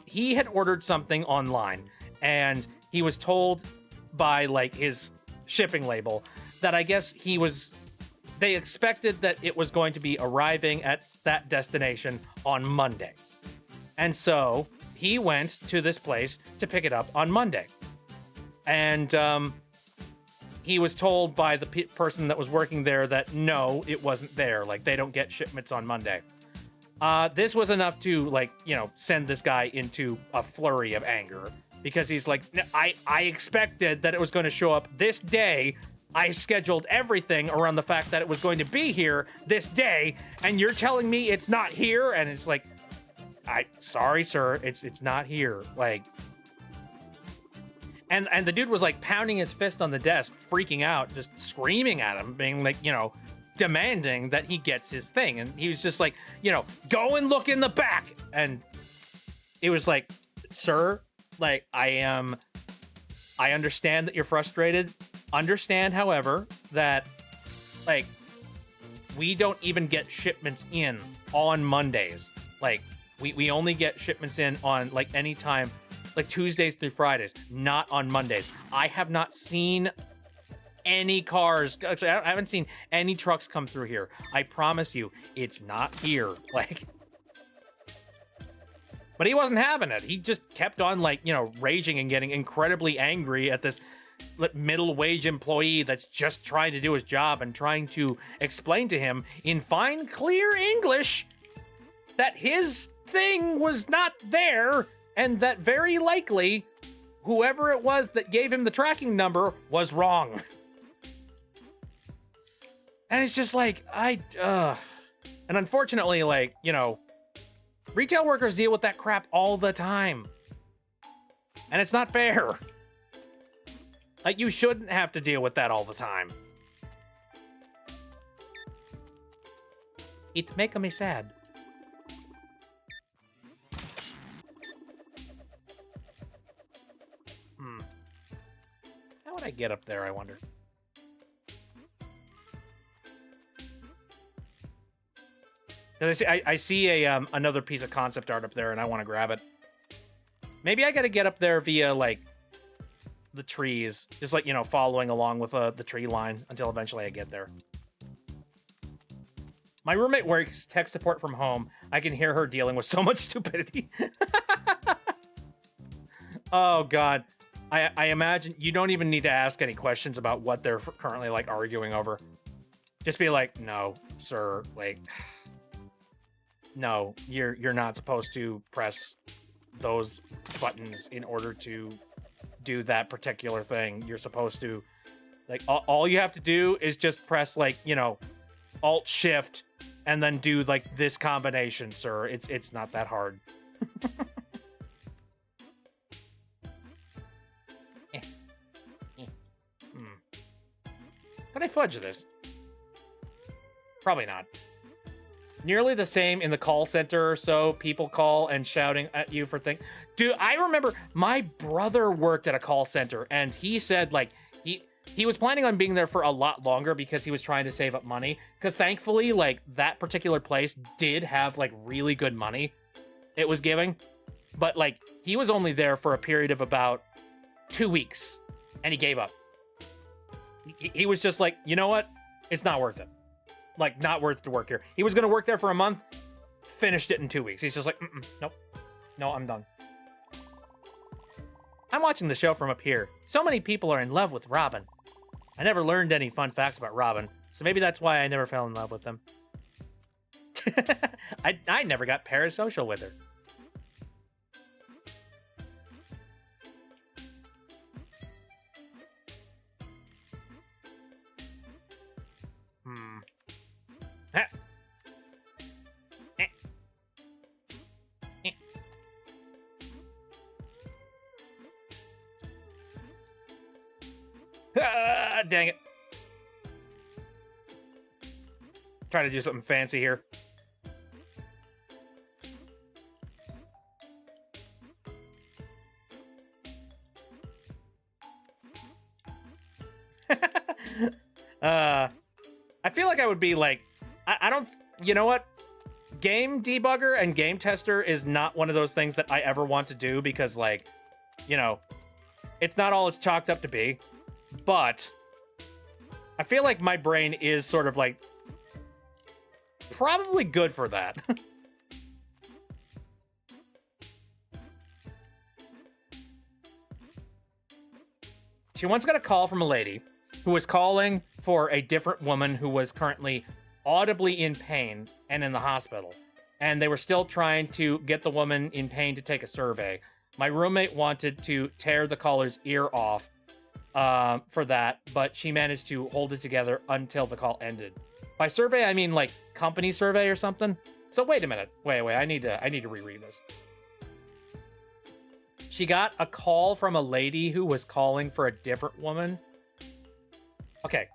he had ordered something online, and he was told by like his shipping label that I guess they expected that it was going to be arriving at that destination on Monday. And so he went to this place to pick it up on Monday. And he was told by the person that was working there that no, it wasn't there. Like, they don't get shipments on Monday. This was enough to, send this guy into a flurry of anger. Because he's like, I expected that it was going to show up this day. I scheduled everything around the fact that it was going to be here this day, and you're telling me it's not here? And it's like, sorry, sir, it's not here. Like, and the dude was like pounding his fist on the desk, freaking out, just screaming at him, being like, demanding that he gets his thing. And he was just like, go and look in the back. And it was like, sir, like, I understand that you're frustrated. Understand, however, that, like, we don't even get shipments in on Mondays. Like, we only get shipments in on, like, any time, like, Tuesdays through Fridays, not on Mondays. I have not seen any cars. Actually, I haven't seen any trucks come through here. I promise you, it's not here. Like, but he wasn't having it. He just kept on, raging and getting incredibly angry at this middle wage employee that's just trying to do his job and trying to explain to him in fine, clear English that his thing was not there and that very likely whoever it was that gave him the tracking number was wrong. And it's just like, and unfortunately, retail workers deal with that crap all the time. And it's not fair. Like, you shouldn't have to deal with that all the time. It make me sad. How would I get up there, I wonder? I see another piece of concept art up there, and I want to grab it. Maybe I got to get up there via, the trees, just following along with the tree line until eventually I get there. My roommate works tech support from home. I can hear her dealing with so much stupidity. Oh God, I imagine you don't even need to ask any questions about what they're currently arguing over. Just be like, no, sir, no, you're not supposed to press those buttons in order to do that particular thing. You're supposed to, all you have to do is just press Alt Shift and then do this combination, sir. It's not that hard. Can I fudge this? Probably not. Nearly the same in the call center or so. People call and shouting at you for things. Dude, I remember my brother worked at a call center, and he said he was planning on being there for a lot longer because he was trying to save up money. Because thankfully, that particular place did have really good money it was giving, but he was only there for a period of about 2 weeks, and he gave up. He was just like, you know what? It's not worth it. Not worth it to work here. He was gonna work there for a month, finished it in 2 weeks. He's just like, nope, no, I'm done. I'm watching the show from up here. So many people are in love with Robin. I never learned any fun facts about Robin, so maybe that's why I never fell in love with him. I never got parasocial with her. God dang it. Try to do something fancy here. I feel like I would be like, I don't, you know what? Game debugger and game tester is not one of those things that I ever want to do because, like, you know, it's not all it's chalked up to be. But I feel like my brain is sort of like probably good for that. She once got a call from a lady who was calling for a different woman who was currently audibly in pain and in the hospital. And they were still trying to get the woman in pain to take a survey. My roommate wanted to tear the caller's ear off for that, but she managed to hold it together until the call ended. By survey, I mean like company survey or something. So wait a minute. Wait, I need to reread this. She got a call from a lady who was calling for a different woman. Okay.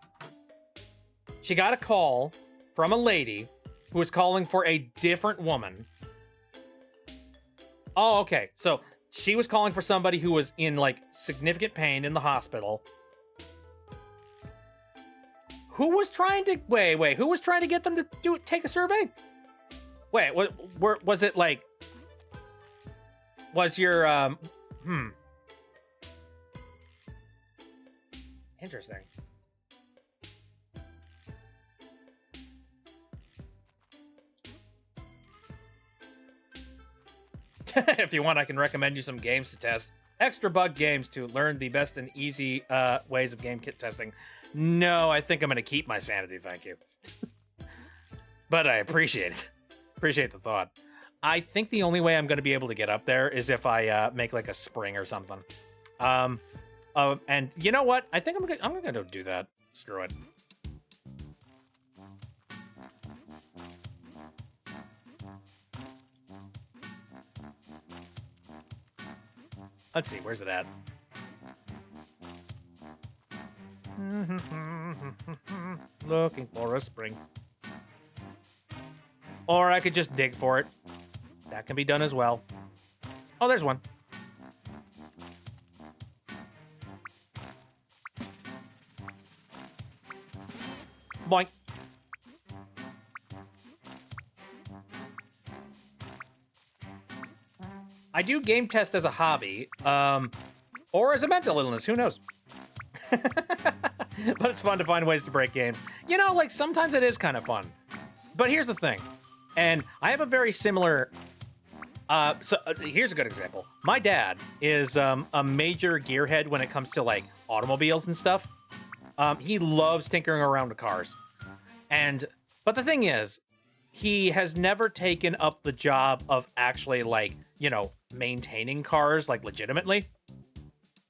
She got a call from a lady who was calling for a different woman. Oh, okay. So she was calling for somebody who was in like significant pain in the hospital. Who was trying to wait? Who was trying to get them to take a survey? Wait, was it like? Was your Interesting. If you want, I can recommend you some games to test. Extra bug games to learn the best and easy ways of game kit testing. No, I think I'm going to keep my sanity, thank you. But I appreciate it. Appreciate the thought. I think the only way I'm going to be able to get up there is if I make like a spring or something. And you know what? I think I'm going to do that. Screw it. Let's see, where's it at? Looking for a spring. Or I could just dig for it. That can be done as well. Oh, there's one. Boink. I do game test as a hobby, or as a mental illness, who knows? But it's fun to find ways to break games. You know, like, sometimes it is kind of fun. But here's the thing, and I have a very similar, here's a good example. My dad is a major gearhead when it comes to, like, automobiles and stuff. He loves tinkering around with cars. But the thing is, he has never taken up the job of actually, like, you know, maintaining cars, like, legitimately.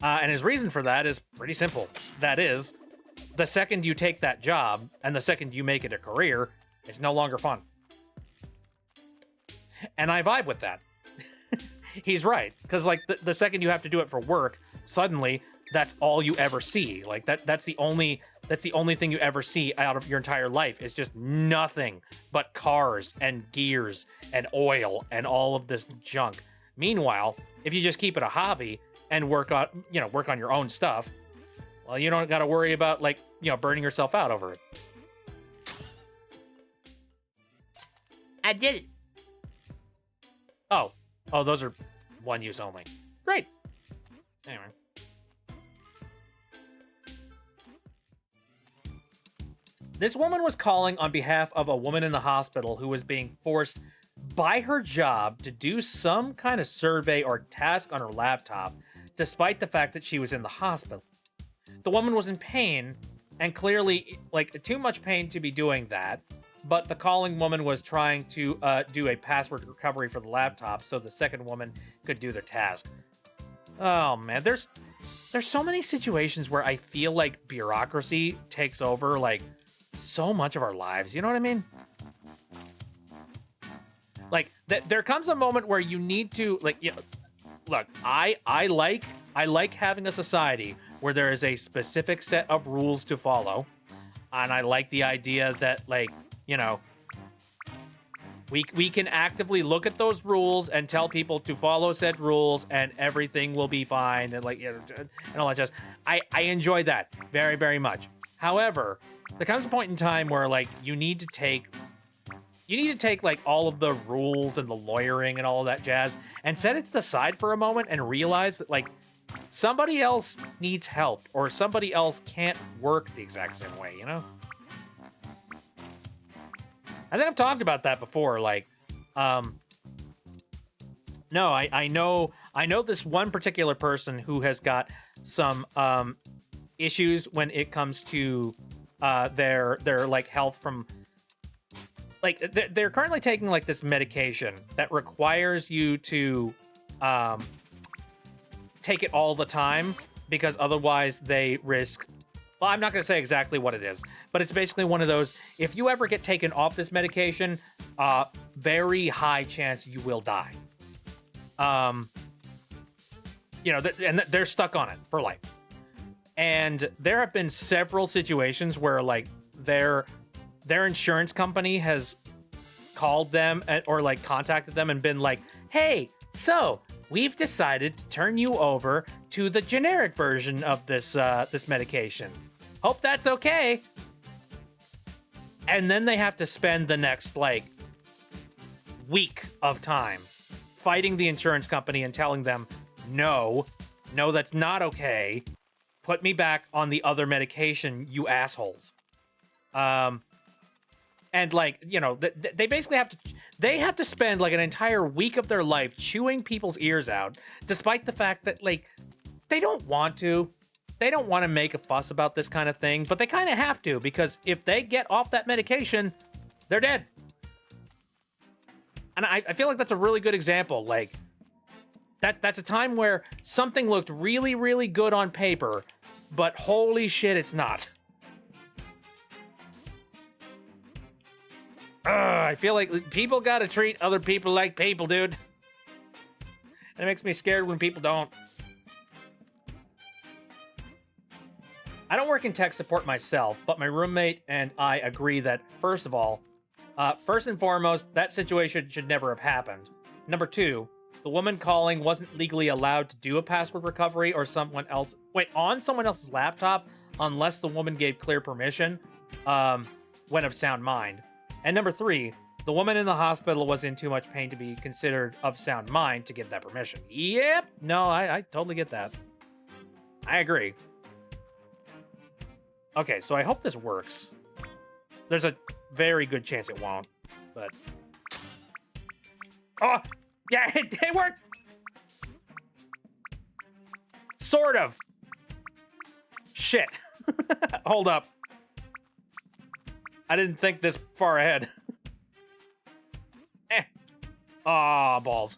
And his reason for that is pretty simple. That is, the second you take that job, and the second you make it a career, it's no longer fun. And I vibe with that. He's right. Because, like, the second you have to do it for work, suddenly, that's all you ever see. Like, that's the only thing you ever see out of your entire life is just nothing but cars and gears and oil and all of this junk. Meanwhile, if you just keep it a hobby and work on your own stuff, well, you don't got to worry about, like, you know, burning yourself out over it. I did it. Oh, those are one use only. Great. Anyway. This woman was calling on behalf of a woman in the hospital who was being forced by her job to do some kind of survey or task on her laptop, despite the fact that she was in the hospital. The woman was in pain, and clearly, like, too much pain to be doing that, but the calling woman was trying to do a password recovery for the laptop so the second woman could do the task. Oh man, there's so many situations where I feel like bureaucracy takes over, like, so much of our lives, you know what I mean? Like, there comes a moment where you need to, like, you know, look, I like having a society where there is a specific set of rules to follow. And I like the idea that, like, you know, we can actively look at those rules and tell people to follow said rules and everything will be fine, and like, you know, and all that jazz. I enjoy that very, very much. However, there comes a point in time where, like, you need to take like all of the rules and the lawyering and all of that jazz and set it to the side for a moment and realize that, like, somebody else needs help or somebody else can't work the exact same way, you know? I think I've talked about that before. Like, no, I know this one particular person who has got some issues when it comes to their like health from, like, they're currently taking like this medication that requires you to take it all the time because otherwise they risk. Well, I'm not going to say exactly what it is, but it's basically one of those, if you ever get taken off this medication, very high chance you will die. You know, and they're stuck on it for life. And there have been several situations where, like, their insurance company has called them or like contacted them and been like, hey, so we've decided to turn you over to the generic version of this medication. Hope that's okay. And then they have to spend the next, like, week of time fighting the insurance company and telling them, no, that's not okay. Put me back on the other medication, you assholes. And, like, you know, they basically have to spend like an entire week of their life chewing people's ears out, despite the fact that, like, they don't want to. They don't want to make a fuss about this kind of thing, but they kind of have to, because if they get off that medication, they're dead. And I feel like that's a really good example. Like, that's a time where something looked really, really good on paper, but holy shit, it's not. I feel like people gotta treat other people like people, dude. And it makes me scared when people don't. I don't work in tech support myself, but my roommate and I agree that, first of all, first and foremost, that situation should never have happened. Number two, the woman calling wasn't legally allowed to do a password recovery or on someone else's laptop unless the woman gave clear permission, when of sound mind. And number three, the woman in the hospital was in too much pain to be considered of sound mind to give that permission. Yep. No, I totally get that. I agree. Okay, so I hope this works. There's a very good chance it won't, but... Oh! Yeah, it worked! Sort of. Shit. Hold up. I didn't think this far ahead. Aw, balls.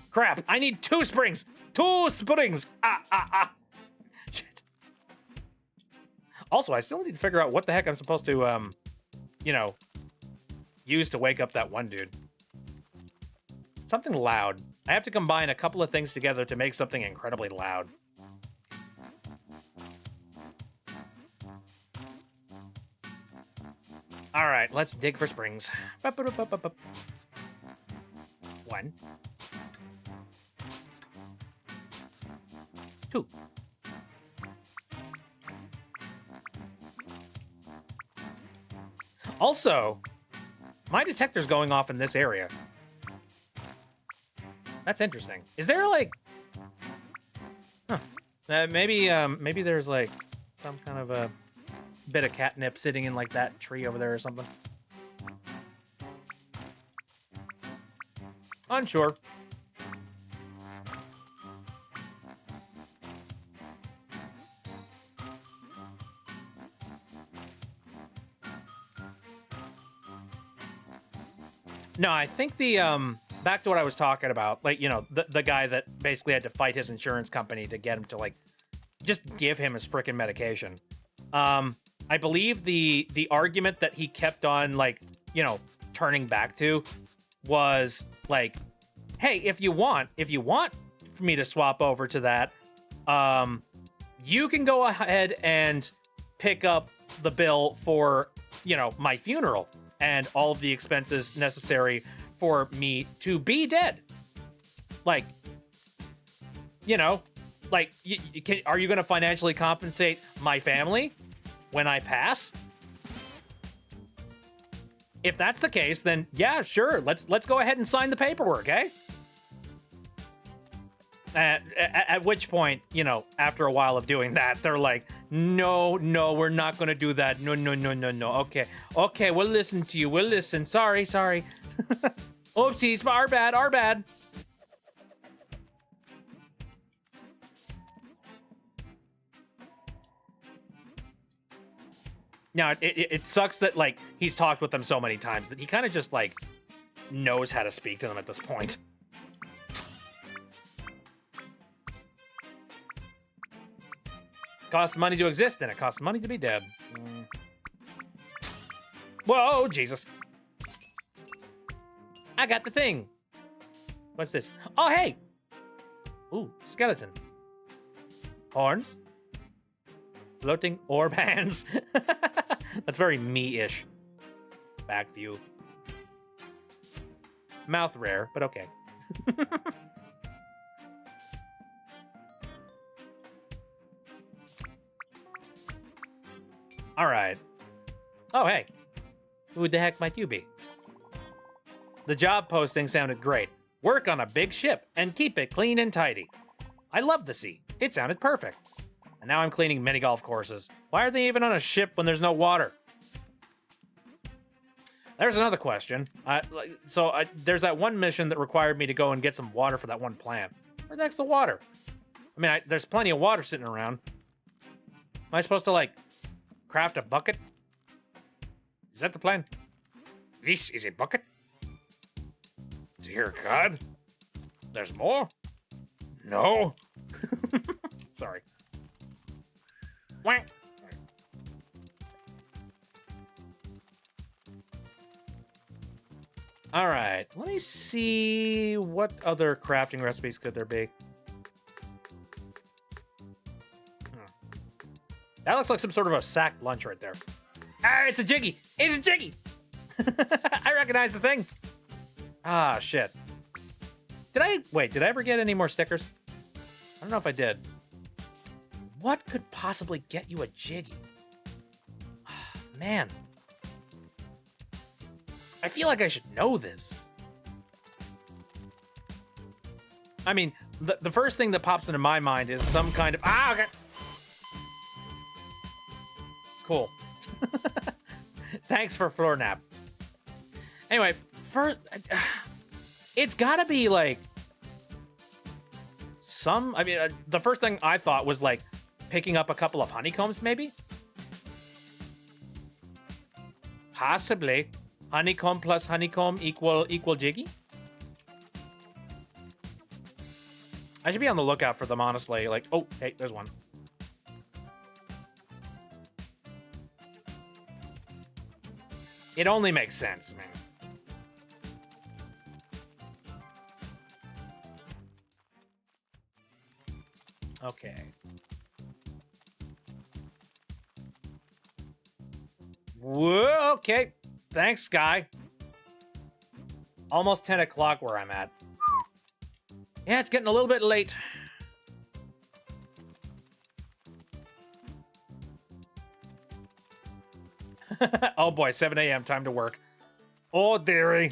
Crap, I need 2 springs! 2 springs! Shit. Also, I still need to figure out what the heck I'm supposed to, you know, use to wake up that one dude. Something loud. I have to combine a couple of things together to make something incredibly loud. All right, let's dig for springs. 1, 2. Also, my detector's going off in this area. That's interesting. Is there, like... Huh. Maybe there's, like, some kind of a bit of catnip sitting in, like, that tree over there or something. Unsure. No, I think the, back to what I was talking about, like, you know, the guy that basically had to fight his insurance company to get him to, like, just give him his frickin' medication. I believe the argument that he kept on, like, you know, turning back to was, like, hey, if you want for me to swap over to that, you can go ahead and pick up the bill for, you know, my funeral and all of the expenses necessary for me to be dead. Like, you know, like, are you going to financially compensate my family when I pass? If that's the case, then yeah, sure. Let's go ahead and sign the paperwork, eh? At which point, you know, after a while of doing that, they're like, no, we're not going to do that. No. Okay, we'll listen to you. We'll listen. Sorry. Oopsies, our bad. Now, it sucks that, like, he's talked with them so many times that he kind of just, like, knows how to speak to them at this point. Costs money to exist, and it costs money to be dead. Whoa, Jesus. I got the thing. What's this? Oh, hey. Ooh, skeleton. Horns. Floating orb hands. That's very me-ish. Back view. Mouth rare, but okay. All right. Oh, hey. Who the heck might you be? The job posting sounded great. Work on a big ship and keep it clean and tidy. I love the sea. It sounded perfect. And now I'm cleaning mini golf courses. Why are they even on a ship when there's no water? There's another question. There's that one mission that required me to go and get some water for that one plant. Where the heck's the water? I mean, there's plenty of water sitting around. Am I supposed to, like, craft a bucket? Is that the plan? This is a bucket? Dear God. There's more? No. Sorry. Whack. All right, let me see what other crafting recipes could there be. That looks like some sort of a sack lunch right there. Ah, it's a Jiggy! It's a Jiggy! I recognize the thing. Ah, shit. Did I ever get any more stickers? I don't know if I did. What could possibly get you a Jiggy? Man. I feel like I should know this. I mean, the first thing that pops into my mind is some kind of... Ah, okay. Cool. Thanks for floor nap. Anyway, it's gotta be like... the first thing I thought was like picking up a couple of honeycombs, maybe? Possibly. Honeycomb plus honeycomb equal Jiggy? I should be on the lookout for them, honestly. Like, oh, hey, there's one. It only makes sense, man. Okay. Whoa, okay. Thanks, Sky. Almost 10 o'clock where I'm at. Yeah, it's getting a little bit late. Oh boy, 7 a.m. time to work. Oh, dearie.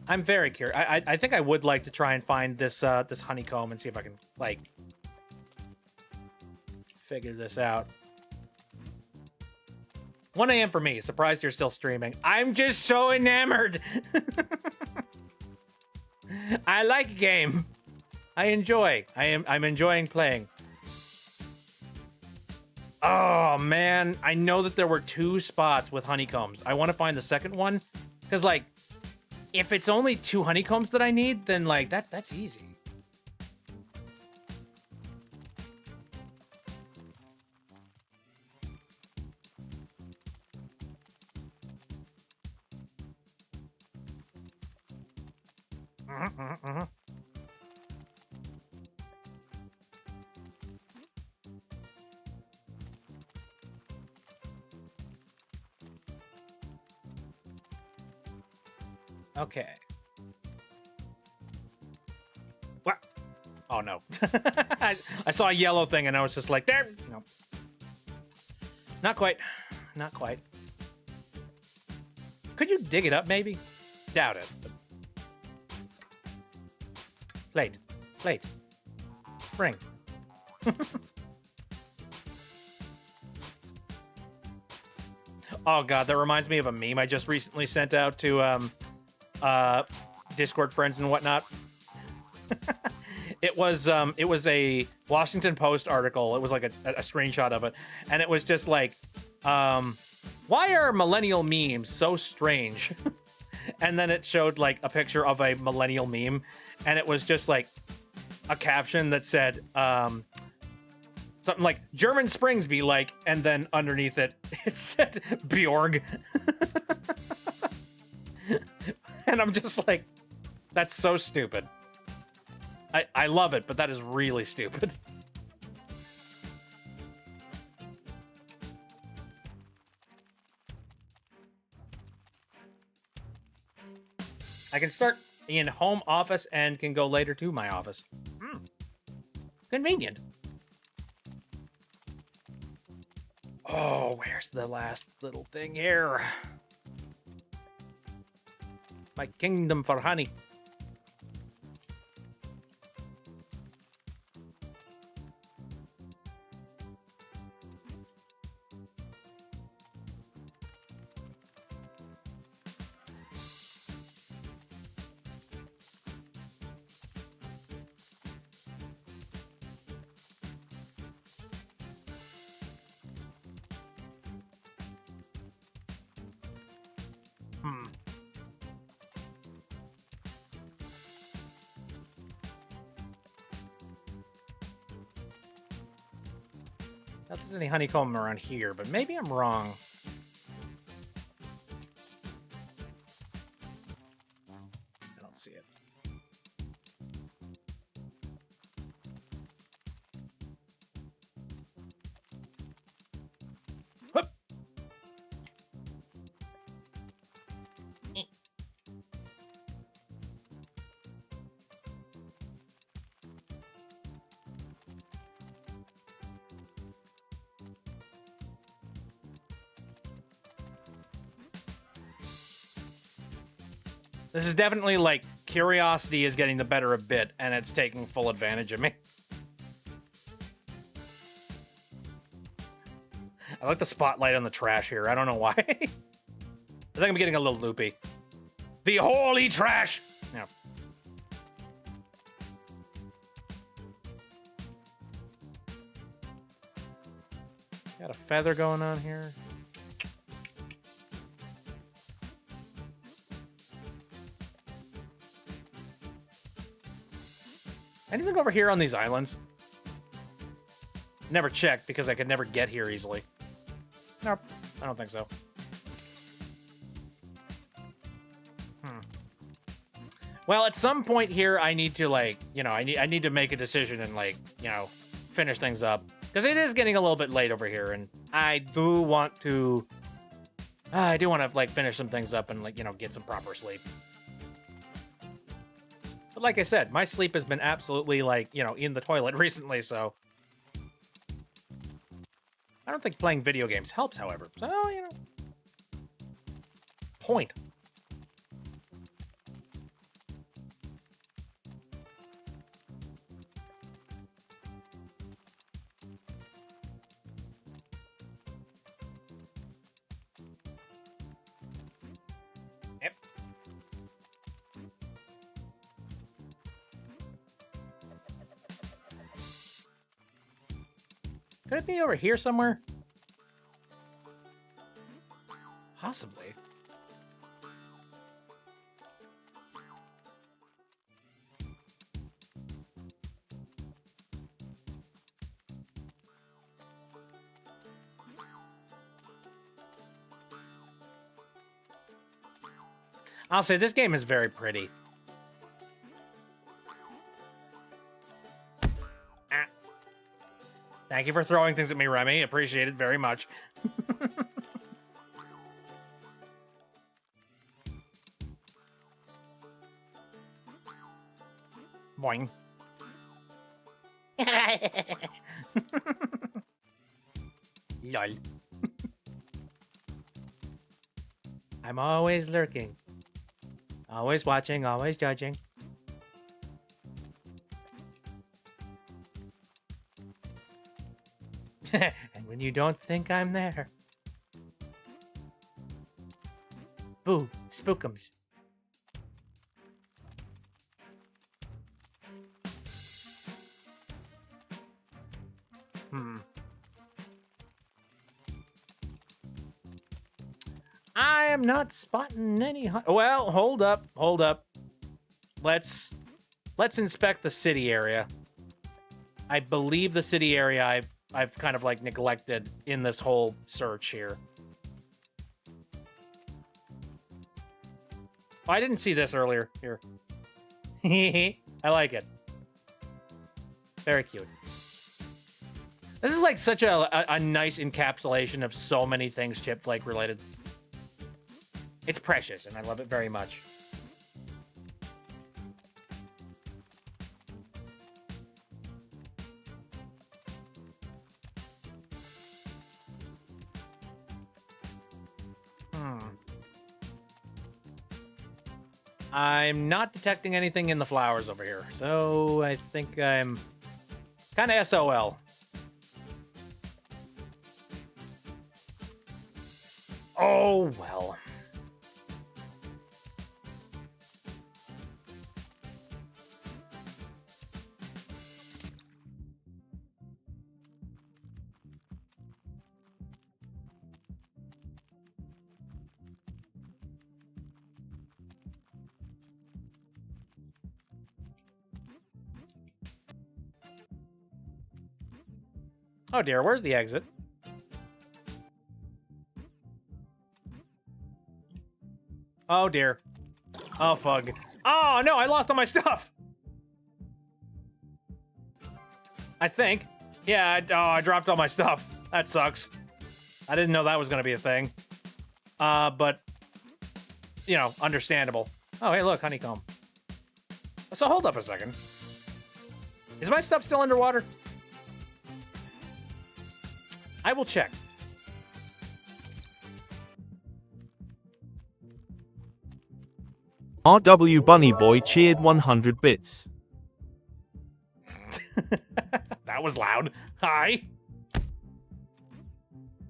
I'm very curious. I think I would like to try and find this this honeycomb and see if I can, like, figure this out. 1 a.m. for me. Surprised you're still streaming. I'm just so enamored. I like a game. I enjoy. I'm enjoying playing. Oh man, I know that there were 2 spots with honeycombs. I want to find the second one because, like, if it's only 2 honeycombs that I need, then, like, that's easy. Okay. What? Oh no. I saw a yellow thing and I was just like, there. No. Not quite. Not quite. Could you dig it up, maybe? Doubt it. Plate. Plate. Spring. Oh god, that reminds me of a meme I just recently sent out to Discord friends and whatnot. It was a Washington Post article. It was like a screenshot of it, and it was just like, why are millennial memes so strange? And then it showed like a picture of a millennial meme, and it was just like a caption that said something like German Springs be like, and then underneath it it said Bjorg. And I'm just like, that's so stupid. I love it, but that is really stupid. I can start in home office and can go later to my office. Convenient. Oh, where's the last little thing here? My kingdom for honey. Not there's any honeycomb around here, but maybe I'm wrong. I don't see it. Whoop. This is definitely like curiosity is getting the better a bit, and it's taking full advantage of me. I like the spotlight on the trash here. I don't know why. I think I'm getting a little loopy. The holy trash! No. Got a feather going on here. Anything over here on these islands? Never checked because I could never get here easily. Nope, I don't think so. Well, at some point here, I need to like, you know, I need to make a decision and like, you know, finish things up because it is getting a little bit late over here, and I do want to like finish some things up and like, you know, get some proper sleep. But like I said, my sleep has been absolutely like, you know, in the toilet recently, so I don't think playing video games helps, however. So, you know, point. Yep. Could it be over here somewhere? Possibly. I'll say this game is very pretty. Thank you for throwing things at me, Remy. Appreciate it very much. Boing. Lol. I'm always lurking. Always watching, always judging. And when you don't think I'm there. Boo, spookums. I am not spotting any. Well, hold up, hold up. Let's inspect the city area. I believe the city area I've kind of like neglected in this whole search here. Oh, I didn't see this earlier. Here. I like it. Very cute. This is like such a nice encapsulation of so many things Chipflake related. It's precious, and I love it very much. I'm not detecting anything in the flowers over here, so I think I'm kind of SOL. Oh, well. Oh dear, where's the exit? Oh dear. Oh fug. Oh no, I lost all my stuff! I think. Yeah, I dropped all my stuff. That sucks. I didn't know that was gonna be a thing. But, you know, understandable. Oh, hey, look, honeycomb. So hold up a second. Is my stuff still underwater? I will check. RW Bunny Boy cheered 100 bits. That was loud. Hi.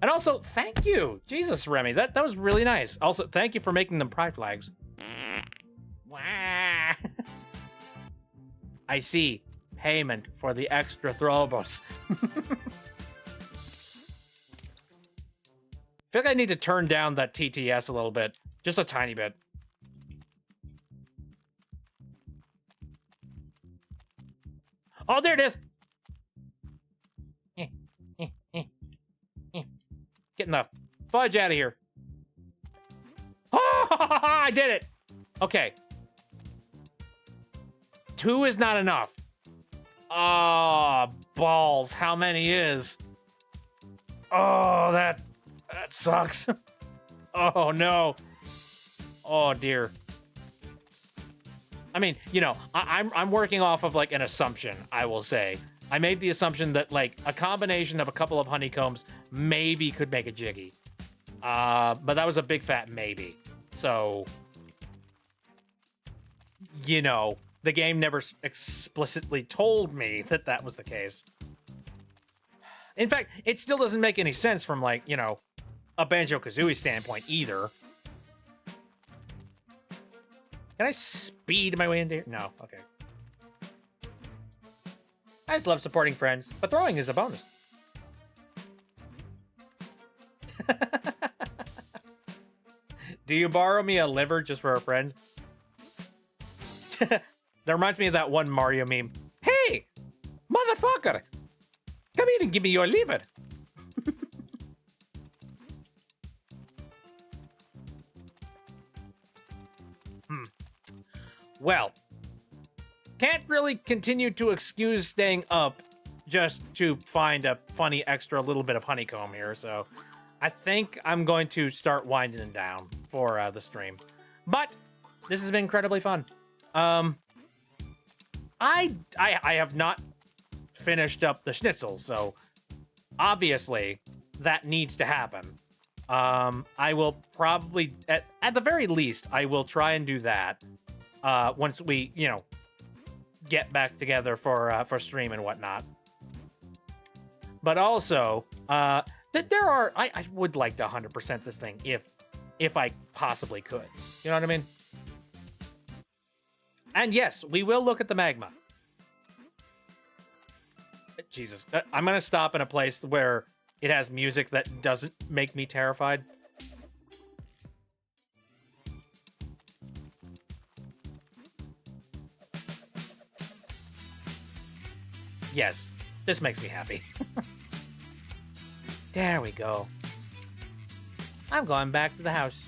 And also, thank you. Jesus, Remy, that was really nice. Also, thank you for making them pride flags. Wah. I see. Payment for the extra throwable. I feel like I need to turn down that TTS a little bit. Just a tiny bit. Oh, there it is. Getting the fudge out of here. Oh, I did it. Okay. 2 is not enough. Oh, balls. How many is? Oh, that sucks. Oh, no. Oh, dear. I mean, you know, I'm working off of, like, an assumption, I will say. I made the assumption that, like, a combination of a couple of honeycombs maybe could make a jiggy. But that was a big fat maybe. So, you know, the game never explicitly told me that that was the case. In fact, it still doesn't make any sense from, like, you know, a Banjo-Kazooie standpoint either. Can I speed my way into here? No, okay. I just love supporting friends, but throwing is a bonus. Do you borrow me a liver just for a friend? That reminds me of that one Mario meme. Hey, motherfucker, come here and give me your liver. Well, can't really continue to excuse staying up just to find a funny extra little bit of honeycomb here. So I think I'm going to start winding it down for the stream. But this has been incredibly fun. I have not finished up the schnitzel, so obviously that needs to happen. I will probably, at the very least, I will try and do that once we, you know, get back together for stream and whatnot. But also, that there are, I would like to 100% this thing if I possibly could. You know what I mean? And yes, we will look at the magma. Jesus, I'm gonna stop in a place where it has music that doesn't make me terrified. Yes, this makes me happy. There we go. I'm going back to the house.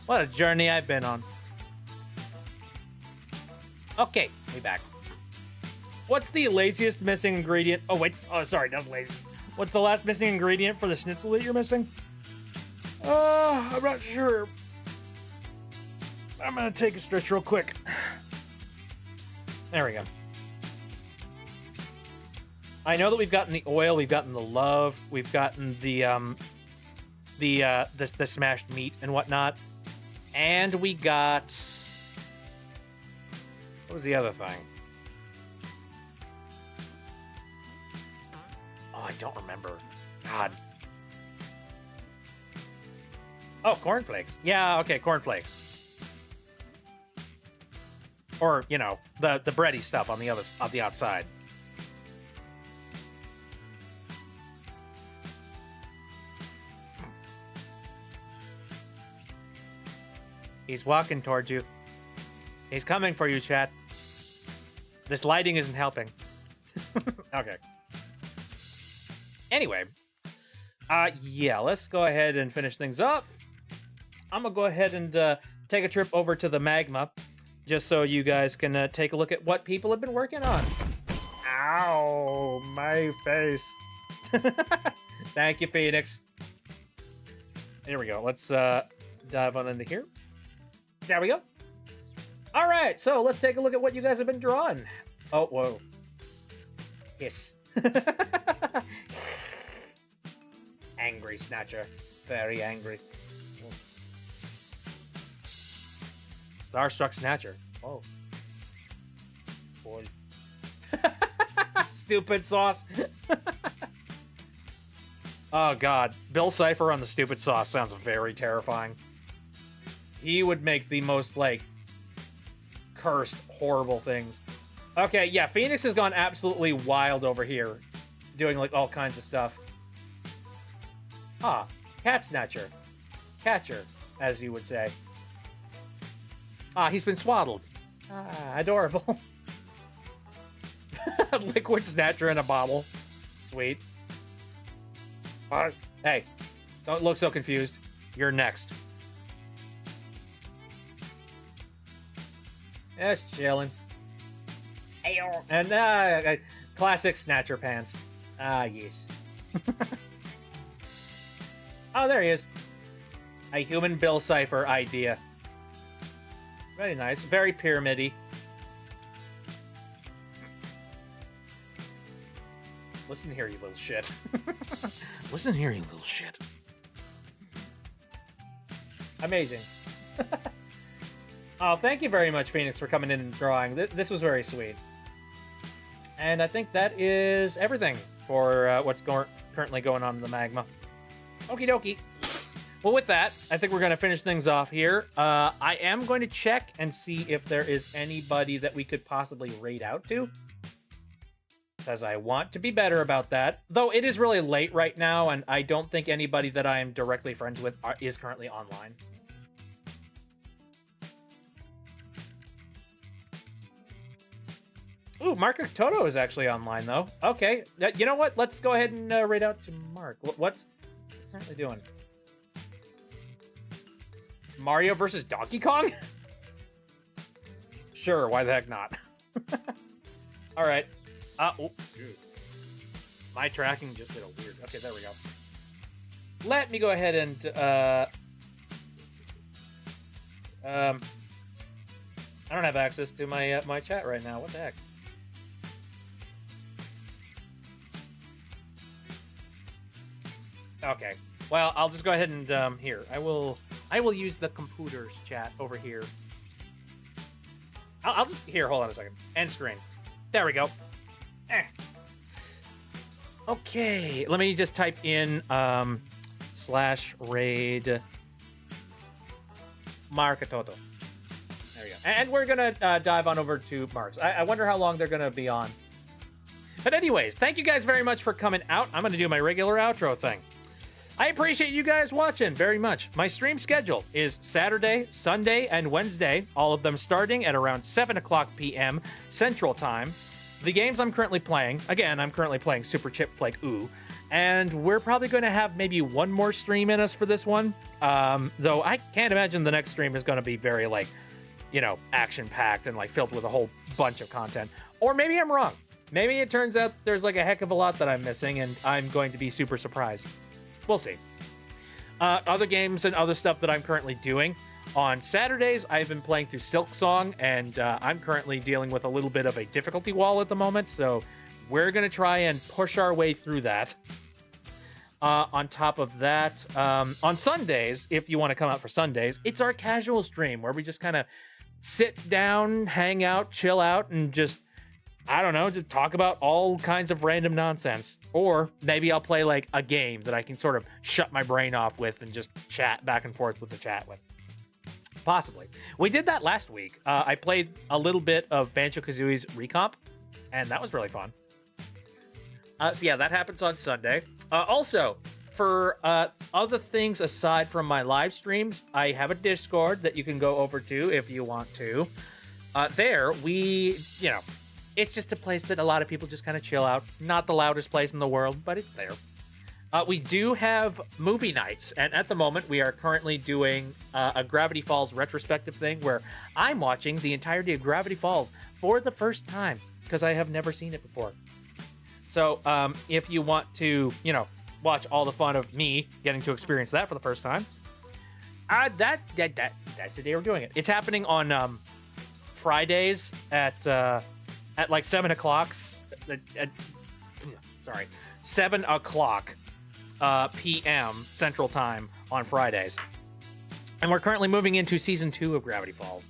What a journey I've been on. Okay, we back. What's the laziest missing ingredient? Oh, wait. Oh, sorry, not laziest. What's the last missing ingredient for the schnitzel that you're missing? I'm not sure. I'm gonna take a stretch real quick. There we go. I know that we've gotten the oil, we've gotten the love, we've gotten the smashed meat and whatnot, and we got, what was the other thing? Oh, I don't remember. God. Oh, cornflakes. Yeah, okay, cornflakes. Or, you know, the bready stuff on the outside. He's walking towards you. He's coming for you, chat. This lighting isn't helping. Okay. Anyway. Yeah, let's go ahead and finish things off. I'm gonna go ahead and take a trip over to the magma, just so you guys can take a look at what people have been working on. Ow, my face. Thank you, Phoenix. Here we go. Let's dive on into here. There we go. All right, so let's take a look at what you guys have been drawing. Oh, whoa. Hiss. Angry Snatcher. Very angry. Starstruck Snatcher. Oh. Boy. Stupid sauce. Oh, God. Bill Cipher on the stupid sauce sounds very terrifying. He would make the most, like, cursed, horrible things. Okay, yeah, Phoenix has gone absolutely wild over here, doing, like, all kinds of stuff. Ah, Cat Snatcher. Catcher, as you would say. Ah, he's been swaddled. Ah, adorable. Liquid Snatcher in a bottle. Sweet. Hey, don't look so confused. You're next. Just chilling. And classic Snatcher pants. Ah, yes. Oh, there he is. A human Bill Cipher idea. Very nice. Very pyramid-y. Listen here, you little shit. Listen here, you little shit. Amazing. Oh, thank you very much, Phoenix, for coming in and drawing. This was very sweet. And I think that is everything for what's currently going on in the magma. Okie dokie. Well, with that, I think we're going to finish things off here. I am going to check and see if there is anybody that we could possibly raid out to, because I want to be better about that. Though it is really late right now, and I don't think anybody that I am directly friends with is currently online. Ooh, Mark Toto is actually online, though. Okay, you know what? Let's go ahead and raid out to Mark. What's he currently doing? Mario versus Donkey Kong? Sure, why the heck not? All right. Oh, dude. My tracking just did a weird. Okay, there we go. Let me go ahead and I don't have access to my my chat right now. What the heck? Okay. Well, I'll just go ahead and here. I will use the computer's chat over here. I'll just here. Hold on a second. End screen. There we go. Okay. Let me just type in /raid Markatoto. There we go. And we're gonna dive on over to Mark's. I wonder how long they're gonna be on. But anyways, thank you guys very much for coming out. I'm gonna do my regular outro thing. I appreciate you guys watching very much. My stream schedule is Saturday, Sunday, and Wednesday, all of them starting at around 7 o'clock p.m. Central Time. The games I'm currently playing, again, I'm currently playing Super Chipflake Ooh, and we're probably going to have maybe one more stream in us for this one, though I can't imagine the next stream is going to be very, like, you know, action-packed and, like, filled with a whole bunch of content. Or maybe I'm wrong. Maybe it turns out there's, like, a heck of a lot that I'm missing, and I'm going to be super surprised. We'll see. Other games and other stuff that I'm currently doing. On Saturdays, I've been playing through Silk Song, and I'm currently dealing with a little bit of a difficulty wall at the moment, so we're going to try and push our way through that. On top of that, on Sundays, if you want to come out for Sundays, it's our casual stream where we just kind of sit down, hang out, chill out, and just, I don't know, just talk about all kinds of random nonsense. Or maybe I'll play like a game that I can sort of shut my brain off with and just chat back and forth with the chat with. Possibly. We did that last week. I played a little bit of Banjo-Kazooie's Recomp, and that was really fun. So yeah, that happens on Sunday. Also, for other things aside from my live streams, I have a Discord that you can go over to if you want to. There, we, you know, it's just a place that a lot of people just kind of chill out. Not the loudest place in the world, but it's there. We do have movie nights, and at the moment, we are currently doing a Gravity Falls retrospective thing where I'm watching the entirety of Gravity Falls for the first time because I have never seen it before. So if you want to, you know, watch all the fun of me getting to experience that for the first time, that's the day we're doing it. It's happening on Fridays at like 7 o'clock. 7 o'clock p.m. Central Time on Fridays. And we're currently moving into season 2 of Gravity Falls.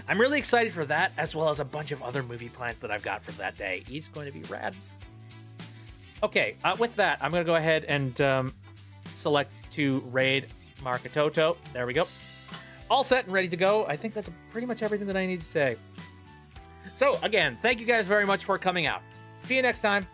I'm really excited for that, as well as a bunch of other movie plans that I've got for that day. It's going to be rad. Okay, with that, I'm going to go ahead and select to raid Markatoto. There we go. All set and ready to go. I think that's pretty much everything that I need to say. So, again, thank you guys very much for coming out. See you next time.